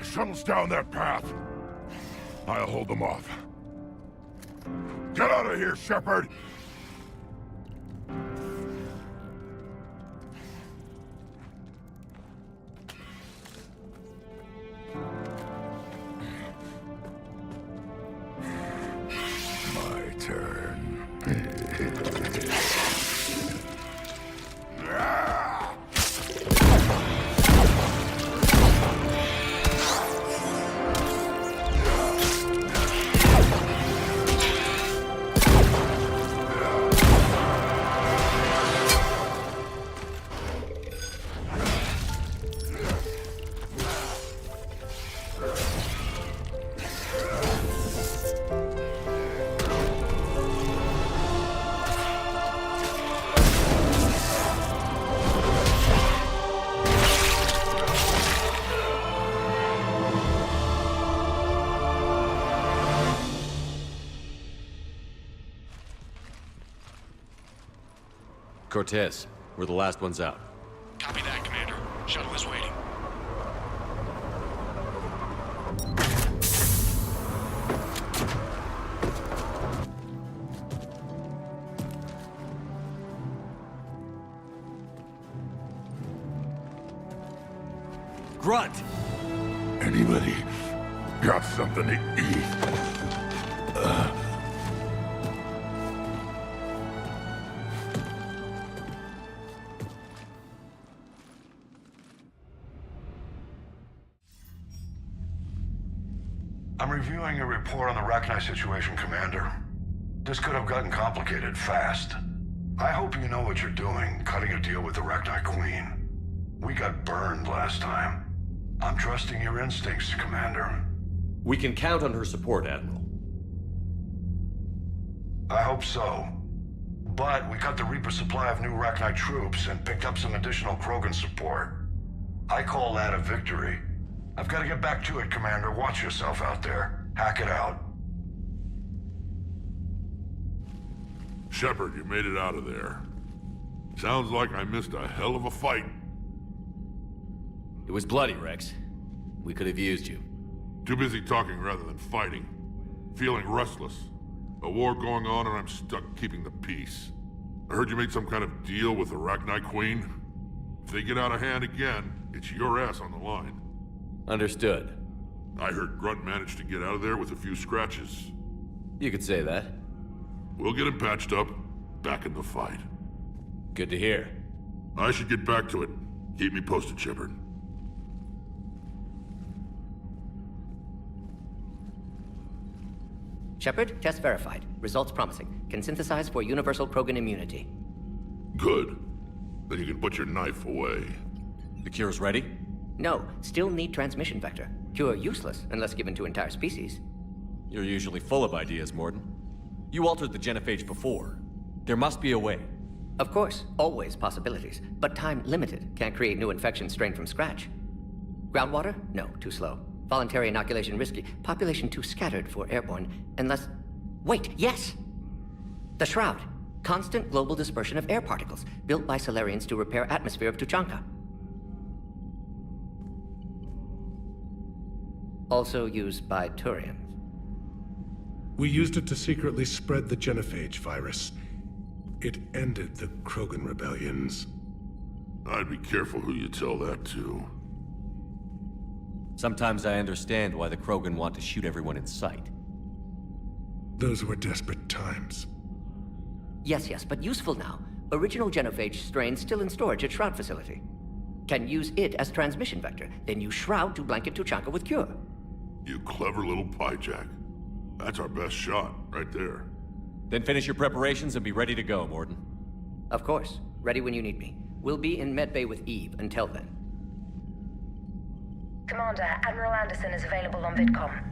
Shuttles down that path. I'll hold them off. Get out of here, Shepard! My turn. Cortez. We're the last ones out. Copy that, Commander. Shuttle is waiting. Grunt! Anybody got something to eat? I'm reviewing your report on the Rachni situation, Commander. This could have gotten complicated fast. I hope you know what you're doing, cutting a deal with the Rachni Queen. We got burned last time. I'm trusting your instincts, Commander. We can count on her support, Admiral. I hope so. But we cut the Reaper supply of new Rachni troops and picked up some additional Krogan support. I call that a victory. I've got to get back to it, Commander. Watch yourself out there. Hack it out. Shepard, you made it out of there. Sounds like I missed a hell of a fight. It was bloody, Rex. We could have used you. Too busy talking rather than fighting. Feeling restless. A war going on and I'm stuck keeping the peace. I heard you made some kind of deal with the Rachni Queen. If they get out of hand again, it's your ass on the line. Understood. I heard Grunt managed to get out of there with a few scratches. You could say that. We'll get him patched up, back in the fight. Good to hear. I should get back to it. Keep me posted, Shepard. Shepard, test verified. Results promising. Can synthesize for universal Krogan immunity. Good. Then you can put your knife away. The cure's ready? No, still need transmission vector. Cure useless unless given to entire species. You're usually full of ideas, Mordin. You altered the genophage before. There must be a way. Of course, always possibilities. But time limited. Can't create new infections strained from scratch. Groundwater? No, too slow. Voluntary inoculation risky. Population too scattered for airborne. Unless... Wait, yes! The Shroud. Constant global dispersion of air particles, built by Salarians to repair atmosphere of Tuchanka. Also used by Turians. We used it to secretly spread the genophage virus. It ended the Krogan rebellions. I'd be careful who you tell that to. Sometimes I understand why the Krogan want to shoot everyone in sight. Those were desperate times. Yes, but useful now. Original genophage strain still in storage at Shroud facility. Can use it as transmission vector, then use Shroud to blanket Tuchanka with cure. You clever little pyjak. That's our best shot, right there. Then finish your preparations and be ready to go, Mordin. Of course. Ready when you need me. We'll be in medbay with Eve until then. Commander, Admiral Anderson is available on VidCom.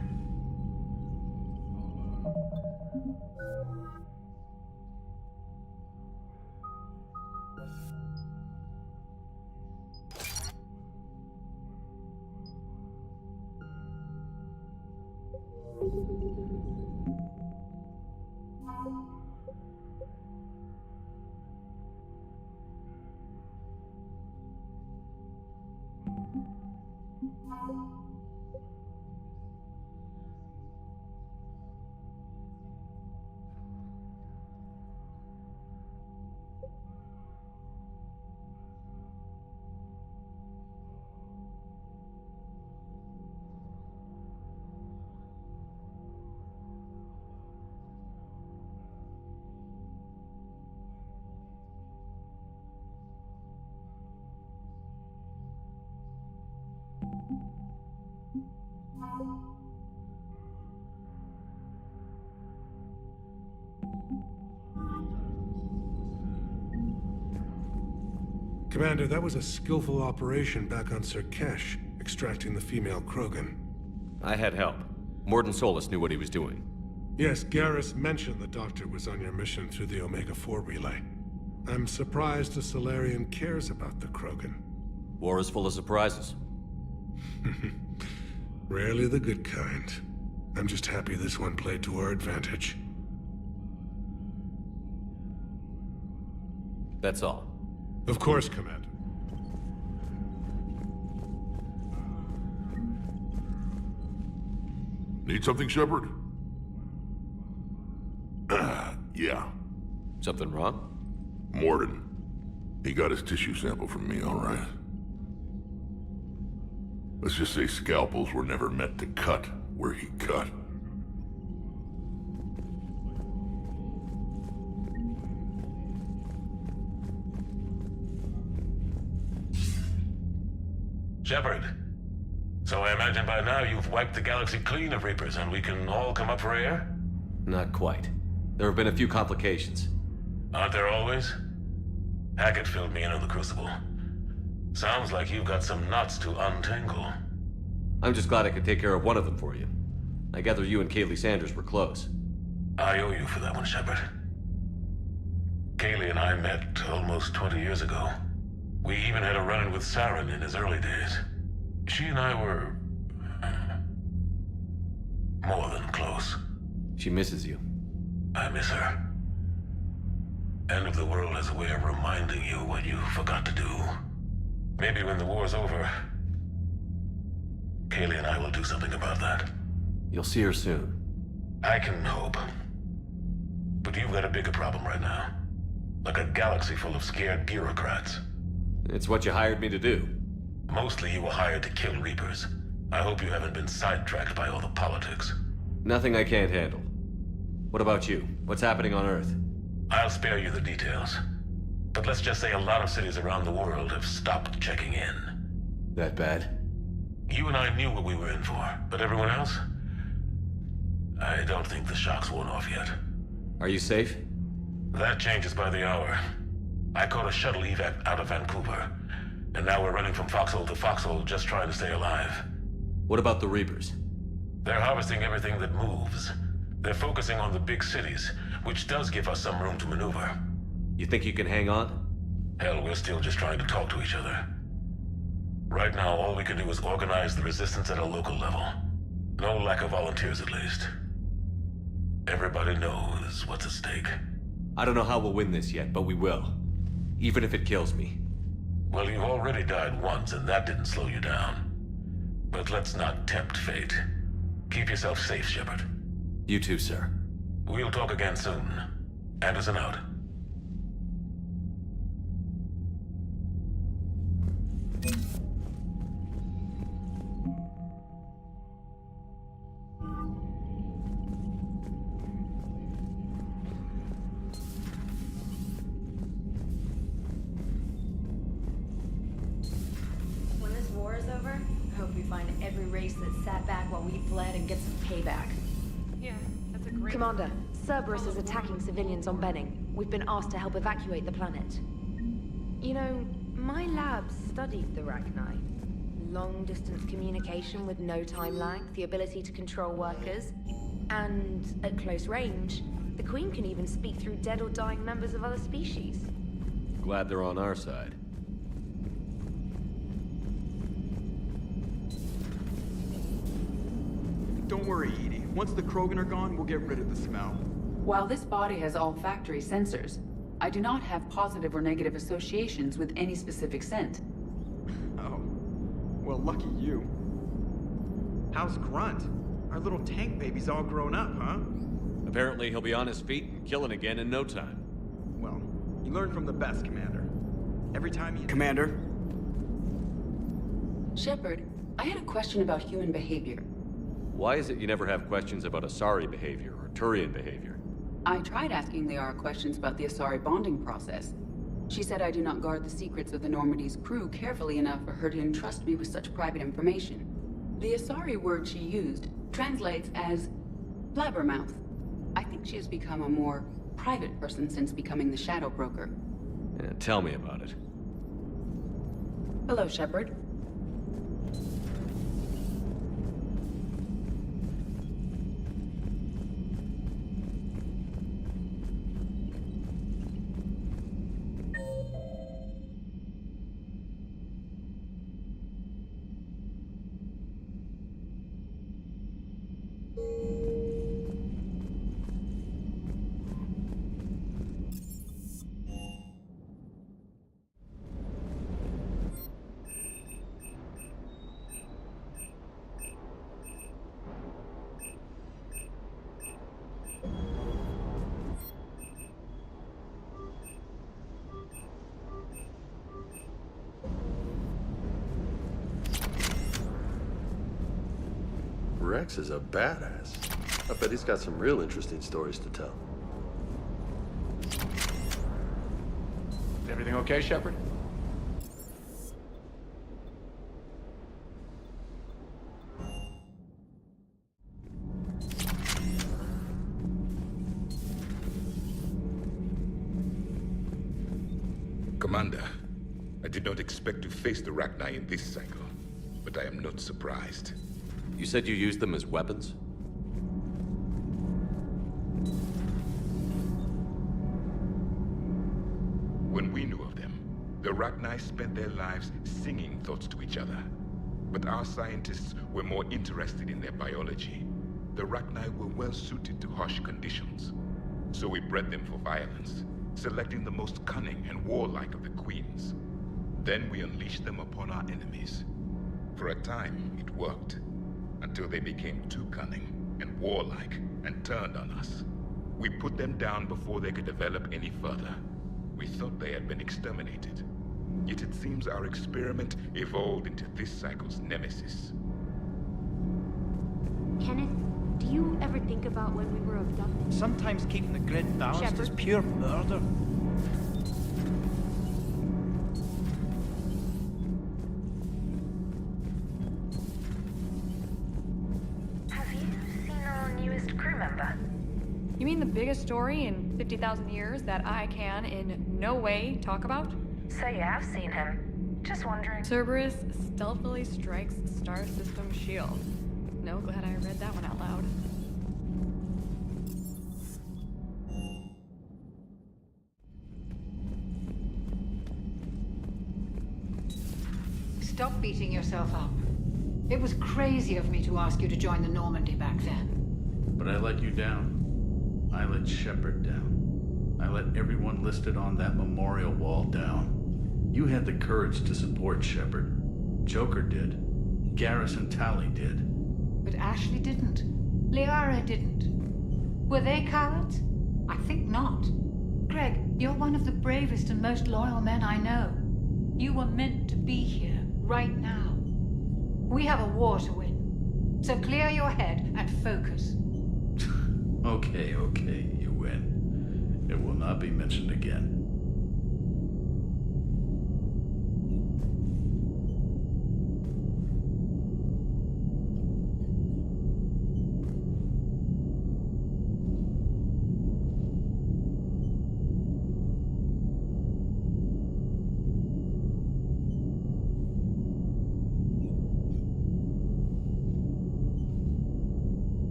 Commander, that was a skillful operation back on Surkesh, extracting the female Krogan. I had help. Mordin Solus knew what he was doing. Yes, Garrus mentioned the Doctor was on your mission through the Omega-4 relay. I'm surprised a Salarian cares about the Krogan. War is full of surprises. Rarely the good kind. I'm just happy this one played to our advantage. That's all. Of course, Commander. Need something, Shepard? Yeah. Something wrong? Mordin. He got his tissue sample from me, all right. Let's just say scalpels were never meant to cut where he cut. Shepard. So I imagine by now you've wiped the galaxy clean of Reapers and we can all come up for air? Not quite. There have been a few complications. Aren't there always? Hackett filled me in on the Crucible. Sounds like you've got some knots to untangle. I'm just glad I could take care of one of them for you. I gather you and Kaylee Sanders were close. I owe you for that one, Shepard. Kaylee and I met almost 20 years ago. We even had a run-in with Saren in his early days. She and I were... more than close. She misses you. I miss her. End of the world has a way of reminding you what you forgot to do. Maybe when the war's over, Kaylee and I will do something about that. You'll see her soon. I can hope. But you've got a bigger problem right now. Like a galaxy full of scared bureaucrats. It's what you hired me to do. Mostly you were hired to kill Reapers. I hope you haven't been sidetracked by all the politics. Nothing I can't handle. What about you? What's happening on Earth? I'll spare you the details. But let's just say a lot of cities around the world have stopped checking in. That bad? You and I knew what we were in for, but everyone else? I don't think the shock's worn off yet. Are you safe? That changes by the hour. I caught a shuttle evac out of Vancouver, and now we're running from foxhole to foxhole just trying to stay alive. What about the Reapers? They're harvesting everything that moves. They're focusing on the big cities, which does give us some room to maneuver. You think you can hang on? Hell, we're still just trying to talk to each other. Right now, all we can do is organize the resistance at a local level. No lack of volunteers, at least. Everybody knows what's at stake. I don't know how we'll win this yet, but we will. Even if it kills me. Well, you've already died once, and that didn't slow you down. But let's not tempt fate. Keep yourself safe, Shepard. You too, sir. We'll talk again soon. Anderson out. When this war is over, I hope we find every race that sat back while we fled and get some payback. Yeah, that's a great... Commander, Cerberus is attacking civilians on Benning. We've been asked to help evacuate the planet. You know, my lab studied the Rachni. Long-distance communication with no time lag, the ability to control workers, and at close range, the Queen can even speak through dead or dying members of other species. Glad they're on our side. Don't worry, Edie. Once the Krogan are gone, we'll get rid of the smell. While this body has olfactory sensors, I do not have positive or negative associations with any specific scent. Oh. Well, lucky you. How's Grunt? Our little tank baby's all grown up, huh? Apparently he'll be on his feet and killing again in no time. Well, you learn from the best, Commander. Every time you... Commander? Shepard, I had a question about human behavior. Why is it you never have questions about Asari behavior or Turian behavior? I tried asking Liara questions about the Asari bonding process. She said I do not guard the secrets of the Normandy's crew carefully enough for her to entrust me with such private information. The Asari word she used translates as blabbermouth. I think she has become a more private person since becoming the Shadow Broker. Yeah, tell me about it. Hello, Shepard. Rex is a badass. I bet he's got some real interesting stories to tell. Everything okay, Shepard? Commander, I did not expect to face the Rachni in this cycle, but I am not surprised. You said you used them as weapons? When we knew of them, the Rachni spent their lives singing thoughts to each other. But our scientists were more interested in their biology. The Rachni were well suited to harsh conditions. So we bred them for violence, selecting the most cunning and warlike of the queens. Then we unleashed them upon our enemies. For a time, it worked, until they became too cunning and warlike and turned on us. We put them down before they could develop any further. We thought they had been exterminated. Yet it seems our experiment evolved into this cycle's nemesis. Kenneth, do you ever think about when we were abducted? Sometimes keeping the grid balanced is pure murder. Have you seen our newest crew member? You mean the biggest story in 50,000 years that I can in no way talk about? So you have seen him. Just wondering. Cerberus stealthily strikes Star System shield. No, glad I read that one out loud. Stop beating yourself up. It was crazy of me to ask you to join the Normandy back then. But I let you down. I let Shepard down. I let everyone listed on that memorial wall down. You had the courage to support Shepard. Joker did. Garrus and Tali did. But Ashley didn't. Liara didn't. Were they cowards? I think not. Greg, you're one of the bravest and most loyal men I know. You were meant to be here, right now. We have a war to win. So clear your head and focus. Okay, you win. It will not be mentioned again.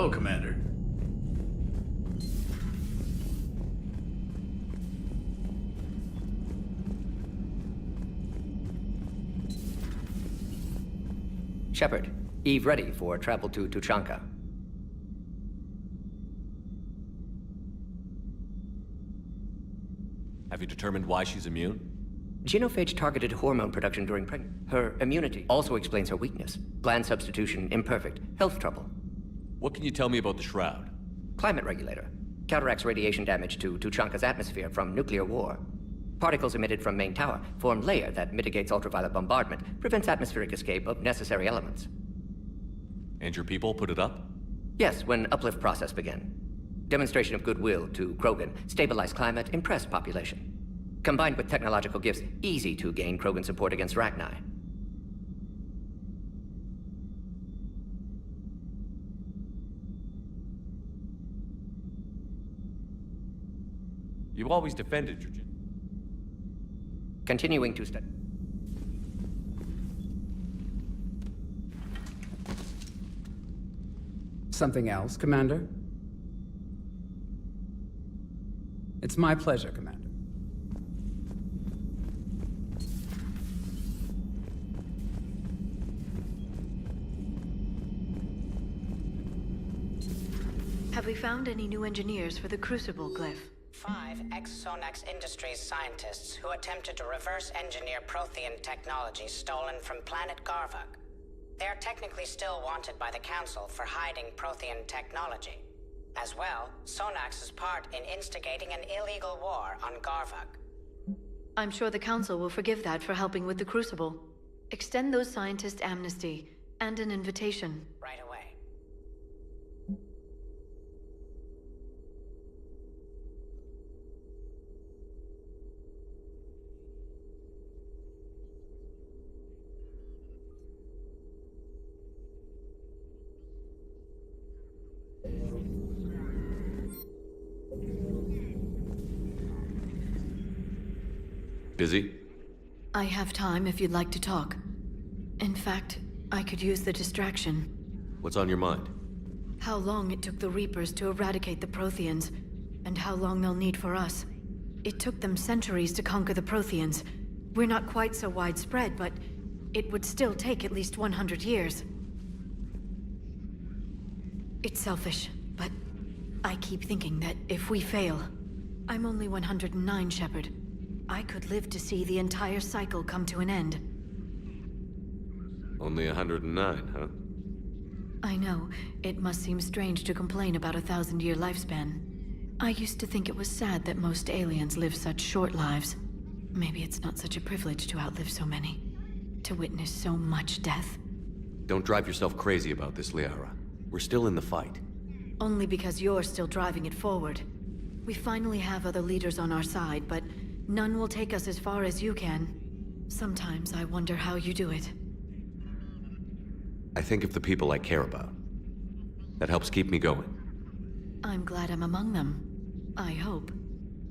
Hello, Commander. Shepard, Eve ready for travel to Tuchanka. Have you determined why she's immune? Genophage targeted hormone production during pregnancy. Her immunity also explains her weakness. Gland substitution imperfect. Health trouble. What can you tell me about the Shroud? Climate regulator. Counteracts radiation damage to Tuchanka's atmosphere from nuclear war. Particles emitted from main tower form layer that mitigates ultraviolet bombardment, prevents atmospheric escape of necessary elements. And your people put it up? Yes, when uplift process began. Demonstration of goodwill to Krogan, stabilize climate, impress population. Combined with technological gifts, easy to gain Krogan support against Rachni. You always defended your... Continuing to study. Something else, Commander? It's my pleasure, Commander. Have we found any new engineers for the Crucible glyph? 5 ex-Sonax Industries scientists who attempted to reverse engineer Prothean technology stolen from planet Garvuk. They are technically still wanted by the Council for hiding Prothean technology. As well, Sonax's part in instigating an illegal war on Garvuk. I'm sure the Council will forgive that for helping with the Crucible. Extend those scientists amnesty and an invitation. Right away. Busy? I have time if you'd like to talk. In fact, I could use the distraction. What's on your mind? How long it took the Reapers to eradicate the Protheans, and how long they'll need for us. It took them centuries to conquer the Protheans. We're not quite so widespread, but it would still take at least 100 years. It's selfish, but I keep thinking that if we fail... I'm only 109, Shepard. I could live to see the entire cycle come to an end. Only 109, huh? I know. It must seem strange to complain about a 1,000-year lifespan. I used to think it was sad that most aliens live such short lives. Maybe it's not such a privilege to outlive so many. To witness so much death. Don't drive yourself crazy about this, Liara. We're still in the fight. Only because you're still driving it forward. We finally have other leaders on our side, but none will take us as far as you can. Sometimes I wonder how you do it. I think of the people I care about. That helps keep me going. I'm glad I'm among them. I hope.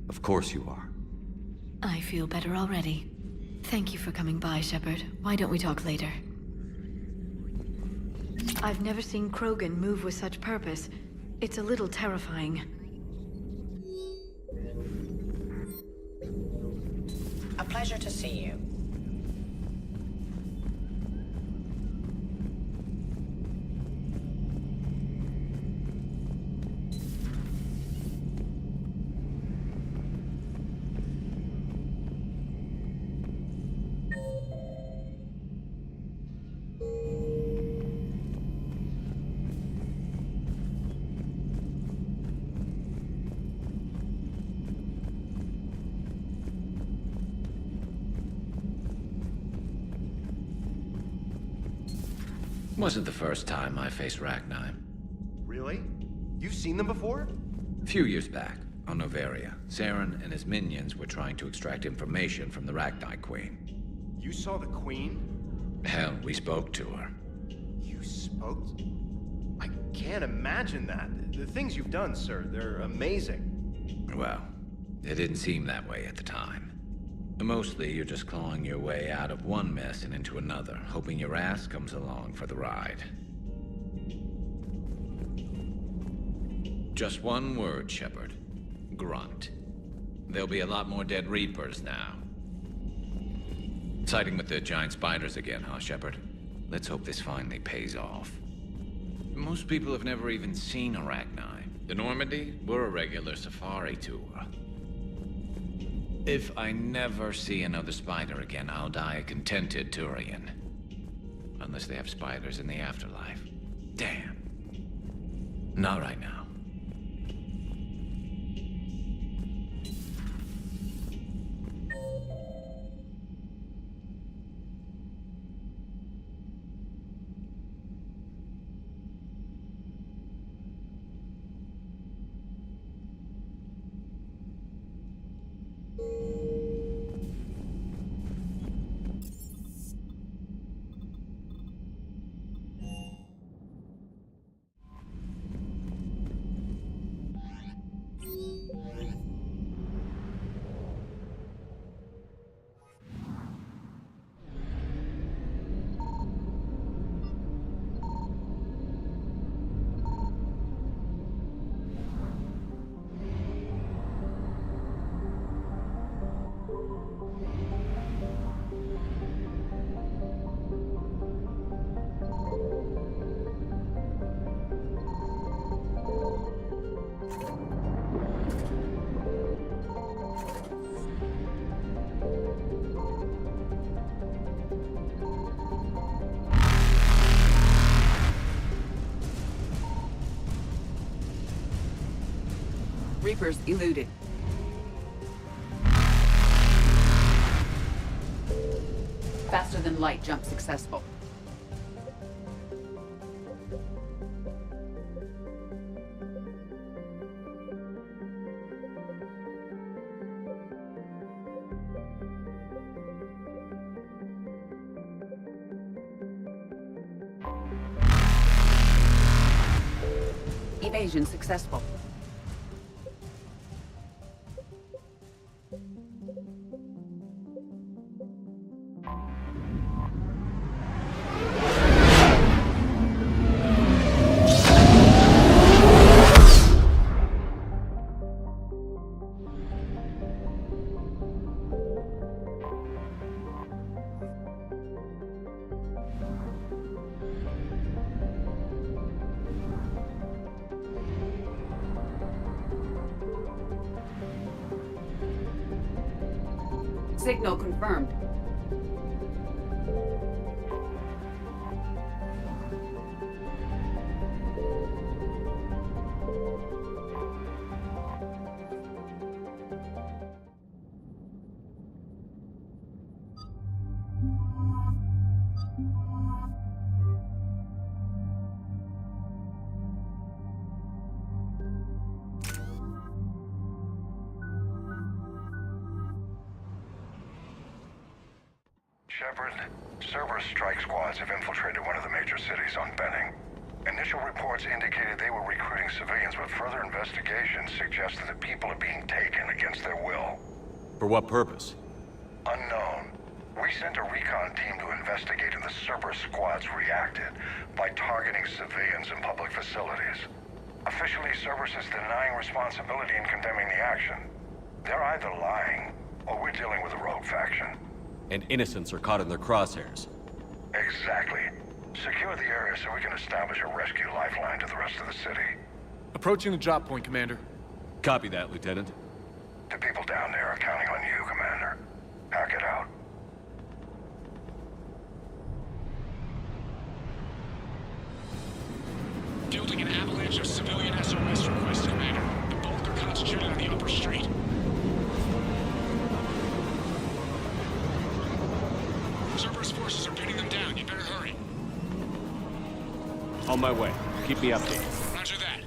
Of course you are. I feel better already. Thank you for coming by, Shepard. Why don't we talk later? I've never seen Krogan move with such purpose. It's a little terrifying. A pleasure to see you. Wasn't the first time I faced Rachni. Really? You've seen them before? A few years back, on Noveria, Saren and his minions were trying to extract information from the Rachni Queen. You saw the Queen? Hell, we spoke to her. You spoke? I can't imagine that. The things you've done, sir, they're amazing. Well, it didn't seem that way at the time. Mostly, you're just clawing your way out of one mess and into another, hoping your ass comes along for the ride. Just one word, Shepard. Grunt. There'll be a lot more dead Reapers now. Siding with the giant spiders again, huh, Shepard? Let's hope this finally pays off. Most people have never even seen Arachni. The Normandy, we're a regular safari tour. If I never see another spider again, I'll die a contented Turian. Unless they have spiders in the afterlife. Damn. Not right now. Reapers eluded. Faster than light jump successful. Evasion successful. Signal confirmed. Shepard, Cerberus strike squads have infiltrated one of the major cities on Benning. Initial reports indicated they were recruiting civilians, but further investigation suggests that the people are being taken against their will. For what purpose? Unknown. We sent a recon team to investigate, and the Cerberus squads reacted by targeting civilians in public facilities. Officially, Cerberus is denying responsibility and condemning the action. They're either lying, or we're dealing with a rogue faction. And innocents are caught in their crosshairs. Exactly. Secure the area so we can establish a rescue lifeline to the rest of the city. Approaching the drop point, Commander. Copy that, Lieutenant. The people down there are counting on you, Commander. Hack it out. Fielding an avalanche of civilian SOS requests, Commander. The bulk are concentrated on the upper street. Cerberus forces are pinning them down. You better hurry. On my way. Keep me updated. Roger that.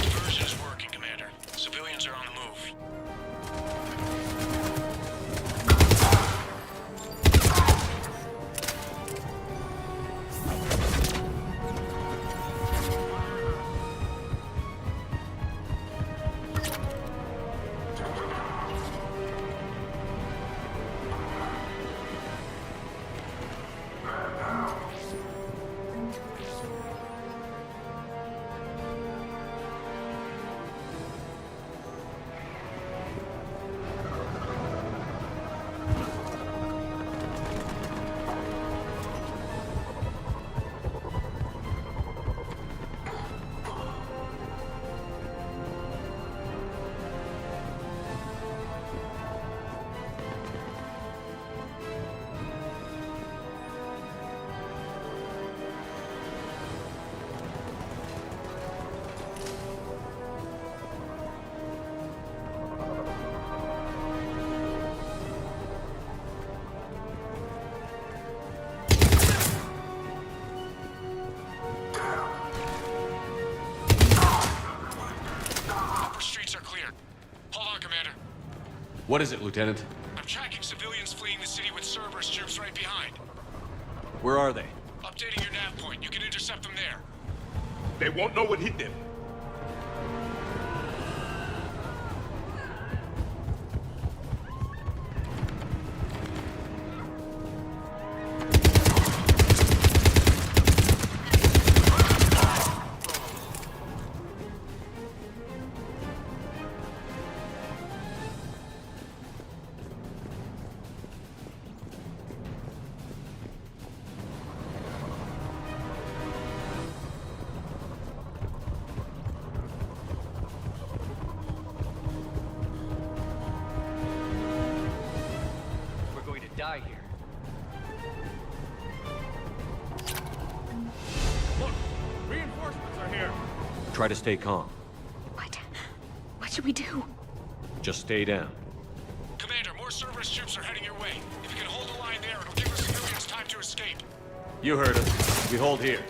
Diversion is working, Commander. Civilians are on the move. What is it, Lieutenant? I'm tracking civilians fleeing the city with Cerberus troops right behind. Where are they? Updating your nav point. You can intercept them there. They won't know what hit them. Die here. Look! Reinforcements are here! Try to stay calm. What should we do? Just stay down. Commander, more Cerberus troops are heading your way. If you can hold the line there, it'll give the civilians time to escape. You heard us. We hold here.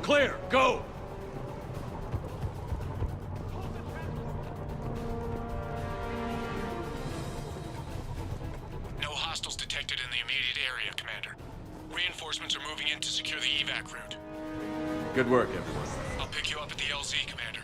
clear. Go! No hostiles detected in the immediate area, Commander. Reinforcements are moving in to secure the evac route. Good work, everyone. I'll pick you up at the LZ, Commander.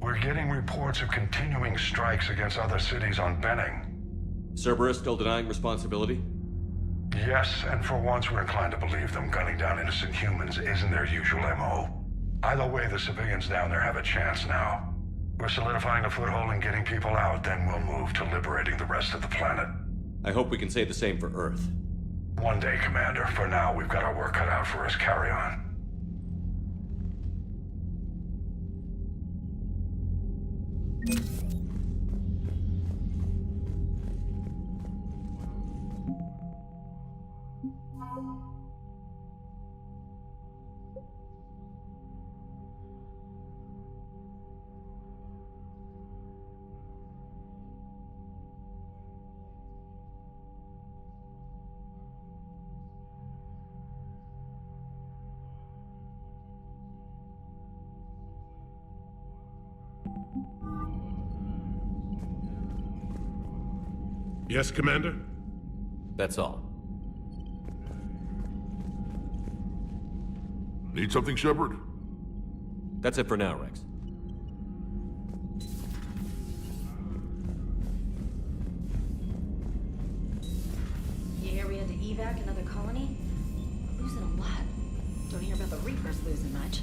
We're getting reports of continuing strikes against other cities on Benning. Cerberus still denying responsibility? Yes, and for once we're inclined to believe them. Gunning down innocent humans isn't their usual MO. Either way, the civilians down there have a chance now. We're solidifying a foothold and getting people out, then we'll move to liberating the rest of the planet. I hope we can say the same for Earth. One day, Commander. For now, we've got our work cut out for us. Carry on. Yes, Commander? That's all. Need something, Shepard? That's it for now, Rex. You hear we had to evac another colony? We're losing a lot. Don't hear about the Reapers losing much.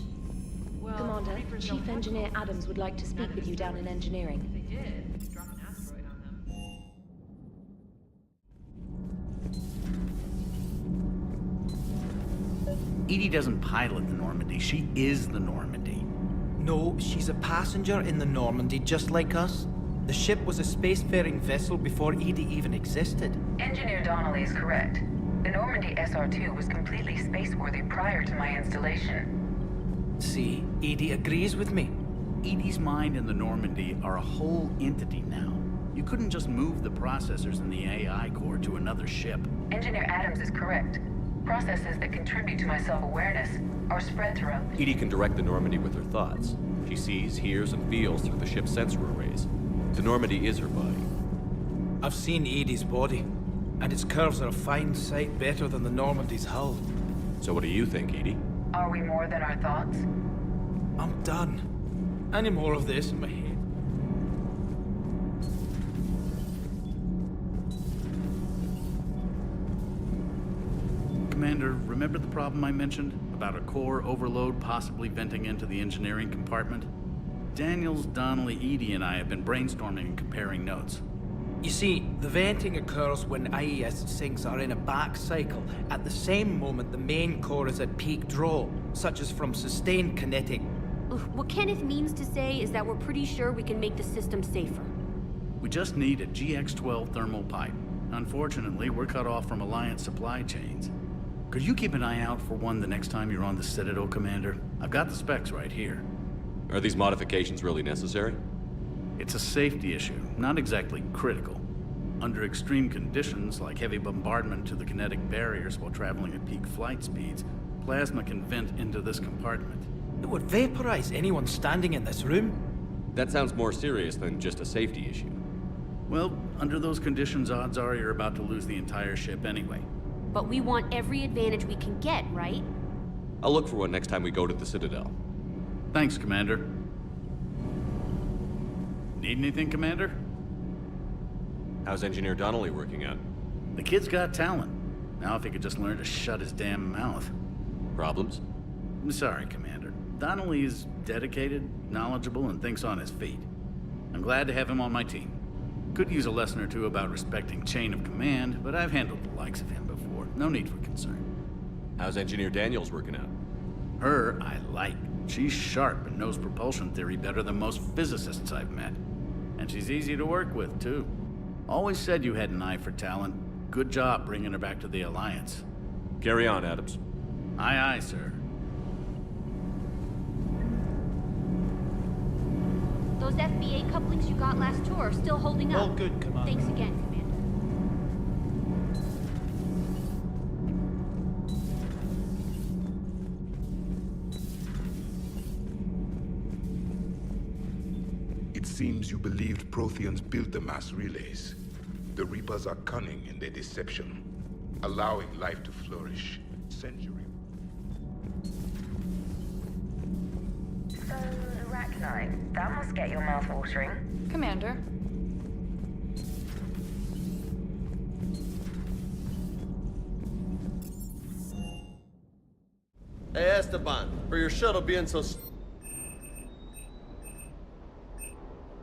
Well, Commander, Reapers Chief don't Engineer Adams would like to speak with you down in engineering. If they did, drop an asteroid on them. Edie doesn't pilot the Normandy, she is the Normandy. No, she's a passenger in the Normandy, just like us. The ship was a spacefaring vessel before Edie even existed. Engineer Donnelly is correct. The Normandy SR-2 was completely spaceworthy prior to my installation. See, Edie agrees with me. Edie's mind and the Normandy are a whole entity now. You couldn't just move the processors in the AI core to another ship. Engineer Adams is correct. Processes that contribute to my self-awareness are spread throughout. Edie can direct the Normandy with her thoughts. She sees, hears, and feels through the ship's sensor arrays. The Normandy is her body. I've seen Edie's body, and its curves are a fine sight better than the Normandy's hull. So what do you think, Edie? Are we more than our thoughts? I'm done. Any more of this in my head? Commander, remember the problem I mentioned? About a core overload possibly venting into the engineering compartment? Daniels, Donnelly, Edie, and I have been brainstorming and comparing notes. You see, the venting occurs when IES sinks are in a back cycle at the same moment the main core is at peak draw, such as from sustained kinetic. What Kenneth means to say is that we're pretty sure we can make the system safer. We just need a GX-12 thermal pipe. Unfortunately, we're cut off from Alliance supply chains. Could you keep an eye out for one the next time you're on the Citadel, Commander? I've got the specs right here. Are these modifications really necessary? It's a safety issue, not exactly critical. Under extreme conditions, like heavy bombardment to the kinetic barriers while traveling at peak flight speeds, plasma can vent into this compartment. It would vaporize anyone standing in this room. That sounds more serious than just a safety issue. Well, under those conditions, odds are you're about to lose the entire ship anyway. But we want every advantage we can get, right? I'll look for one next time we go to the Citadel. Thanks, Commander. Need anything, Commander? How's Engineer Donnelly working out? The kid's got talent. Now if he could just learn to shut his damn mouth. Problems? I'm sorry, Commander. Donnelly is dedicated, knowledgeable, and thinks on his feet. I'm glad to have him on my team. Could use a lesson or two about respecting chain of command, but I've handled the likes of him before. No need for concern. How's Engineer Daniels working out? Her, I like. She's sharp and knows propulsion theory better than most physicists I've met. And she's easy to work with, too. Always said you had an eye for talent. Good job bringing her back to the Alliance. Carry on, Adams. Aye, aye, sir. Those FBA couplings you got last tour are still holding up. All good, Commander. Thanks again, Commander. It seems you believed Protheans built the mass relays. The Reapers are cunning in their deception, allowing life to flourish. Century. So, Arachnite, that must get your mouth watering. Commander. Hey, Esteban, for your shuttle being so...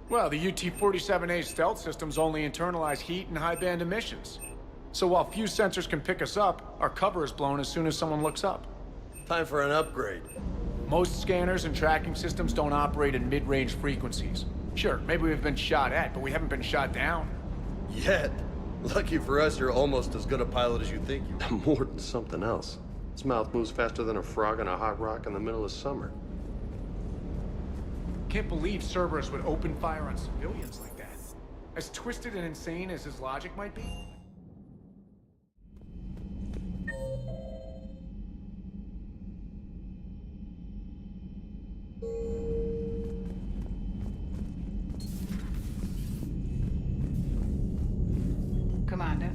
Well, the UT-47A stealth systems only internalize heat and high-band emissions. So while few sensors can pick us up, our cover is blown as soon as someone looks up. Time for an upgrade. Most scanners and tracking systems don't operate at mid-range frequencies. Sure, maybe we've been shot at, but we haven't been shot down. Yet. Lucky for us, you're almost as good a pilot as you think you are. More than something else. His mouth moves faster than a frog on a hot rock in the middle of summer. Can't believe Cerberus would open fire on civilians like that. As twisted and insane as his logic might be. Commander.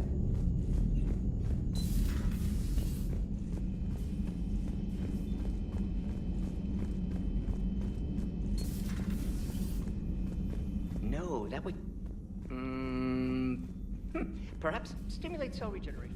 No, that would... Perhaps stimulate cell regeneration.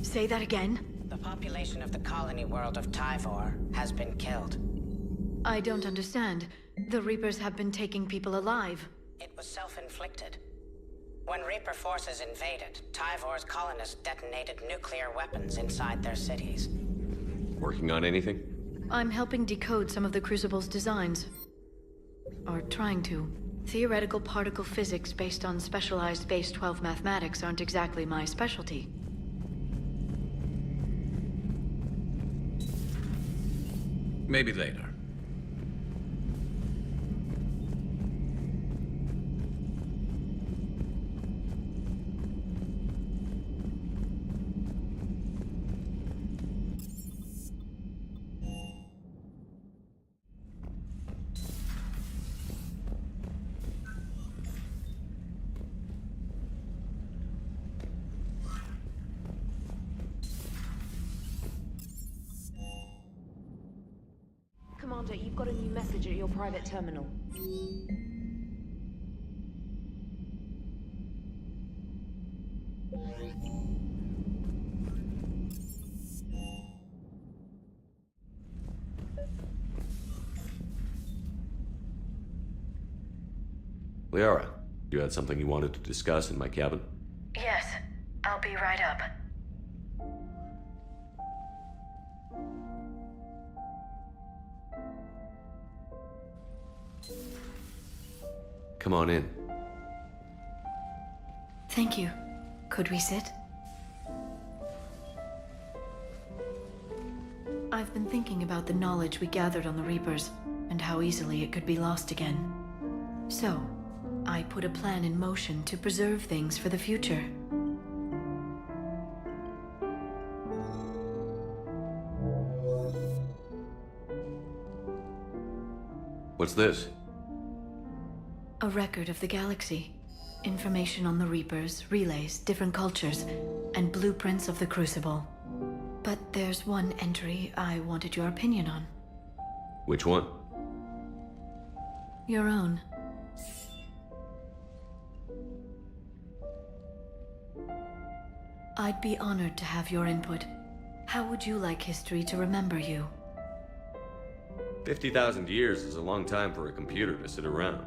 Say that again? The population of the colony world of Tyvor has been killed. I don't understand. The Reapers have been taking people alive. It was self-inflicted. When Reaper forces invaded, Tyvor's colonists detonated nuclear weapons inside their cities. Working on anything? I'm helping decode some of the Crucible's designs. Or trying to. Theoretical particle physics based on specialized Base 12 mathematics aren't exactly my specialty. Maybe later. Commander, you've got a new message at your private terminal. Liara, you had something you wanted to discuss in my cabin? Yes, I'll be right up. Come on in. Thank you. Could we sit? I've been thinking about the knowledge we gathered on the Reapers, and how easily it could be lost again. So, I put a plan in motion to preserve things for the future. What's this? A record of the galaxy. Information on the Reapers, relays, different cultures, and blueprints of the Crucible. But there's one entry I wanted your opinion on. Which one? Your own. I'd be honored to have your input. How would you like history to remember you? 50,000 years is a long time for a computer to sit around.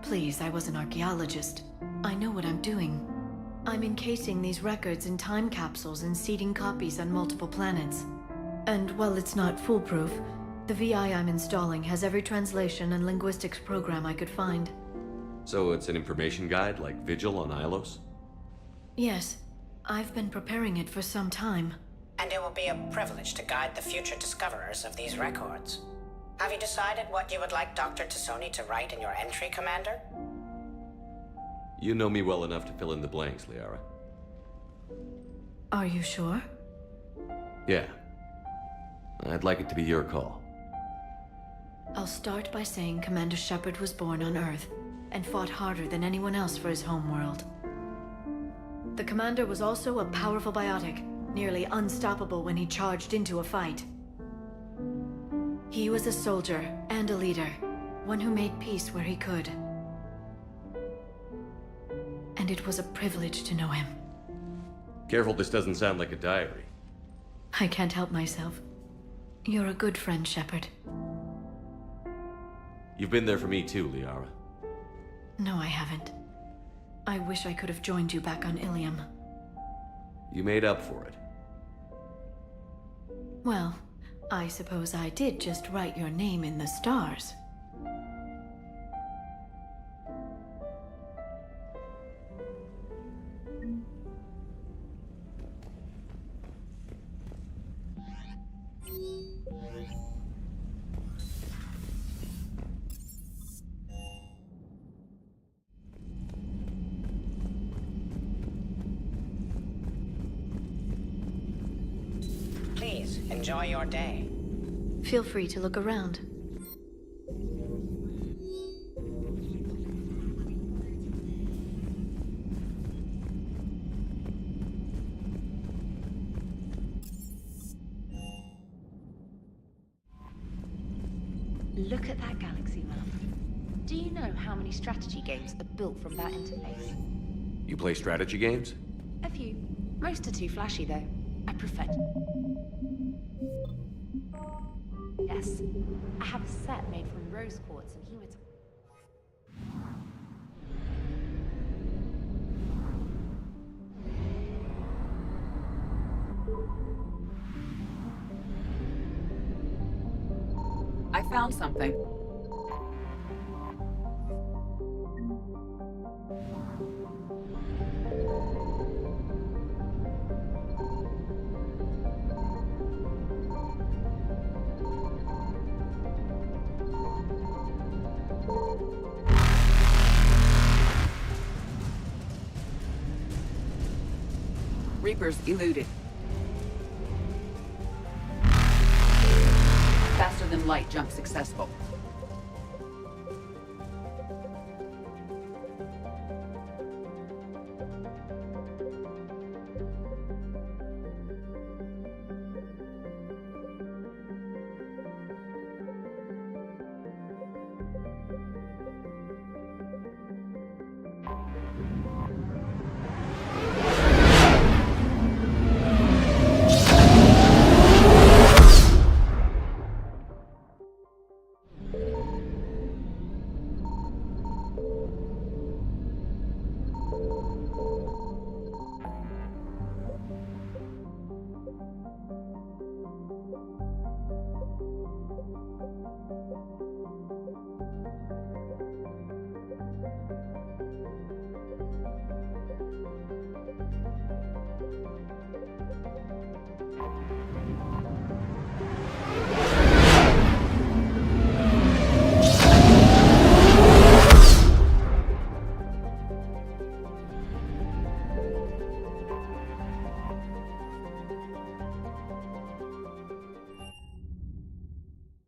Please, I was an archaeologist. I know what I'm doing. I'm encasing these records in time capsules and seeding copies on multiple planets. And while it's not foolproof, the VI I'm installing has every translation and linguistics program I could find. So it's an information guide like Vigil on Ilos? Yes, I've been preparing it for some time. And it will be a privilege to guide the future discoverers of these records. Have you decided what you would like Dr. T'Soni to write in your entry, Commander? You know me well enough to fill in the blanks, Liara. Are you sure? Yeah. I'd like it to be your call. I'll start by saying Commander Shepard was born on Earth, and fought harder than anyone else for his homeworld. The Commander was also a powerful biotic, nearly unstoppable when he charged into a fight. He was a soldier and a leader, one who made peace where he could. And it was a privilege to know him. Careful this doesn't sound like a diary. I can't help myself. You're a good friend, Shepard. You've been there for me too, Liara. No, I haven't. I wish I could have joined you back on Ilium. You made up for it. Well, I suppose I did just write your name in the stars. Please, enjoy your day. Feel free to look around. Look at that galaxy map. Do you know how many strategy games are built from that interface? You play strategy games? A few. Most are too flashy, though. I prefer... Yes. I have a set made from rose quartz and hematite. I found something. Reapers eluded. Faster than light jump successful.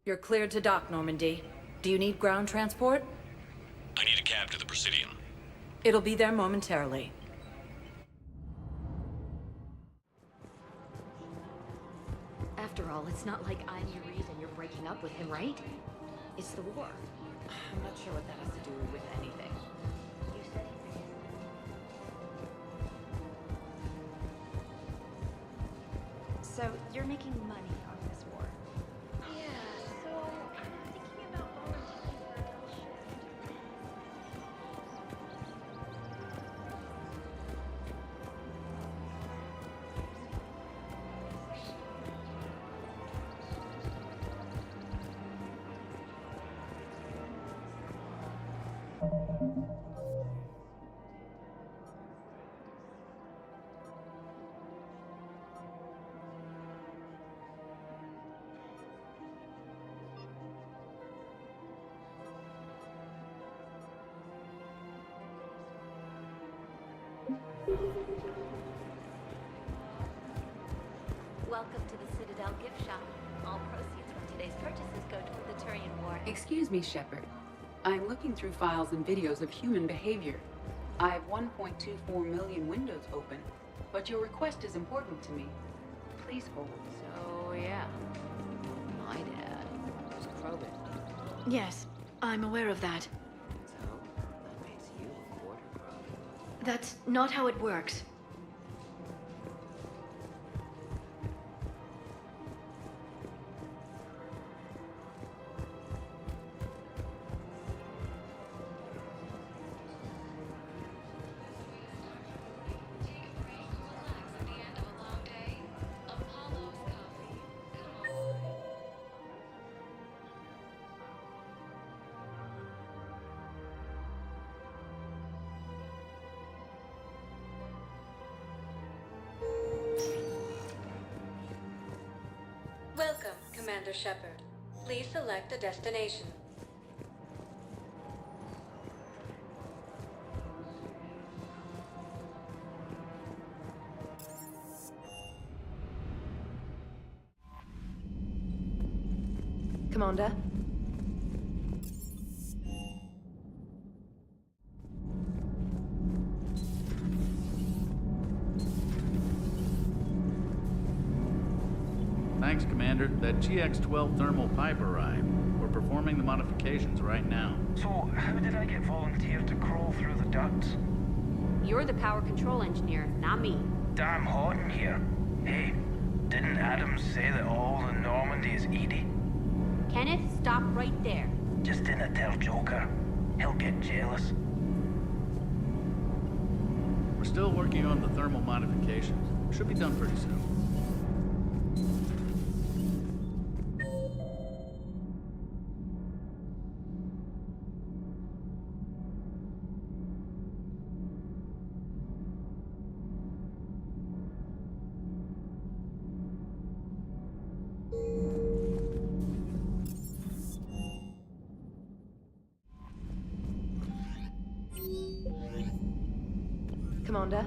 You're cleared to dock, Normandy. Do you need ground transport? I need a cab to the Presidium. It'll be there momentarily. After all, it's not like I'm your reason you're breaking up with him, right? It's the war. I'm not sure what that has to do with anything. You said So, you're making money on this war? Yeah, so I'm thinking about volunteering for a girl shift. Welcome to the Citadel gift shop. All proceeds from today's purchases go toward the Turian War. Excuse me, Shepard. I'm looking through files and videos of human behavior. I have 1.24 million windows open, but your request is important to me. Please hold. So, yeah. My dad was Krogan. Yes, I'm aware of that. So, that makes you a quarter Krogan. That's not how it works. Welcome, Commander Shepard. Please select a destination. Commander? Thanks, Commander. That GX-12 thermal pipe arrived. We're performing the modifications right now. So, how did I get volunteered to crawl through the ducts? You're the power control engineer, not me. Damn hot in here. Hey, didn't Adams say that all the Normandy is Edie? Kenneth, stop right there. Just didn't tell Joker. He'll get jealous. We're still working on the thermal modifications. Should be done pretty soon. Commander?